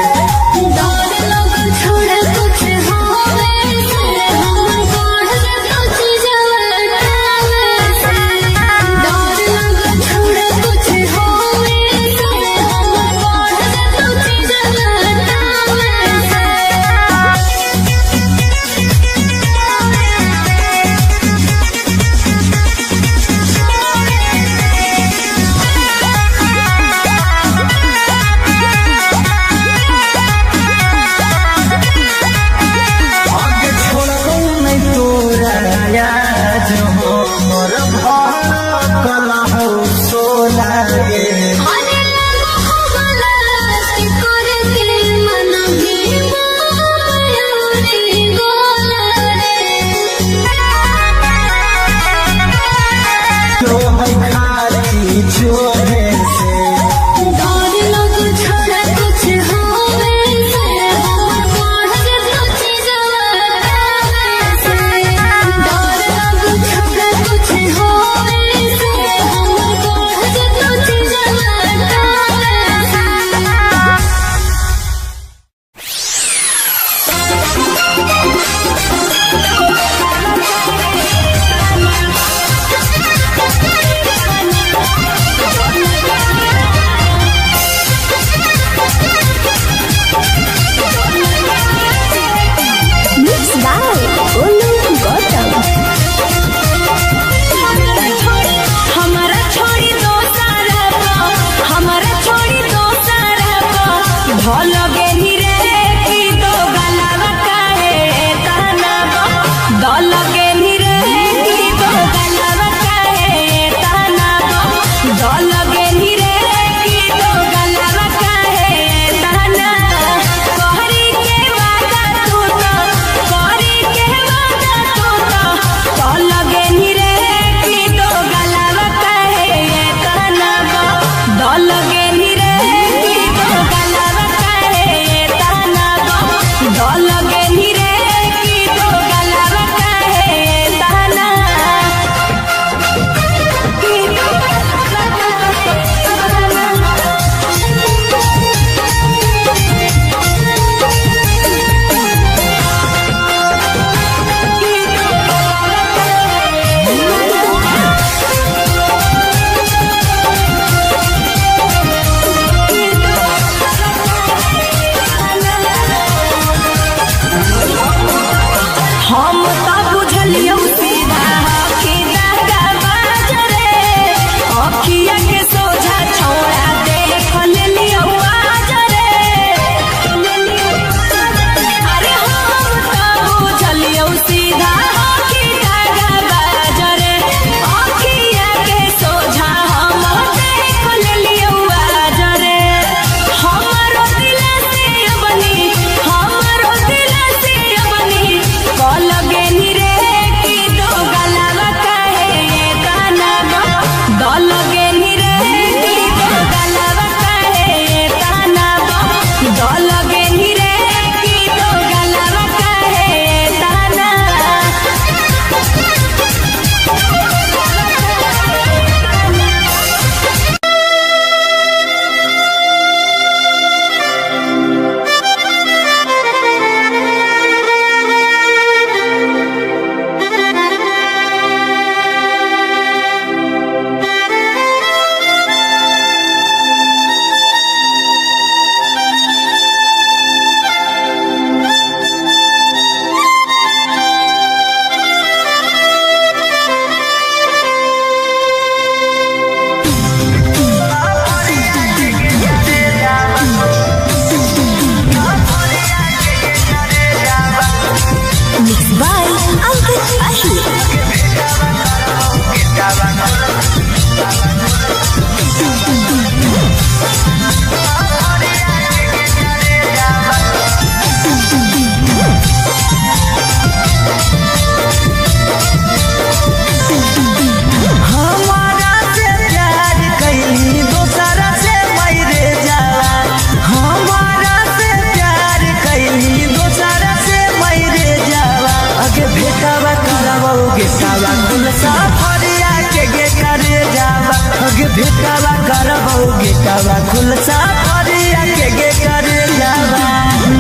[SPEAKER 1] भेटावा खुलसा फरिया के करे जावा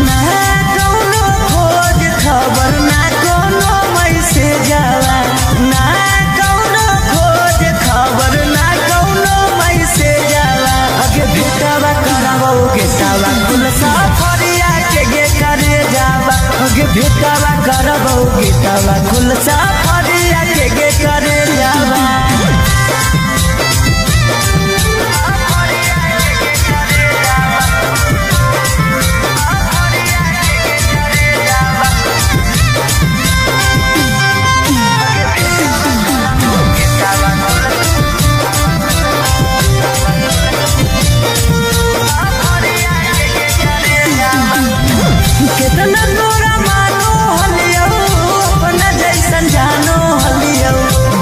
[SPEAKER 1] ना कौनो खोज खबर ना कौनो मैसेज जावा ना कौनो खोज खबर ना कौनो मैसेज जावा अगे भेटावा करावो गेटावा खुलसा फरिया के करे जावा अगे भेटावा करावो गेटावा खुलसा फरिया के करे जावा कितना तोरा मानो हलियो अपना जैसन जानो हलियो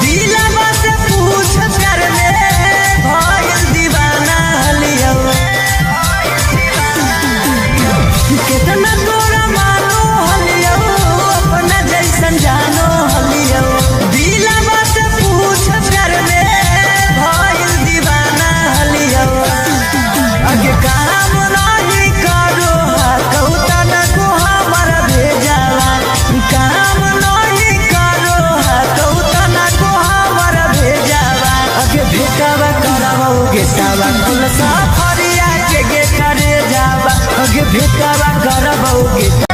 [SPEAKER 1] दिलवा से पूछ कर ले भइल दीवाना हलियो कितना तोरा मानो हलियो अपना जैसन जानो हलियो दिलवा से पूछ कर ले भइल दीवाना हलियो अगे काम नहीं करो कौतन को हमारा भेजावा काम नहीं करो कौतन को हमारा भेजावा अगे भेटावा करावो गेटावा खुलसा फरिया के करे जावा अगे भेटावा करावो गेटा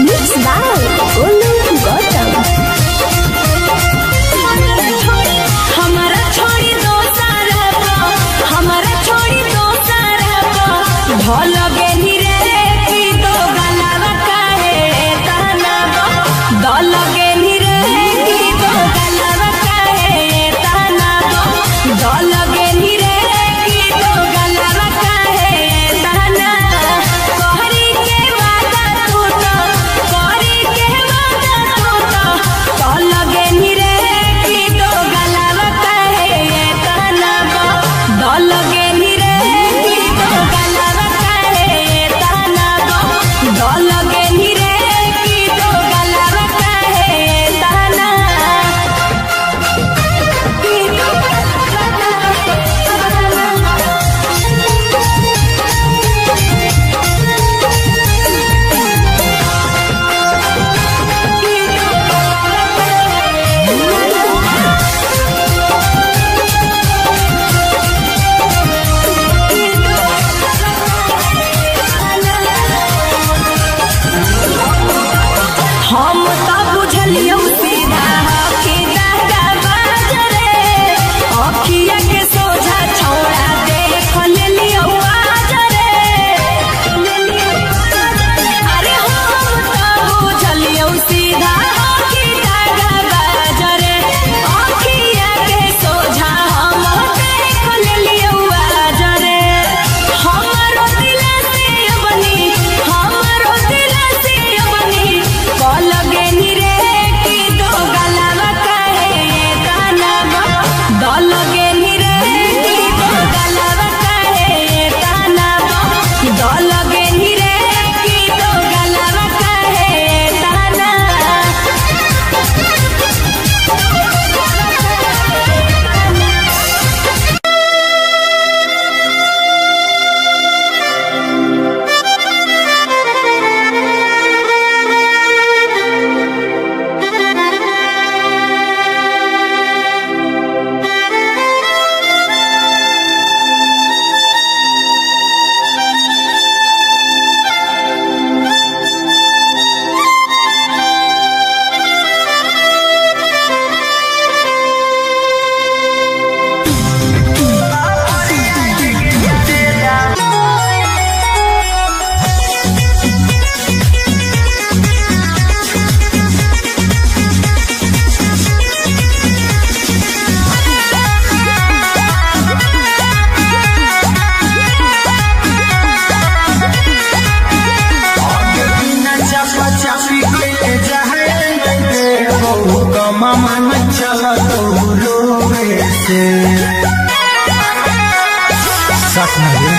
[SPEAKER 3] Mixed by Olu Gautam.
[SPEAKER 4] हमारा छोड़ी दो सारा हमारा छोड़ी दो सारा भल गेली रे की दो गलावा काहे ताना दल गेली रे की दो गलावा काहे ताना दल गेली रे की दो गलावा काहे ताना कहरी के वादा तू तो कहरी के वादा तू तो दल गेली रे की दो गलावा काहे ताना दल गेली रे की दो गलावा काहे ताना दल गेली रे की दो गलावा काहे ताना की दो हम तो बुझलियो सीधा कि दागा बाजरे अखिया के सोझा छोड़ा देख लेलियो आजरे अरे हम तो बुझलियो सीधा कि दागा बाजरे अखिया के सोझा हम देख लेलियो आजरे हमरो दिल से बनी हमरो दिल से बनी कल गेनी रे की दो गलावा काहे ताना दल गेनी रे की दो गलावा काहे ताना दल गेनी रे की दो गलावा काहे ताना
[SPEAKER 5] मामा न चला तो रोवे से सच नहीं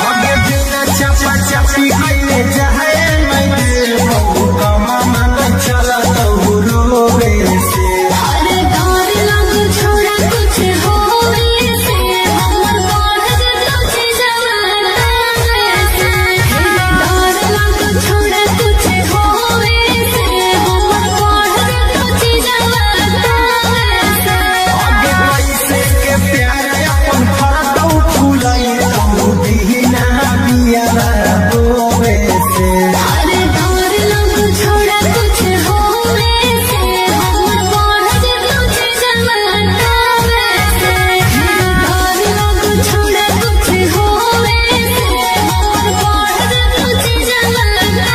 [SPEAKER 5] आगे बिना चपा चपी कइले जाए मैं बहु कमा मन चला तो रोवे से
[SPEAKER 2] अरे डर लग छोड़ा कुछ होवे से हमर बढ़ जतो जवाना से डर लग छोड़ा कुछ होवे से हमर बढ़ जतो जवाना से
[SPEAKER 5] आगे पैसे के प्यार अपन फरदौ फुलाई तो दीना बिया रोवे से
[SPEAKER 2] अरे डर लग छोड़ा कुछ होवे से हमर बढ़ जतो जवाना से डर लग छोड़ा कुछ होवे से हमर बढ़ जतो जवाना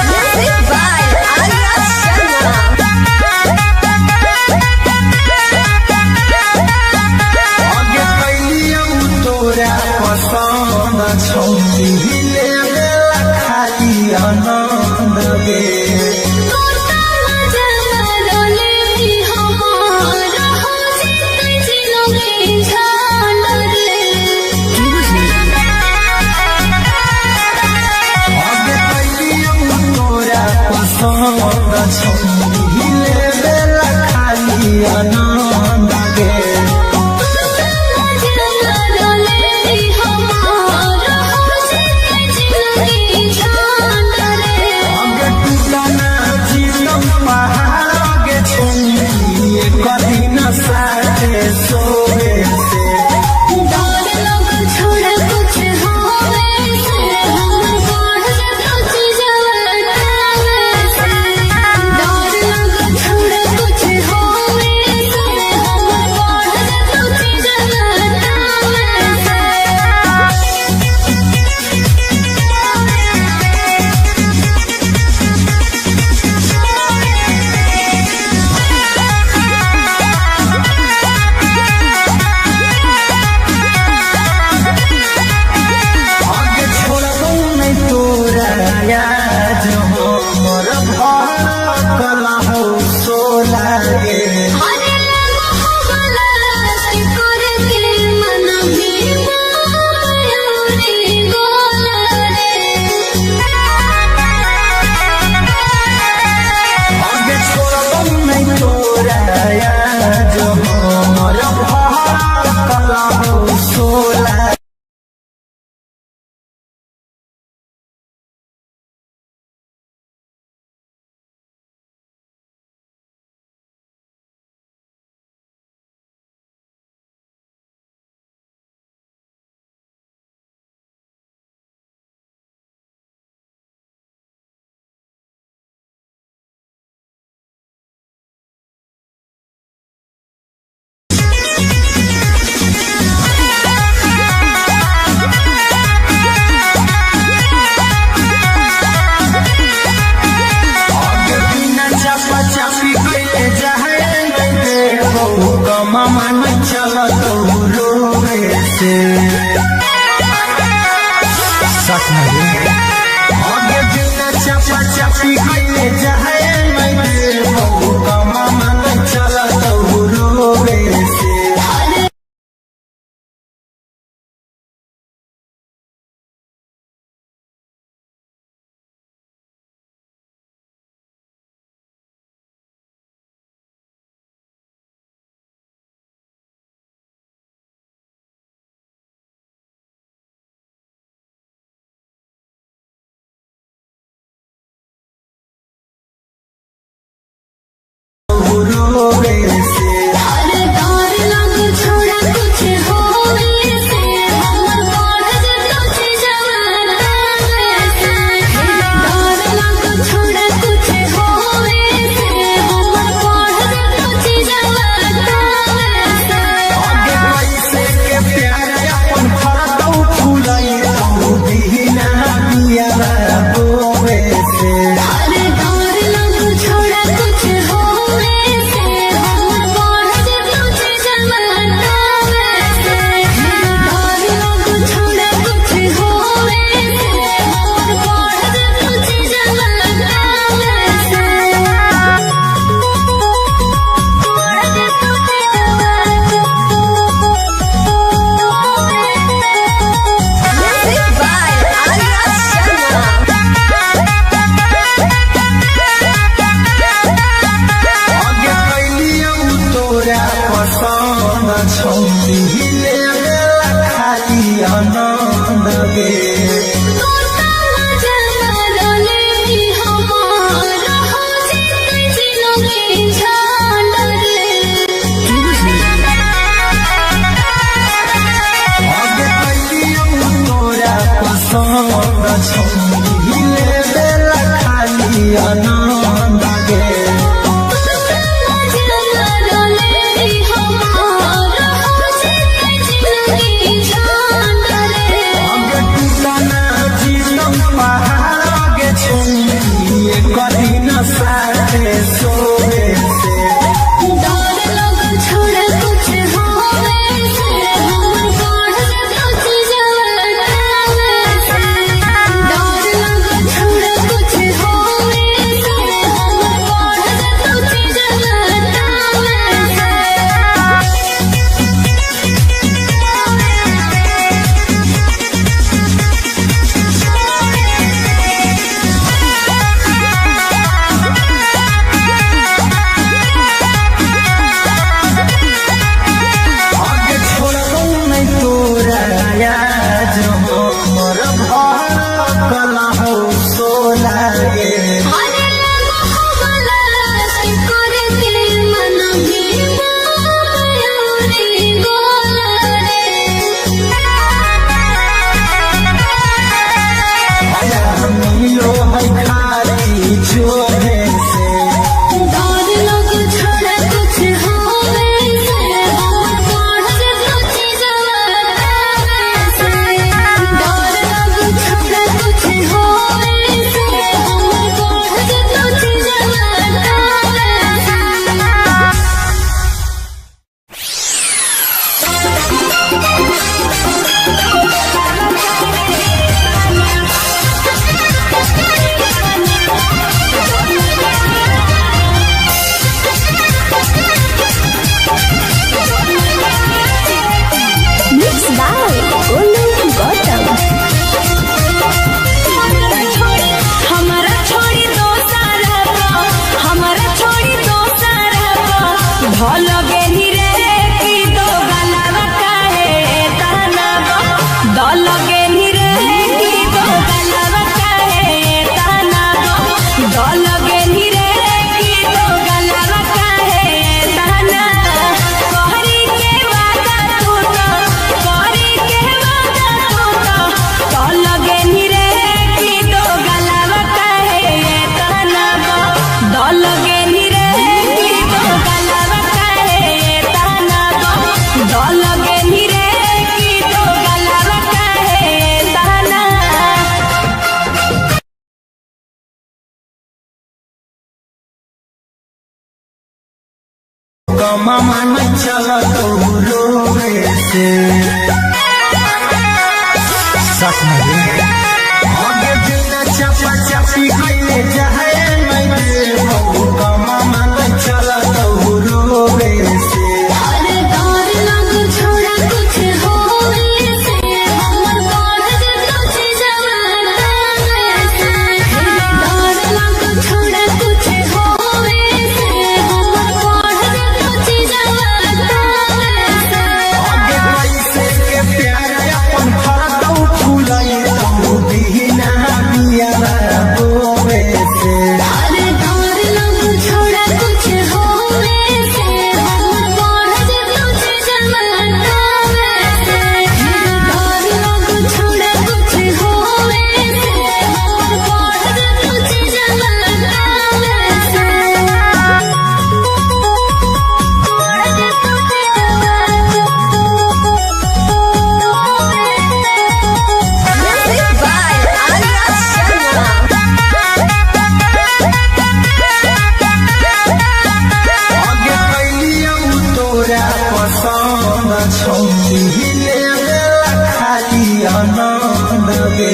[SPEAKER 3] Music by Arya Sharma.
[SPEAKER 5] आगे कैलियौ तोरा पसंद छौरी लेवे खाली आनंद गे आगे कैलियौ तोरा पसंद छौरी लेवे खाली आनंद गे आगे टूटना जीवन पहाड़ आगे छोड़ी कभी न साथे सोवे से आगे छोड़बो नहीं तोरा याद हो मोर भार कला हो सोला गे आगे छोड़बो नहीं तोरा याद हो मोर भार कला हो सोला आगे बिना चपा चपी कइले जाए मैं बहु कमा मन चला तो रोवे से सच नहीं आगे बिना चपा चपी कइले जाए मैं बहु कमा मन चला तो रोवे से छौरी लेबेला खाली आनंद गे कठिन साथे सोवे से
[SPEAKER 2] डर लग छोड़ कुछ होवे से हमर बढ़ कुछ जवाना से डर लग छोड़ कुछ होवे से हमर बढ़ कुछ जवाना से
[SPEAKER 5] आगे छोड़ो नहीं तोरा याद मोर भड़कला हो सोला गे
[SPEAKER 2] अरे लगो हमला से करे के मन भी मयूरी गोला
[SPEAKER 5] मिलो है खाली जोहे से
[SPEAKER 2] डर लग छोड़ कुछ होवे से हमर बढ़ कुछ जवाना से डर लग छोड़ कुछ होवे से हमर बढ़ कुछ जवाना
[SPEAKER 3] Mixed by Olu Gautam.
[SPEAKER 4] हमारा छोड़ी दो सारा हमारा छोड़ी दो सारा भल गेली रे की दो गलावा काहे ताना दल गेली रे की दो गलावा काहे ताना दल गेली रे की दो गलावा काहे ताना कहरी के वादा तू तो कहरी के वादा तू तो दल गेली रे की दो गलावा काहे ताना दल गेली रे की दो गलावा काहे ताना दल गेली रे की दो गलावा काहे ताना
[SPEAKER 5] कमा मन चला तो रोवे से सच में आगे बिना चपा चपी कइले जाए नहीं कमा मन चला तो रोवे से
[SPEAKER 2] अरे डर लग छोड़ कुछ होवे से हमर बढ़ कुछ जवाना से डर लग छोड़ कुछ होवे से हमर बढ़ कुछ जवाना से
[SPEAKER 5] आगे कैसे के प्यार अपन फरकौ फुलाई तो बिना बिया बोवे से
[SPEAKER 2] अरे डर लग छोड़ कुछ होवे से हमर बढ़ कुछ जवाना से डर लग छोड़ कुछ होवे से हमर बढ़ कुछ जवाना से
[SPEAKER 3] Music by Arya Sharma.
[SPEAKER 5] आगे कैलिया तोरा पसंद छौरी लेबेला खाली आनंद गे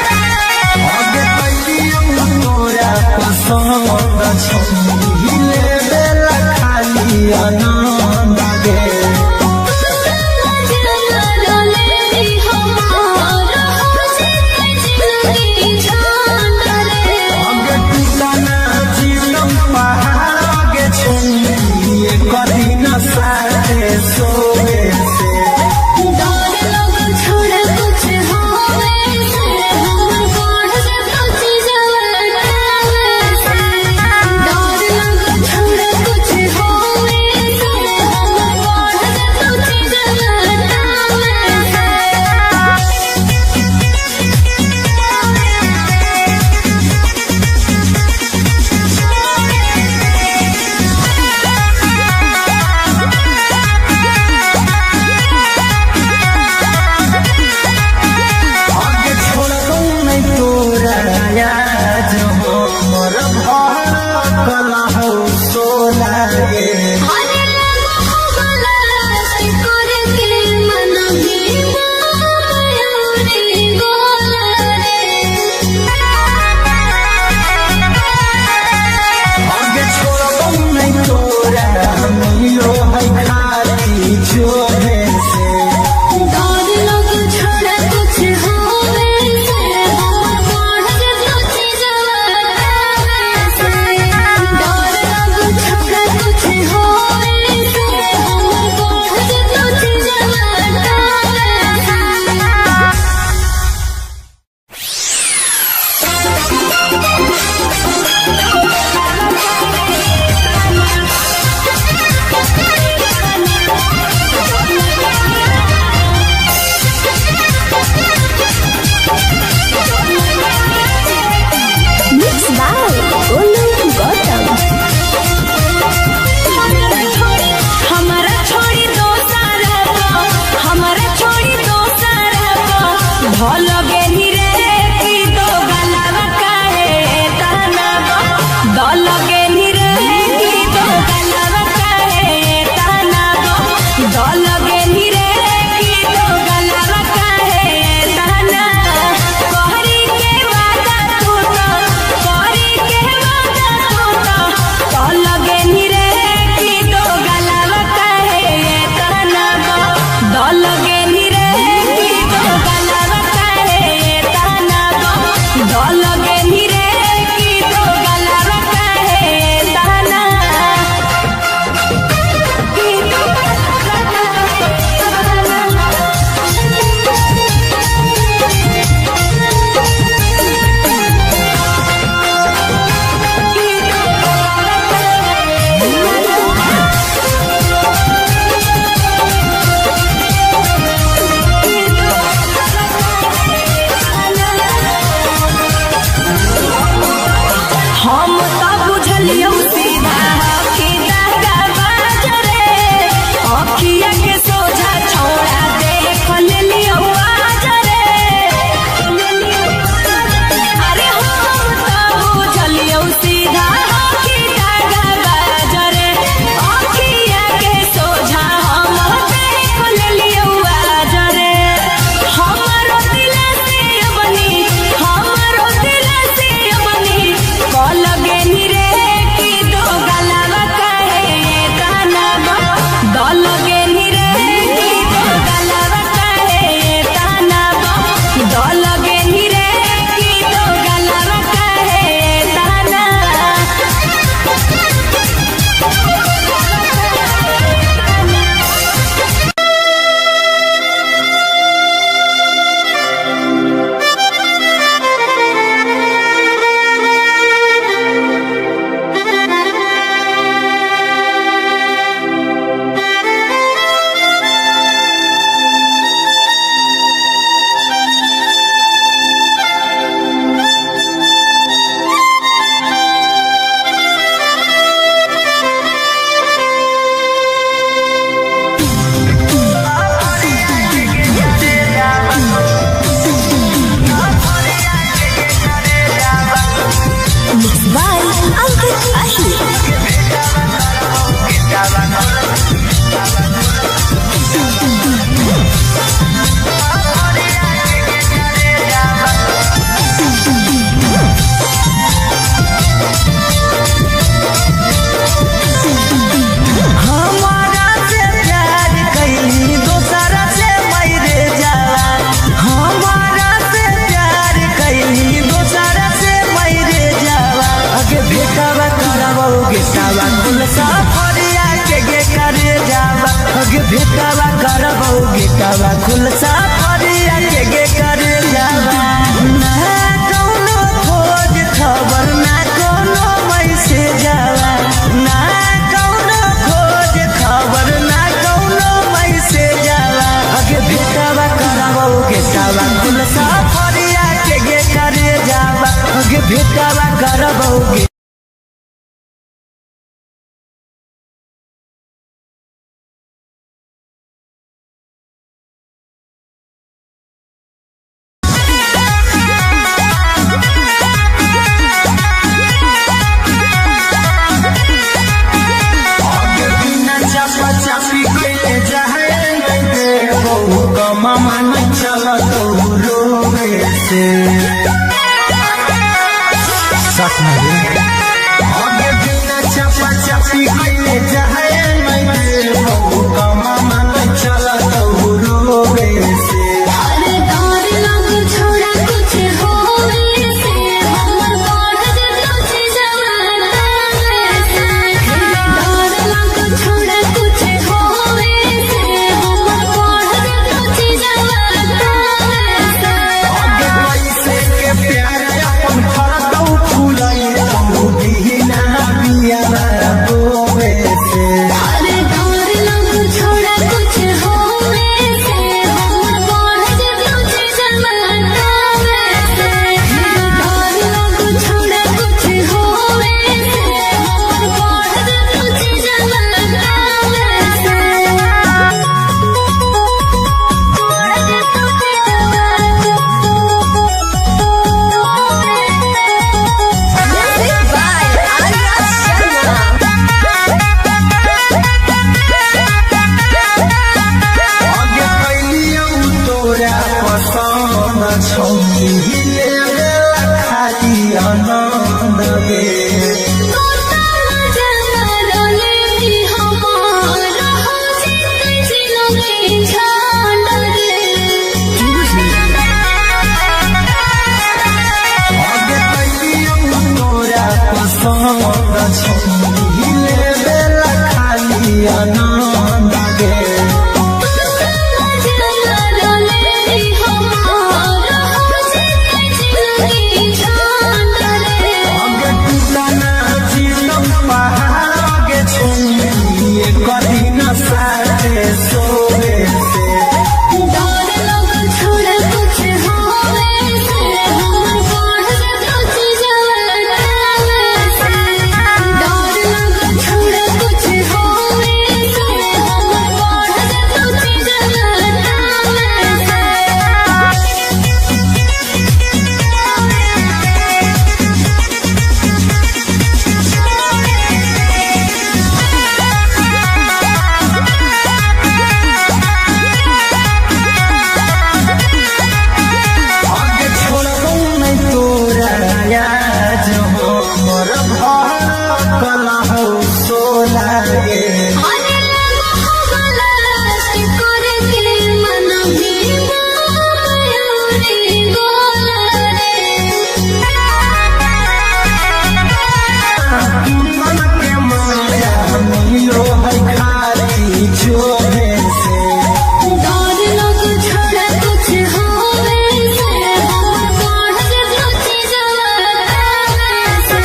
[SPEAKER 5] आगे कैलिया तोरा पसंद छौरी लेबेला खाली आनंद गे आगे टूटना जीवन पहाड़ के छौरी कठिन साथे सोवे से
[SPEAKER 2] छोड़ कुछ होवे से हमर बढ़ कुछ जवाना से
[SPEAKER 4] बुझलियो सीधा की दागा बाजरे अखिया के सोझा छोड़ा देख लेलियो आजरे अरे हम तो बुझलियो सीधा की दागा बाजरे अखिया के सोझा हम देख लेलियो आजरे हमारो दिल से बनी हमारो दिल से बनी लगे निरे की दो गलावा कहे ताना लगे निरे की दो गलावा कहे ताना लगे निरे की दो गलावा कहे ताना
[SPEAKER 3] by Ankit Ahi.
[SPEAKER 1] हमारा से प्यार कैली दोसरा से मैरे जाला हमारा से प्यार कैली दोसरा से मैरे जाला अगे भेटावा करबोगे सावा कुल साफरिया के गे करे जावा अगे भेटावा करबोगे तावा कुल साफरिया के गे करे जावा ना कौनो खोज खबर ना कौनो मैसेज आवा ना कौनो खोज खबर ना कौनो मैसेज आवा अगे भेटावा करबोगे तावा कुल साफरिया के गे करे जावा अगे भेटावा करबोगे चापी कैले जाए नहीं दे बहु कमामा नहीं चला तो रोवे से सच में आगे बिना चापा चापी कैले जाए नहीं दे बहु कमामा नहीं चला तो रोवे से
[SPEAKER 2] अरे डर लग छोड़ा कुछ होवे से हमर बढ़ जतो छी जवाना से डर लग छोड़ा कुछ होवे से हमर बढ़ जतो छी जवाना से
[SPEAKER 5] आगे कैसे कला हो सोला गे
[SPEAKER 2] आने लगा हवाला करे के मन भीमा मयूरी गोला
[SPEAKER 5] मन के माया मिलो है खाली छोड़े से
[SPEAKER 2] डर लग छोड़ा कुछ होवे से हम पढ़ कुछ जवाना से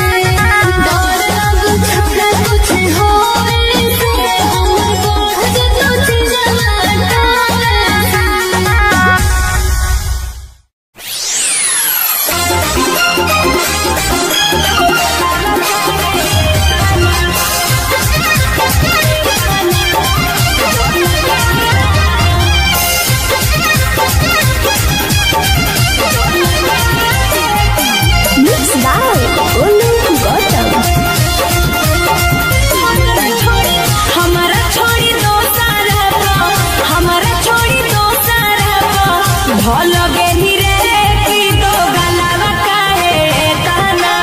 [SPEAKER 2] डर लग छोड़ा कुछ होवे से हम पढ़ कुछ जवाना
[SPEAKER 3] Mixed by Olu Gautam.
[SPEAKER 4] हमारा छोड़ी दो सारा हमारा छोड़ी दो सारा भल गेली रे की दो गलावा काहे ताना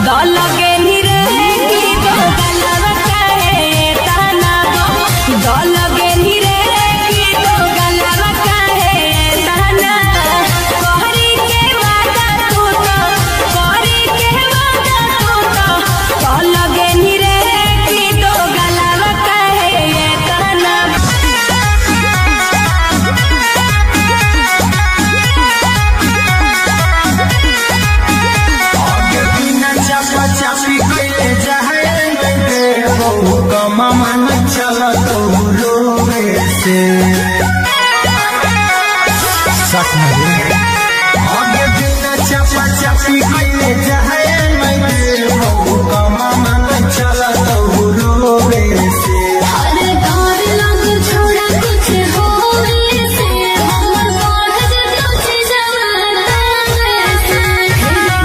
[SPEAKER 4] दल गेली रे की दो गलावा काहे ताना दल गेली रे की दो गलावा काहे ताना कहरी के वादा तू तो कहरी के वादा तू तो दल गेली रे की दो गलावा काहे ताना
[SPEAKER 5] आगे बिना चापा चापी कइले जाए बहु कमा मन चला तो रोवे से सच में आगे बिना चापा चापी कइले जाए बहु कमा मन चला तो रोवे से
[SPEAKER 2] अरे डर लग छोड़ा कुछ होवे से हम पढ़ कुछ जवाना से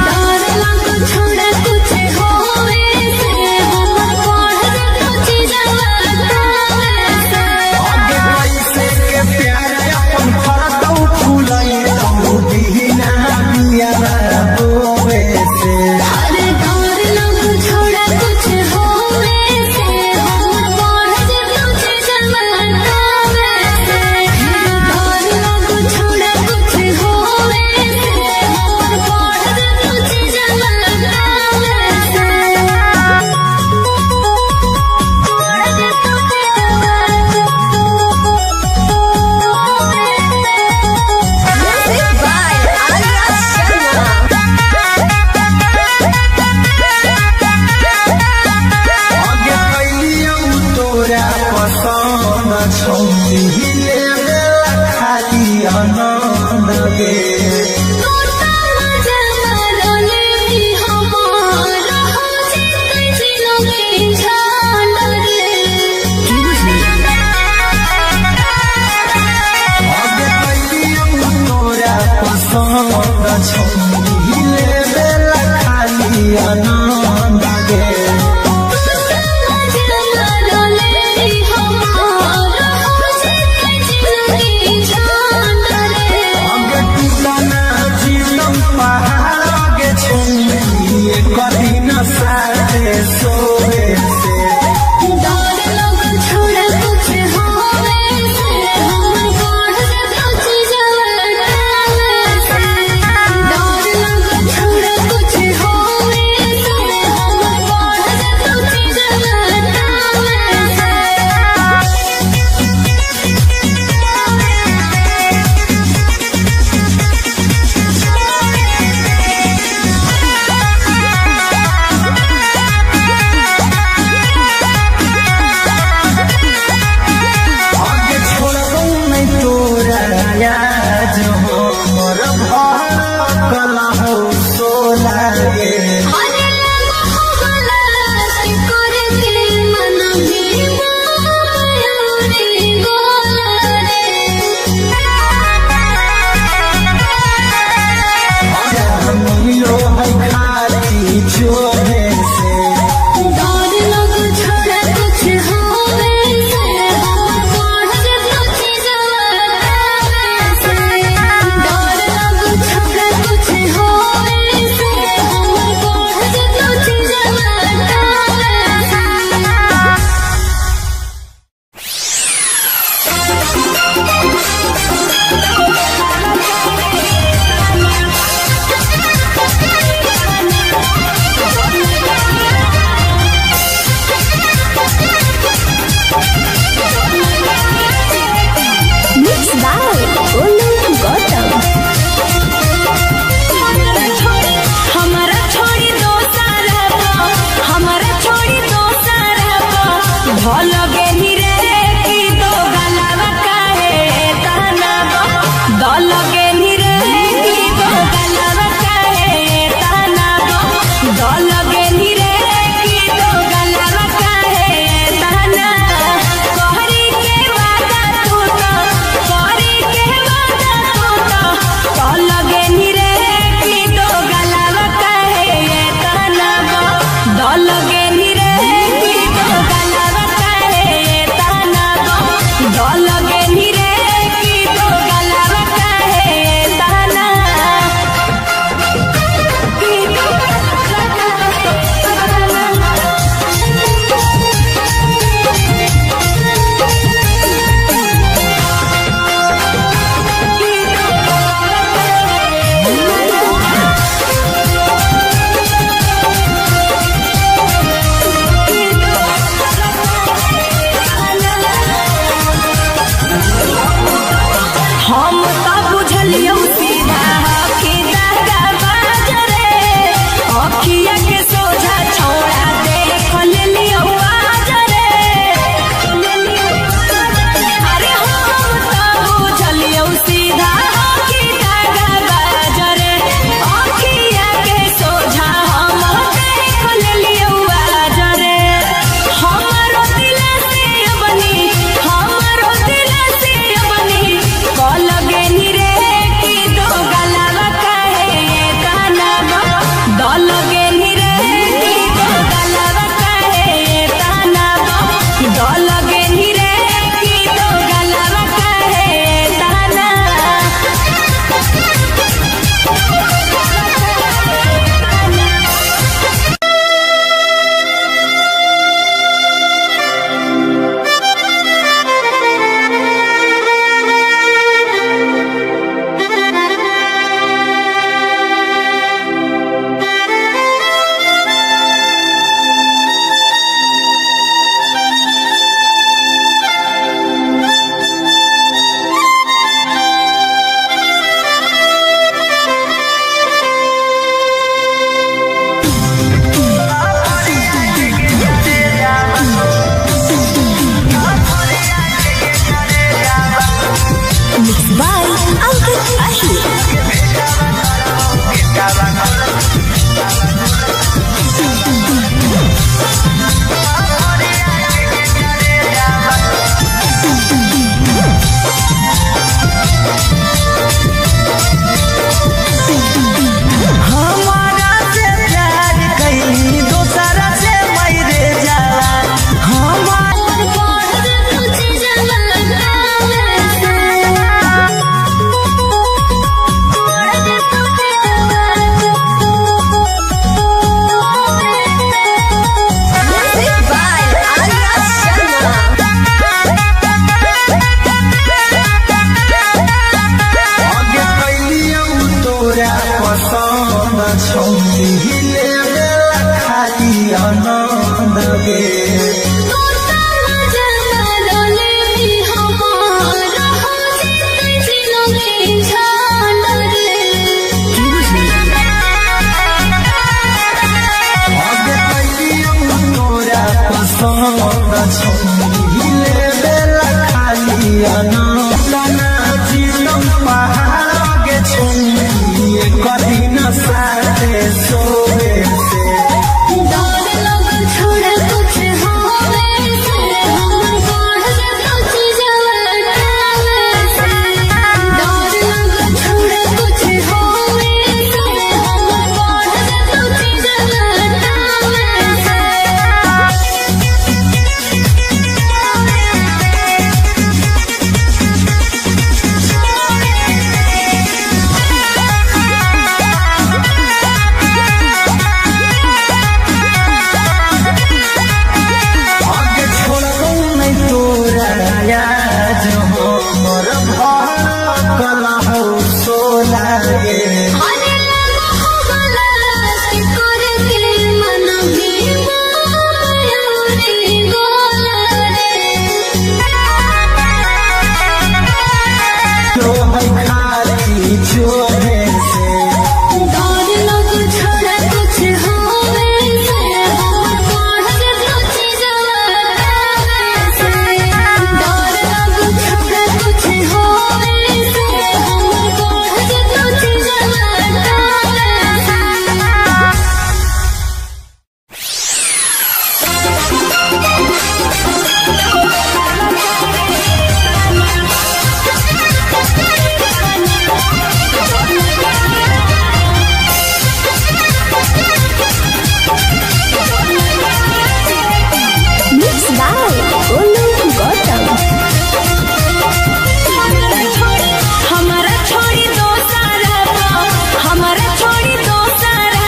[SPEAKER 2] डर लग छोड़ा कुछ होवे से हम पढ़ कुछ जवाना से
[SPEAKER 5] आगे कैसे के प्यार अपन फरतौ फुलाई तौ दीना बिया रोवे से आनंद गे आगे कैलियौ तोरा पसंद छले बेला खाली आनंद ना जीतौ पहाड़ गे छुए कभी न साथे सोवे से आगे छोड़ो नहीं तोरा याद हो मोर कला हो सोला गे जो है खाली जो है से
[SPEAKER 3] Mixed by Olu Gautam.
[SPEAKER 4] हमारा छोड़ी दो सारा हमारा छोड़ी दो सारा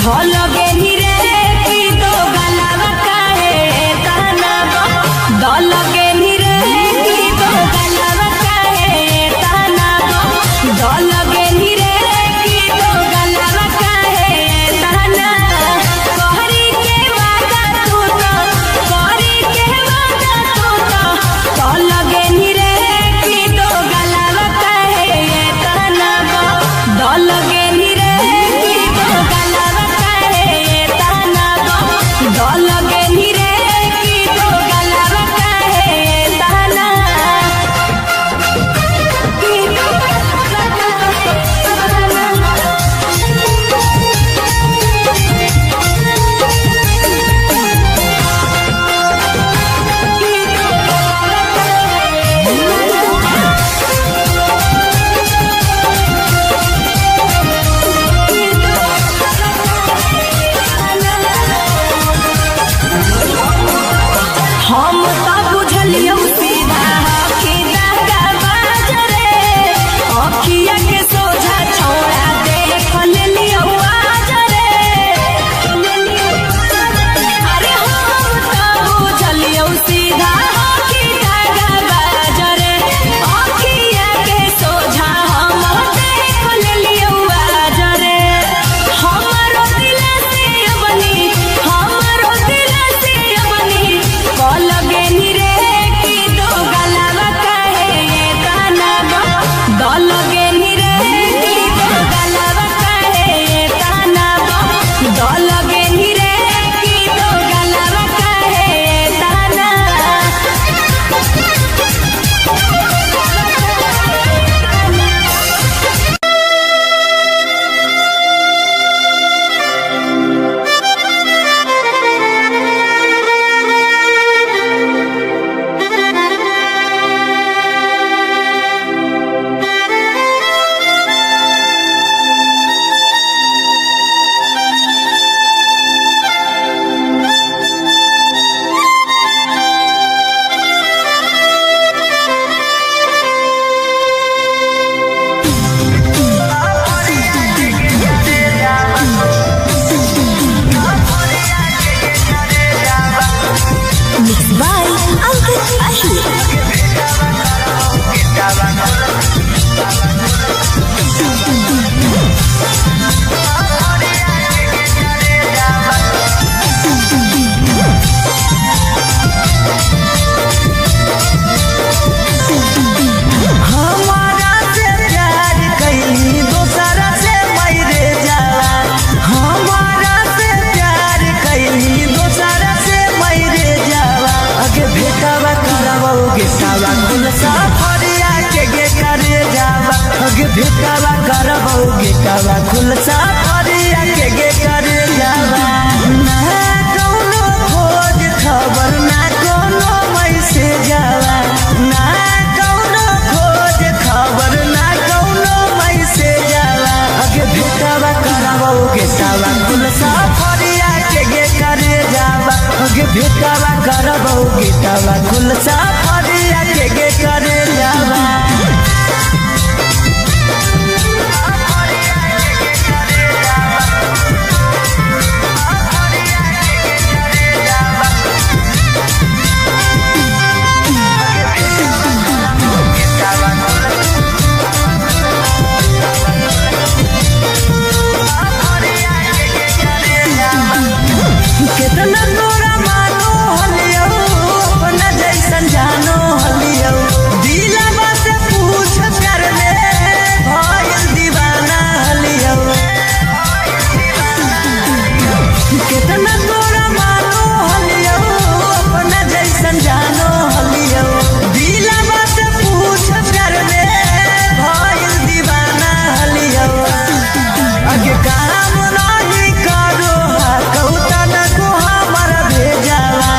[SPEAKER 4] भल गेली रे की दो गलावा काहे कहना दल गेली रे की दो गलावा काहे कहना दल गेली रे की दो गलावा काहे कहना कहरी के वादा तू तो कहरी के वादा तू तो दल गेली रे की दो गलावा काहे कहना दल गेली रे की दो गलावा काहे कहना दल गेली रे की दो गलावा काहे कहना की दो
[SPEAKER 1] अगे भेटावा करबौ गेटावा खुलसा फरिया के करे जावा ना कौनो खोज खबर ना कौनो मैसेज आवा ना कौनो खोज खबर ना कौनो मैसेज आवा अगे भेटावा करबौ गेटावा खुलसा फरिया के करे जावा अगे भेटावा करबौ गेटावा खुलसा फरिया के करे जावा कितना तोरा मानो हलियो अपना जैसन जानो हलियो दिलवा से पूछ कर ले भइल दीवाना हलियो कितना तोरा मानो हलियो अपना जैसन जानो हलियो दिलवा से पूछ कर ले भइल दीवाना हलियो अगे काम नहीं करो कौता न को हमर भेजावा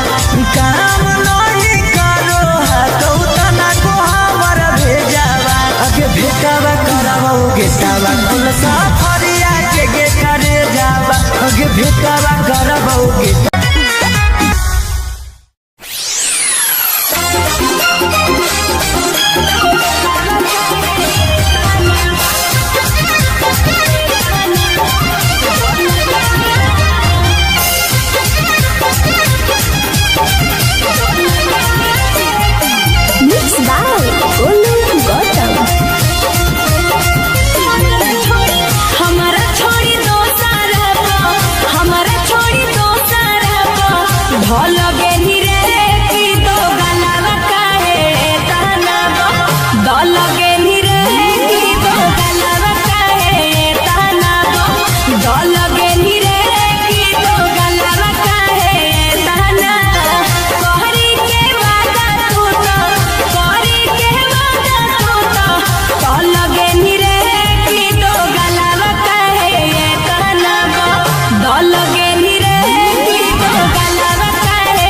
[SPEAKER 1] काम नहीं करो कौता न को हमर भेजावा अगे भेटावा करबौ गेटावा खुलसा फरिया के करे जावा अगे भेटावा करबौ गेटा
[SPEAKER 3] Mixed by Olu Gautam.
[SPEAKER 4] हमारा छोड़ी दो सारा हमारा छोड़ी दो सारा भल गेली रे की दो गलावा काहे ताना दल गेली रे की दो गलावा काहे ताना दल गेली रे की दो गलावा काहे ताना कहरी के वादा तू तो कहरी के वादा तू तो दल गेली रे की दो गलावा काहे ताना दल गेली रे की दो गलावा काहे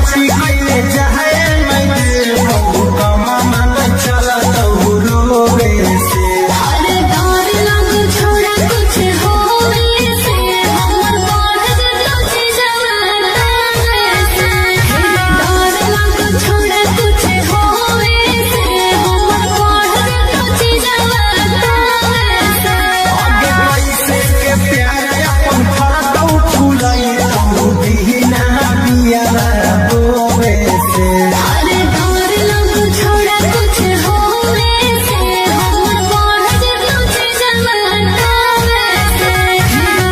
[SPEAKER 5] चापी कइले जाए मैं बहु कमा मन चला तो रोवे से
[SPEAKER 2] अरे डर लग छोड़ा कुछ होवे से हमर बढ़ जतो चीजवा से डर लग छोड़ा कुछ होवे से हमर बढ़ जतो चीजवा से
[SPEAKER 5] आगे कैसे के प्यार अपन फरतौ फुलाई तो बिना बिया बोवे से
[SPEAKER 2] अरे डर लग छोड़ा कुछ होवे से हमर बढ़ जतो चीजवा से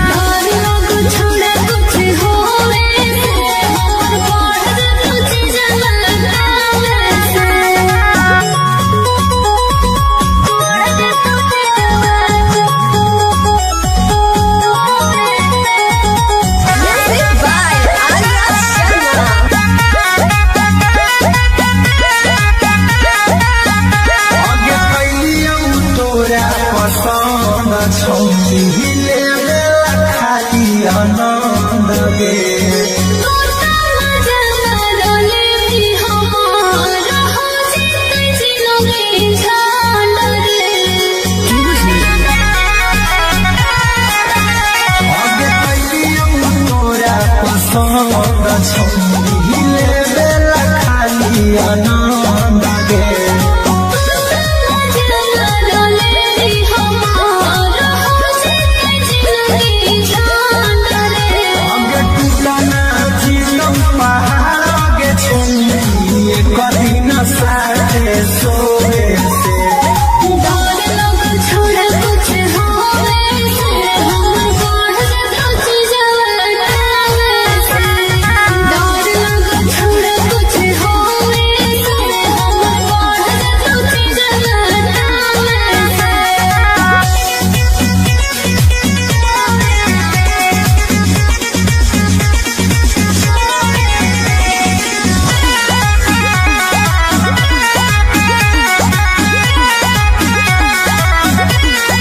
[SPEAKER 2] डर लग छोड़ा कुछ होवे से हमर बढ़ जतो चीजवा
[SPEAKER 5] आगे कैलियौ तोरा पसंद छौरी ले खाली आनंद गे आगे कैलियौ तोरा पसंद छौरी ले खाली आनंद गे आगे टूटना जीवन पहाड़ आगे छौरी कभी न साथे सोवे से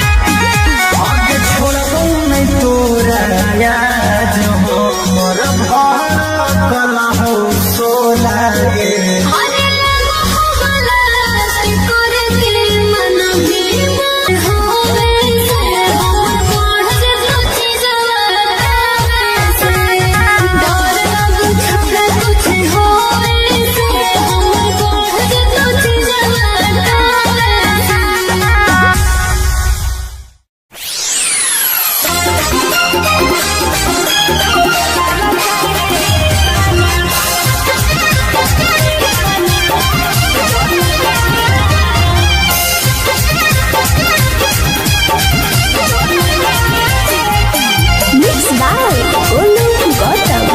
[SPEAKER 5] आगे छोड़बौ नहीं तोरा याद हमर भरकल हौ सोला गे
[SPEAKER 3] Mixed by Olu Gautam.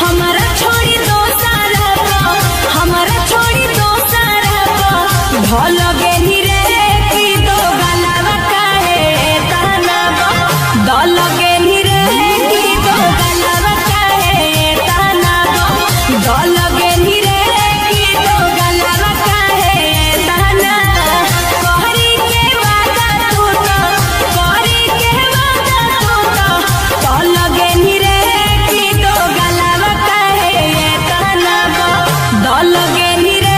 [SPEAKER 4] हमारा छोड़ी दो सारा हमारा छोड़ी दो सारा भल गेनी रे की दो गलावा काहे ताना दल गेनी रे की दो गलावा काहे ताना दल गेनी रे की दो गलावा काहे ताना कहरी के वादा तू तो कहरी के वादा तू तो दल गेनी रे की दो गलावा काहे ताना दल गेनी रे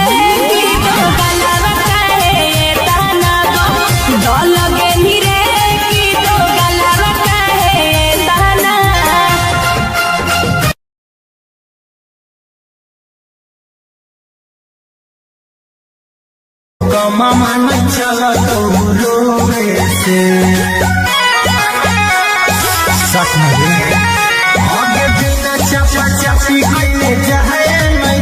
[SPEAKER 4] की दो गलावा काहे ताना दल गेनी रे की दो गलावा काहे ताना
[SPEAKER 5] कमा मन चला तो रोवे से सच में आगे बिना चापा चापी कइले जाए मैं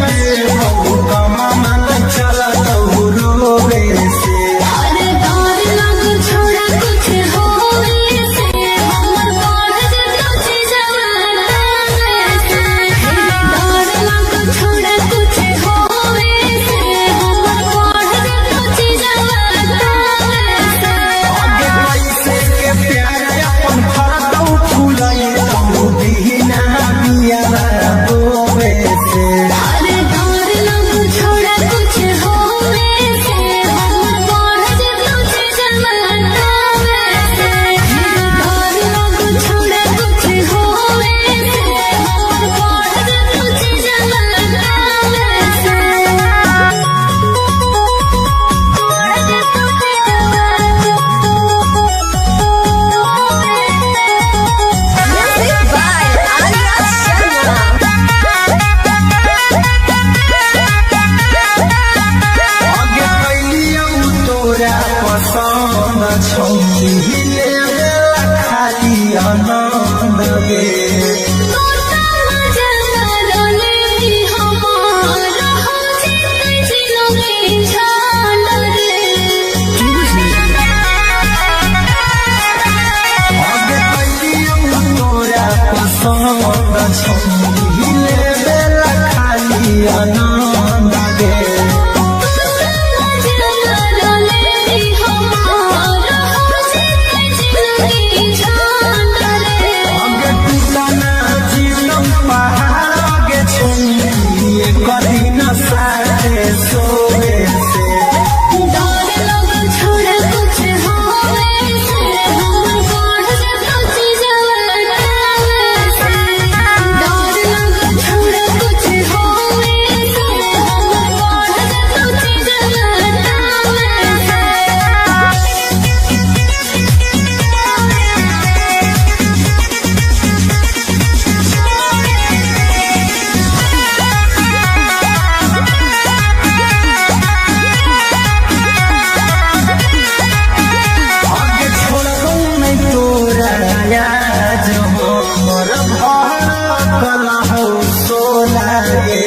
[SPEAKER 5] बहु कमा मन चला तो रोवे से
[SPEAKER 2] अरे डर लग छोड़ा कुछ होवे से हमर बढ़ जतो चीजवा से डर लग छोड़ा कुछ होवे से हमर बढ़ जतो चीजवा से
[SPEAKER 5] आगे कैसे के गे
[SPEAKER 2] तोता मजा रोले हमारा हो जीते जिलोगे झाल रे
[SPEAKER 5] आगे कैलियो तोरा पसंद छहिले बेला खाली आनंद गे आगे टूटना जीवन पहाड़ के छुई कदी न साथे सोवे से आगे छोड़बो नहीं तोरा याद हो मोर भड़कल हो सोला गे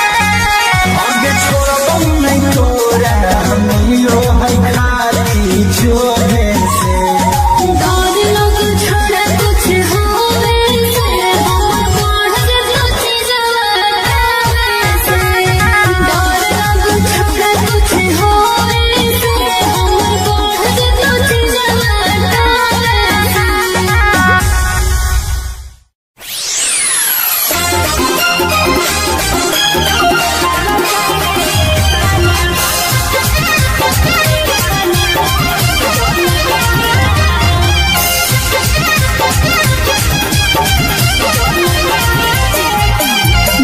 [SPEAKER 5] आगे छोड़बो नहीं तोरा मिलो है खाली जोहे से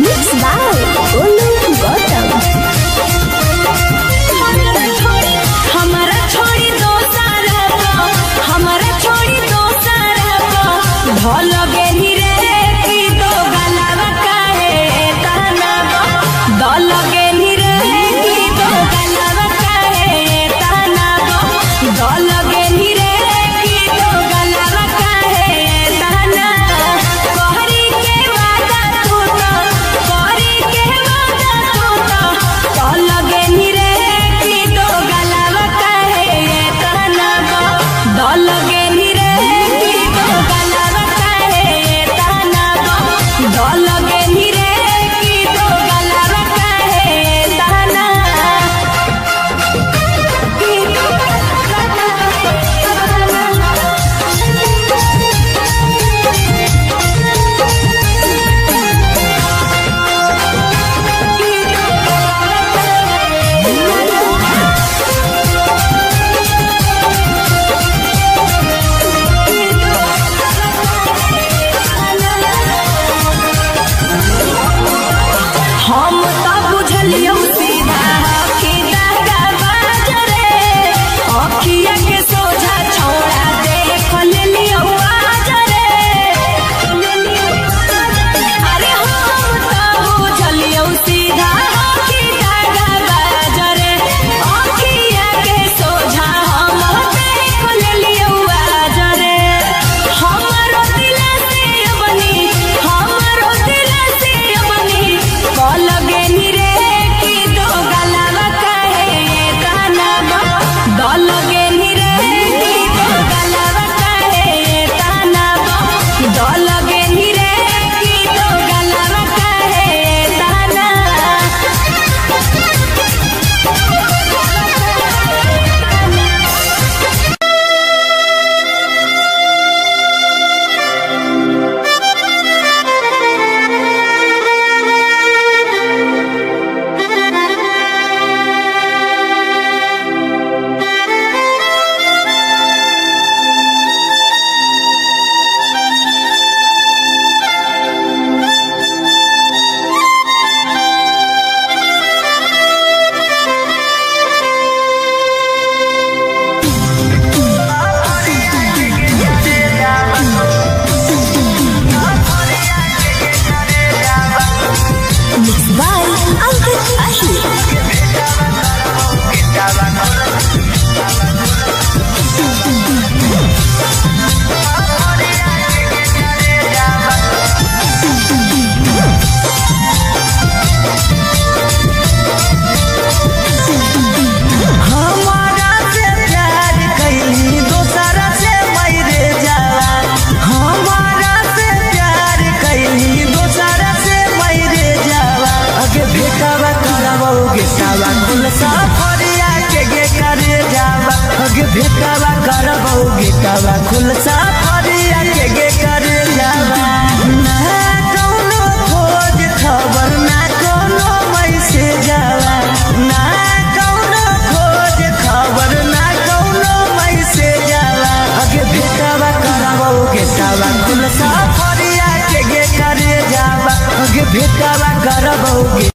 [SPEAKER 3] Mixed by Olu Gautam.
[SPEAKER 4] हमारा छोड़ी दो सारा हमारा छोड़ी दो सारा भल गेली रे की दो गलावा काहे ताना दल गेली रे की दो गलावा काहे ताना दल गेली रे की दो गलावा काहे ताना कहरी के वादा तू तो कहरी के वादा तू तो दल गेली रे की दो गलावा काहे ताना दल गेली रे की दो गलावा काहे ताना दल गेली रे की दो गलावा काहे ताना हम तो बुझलियो सीधा कि दागा बाजरे अखिया के सोझा छोड़ा देख लेलियो आजरे अरे हम तो बुझलियो सीधा कि दागा बाजरे अखिया के सोझा हम देख लेलियो आजरे हमारो दिल से बनी हमारो दिल से बनी कल गेली रे की
[SPEAKER 1] गेटावा खुल सफरिया के गे करे जावा गे भेटावा करबो गेटावा खुल सफरिया के गे करे जावा ना कौनो खोज खबर ना कौनो मैसेज जावा ना कौनो खोज खबर ना कौनो मैसेज जावा गे भेटावा करबो गेटावा खुल सफरिया के गे करे जावा गे भेटावा करबो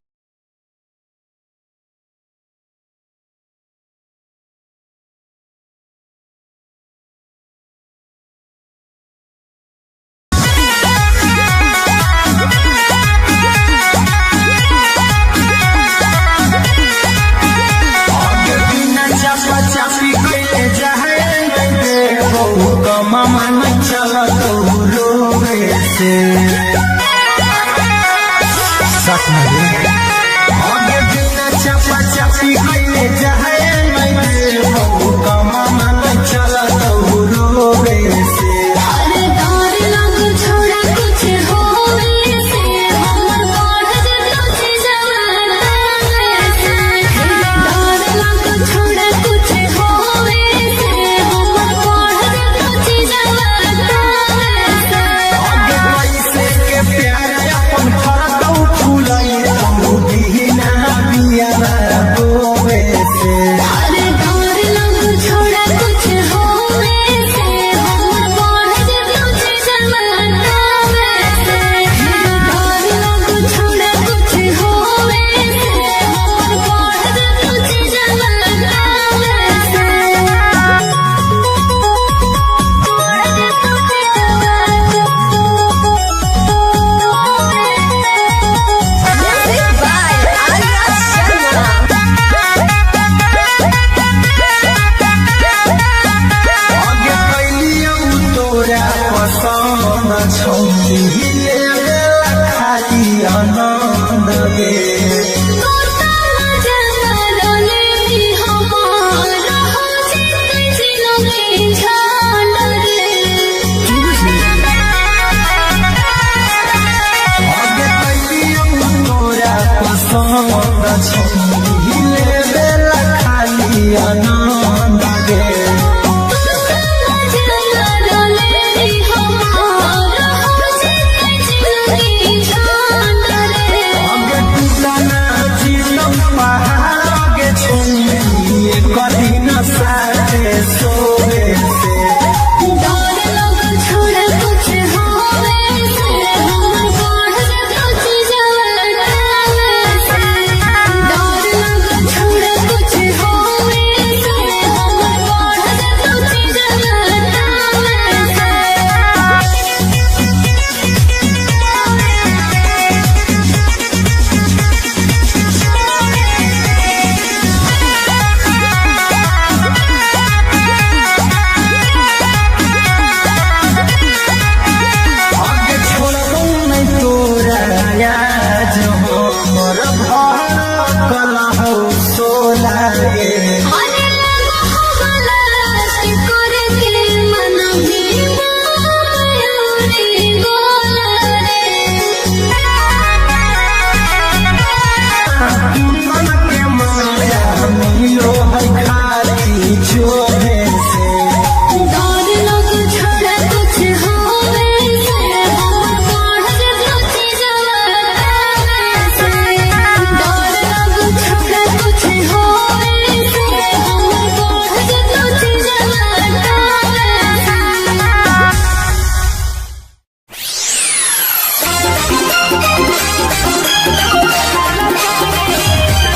[SPEAKER 5] मामा न चला तो रोवे से सच में आगे बिना चपा चपी कइले जाए मैं का मामा न चला तो रोवे से
[SPEAKER 2] अरे डर लग छोड़ा कुछ होवे से हमर बढ़ जतो जवाना से डर लग छोड़ा कुछ होवे से हमर बढ़ जतो जवाना से
[SPEAKER 5] आगे पैसे के प्यार अपन फरकौ फुलाई तू दीना बिया रोवे से
[SPEAKER 2] अरे डर लग छोड़ा कुछ होवे से हमर बढ़ जतो जवाना से डर लग छोड़ा कुछ होवे से हमर बढ़ जतो जवाना
[SPEAKER 5] आगे कैलियौ तोरा पसंद छौनी हिले खाली आनंद गे आगे कैलियौ तोरा पसंद छौनी हिले खाली आनंद गे आगे टूटना जीतौ पहाड़ आगे छौनी कभी न साथे सोवे से आगे छोड़बौ नहीं तोरा आज हमर भर कलहौ सोला गे मन के माया मिलो है खाली जोहे से
[SPEAKER 2] Thank you.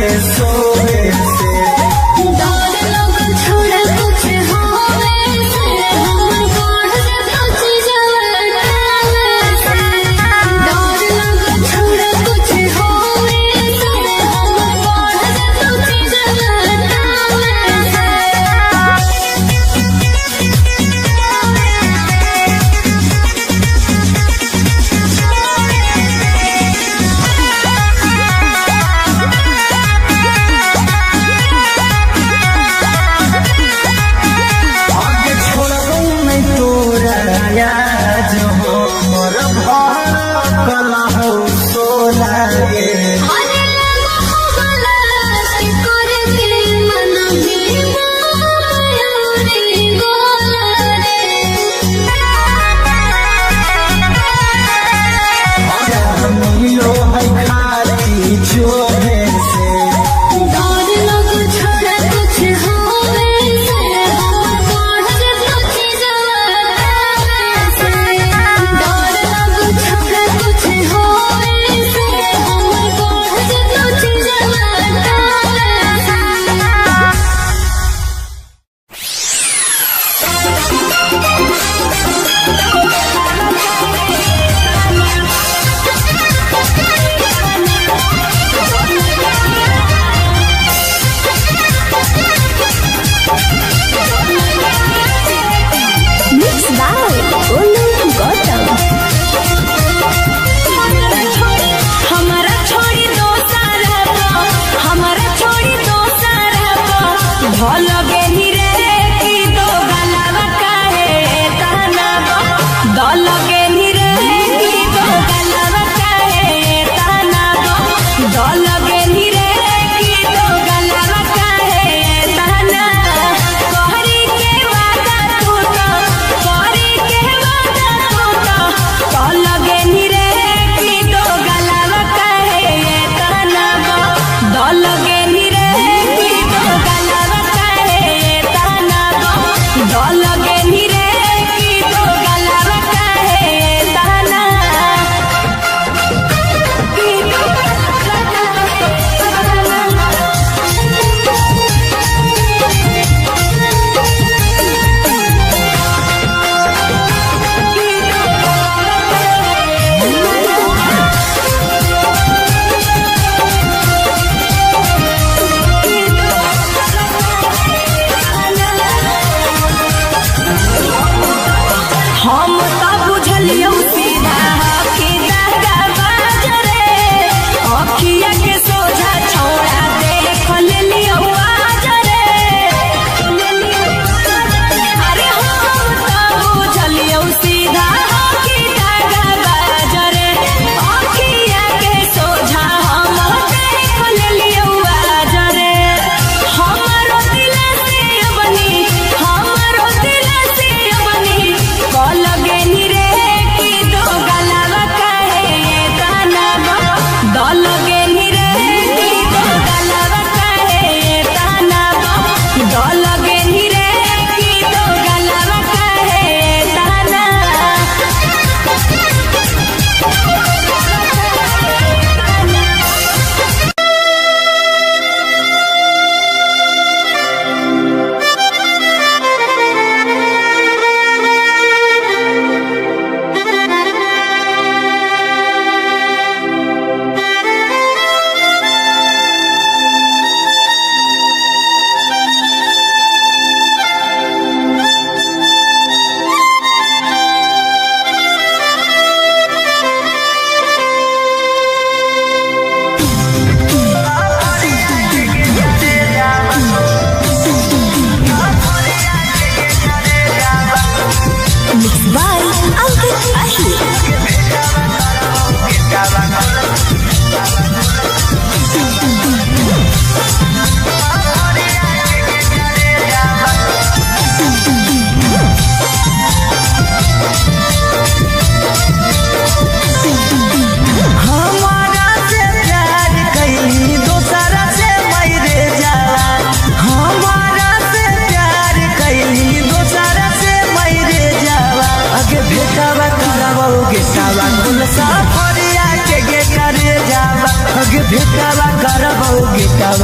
[SPEAKER 5] सोवे से
[SPEAKER 2] डर लग छोड़ा कुछ होवे से हमर बढ़ जाता चीजवा टावे से डर लग छोड़ा कुछ होवे से हमर बढ़ जाता चीजवा टावे से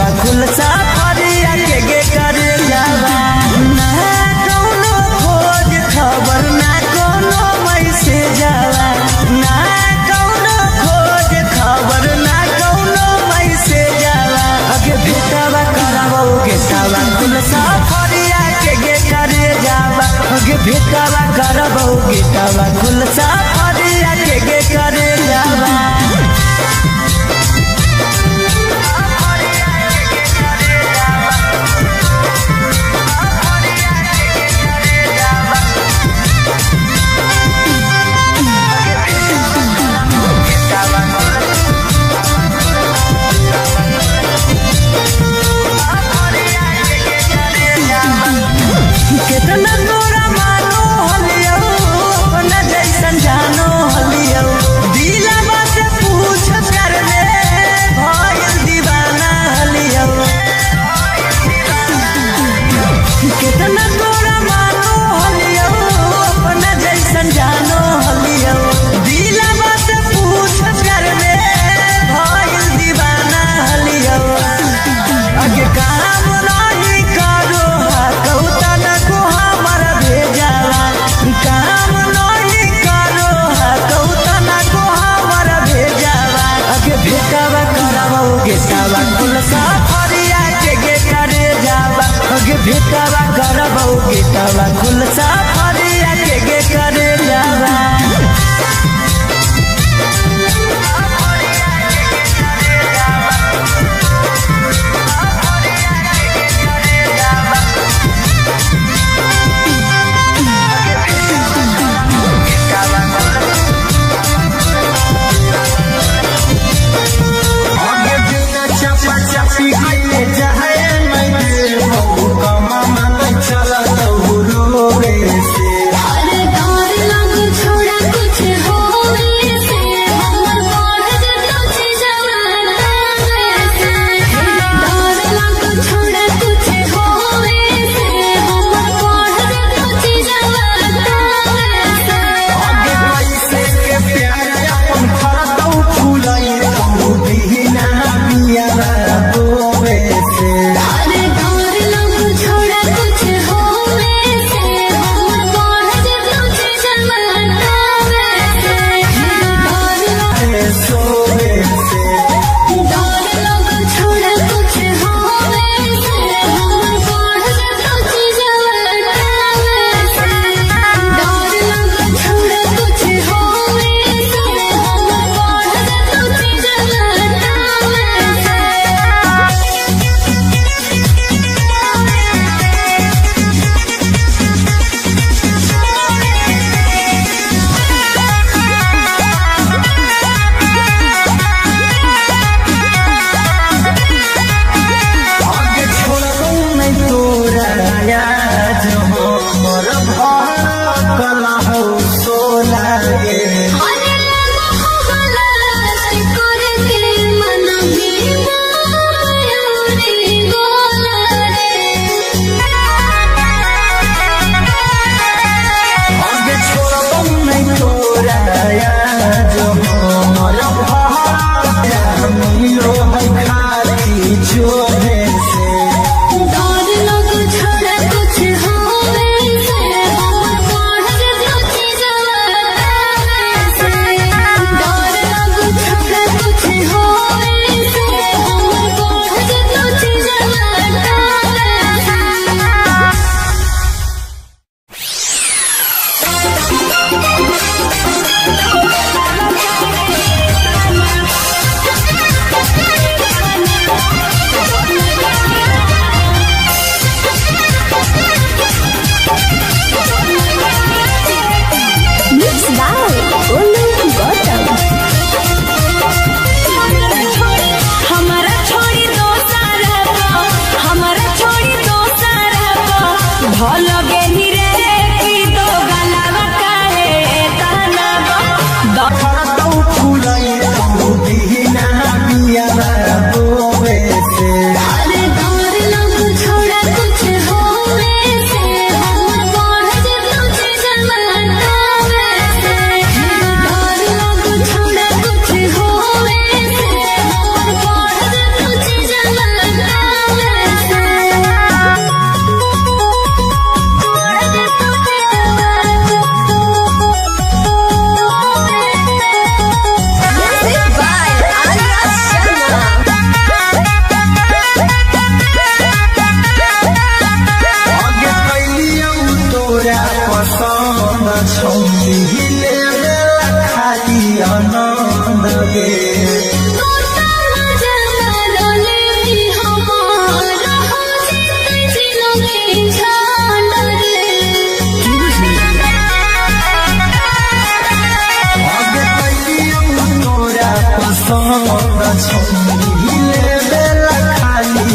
[SPEAKER 1] भेटावा खुल सफरिया के करे जावा ना कौनो खोज खबर ना कौनो मैसेज आवा ना कौनो खोज खबर ना कौनो मैसेज आवा अगे भेटावा करावो गेटावा खुल सफरिया के करे जावा अगे भेटावा करावो गेटावा खुल सफरिया के करे जावा कितना तोरा मानो हलियो अपना जैसन जानो हलियो दिलवा से पूछ कर ले भइल दीवाना हलियो कितना तोरा मानो हलियो अपना जैसन जानो हलियो दिलवा से पूछ कर ले भइल दीवाना हलियो अगे काम नहीं करो कौता न को हमर भेजावा काम नहीं करो कौता न को हमर भेजावा अगे भेटावा करावो गेटावा खुल सफरिया के करे जावा अगे भेटावा करावो गेटावा खुल सफरिया के करे जावा
[SPEAKER 5] आगे बिना चपा चपी कइले जाए मैं बहू कमा मन चला तो रोवे से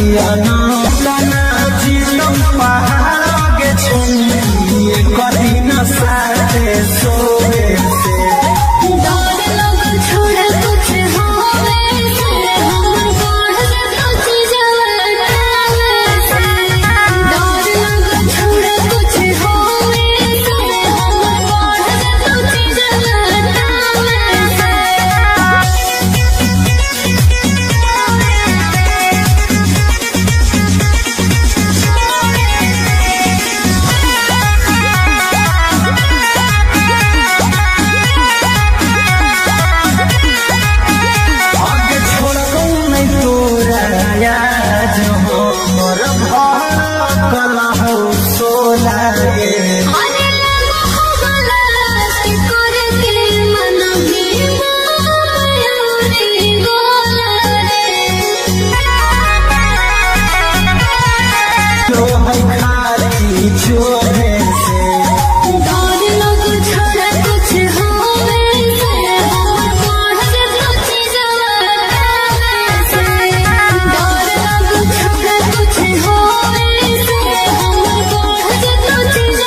[SPEAKER 5] दिया ना लाना जीतम पहाड़ के छुनिए कभी न साथे सोए से
[SPEAKER 2] डर लग छोड़ा कुछ होवे से हमर बढ़ जतो चीजवा से डर लग छोड़ा कुछ होवे से हमर बढ़ जतो चीजवा से
[SPEAKER 5] आगे छोड़ो नहीं तोरा याद हो मोर भार कला हो सोला गे
[SPEAKER 2] अरे लगो हो गलत करे के मन भी मयूरी गोला
[SPEAKER 5] जो है खाली छोड़े से
[SPEAKER 2] डर लग छोड़ा कुछ होवे से हमर बढ़ जतो चीजवा से डर लग छोड़ा कुछ होवे से हमर बढ़ जतो चीजवा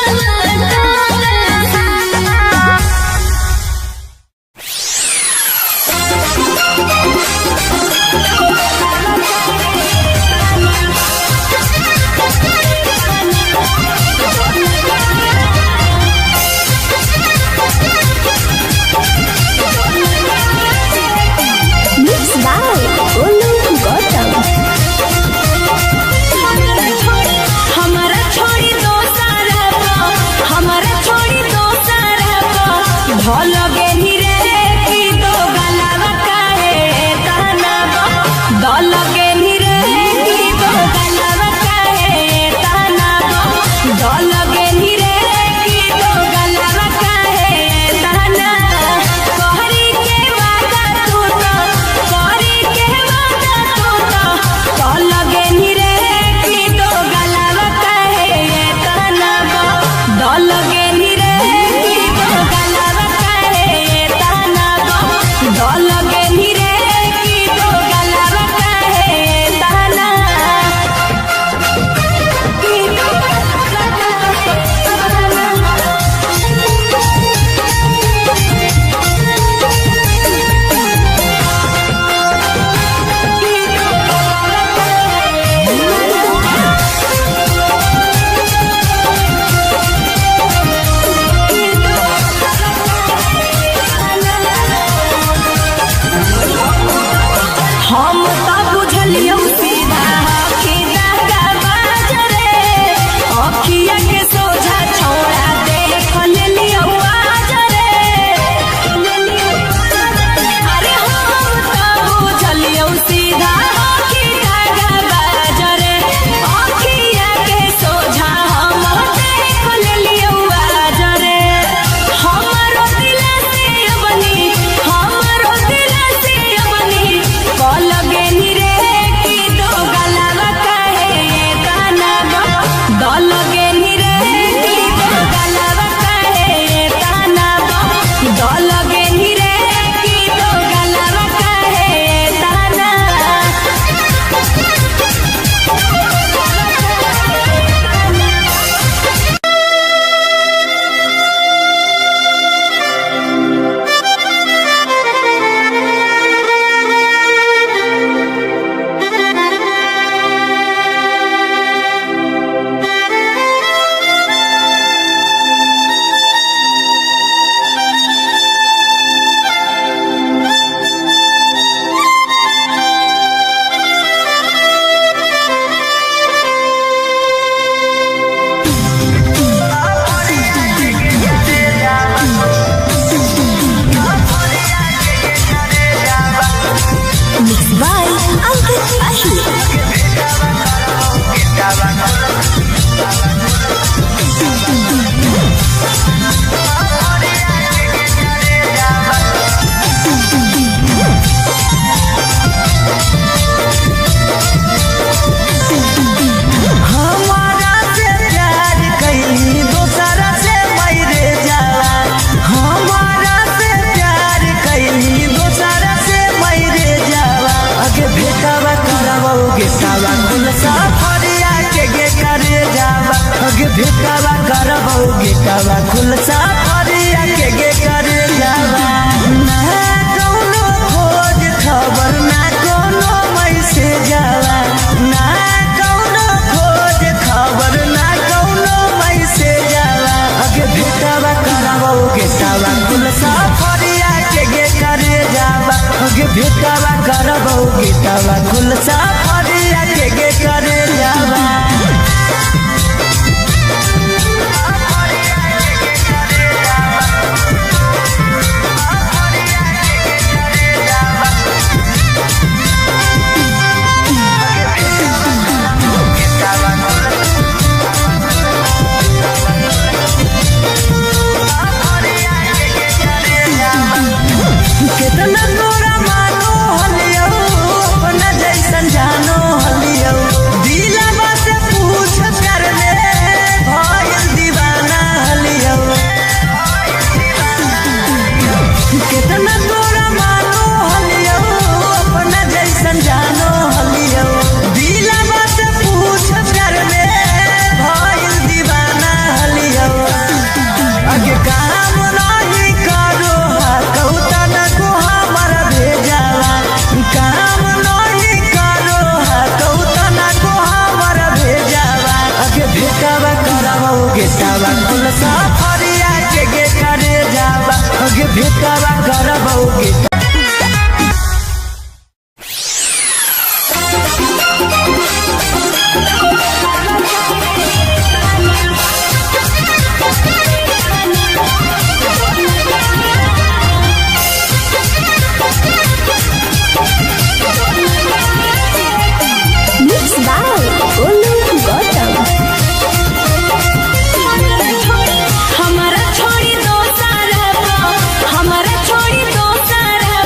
[SPEAKER 1] कुल सफरिया के गे करे जावा अगे भेटावा करबो गेटावा कुल सफरिया के गे करे जावा ना कौनो खोज खबर ना कोनो मैसेज जावा ना कौनो खोज खबर ना कौनो मैसेज जावा अगे भेटावा करबो गेटावा कुल सफरिया के गे करे जावा अगे भेटावा करबो गेटावा कुल सफरिया के गे करे जावा कितना तोरा मानो हलियो अपना जैसन जानो हलियो दिलवा से पूछ कर ले भइल दीवाना हलियो कितना तोरा मानो हलियो अपना जैसन जानो हलियो दिलवा से पूछ कर ले भइल दीवाना हलियो अगे काम नहीं करो कौता न को हमर भेजावा काम नहीं करो कौता न को हमर भेजावा अगे भेटावा करबो गेटावा कुल सफरिया के गे करे जावा अगे भेटावा करबो गेटावा
[SPEAKER 3] Mixed by Olu Gautam.
[SPEAKER 4] हमारा छोड़ी दो सारा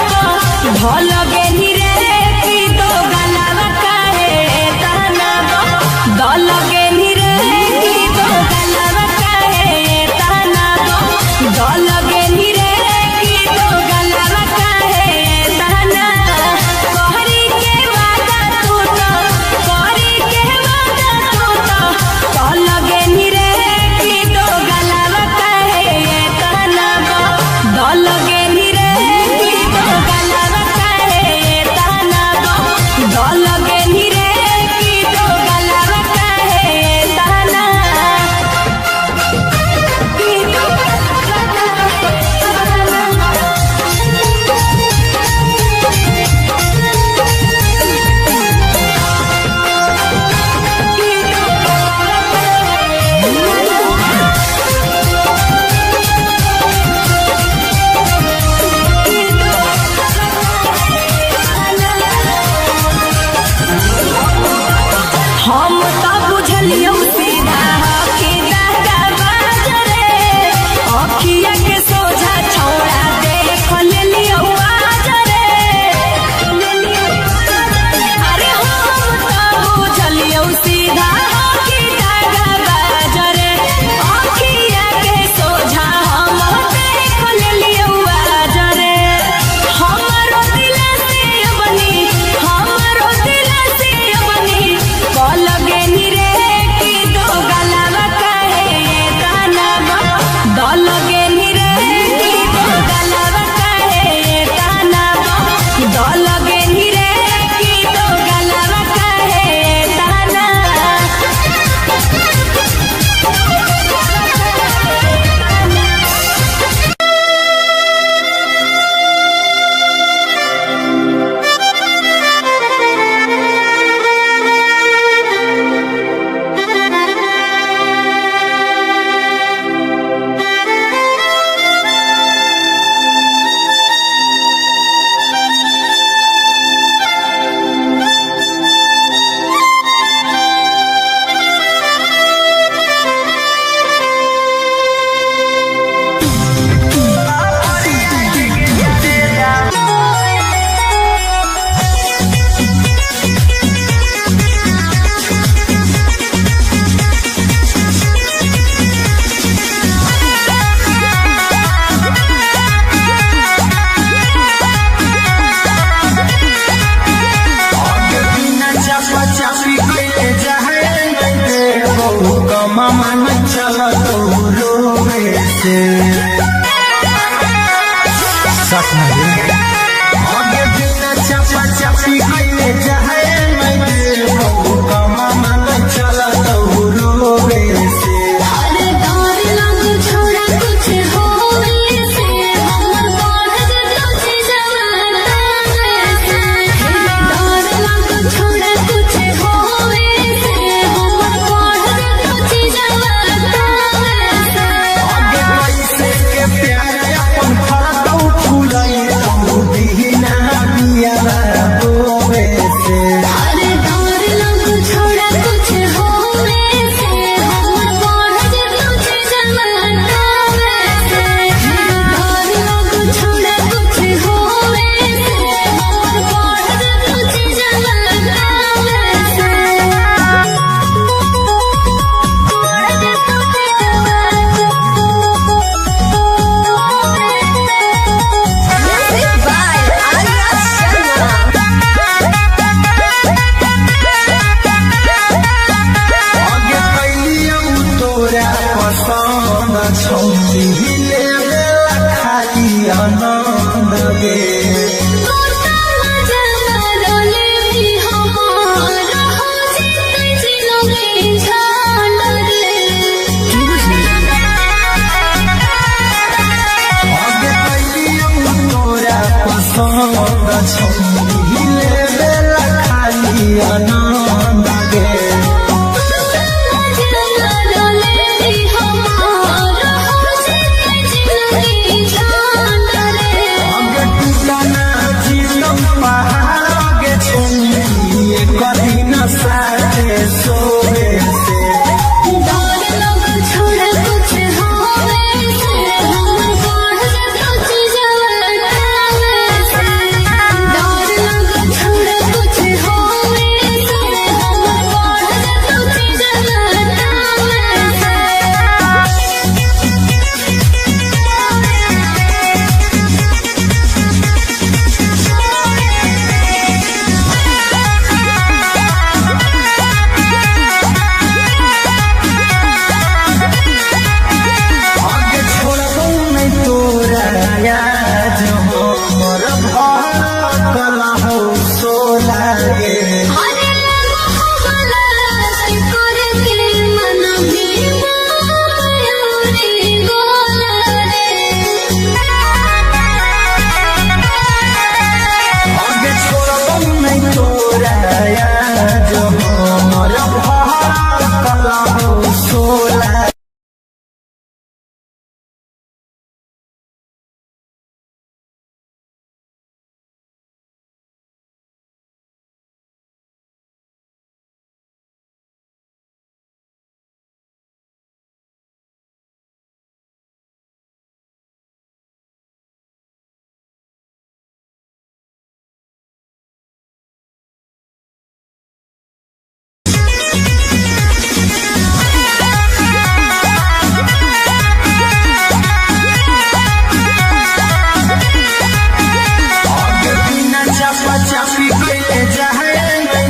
[SPEAKER 5] मन चला तो रोवे से सच में आगे बिना चपा चपी कइले जाए मैं बहु कमा मन चला तो रोवे से
[SPEAKER 2] अरे डर लग छोड़ा कुछ होवे से हमर बढ़ जतो जवाना से डर लग छोड़ा कुछ होवे से हमर बढ़ जतो जवाना से
[SPEAKER 5] आगे कैसे के प्यार अपन फरदौ फुलाई तो दीना बिया रोवे से
[SPEAKER 2] अरे डर लग छोड़ा कुछ होवे से हमर बढ़ जतो जवाना से डर लग छोड़ा कुछ होवे से हमर बढ़ जतो जवाना
[SPEAKER 3] Music by Arya Sharma.
[SPEAKER 5] आगे कैलियौ तोरा पसंद छौली ले खाली आनंद गे आगे कैलियौ तोरा पसंद छौली ले खाली आनंद गे आगे टूटना जीवन पहाड़ के छौली कभी न साथे सोवे से आगे छोड़बौ नहीं तोरा याद हो मोर भड़कल हो सोला गे आगे छोड़बौ नहीं तोरा याद हो मोर भड़कल हो सोला आगे बिना चपा चपी कइले जाए मैं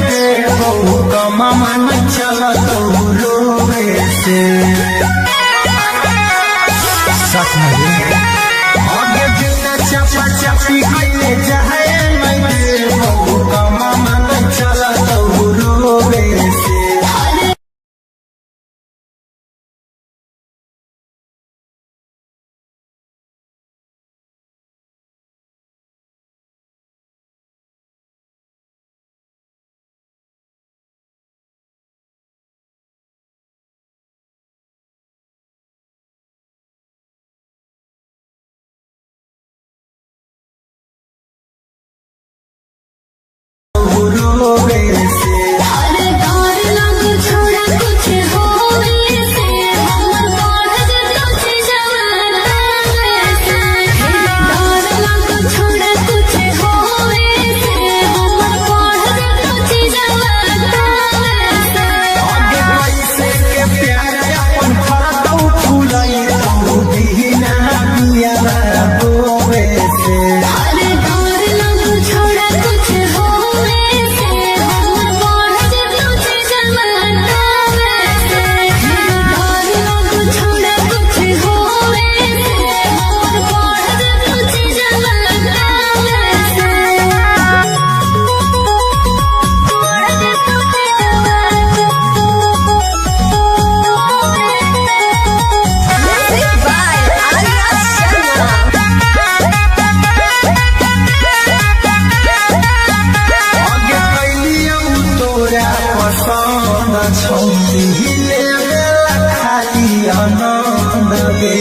[SPEAKER 5] बहु कमा मन चला तो रोवे से सच में आगे बिना चपा चपी कइले जाए मैं बहु कमा मन चला तो रोवे से पसंद छौरी लेवेला खाली आनंद गे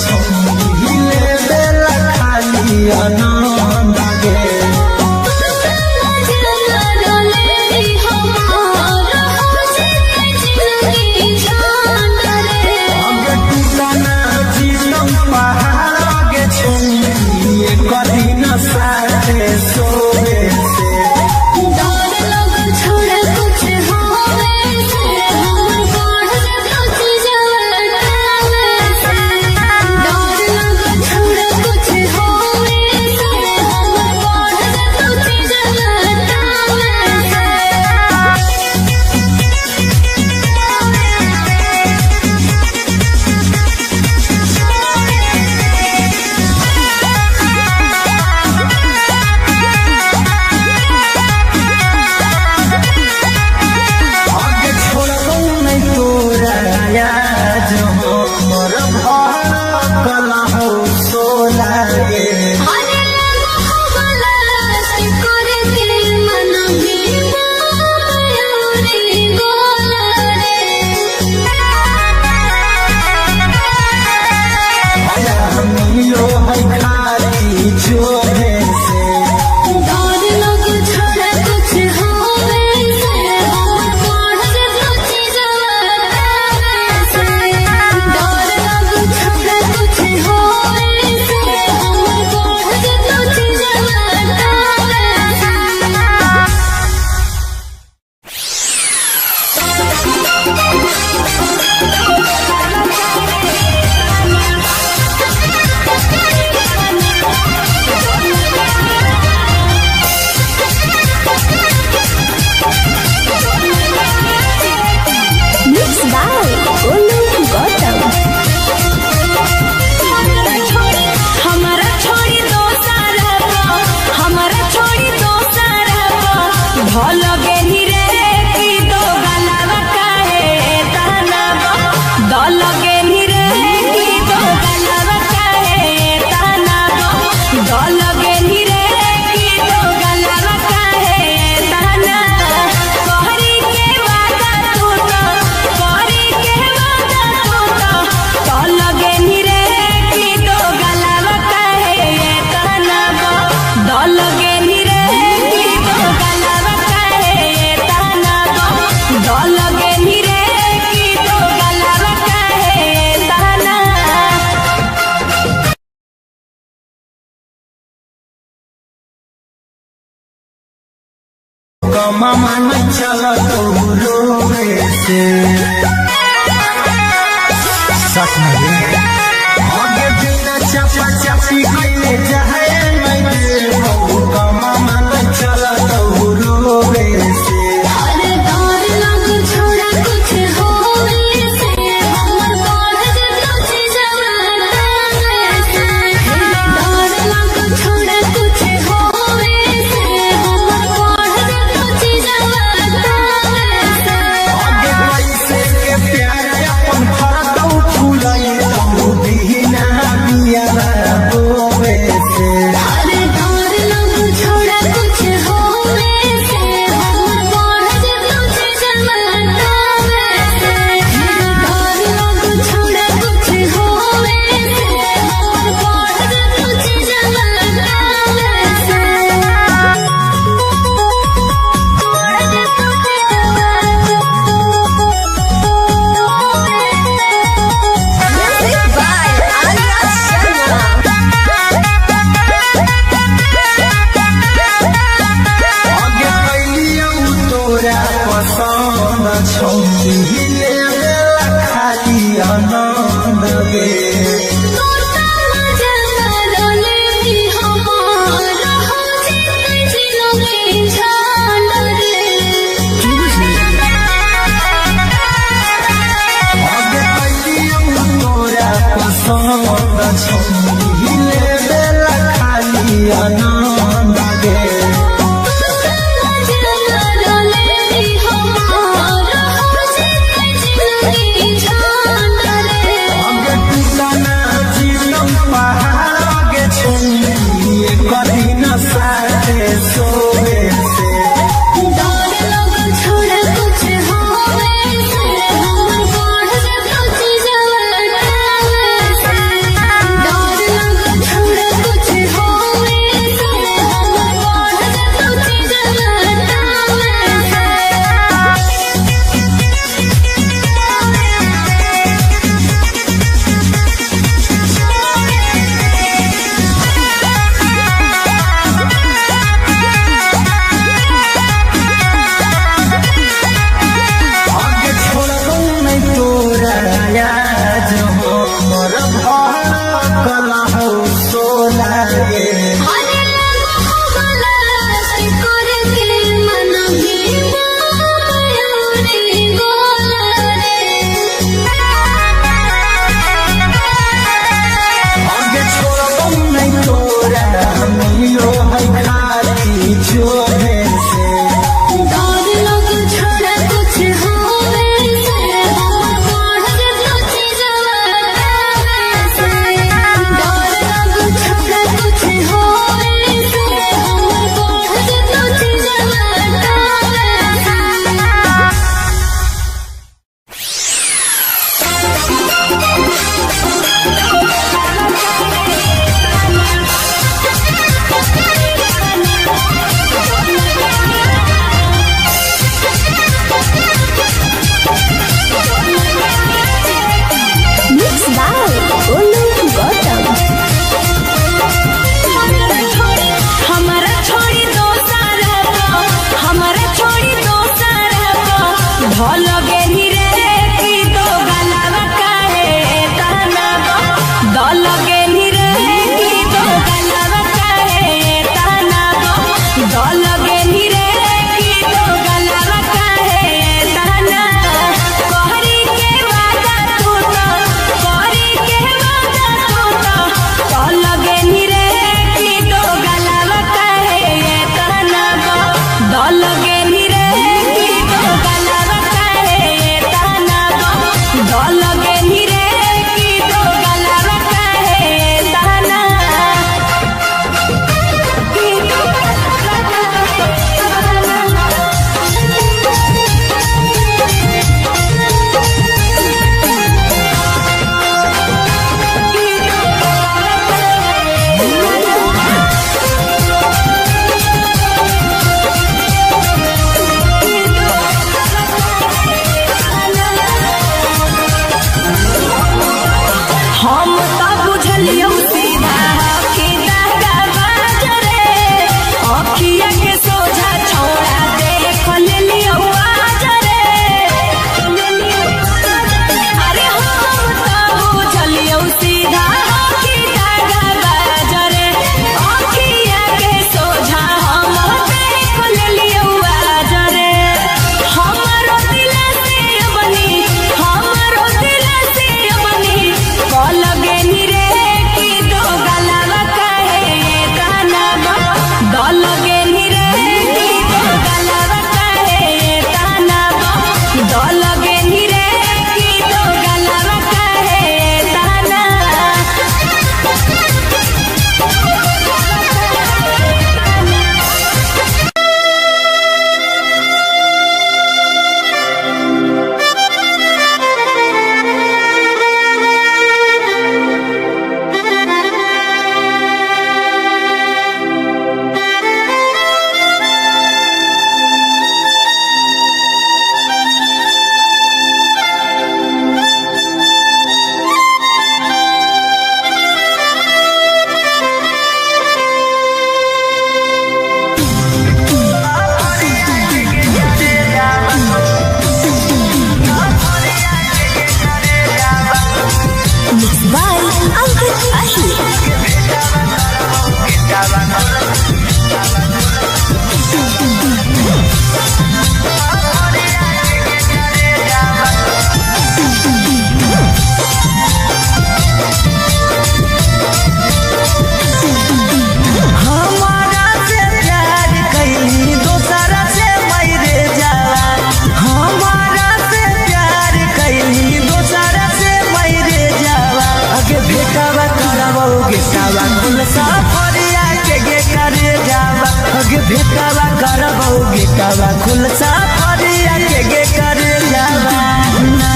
[SPEAKER 5] छौरी लेवेला खाली आनंद गे मामा न चला तो रोवे से सच में आगे बिना चपा चपी कइले जाए मैं का मामा न चला तो रोवे से छौरी लेवेला खाली आनंद गे छौरी लेवेला खाली आनंद गे
[SPEAKER 4] धलगे रे की तो गलावा काहे ताना दलगे रे की तो गलावा काहे ताना दलगे रे की तो गलावा काहे ताना कहरी के वादा तू तो कहरी के वादा तू तो दलगे रे की तो गलावा काहे ताना दलगे रे की तो गलावा काहे ताना दलगे रे की तो गलावा काहे ताना हम तो बुझलियो सीधा कि दागा बाजरे अखिया के सोझा छोड़ा देख लेलियो आजरे अरे हम तो बुझलियो सीधा कि दागा बाजरे अखिया के सोझा हम देख लेलियो आजरे हमारो दिल से बनी हमारो दिल से बनी लगे रे की तो गलावा काहे ताना दलगे रे की तो गलावा काहे ताना दलगे रे की तो गलावा काहे ताना
[SPEAKER 1] हमारा से प्यार कैली दोसरा से मैरे जावा हमारा से प्यार कैली दोसरा से मैरे जावा आगे भेटावा करबोगे सावा कुल साफरिया के गे करे जावा आगे भेटावा करबोगे कावा कुल साफरिया के गे करे जावा ना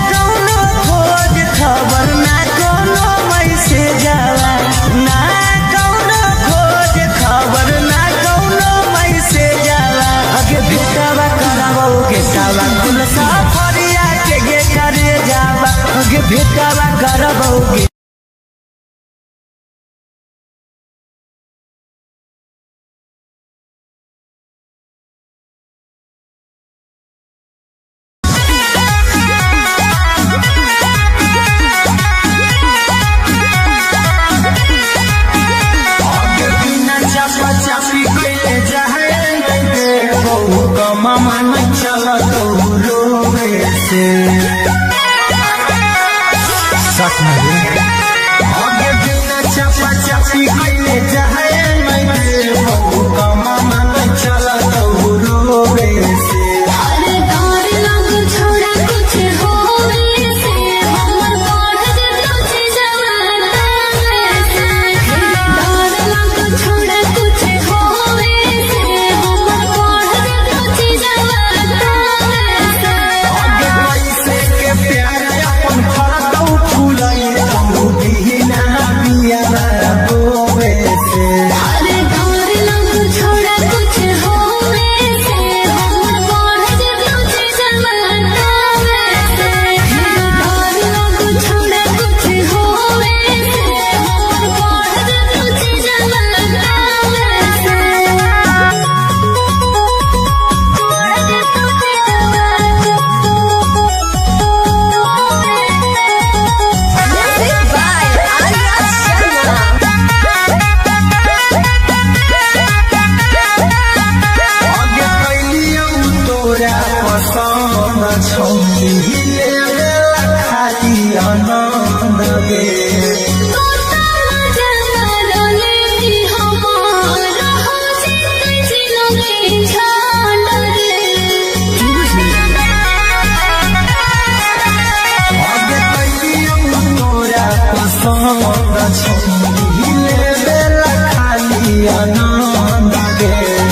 [SPEAKER 1] कौनो खोज खबर ना कौनो मैसेज जावा ना कौनो खोज खबर ना कौनो मैसेज जावा आगे भेटावा करबोगे सावा कुल साफरिया के गे करे जावा आगे भेटावा करबोगे
[SPEAKER 5] मामा नहीं चला तो रोवे से सच में आगे बिना चपा चपी कइले जाए नहीं का मामा नहीं चला तो रोवे से
[SPEAKER 2] अरे डर लग छोड़ा कुछ होवे से हमर बढ़ जतो जवाना से डर लग छोड़ा कुछ होवे से हमर बढ़ जतो जवाना से
[SPEAKER 5] आगे कैसे छोड़ी लेवेला खाली आनंद गे छोड़ी लेवेला खाली आनंद गे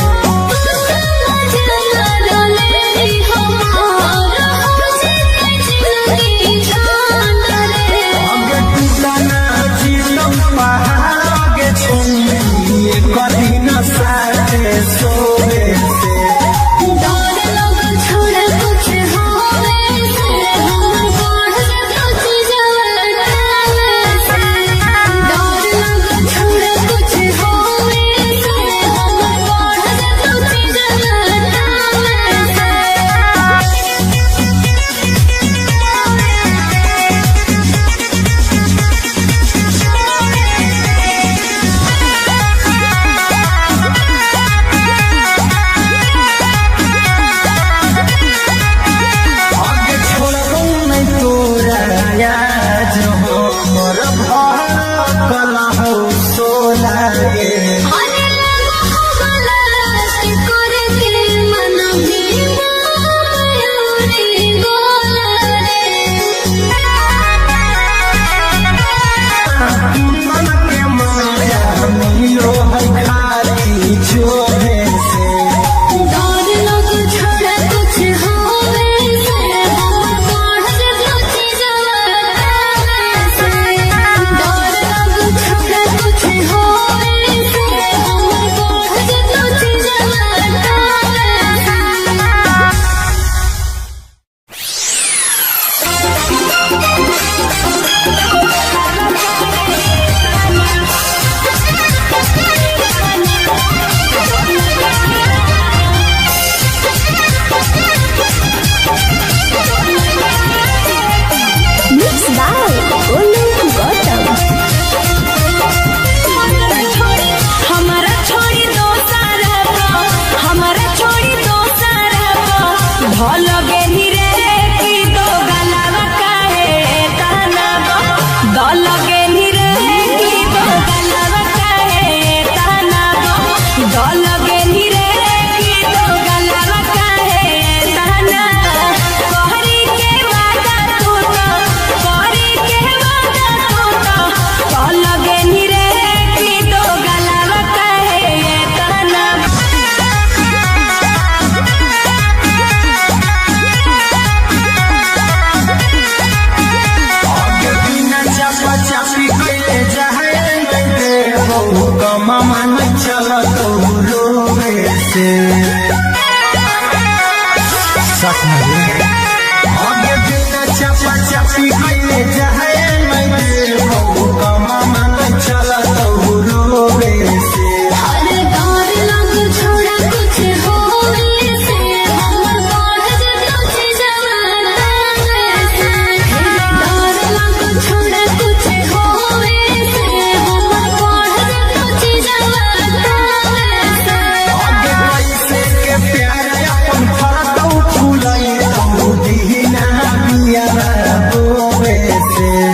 [SPEAKER 1] से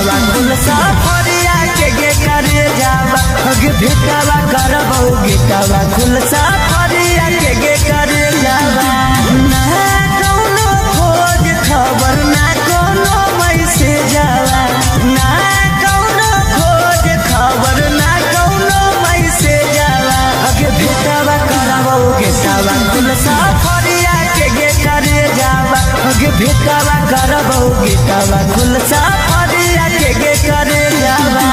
[SPEAKER 1] भेटावा कुल सफरिया के गे करे जावा अगे भेटावा करबो गेटावा कुल सफरिया के गे करे जावा ना कोनो खोज खबर ना कोनो मैसेज आवा ना कोनो खोज खबर ना कोनो मैसेज आवा अगे भेटावा करबो गेटावा कुल सफरिया के गे करे जावा अगे भेटावा करबो गेटावा कुल सफरिया के गे करे जावा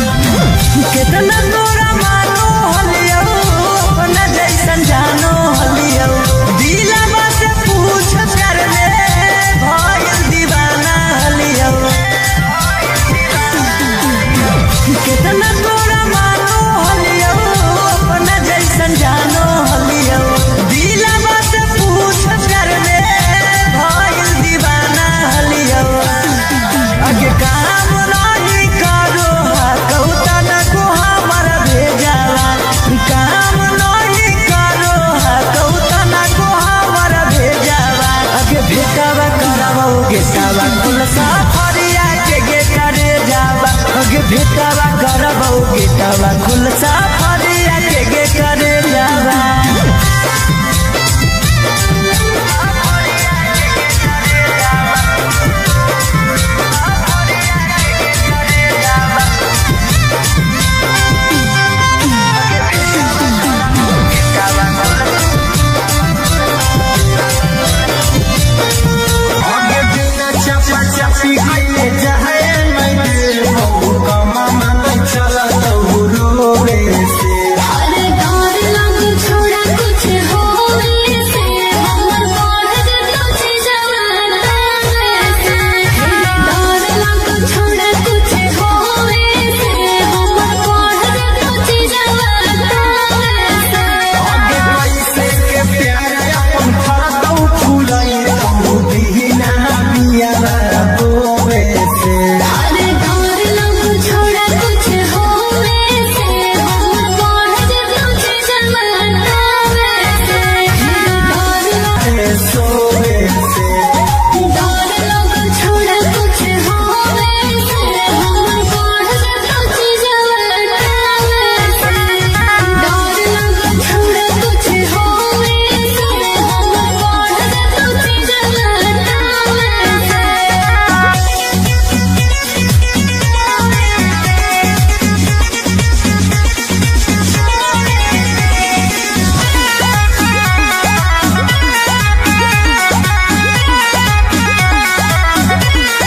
[SPEAKER 1] कितना तोरा मानो हलियो अपना जैसन जानो हलियो दिलवा से पूछ कर ले भइल दीवाना हलियो कितना तोरा मानो हलियो अपना जैसन जानो हलियो दिलवा से पूछ कर ले भइल दीवाना हलियो अगे काम नहीं करो कौता न को हमर भेजावा काम नहीं करो कौता न को हमर भेजावा अगे भेटावा करबो गेटावा कुल सफरिया के गे करे जावा अगे भेटावा करबो गेटावा कुल सफरिया के गे करे जावा
[SPEAKER 5] आगे बिना चपा चपी कइले जाए मैं बहु कमा मन चला तो रोवे से
[SPEAKER 2] अरे डर लग छोड़ा कुछ होवे से हमर बढ़ जतो जवाना से डर लग छोड़ा कुछ होवे से हमर बढ़ जतो जवाना से
[SPEAKER 5] आगे कैसे के प्यार अपन फरतौ फुलाई तो बिना बिया बोवे से
[SPEAKER 2] अरे डर लग छोड़ा कुछ होवे से हमर बढ़ जतो जवाना से डर
[SPEAKER 5] सोवे से
[SPEAKER 2] डर लग छोड़ा कुछ होवे से हमर बढ़ जतो जवाना से डर लग छोड़ा कुछ होवे से हमर बढ़ जतो जवाना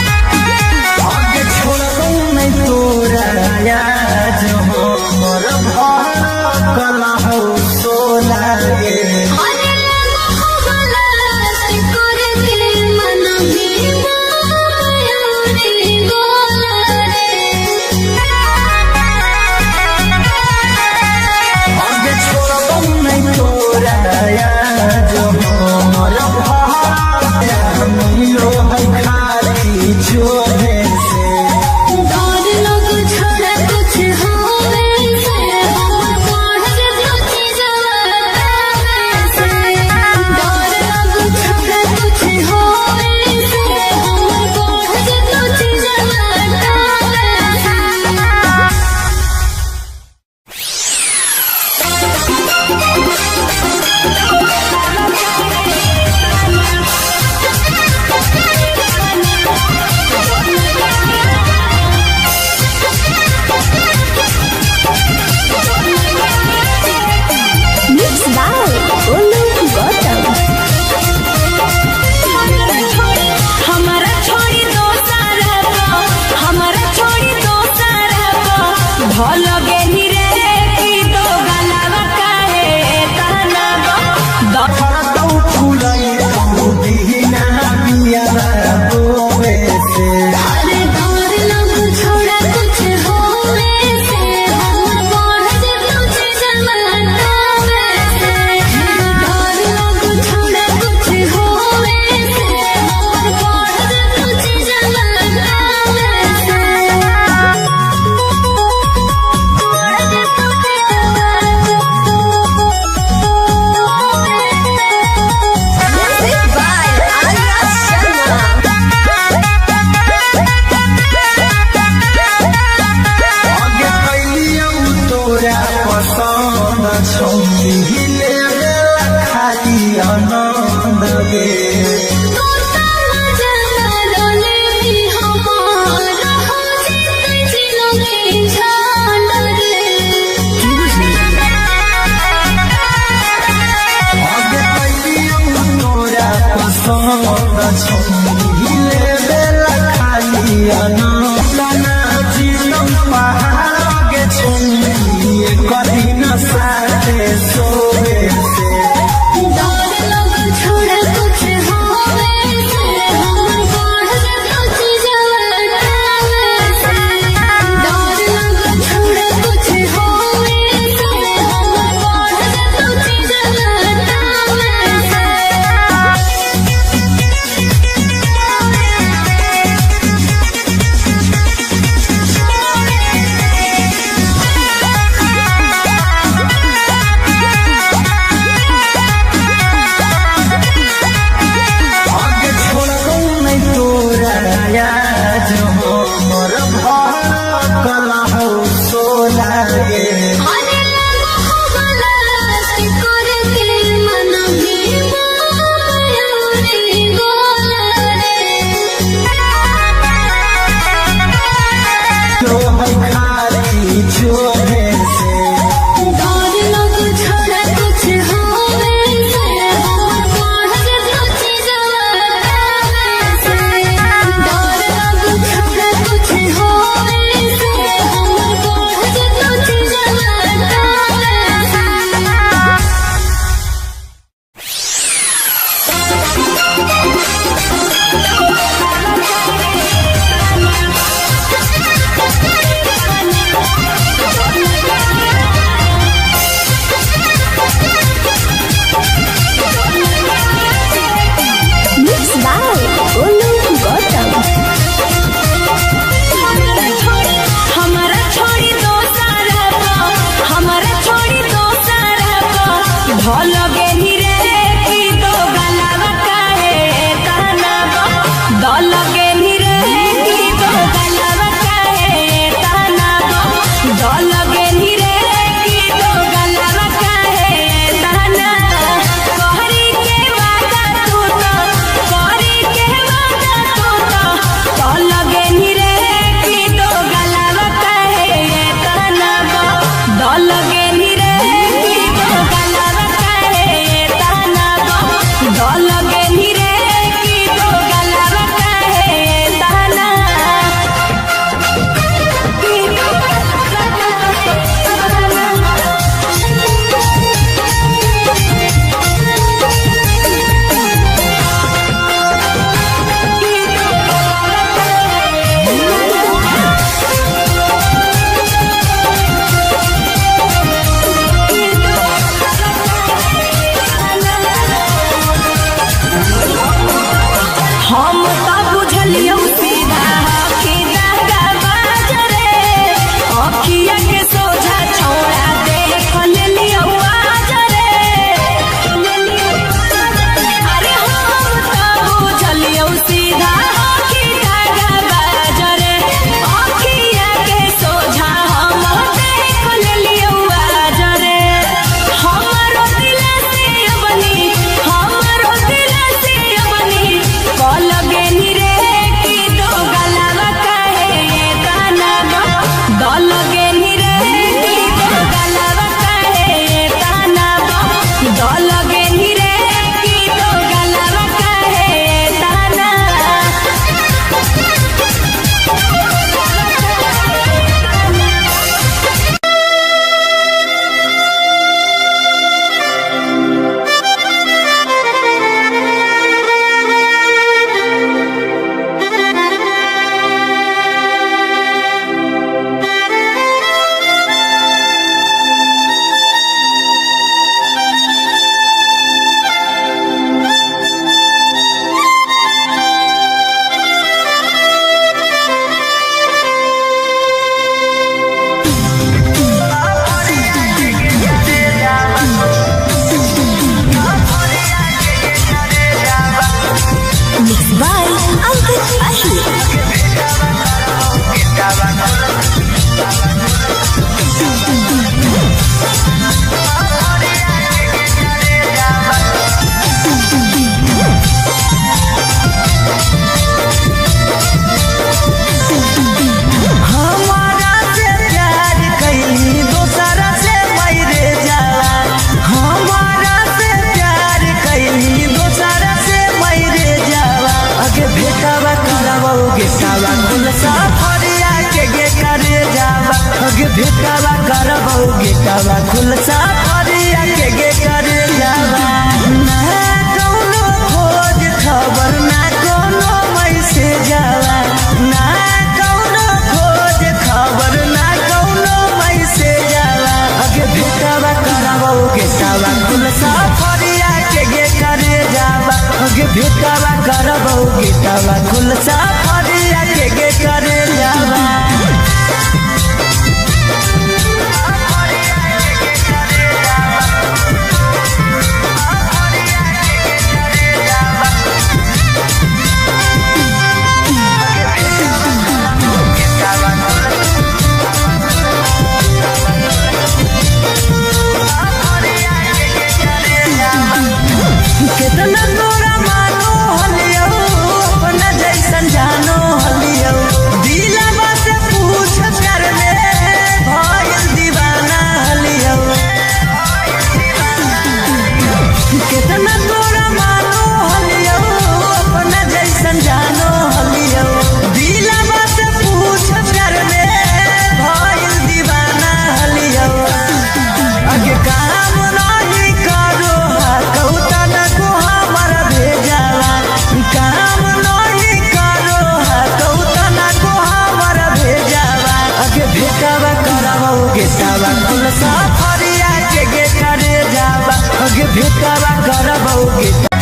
[SPEAKER 5] आगे छोड़ो नहीं तोरा याद हो मोर भर कला हो सोला गे
[SPEAKER 2] अरे मोहब्बत करके मन में मायूरी गोला
[SPEAKER 5] आगे छोड़ो नहीं तोरा याद हो मोर भर मिलो है खाली छोड़े से
[SPEAKER 2] डर लग छोड़ा कुछ होवे से हमर बढ़ जतो जवाना से डर लग छोड़ा कुछ होवे से हमर बढ़ जतो जवाना से
[SPEAKER 5] गे आगे कैलियो तोरा पसंद छले बेला खाली अना जीतम पहाड़ के छुए कदी न साथे सोवे से
[SPEAKER 4] लगे
[SPEAKER 1] भेटवा करबौ गेटवा खुलसा फरिया के करे जावा कितना तोरा मानो हलियो अपना जैसन जानो हलियो दिलवा से पूछ कर ले भइल दीवाना हलियो कितना तोरा मानो हलियो अपना जैसन जानो हलियो दिलवा से पूछ कर ले भइल दीवाना हलियो आगे काम नहीं करो कौता काम नहीं करो कौता ना को हमर भेजावा आगे भेटावा करावो गेटावा खुलसा फरिया के करे जावा आगे भेटावा करावो गेटा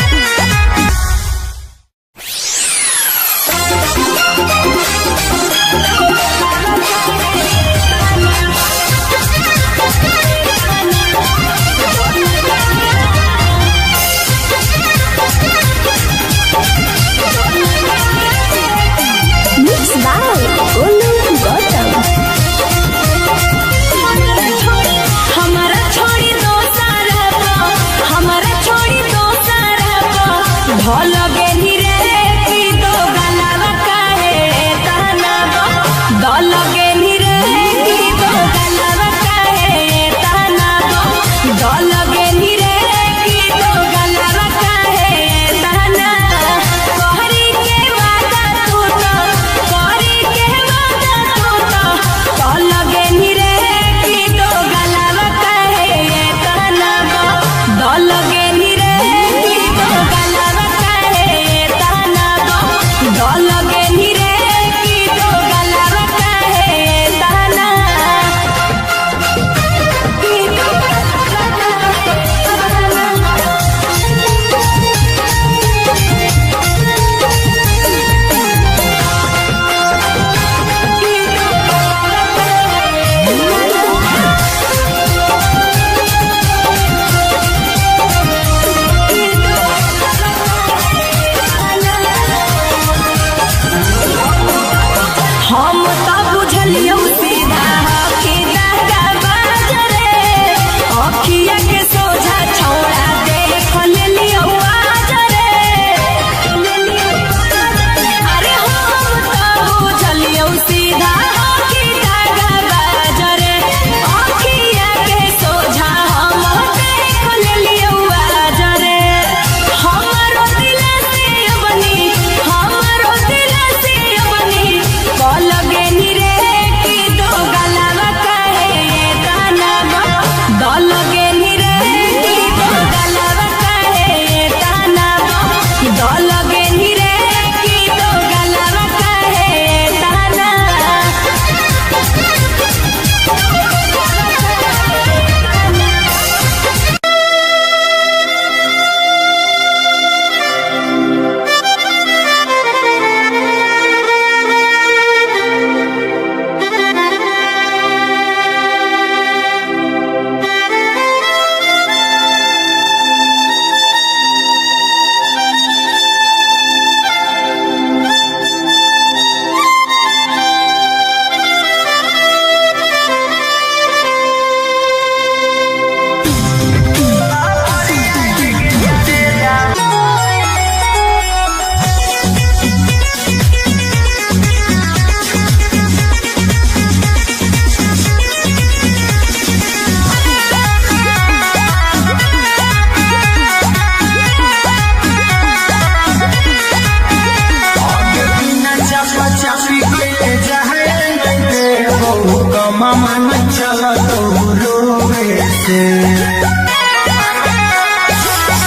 [SPEAKER 4] हमारा छोड़ी दो सारा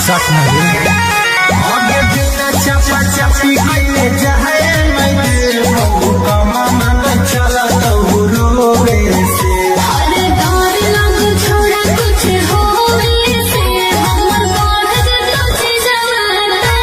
[SPEAKER 5] साथ में आगे बिना चपा चपी गईले जहे मैं देव कमा मन चला तो रोवे से
[SPEAKER 2] अरे डर लग छोड़ा कुछ होवे से हमर बढ़ तुझे जवाना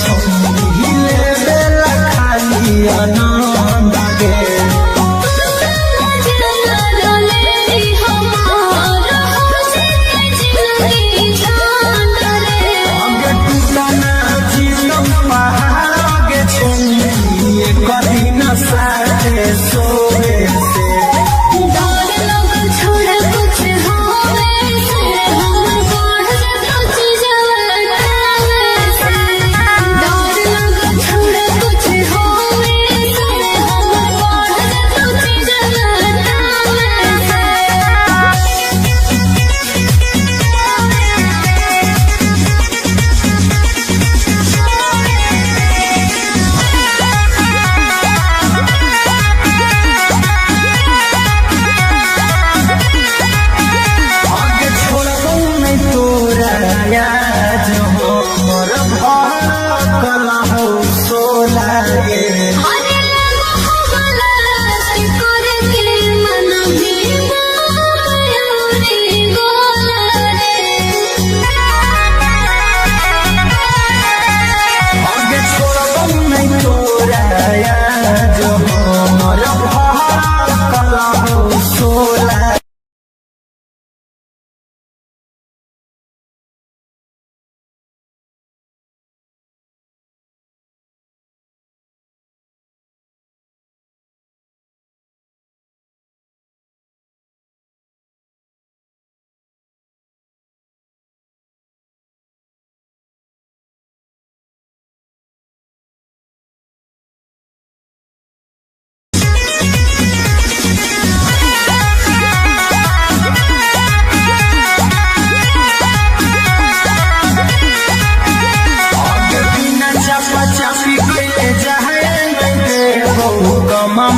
[SPEAKER 5] छौरी लेबेला खाली आनंद गे अगे टूटना जीवन पहाड़ गे छौरी कभी न साथे सोए से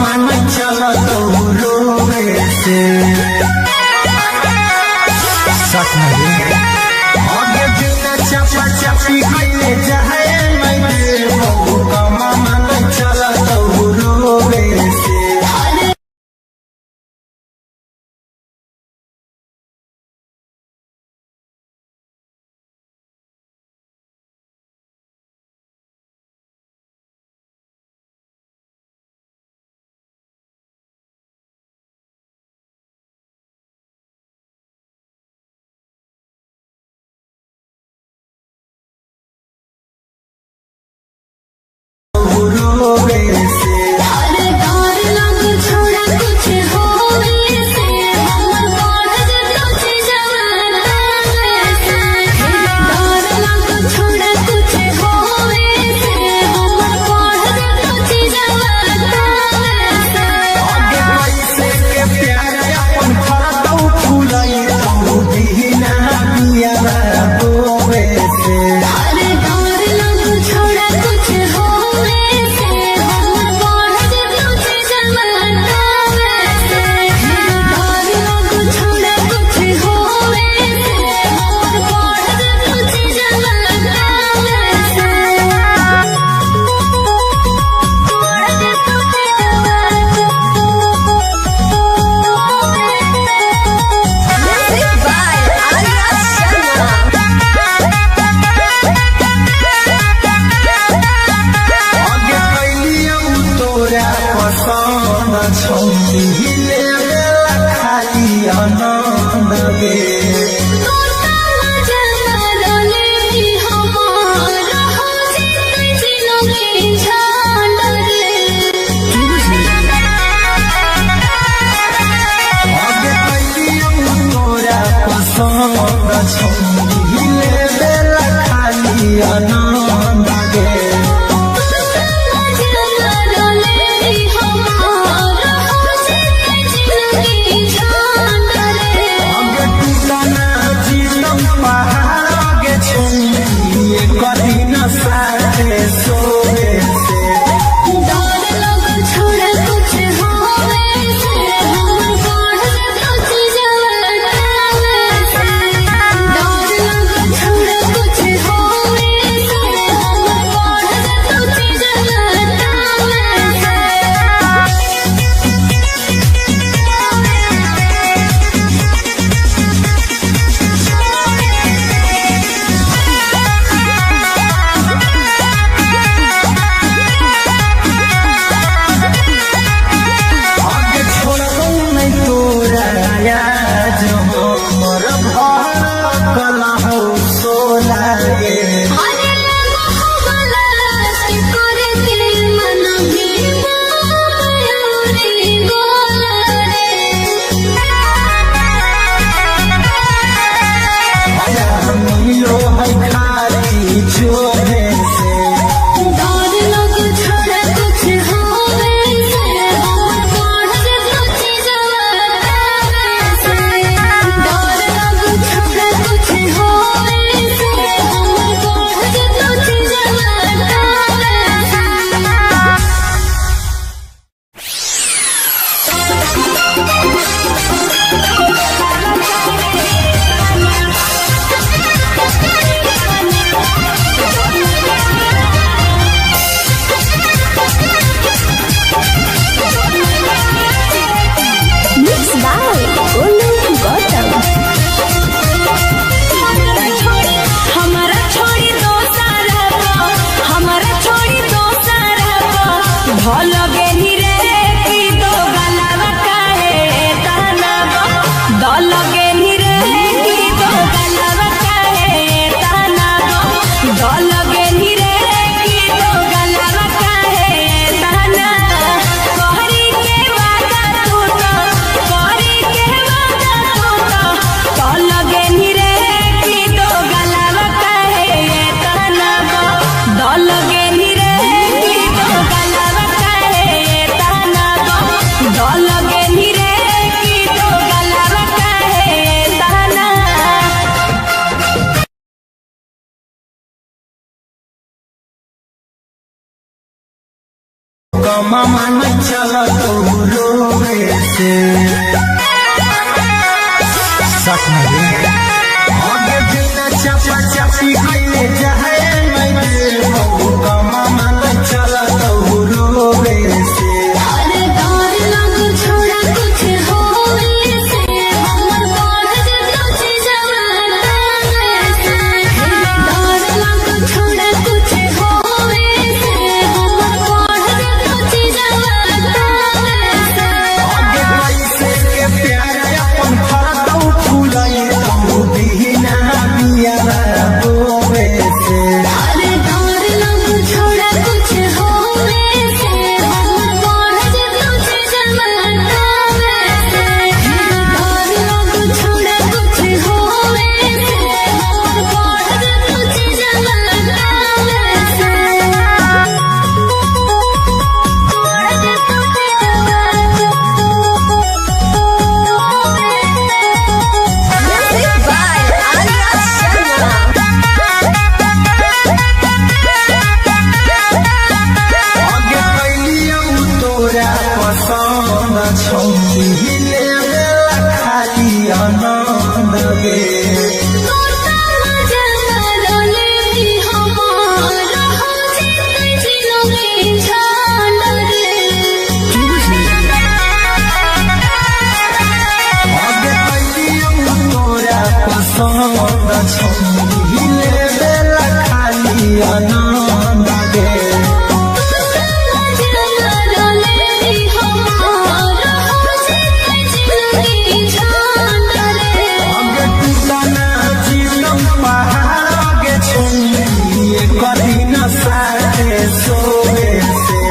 [SPEAKER 5] मन चलत रोवे से सच में आगे बिना चपा चपी कइले जाए कमा मन चला तो रोवे से सच नहीं आगे बिना चपा चपी कइले जाए मैं कमा मन चला तो रोवे से
[SPEAKER 2] अरे डर लग छोड़ा कुछ होवे से हमर बढ़ जतो चीजवा से डर लग छोड़ा कुछ होवे से हमर बढ़ जतो चीजवा से
[SPEAKER 5] आगे कैसे के प्यार अपन फाटो फुलाई तू बिना बिया रोवे से
[SPEAKER 2] अरे डर लग छोड़ा कुछ होवे से हमर बढ़ जतो चीजवा से डर लग छोड़ा कुछ होवे से हमर बढ़ जतो चीजवा
[SPEAKER 3] Music by Arya Sharma.
[SPEAKER 5] आगे कैलियौ तोरा पसंद छौरी लेवेला खाली आनंद गे आगे कैलियौ तोरा पसंद छौरी लेवेला खाली आनंद गे आगे टूटना जीवन पहाड़ आगे छोड़ी कभी न साथे सोवे से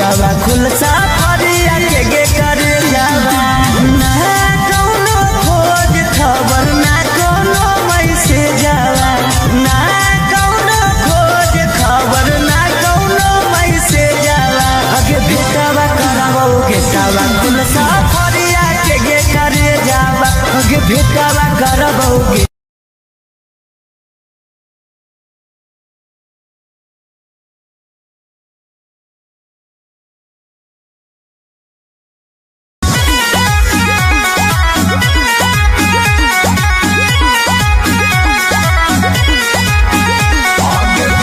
[SPEAKER 1] भेटावा खुलसा फरिया के करे जावा ना कौनो खोज खबर ना कौनो मैसेज आवा ना कौनो खोज खबर ना कौनो मैसेज आवा आगे भेटावा करावोगे सावा खुलसा फरिया के करे जावा आगे भेटावा करावोगे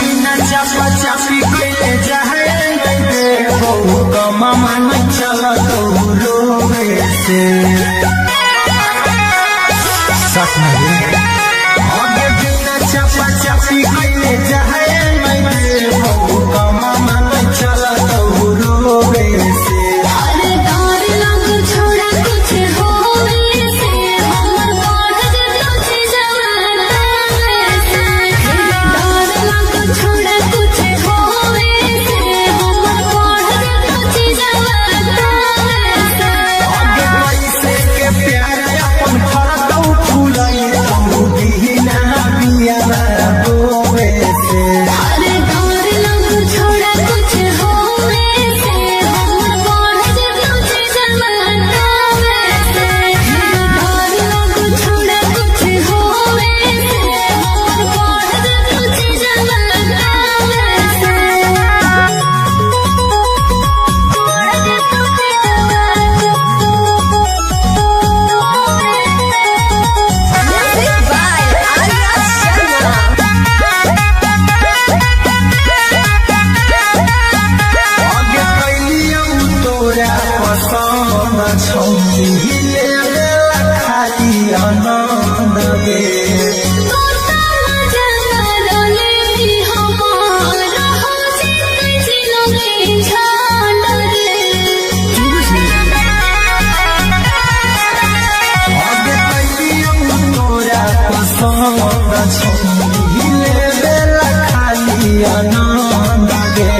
[SPEAKER 5] चापी कैले जाए मामा नहीं चला तो रोवे से आगे बिना चापा चापी कैले जाए मामा नहीं चला तो रोवे से
[SPEAKER 2] अरे डर लग छोड़ा कुछ होवे से हमर बढ़ जतो जवाना से डर लग छोड़ा कुछ होवे से हमर बढ़ जतो जवाना से
[SPEAKER 5] आगे कैसे के प्यार अपन फरतौ फूलाई तू बिना बिया रोवे से
[SPEAKER 2] अरे डर लग छोड़ा कुछ होवे से हमर बढ़ जतो जवाना से डर लग छोड़ा कुछ होवे से हमर बढ़ जतो जवाना
[SPEAKER 3] Music by Arya Sharma.
[SPEAKER 5] आगे कैलियौ तोरा पसंद छौरी ले खाली आनंद गे आगे कैलियौ तोरा पसंद छौरी ले खाली आनंद गे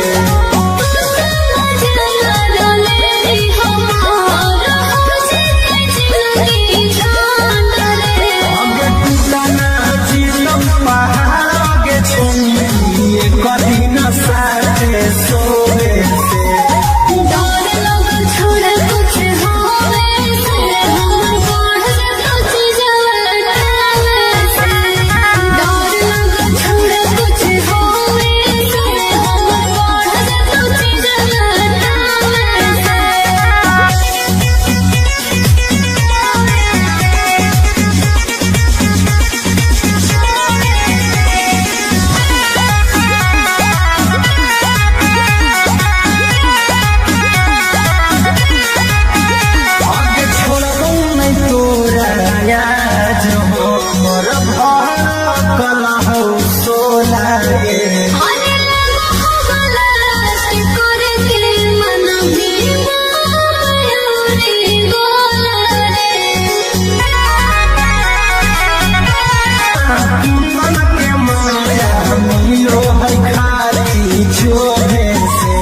[SPEAKER 5] आगे टूटना जीतम पहाड़ आगे छौरी कभी न साथे सोवे से आगे छोड़बौ नहीं तोरा याद हो मोर भर कला हो सोला गे मन के माया मिलो है खाली छोड़े से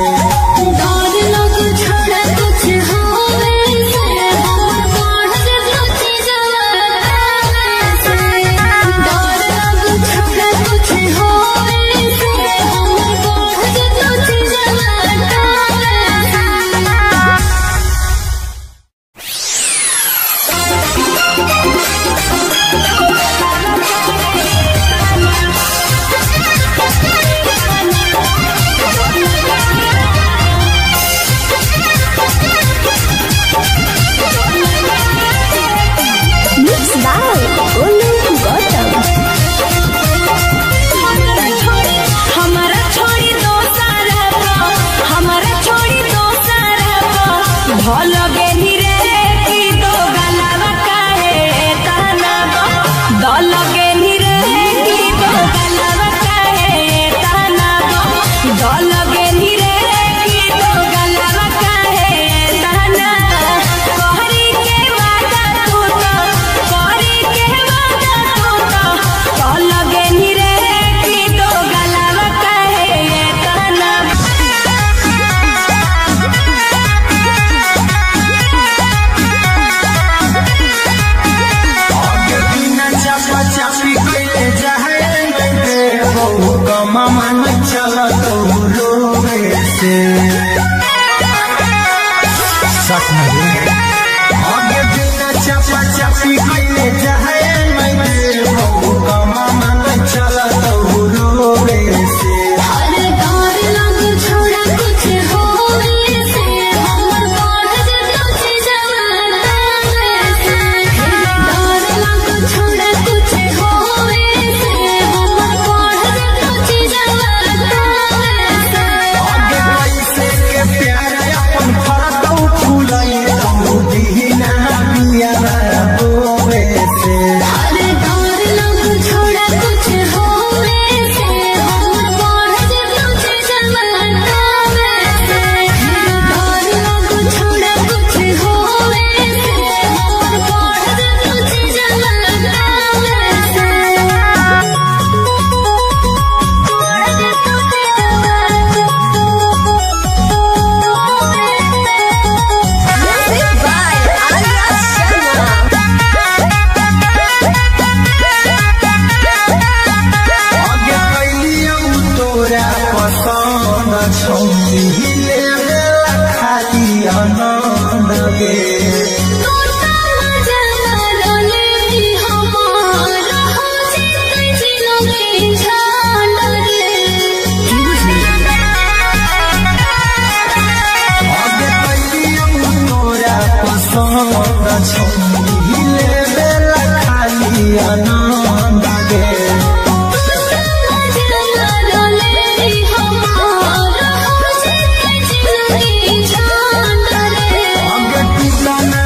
[SPEAKER 4] हमारा छोड़ी दो सारा भल गेली रे की दो गलावा काहे ताना दल गेली रे की दो गलावा काहे ताना दल गेली रे की दो गलावा काहे ताना कहरी के वादा तू तो दल गेली रे की दो गलावा काहे ताना
[SPEAKER 5] पसंद छौरी लेवेला खाली आनंद गे पसंद छौरी लेवेला खाली आनंद गे अगे टूटना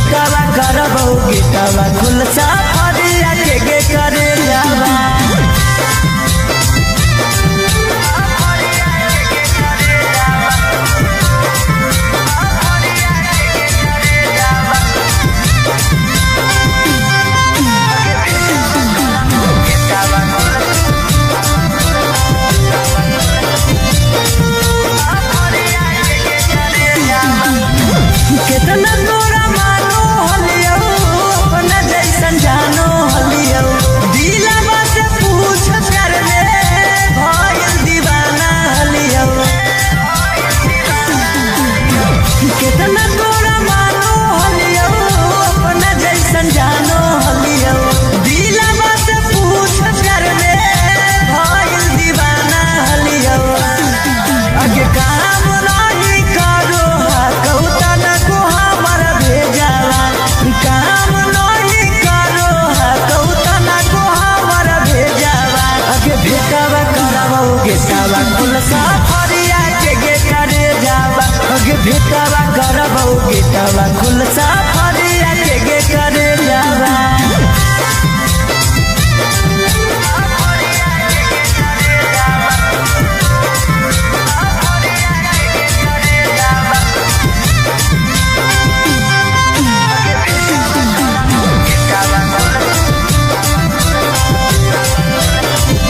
[SPEAKER 1] भेटावा करबौ गेटावा खुलसा फरिया के गे करे जावा कितना तोरा मानो हलियो अपना जैसन जानो हलियो दिलवा से पूछ कर ले भइल दीवाना हलियो कितना तोरा मानो हलियो अपना जैसन जानो हलियो दिलवा से पूछ कर ले भइल दीवाना हलियो आगे काम नहीं करो कौतन को हमर भेजावा काम नहीं करो कौतन को हमर भेजावा आगे भेटावा करबौ गेटावा खुलसा फरिया के गे करे जावा आगे भेटावा करबौ गेटावा खुलसा फरिया के गे करे जावा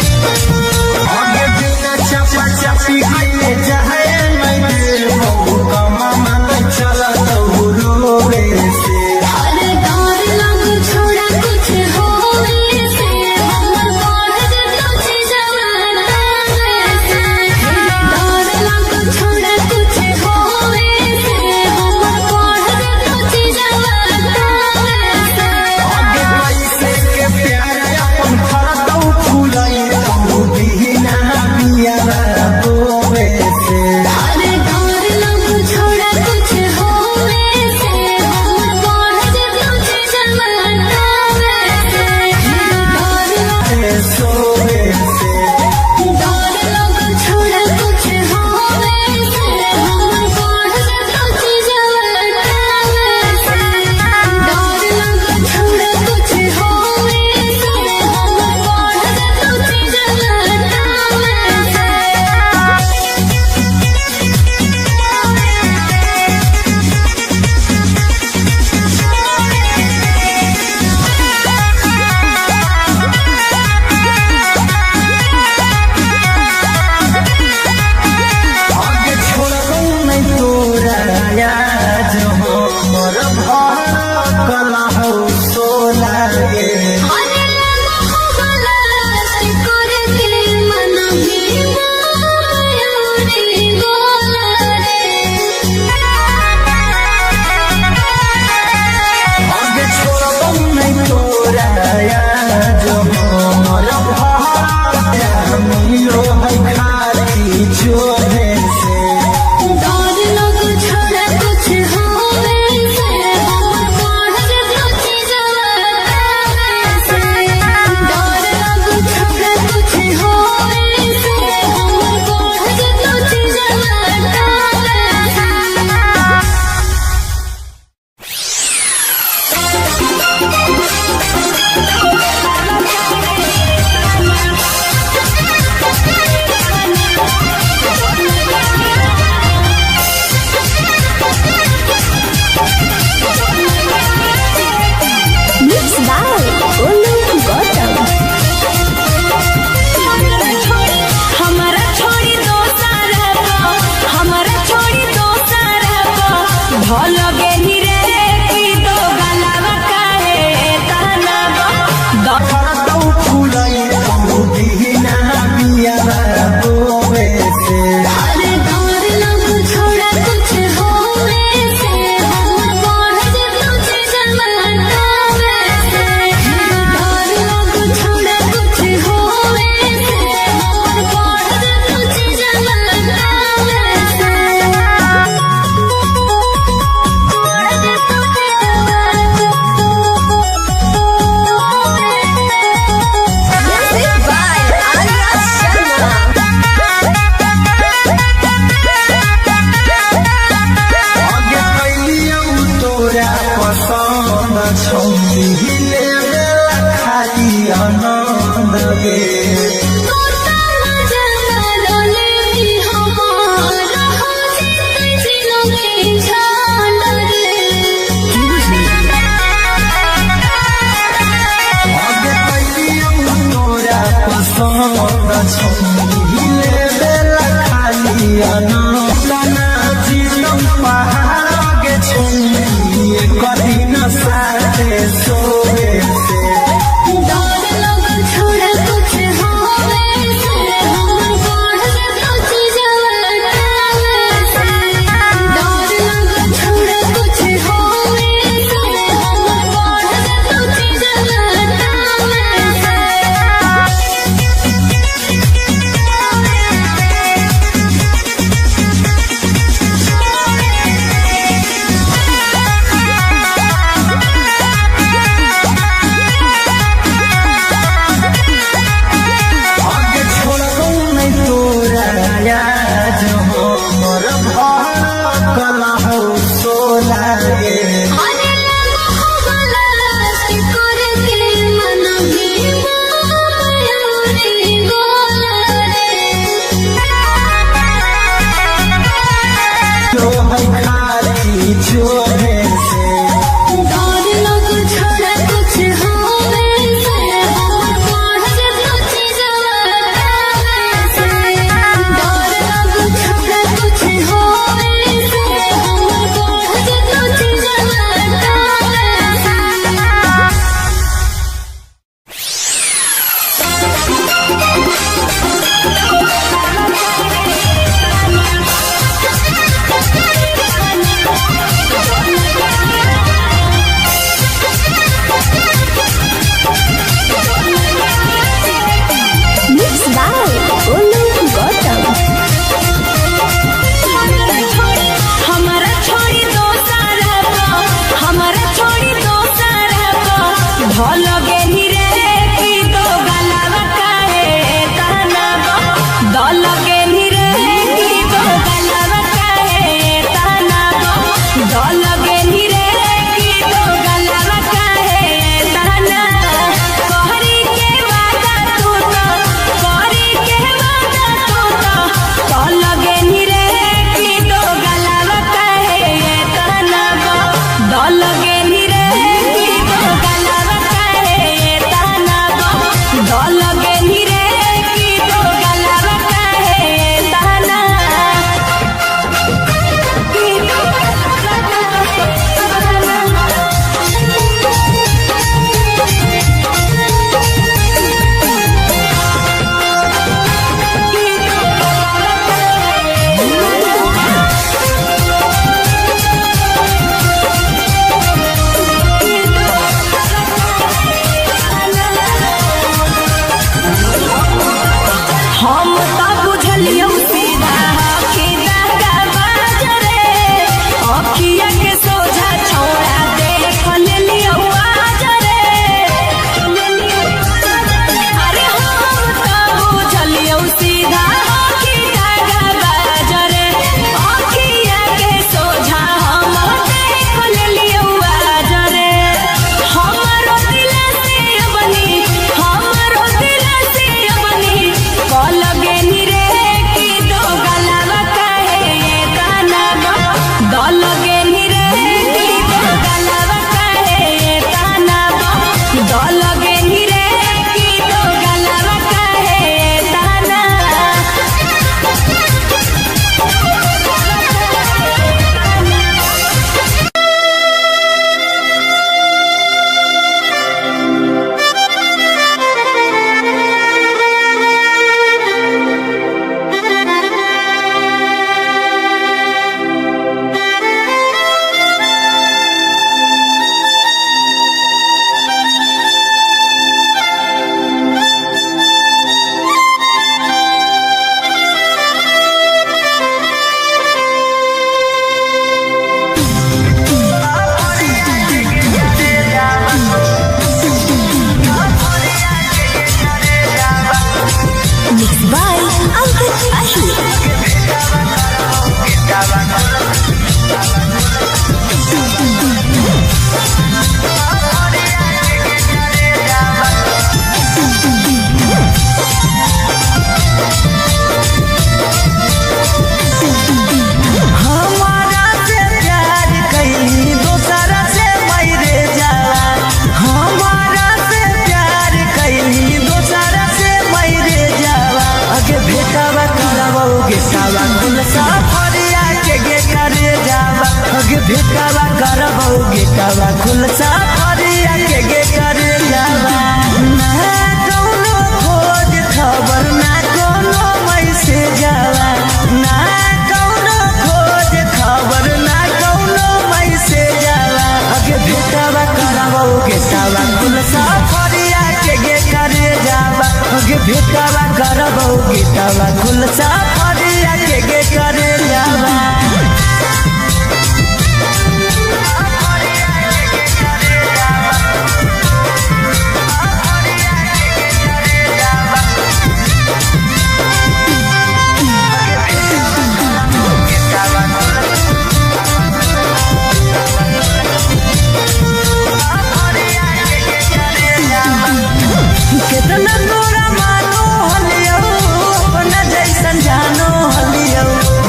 [SPEAKER 5] आगे बिना चपा चपी कइले जाए मैं बहु कमा मन चला तो रोवे
[SPEAKER 1] भेटावा खुलसा फरिया के करे जावा ना कौनो खोज खबर ना कोनो मैसेज जावा ना कौनो खोज खबर ना कौनो मैसेज जावा अगे भेटावा करावोगे तावा खुलसा फरिया के करे जावा अगे भेटावा करावोगे तावा खुलसा फरिया के करे जावा कितना तोरा मानो हलियो अपना जैसन जानो हलियो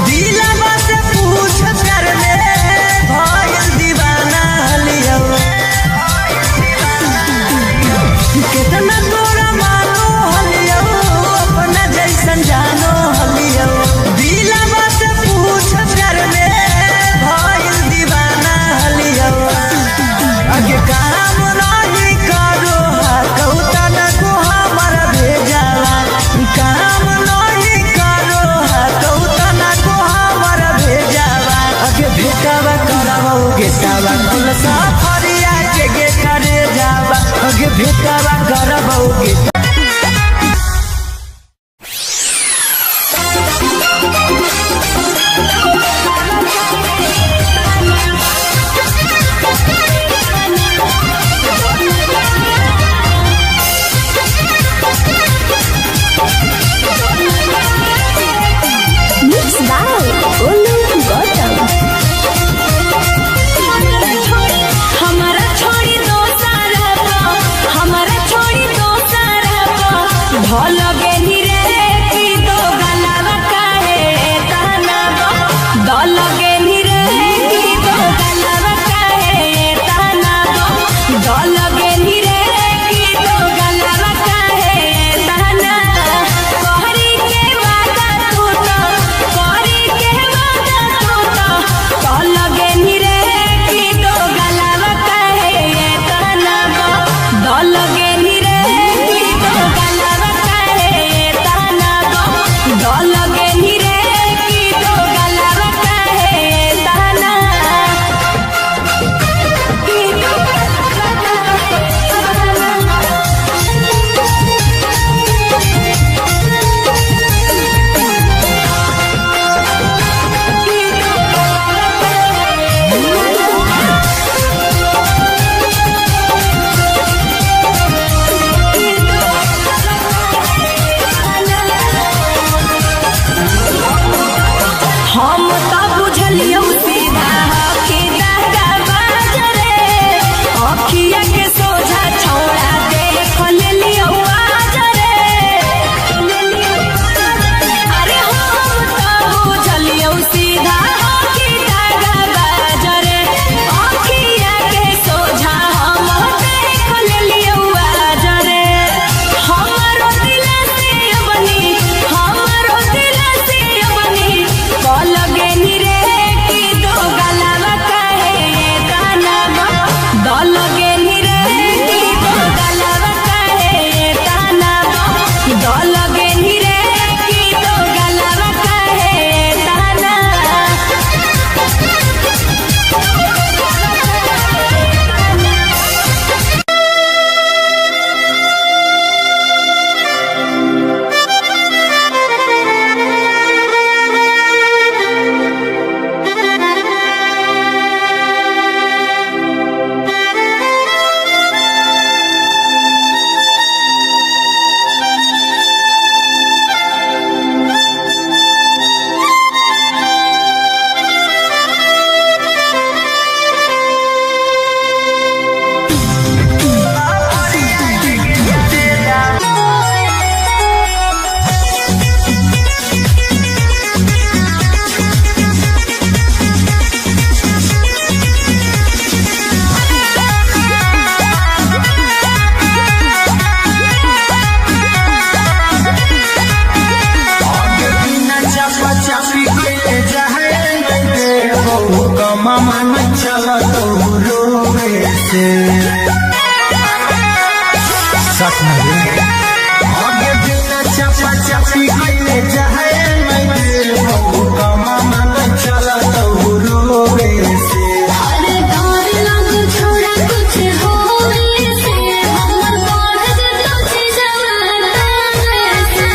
[SPEAKER 1] दिलवा से पूछ कर ले भइल दीवाना हलियो कितना तोरा मानो हलियो अपना जैसन जानो हलियो दिलवा से पूछ कर ले भइल दीवाना हलियो अगे काम नहीं करो कौता काम नहीं करो कौता ना को हमर भेजावा अगे भेटावा करावोगे तावा खुलसा फरिया के करे जावा अगे भेटावा करावोगे
[SPEAKER 3] Mixed by Olu Gautam.
[SPEAKER 4] हमारा छोड़ी दो सारा हमारा छोड़ी दो सारा
[SPEAKER 5] से सच नहीं आगे बिना चपा चपी कइले जाए मैं बहु कमा मन चला तो रोवे से
[SPEAKER 2] अरे डर लग छोड़ा कुछ होवे से हमर बढ़ जतो जवाना से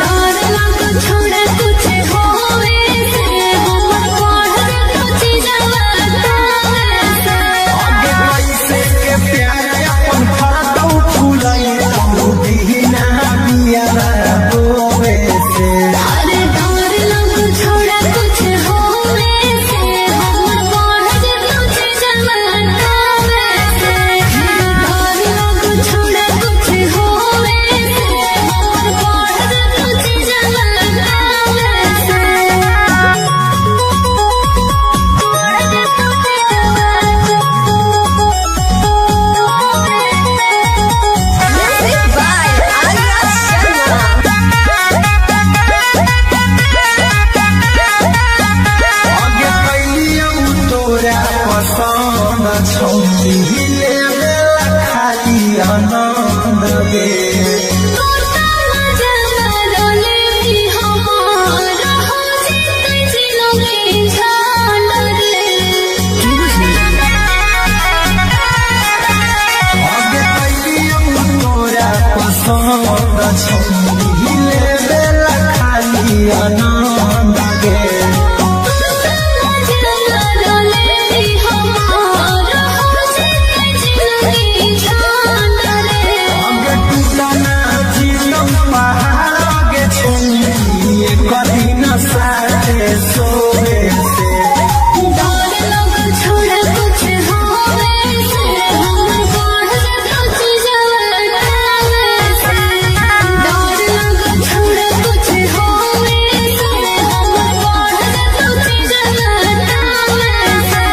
[SPEAKER 2] डर लग छोड़ा कुछ होवे से हमर बढ़ जतो जवाना से
[SPEAKER 5] आगे कैसे के प्यार अपन फरतौ फुलाई तू बिना बिया रोवे से
[SPEAKER 2] अरे डर लग छोड़ा कुछ होवे से हमर बढ़ जतो जवाना से डर लग छोड़ा कुछ होवे से हमर बढ़ जतो जवाना
[SPEAKER 5] आगे कैलियौ तोरा पसंद छौरी लेवे खाली आनंद गे आगे कैलियौ तोरा पसंद छौरी लेवे खाली आनंद गे आगे टूटना जीलो पहाड़ आगे छोड़ी कभी न साथे सोवे से
[SPEAKER 2] छोड़ा कुछ होवे से हमर बढ़ जतो जवाना से डर लग छोड़ा कुछ होवे से हमर बढ़ जतो जवाना से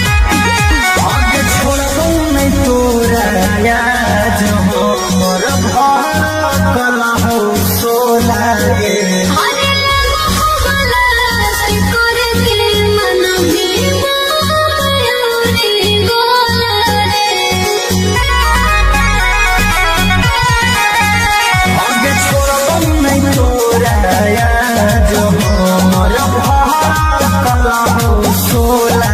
[SPEAKER 5] आगे छोड़बौ नहीं तोरा याद हमर भर कला हो सोला गे
[SPEAKER 2] अरे मोहब्बला से करके मन भी मायूरी गोला
[SPEAKER 5] आगे छोड़बौ नहीं तोरा याद हमर भर कला हो सोला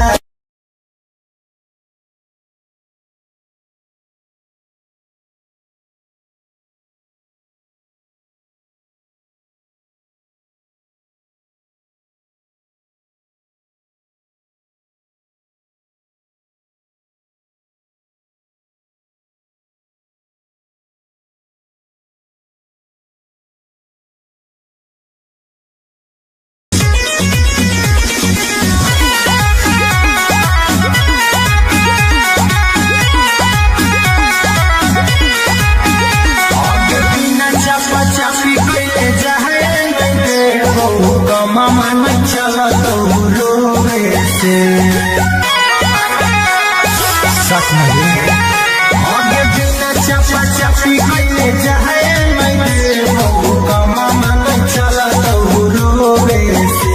[SPEAKER 5] आगे बिना चपा चपी कइले जाए मैं बहु कमा मन चला तो रोवे से सच नहीं आगे बिना चपा चपी कइले जाए मैं बहु कमा मन चला तो रोवे से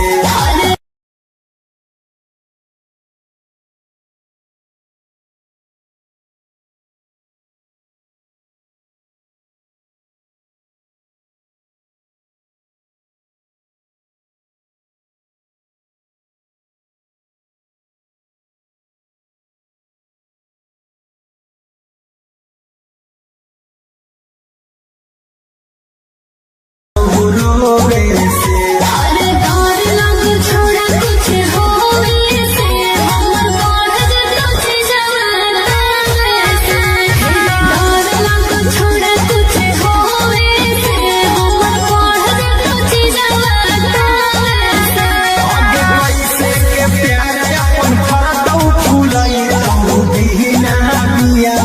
[SPEAKER 5] रोवे से
[SPEAKER 2] अरे डर लग छोड़ा कुछ होवे से हमर बढ़ जतो जवाना से डर लग छोड़ा कुछ होवे से हमर बढ़ जतो जवाना से
[SPEAKER 5] आगे कैसे के प्यार अपन फरतौ फुलाई तू बिना बिया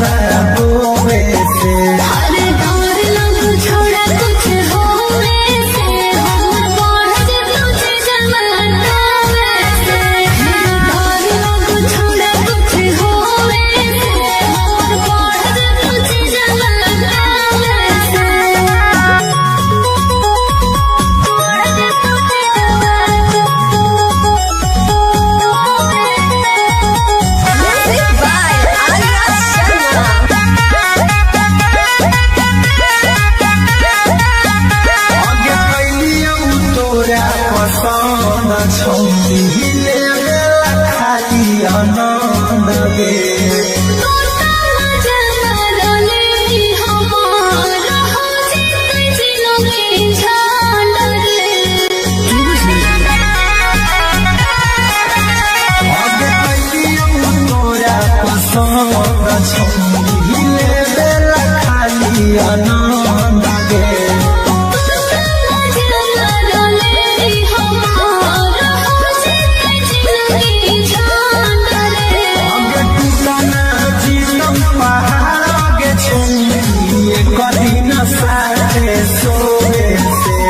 [SPEAKER 5] रोवे से
[SPEAKER 2] अरे डर लग छोड़ा कुछ होवे से हमर
[SPEAKER 5] गे तोरा पसंद छले बेला खाली आनंद गे कठिन साथे सोए से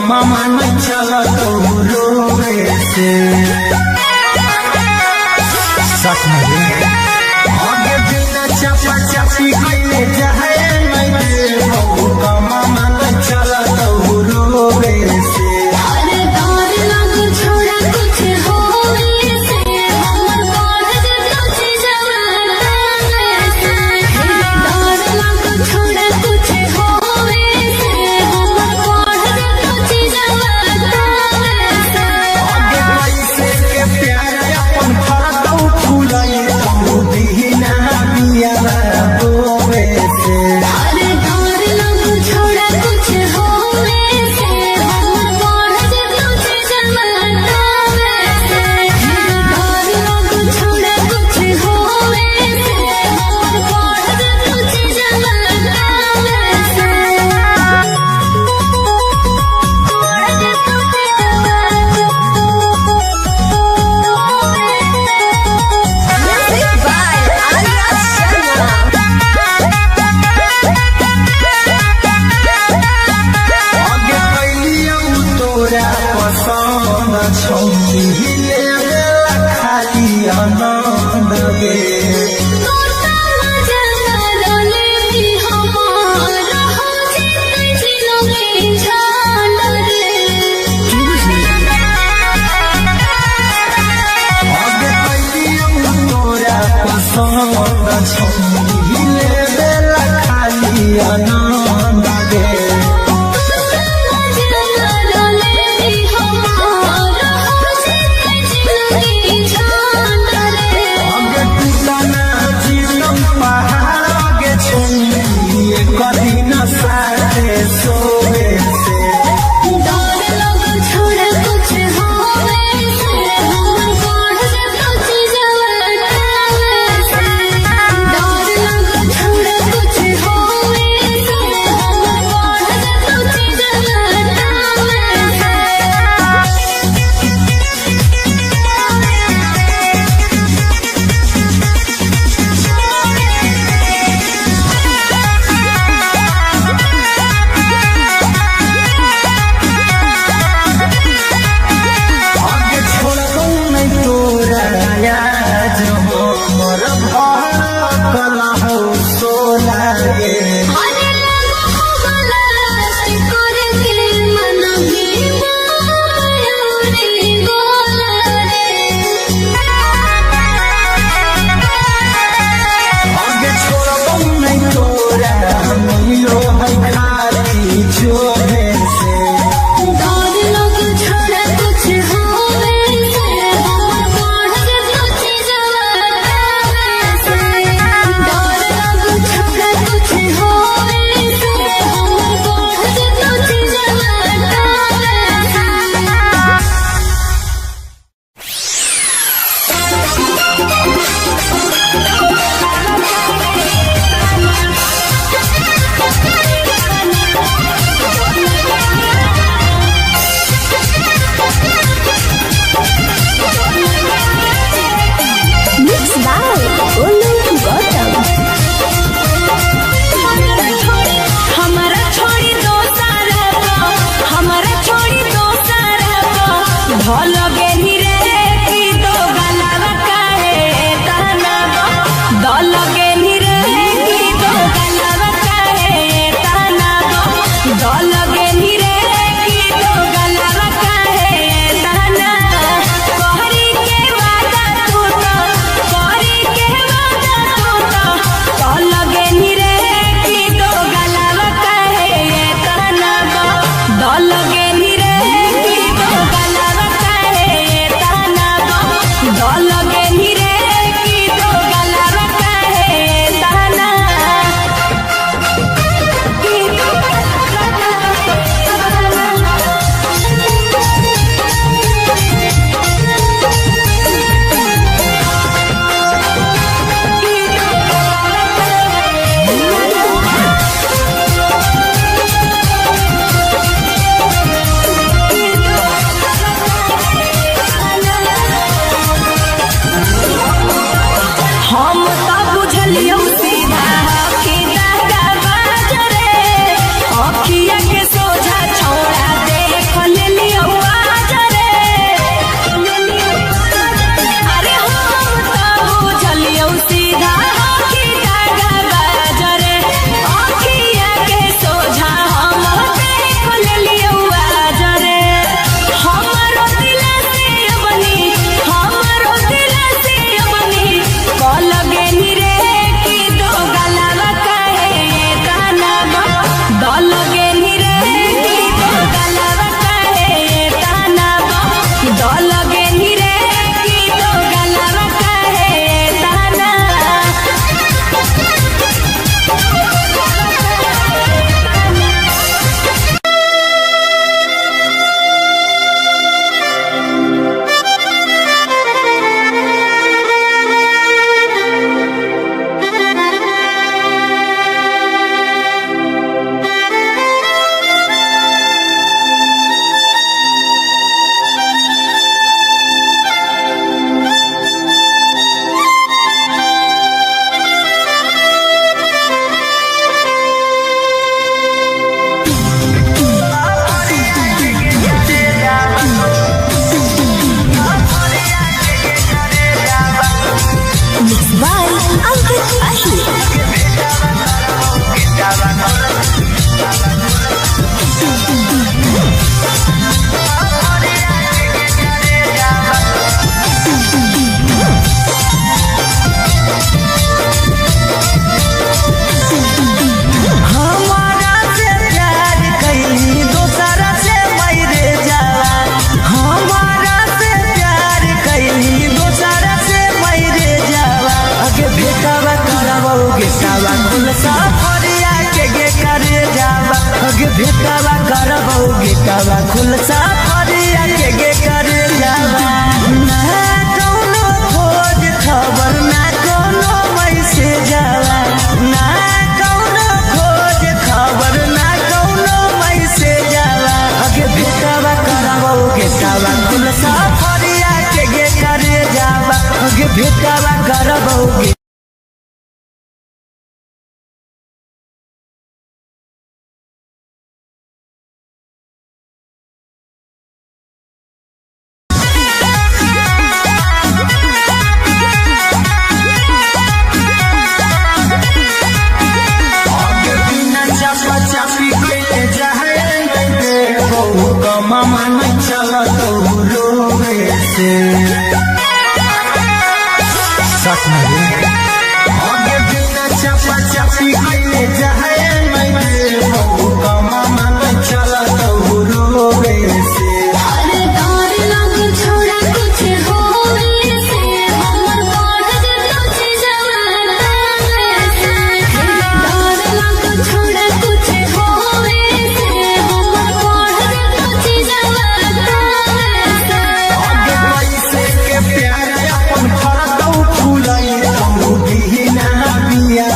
[SPEAKER 5] मामा न चला तो रोवे से सच में आगे बिना चपा चपी कइले जाए नहीं बहु का मामा न चला तो रोवे से
[SPEAKER 4] चलियो सीधा की दागा बाजरे अखिया के सोझा छोड़ा देख ले लियो आजरे अरे हम तो चलियो सीधा की दागा बाजरे अखिया के सोझा हम देख ले लियो आजरे हमरो दिल से बनी लगे निरे की दो गलावा कहे ताना दलगे निरे की दो गलावा कहे ताना दलगे निरे की दो गलावा कहे ताना
[SPEAKER 3] by Ankit Ahi.
[SPEAKER 1] हमारा से प्यार कैली दोसरा से मैरे जाला हमारा से प्यार कैली दोसरा से मैरे जाला अगे भेटावा करबोगे सावा कुल साफरिया के गे करे जावा अगे भेटावा करबोगे कावा कुल साफरिया के गे करे जावा ना कोनो खोज खबर ना कोनो मैसेज जाला ना कोनो खोज खबर ना कोनो मैसेज जाला अगे भेटावा करबोगे कावा कुल साफरिया के गे करे जावा अगे भेटावा करबोगे चापी कैले जाए मामा नहीं चला तो रोवे से आगे बिना चापा चापी कैले जाए मामा नहीं चला तो रोवे से
[SPEAKER 2] अरे डर लग छोड़ा कुछ होवे से हमर बढ़ जतो छी जवाना से डर लग छोड़ा कुछ होवे से हमर बढ़ जतो छी जवाना से
[SPEAKER 5] आगे पैसे के प्यार अपन फरदौ फुलाई तू बिना बिया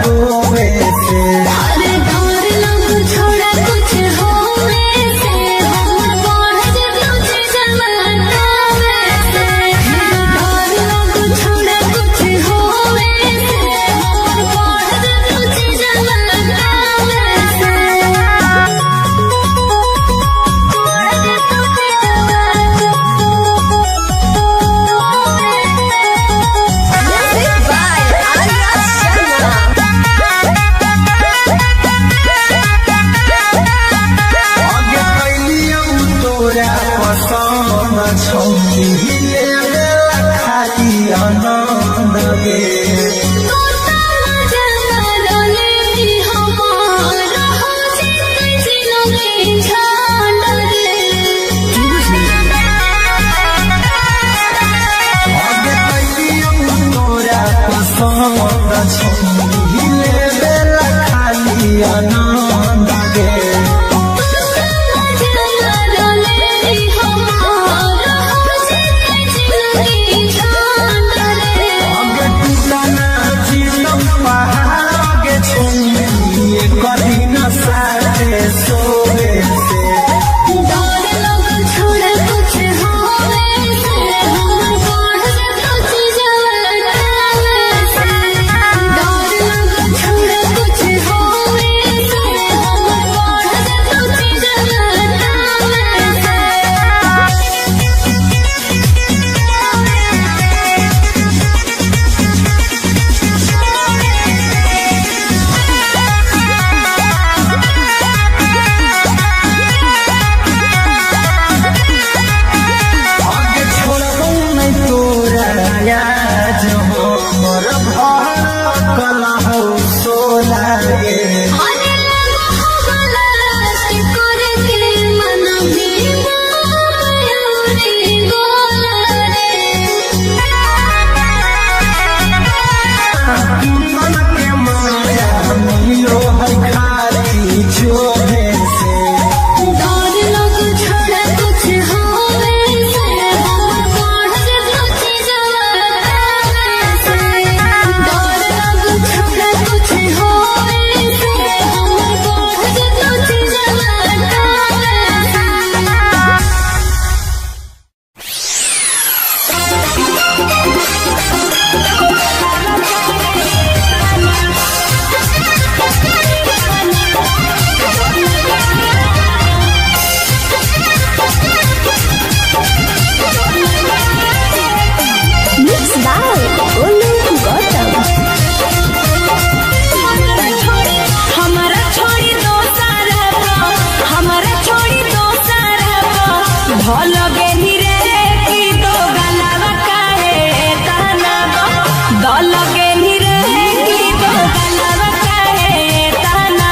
[SPEAKER 5] बोवे से
[SPEAKER 2] अरे डर लग छोड़ा कुछ होवे से हमर बढ़ जतो छी जवाना से डर लग छोड़ा कुछ होवे से हमर बढ़ जतो छी जवाना
[SPEAKER 3] Music by Arya Sharma.
[SPEAKER 5] आगे कैलियौ तोरा पसंद छौनी खाली आनंद गे आगे कैलियौ तोरा पसंद छौनी खाली आनंद गे आगे टूटा कला हो सोला गे
[SPEAKER 2] अरे लगो हो गलत करे के मन भी मयूरी गोला रे
[SPEAKER 5] मन के माया मिलो है खाली छोड़े से
[SPEAKER 2] डर लग छोड़ा कुछ होवे से हम पढ़ कुछ जवाना से डर लग छोड़ा कुछ होवे से हम पढ़ कुछ जवाना
[SPEAKER 3] Mixed by Olu Gautam.
[SPEAKER 4] हमारा छोड़ी दो सारा हमारा छोड़ी दो सारा भल गेनी रे की दो गलावा काहे ताना दल गेनी रे की दो गलावा काहे ताना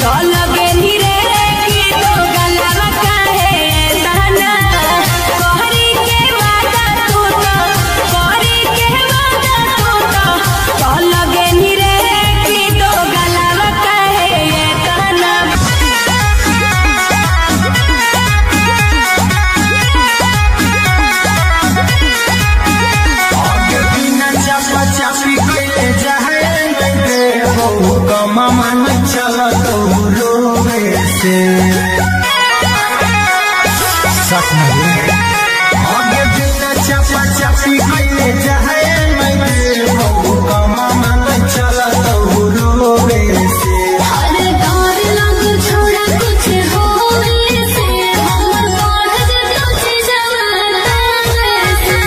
[SPEAKER 4] दल गेनी रे की दो गलावा काहे ताना कहरी के वादा तू तो कहरी के वादा तू तो दल गेनी रे की दो गलावा काहे ताना
[SPEAKER 5] आगे बिना चापा चापी के जाए दे हो कमा मन चला तो रोवे से सच नहीं आगे बिना चापा चापी के जाए दे हो कमा मन चला तो रोवे से
[SPEAKER 2] अरे डर लग छोड़ा कुछ होवे से हम पढ़ कुछ जवाना से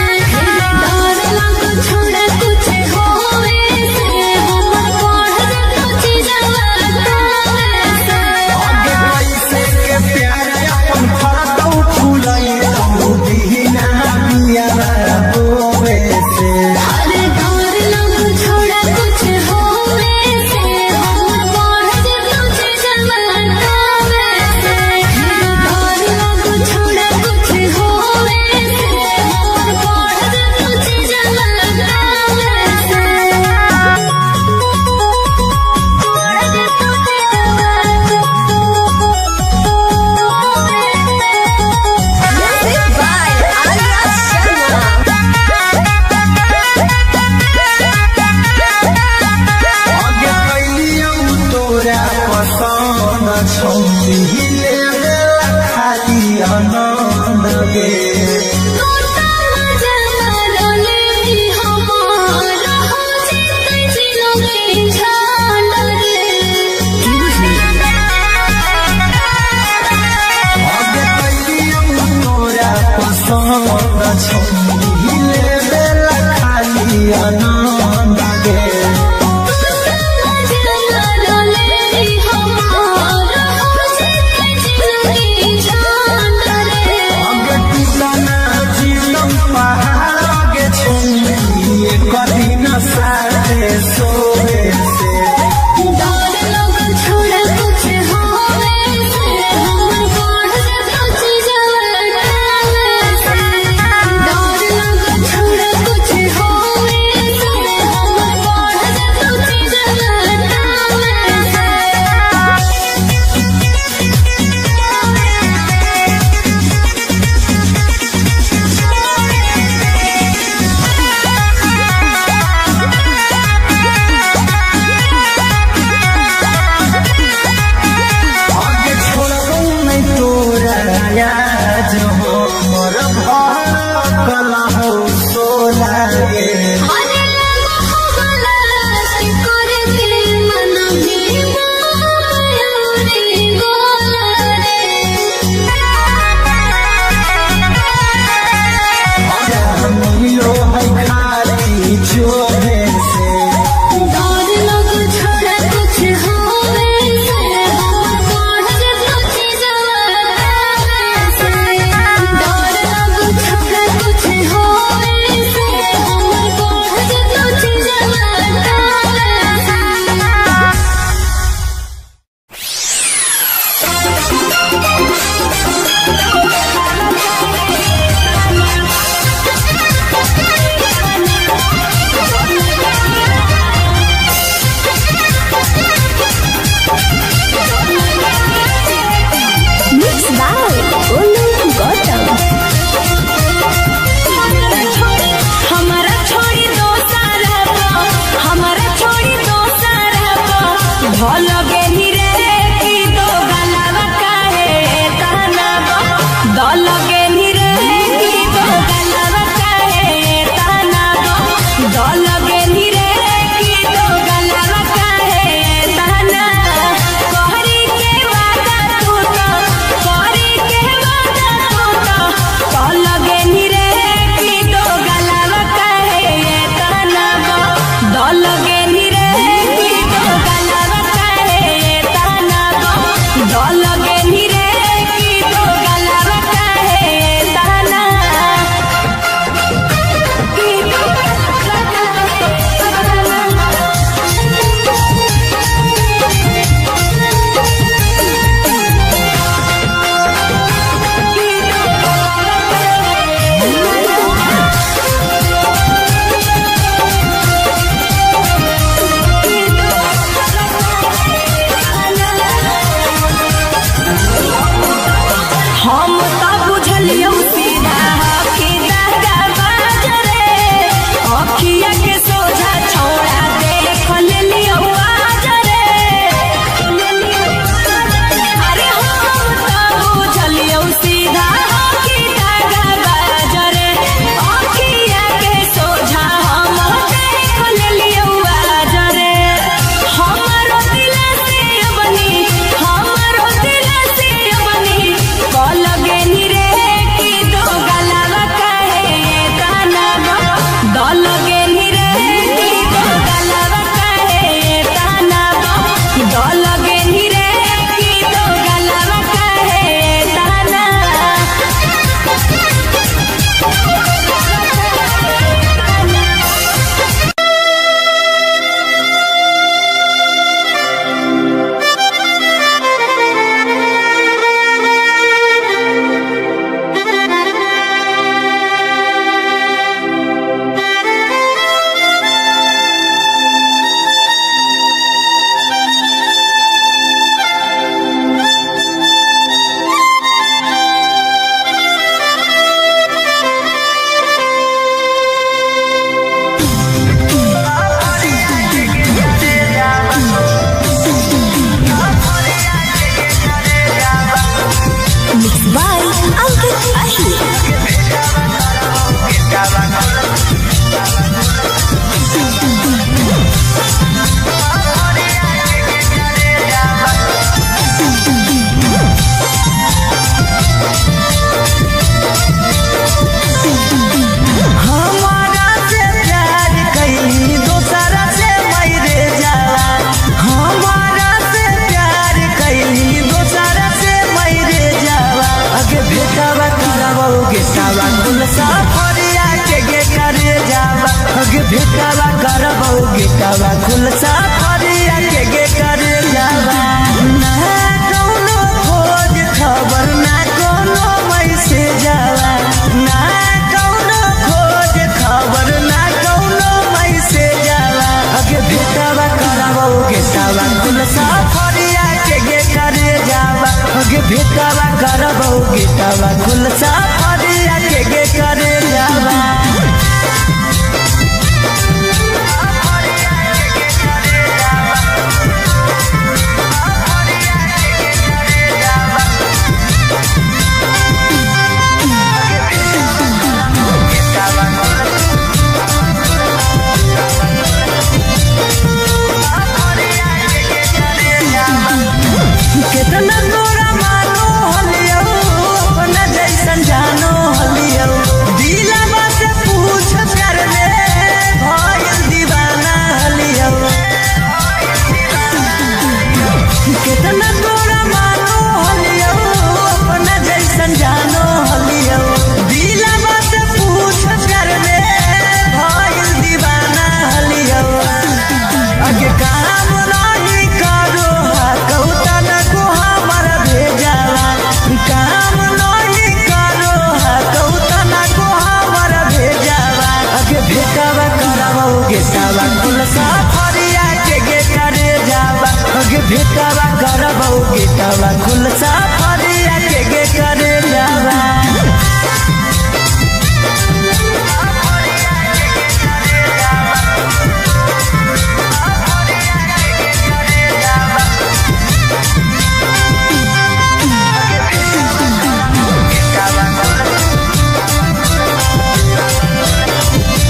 [SPEAKER 2] डर लग छोड़ा कुछ होवे से हम पढ़ कुछ जवाना से
[SPEAKER 5] आगे कैसे के प्यार अपन फरतौ फुलाई तो दीना बिया रोवे से
[SPEAKER 2] अरे डर लग छोड़ा कुछ होवे से हम पढ़ कुछ जवाना से डर लग छोड़ा कुछ होवे से हम पढ़ कुछ जवाना
[SPEAKER 3] Music by Arya Sharma.
[SPEAKER 5] आगे कैलियौ तोरा पसंद छौली ले खाली आनंद गे आगे कैलियौ तोरा पसंद छौली ले खाली आनंद गे आगे टूटना जीवन पहाड़ आगे छौली कभी न साथे सोवे से
[SPEAKER 2] छोड़ा कुछ होवे से हम पढ़ कुछ जवाना से डर लग छोड़ा कुछ होवे से हम पढ़ कुछ जवाना से
[SPEAKER 1] गेटवा खुल सफरिया के गे करे जावा ना कौनो खोज खबर ना कोनो मैसेज जावा ना कौनो खोज खबर ना कौनो मैसेज जावा अगे भेटवा करबो गेटवा खुल सफरिया के गे करे जावा अगे भेटवा करबो गेटवा खुल सफरिया के गे करे जावा कितना तोरा मानो हलियो अपना जैसन जानो हलियो दिलवा से पूछ कर ले भइल दीवाना हलियो कितना तोरा मानो हलियो अपना जैसन जानो हलियो दिलवा से पूछ कर ले भइल दीवाना हलियो अगे काम नहीं करो कौतन को हमारा भेजावा काम नहीं करो कौतन को हमारा भेजावा अगे भेटवा करबो गेटवा खुल सफरिया के गे करे जावा अगे भेटवा करबो गेटवा खुल सफरिया के गे करे जावा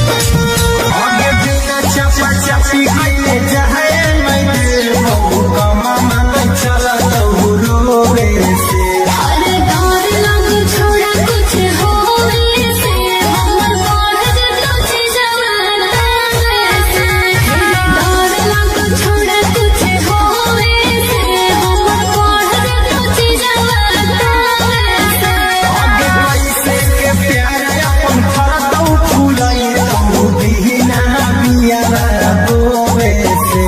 [SPEAKER 5] आगे बिना चपा चपी कइले जाए मैं बहु कमा मन चला तो रोवे से
[SPEAKER 2] हर डर लग छोड़ा कुछ होवे से हमर बढ़ जतो छी जवाना से डर लग छोड़ा कुछ होवे से हमर बढ़ जतो छी जवाना से
[SPEAKER 5] आगे पैसे के प्यार अपन फरदौ फुलई तो बिना बिया रोवे से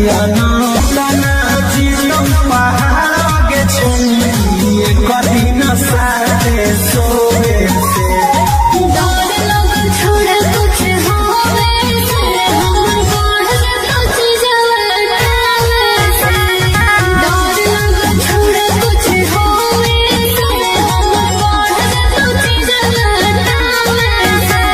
[SPEAKER 5] दियाना तना जीतम पहाड़ के छुई कभी न साथे सोवे से
[SPEAKER 2] डर लगे छोड़ा कुछ होवे से हमर बढ़ तो चीजवा से डर लगे छोड़ा कुछ होवे से हमर बढ़ तो चीजवा से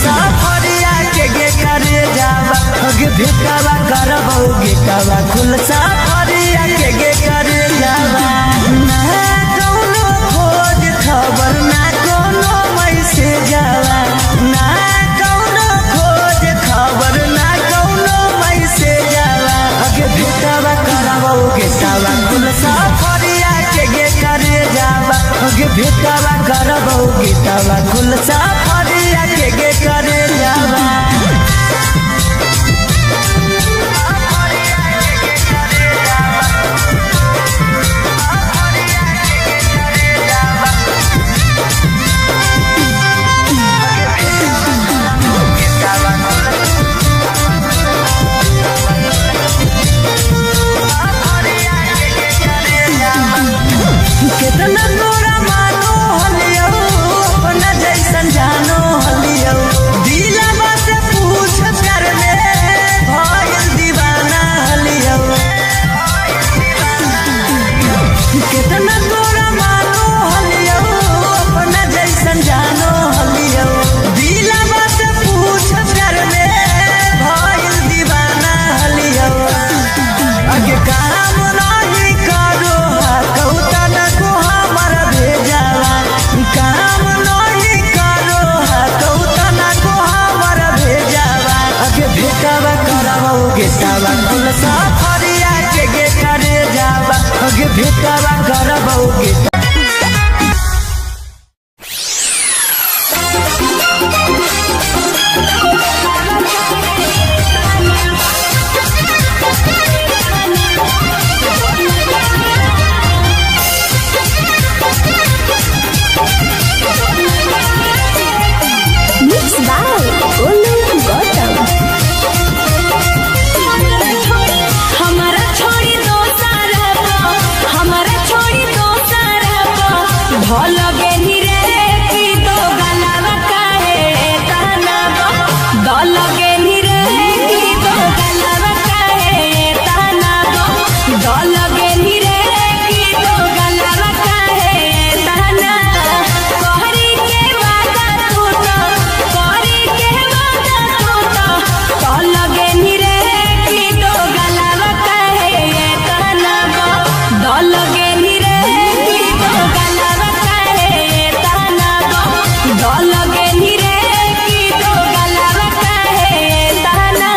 [SPEAKER 1] सफरिया के गे करे जावा अगे भेटावा करबौ गेटावा खुल सफरिया के गे करे जावा ना कौनो खोज खबर ना कौनो मैसेज जावा ना कौनो खोज खबर ना कौनो मैसेज जावा अगे भेटावा करबौ गेटावा खुल सफरिया के गे करे जावा अगे भेटावा करबौ गेटावा खुल सफरिया के गे करे जावा कितना तोरा मानो हलियो अपना जैसन जानो हलियो दिलवा से पूछ प्यार में भइल दीवाना हलियो कितना तोरा मानो हलियो अपना जैसन जानो हलियो दिलवा से पूछ प्यार में भइल दीवाना हलियो अगे काम नहीं करो कौता न को हमारा भेजावा काम नहीं करो कौता न को हमारा भेजावा अगे भेटावा करबौ गेटावा खुल सफरिया के गे करे जावा अगे भेटावा करबौ गेटा
[SPEAKER 3] Mixed by Olu Gautam.
[SPEAKER 4] हमारा छोड़ी दो सारा हमारा छोड़ी दो सारा भल गेनी रे की दो गलावा काहे ताना दल गेनी रे की दो गलावा काहे ताना दल गेनी रे की दो गलावा काहे ताना कहरी के वादा तू तो कहरी के वादा तू तो दल गेनी रे की दो गलावा काहे ताना दल गेनी रे की दो गलावा काहे ताना दल गेनी रे की दो गलावा काहे ताना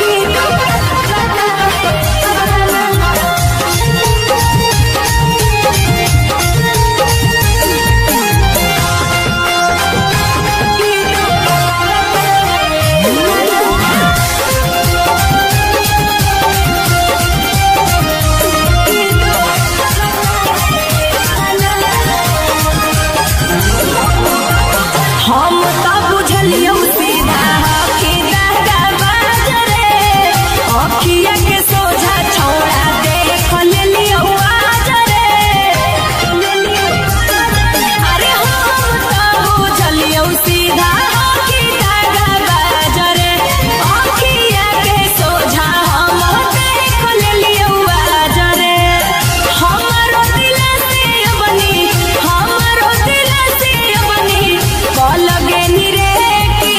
[SPEAKER 4] की दो हम तो बुझलियो सीधा कि दादा बाजरे अखिया के सोझा छोड़ा देख लेलियो आजरे अरे हम तो बुझलियो सीधा कि दादा बाजरे अखिया के सोझा हम देख लेलियो आजरे हमारो दिल से बनी हमारो दिल से बनी कल गेनी रे की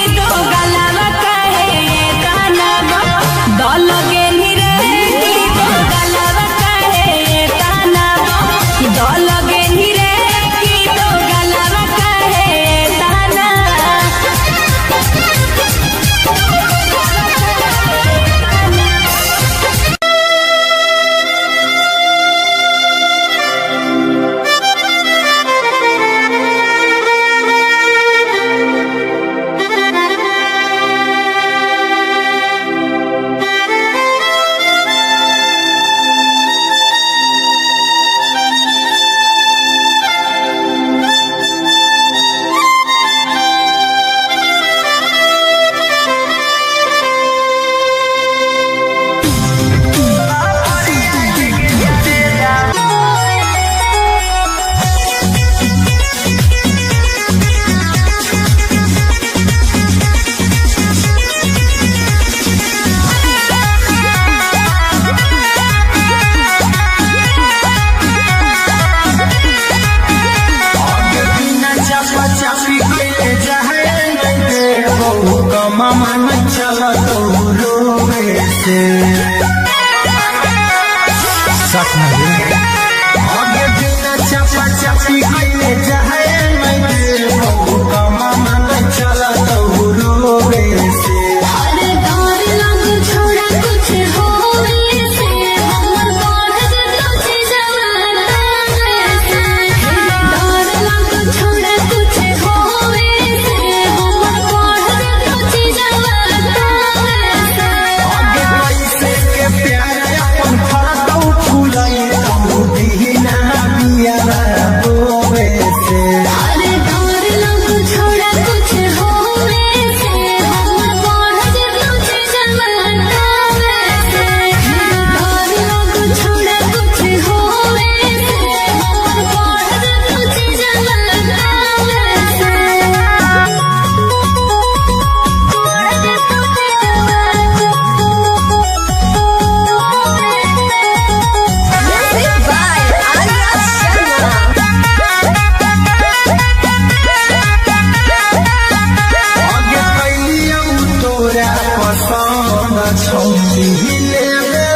[SPEAKER 5] कमामा न चला तो रोवे से सच नहीं आगे बिना चपा चपी कइले जाए नहीं बहू कमामा न चला तो रोवे से
[SPEAKER 2] अरे डर लग छोड़ा कुछ होवे से हमर बढ़ जतो जवाना से डर लग छोड़ा कुछ होवे से हमर बढ़ जतो जवाना से
[SPEAKER 5] आगे कैसे के प्यार अपन फरतौ फुलाई तू दीना बिया रोवे से
[SPEAKER 2] अरे डर लग छोड़ा कुछ होवे से हमर बढ़ जतो जवाना से डर लग छोड़ा कुछ होवे से हमर बढ़ जतो जवाना
[SPEAKER 3] Music by Arya Sharma.
[SPEAKER 5] आगे कैलियौ तोरा पसंद छौरी लेवे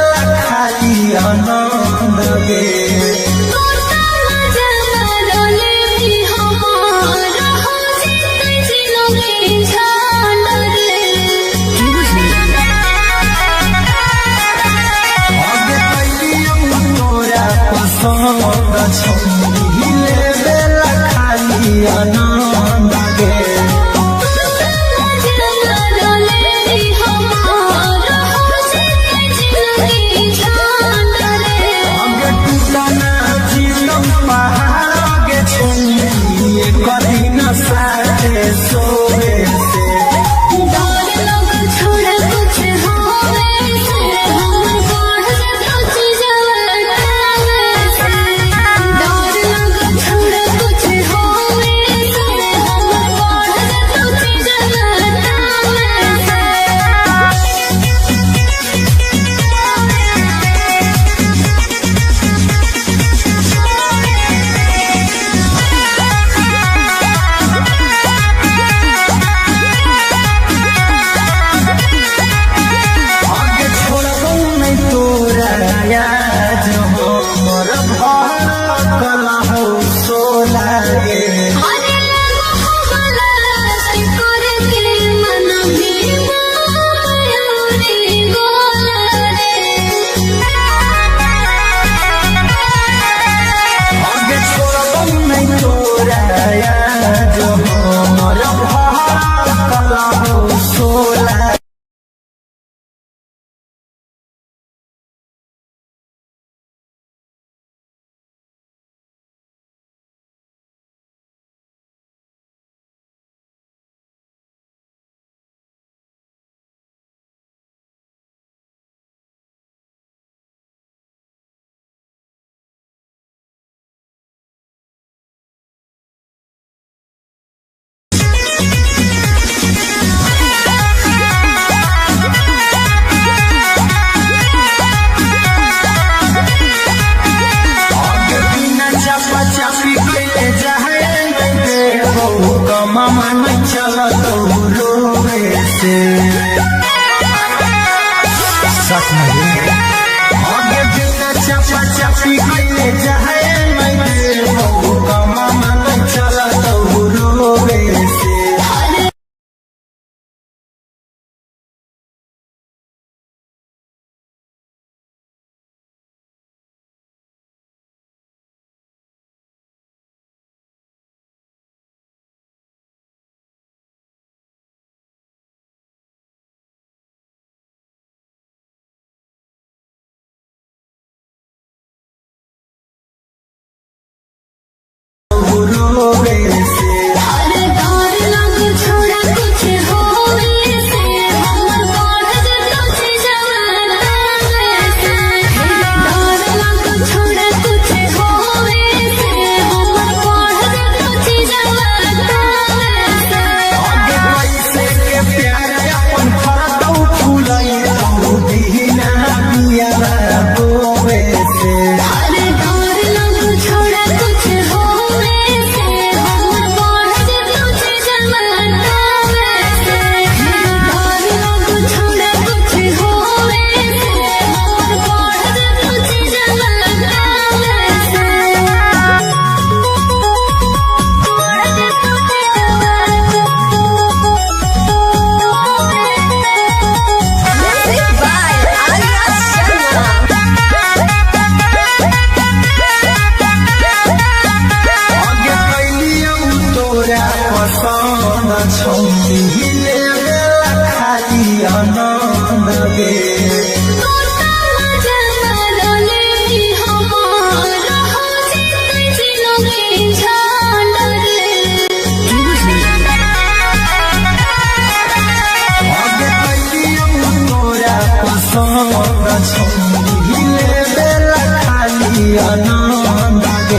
[SPEAKER 5] खाली आनंद गे आगे कैलियौ तोरा पसंद छौरी लेवे खाली आनंद गे आगे टूटना जीवन पहाड़ आगे छोड़ी कभी न साथे सोवे से आगे छोड़बौ नहीं तोरा याद हमर भर कला हो सोला गे आगे छोड़बौ नहीं तोरा याद हमर भर कला हो सोला आगे बिना चपा चपी कइले जाए नहीं बहू कमामा न चला तो रोवे से सच नहीं आगे बिना चपा चपी कइले जाए नहीं बहू कमामा न चला तो रोवे से रोवे से
[SPEAKER 2] छोड़ा कुछ होवे से हमर बढ़ जतो जवाना से डर लग छोड़ा कुछ होवे से हमर बढ़ जतो जवाना से
[SPEAKER 5] आगे कैसे के प्यार अपन फरतौ फुलाई तू दीना बिया रोवे से
[SPEAKER 2] अरे डर लग छोड़ा कुछ होवे से हमर
[SPEAKER 5] पसंद छौरी लेवेला खाली आनंद गे आनंद गे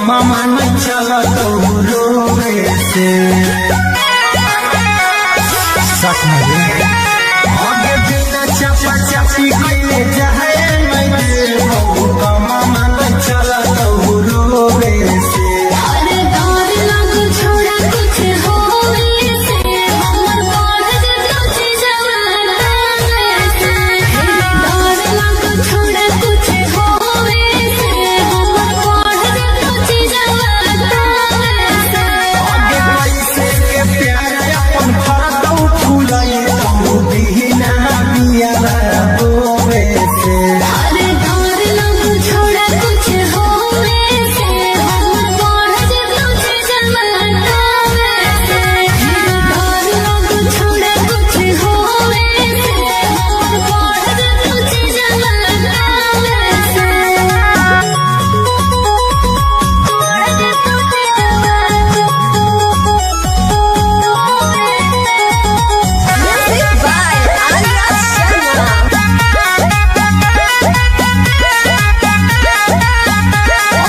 [SPEAKER 5] मामा न चला तो रोवे से सच में आगे बिना चपा चपी कइले जाए मैं मामा न चला तो रोवे से
[SPEAKER 2] अरे डर लग छोड़ा कुछ होवे से हमर बाढ़ जे तुझे जवाना से डर लग छोड़ा कुछ होवे से हमर बाढ़ जे तुझे जवाना से
[SPEAKER 5] आगे पैसे के प्यार अपन फरदौ फुलाई तो बिना बिया बोवे से
[SPEAKER 2] अरे डर लग छोड़ा कुछ होवे से हमर बाढ़ जे तुझे जवाना से डर लग छोड़ा कुछ होवे से हमर बाढ़ जे तुझे जवाना से
[SPEAKER 3] Music by Arya Sharma.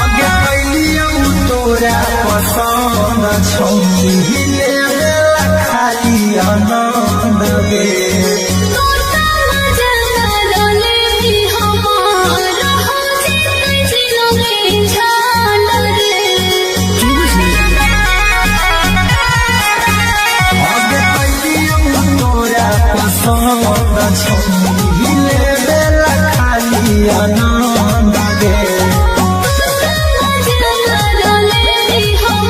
[SPEAKER 5] आगे कैलियौ तोरा पसंद छौरी लेवेला खाली आनंद गे आगे कैलियौ तोरा पसंद छौरी लेवेला खाली आनंद गे
[SPEAKER 2] हम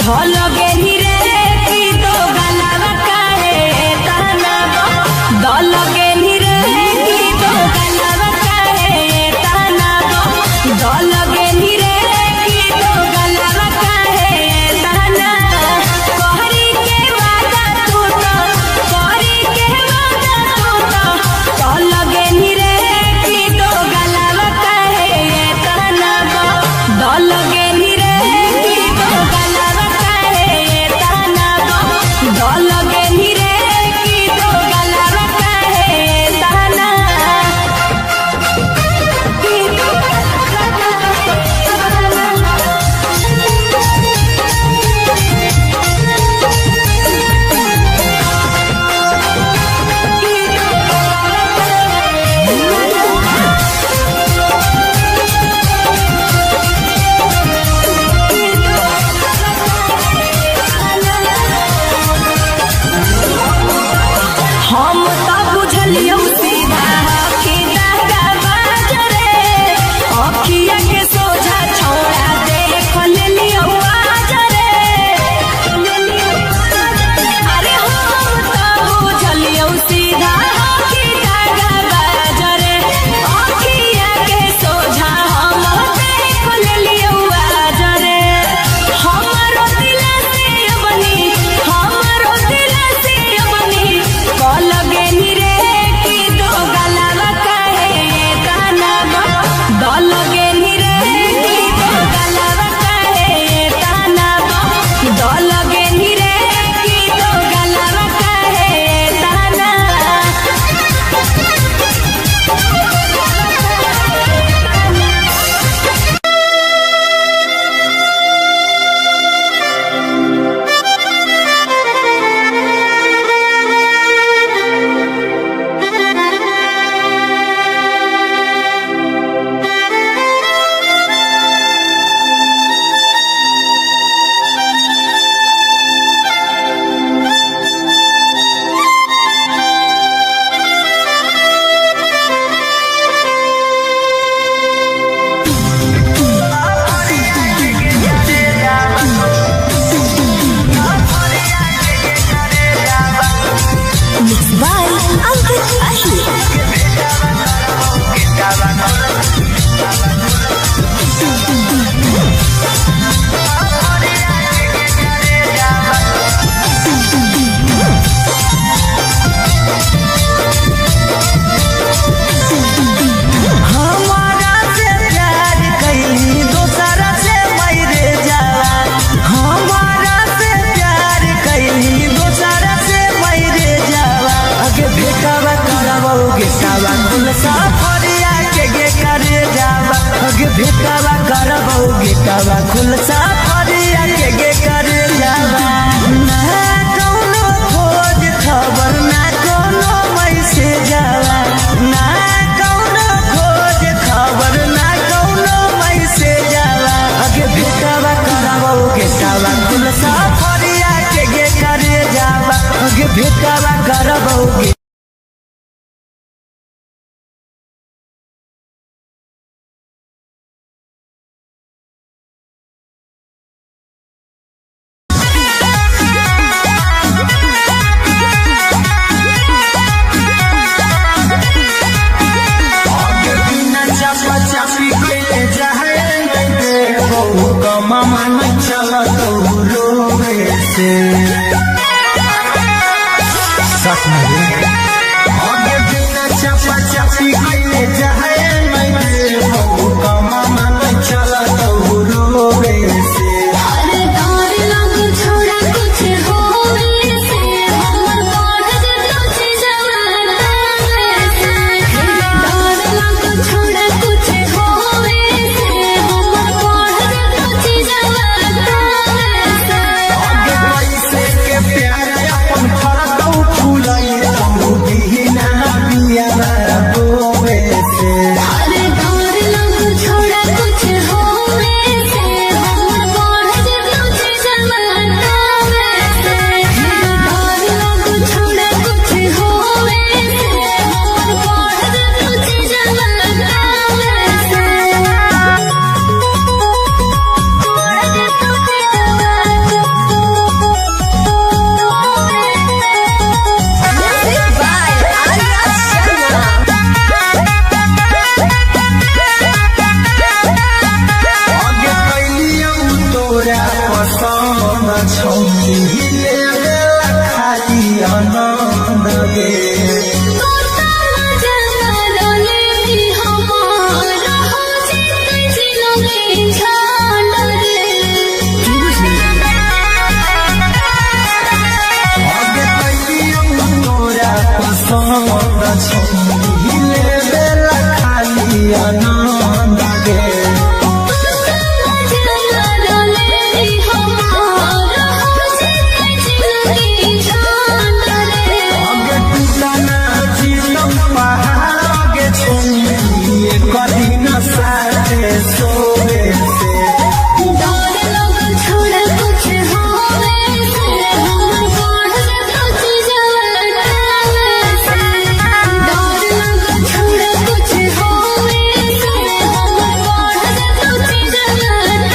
[SPEAKER 4] ढोलगे रे की दो गलावा काहे ताना ढोलगे रे की दो गलावा काहे ताना ढोलगे रे की दो गलावा काहे ताना कोहरी के वादा तू तो कोहरी के वादा तू तो ढोलगे रे की दो गलावा काहे ताना ढोलगे रे की दो गलावा काहे ताना ढोलगे रे की दो गलावा काहे ताना की दो हम तो बुझलियो सीधा कि दागा बाजरे अखिया के सोझा छोड़ा देख लेलियो आजरे अरे हम तो बुझलियो सीधा कि दागा बाजरे अखिया के सोझा हम देख लेलियो आजरे हमरो दिल से बनी हमरो दिल से बनी लगे रे की दो गलावा काहे ताना लगे रे की दो गलावा काहे ताना लगे रे की दो गलावा काहे ताना
[SPEAKER 3] by Ankit Ahi.
[SPEAKER 1] हमारा से प्यार कैली दोसरा से मैरे जावा हमारा से प्यार कैली दोसरा से मैरे जावा अगे भेटावा करबोगे सावा कुल साफरिया के गे करे जावा अगे भेटावा करबोगे कावा कुल साफरिया के गे करे जावा ना कौनो खोज खबर ना कौनो मैसेज जावा ना कौनो खोज खबर ना कौनो मैसेज जावा अगे भेटावा करबोगे सावा कुल साफरिया के गे करे जावा अगे भेटावा करबोगे चापी कैले जाए मामा न चला तो रोवे से सच में आगे बिना चापा चापी कैले जाए मामा न चला तो रोवे से
[SPEAKER 2] अरे डर लग छोड़ा कुछ होवे से हमर बढ़ जतो जवाना से डर लग छोड़ा कुछ होवे से हमर बढ़ जतो जवाना से
[SPEAKER 5] आगे कैसे के प्यार अपन फरकौ फुलाई तू बिना बिया रोवे तोरा पसंद छौरी लेबेला खाली आनंद गे लेबेला खाली आनंद गे कदीना साथे सोवे से
[SPEAKER 2] डर लग छोड़ कुछ होवे से हम बढ़ कुछ जवाना से डर लग छोड़ कुछ होवे से हम बढ़ कुछ जवाना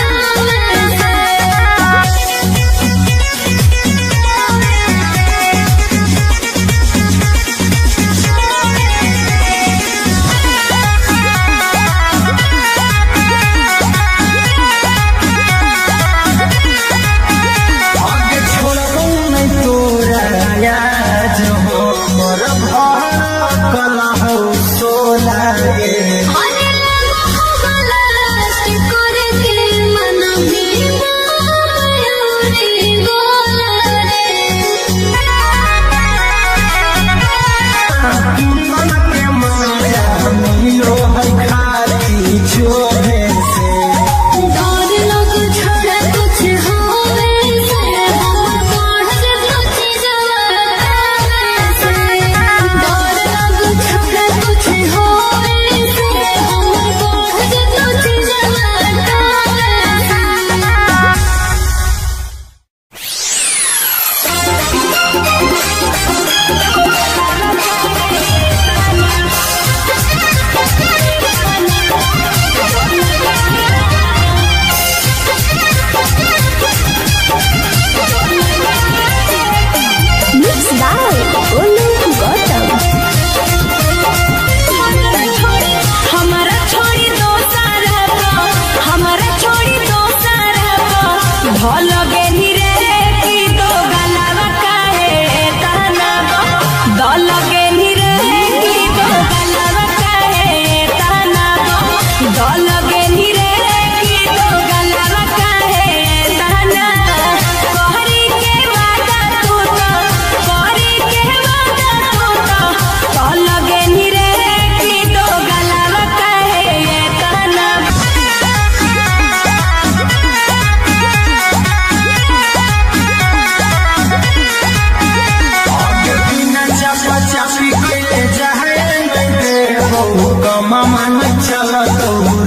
[SPEAKER 5] मन चलत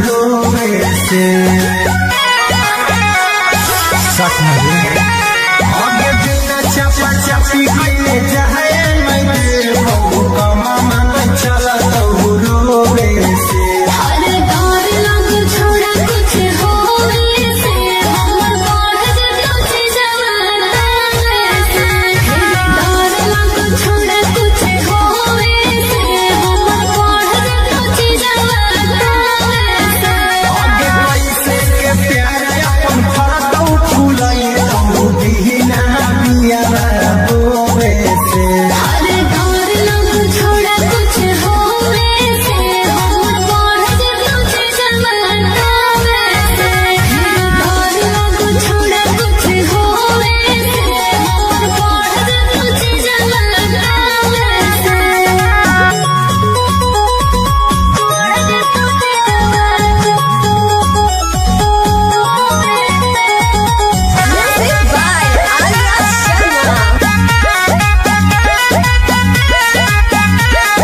[SPEAKER 5] रोवे से आगे बिना चपा चपी कइले जाए मैं कमा मन चलत रोवे से
[SPEAKER 2] हर डर लग छोड़ कुछ होवे से हम बढ़ कुछ जवाना से डर लग छोड़ कुछ होवे से हम बढ़ कुछ जवाना से
[SPEAKER 5] आगे कैसे के प्यार अपन फरतौ फुलाई तू बिना बिया बोवे से
[SPEAKER 2] हर डर लग छोड़ कुछ होवे से हम बढ़ कुछ जवाना से डर लग छोड़ कुछ होवे से हम बढ़ कुछ जवाना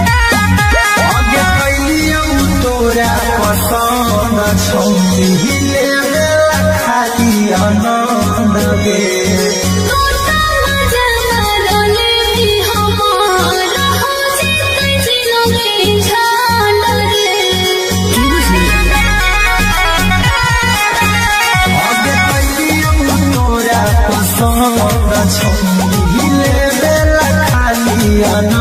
[SPEAKER 5] आगे कैलियौ तोरा पसंद छौरी लेबेला खाली आनंद गे आगे कैलियौ तोरा पसंद छौरी लेबेला खाली आनंद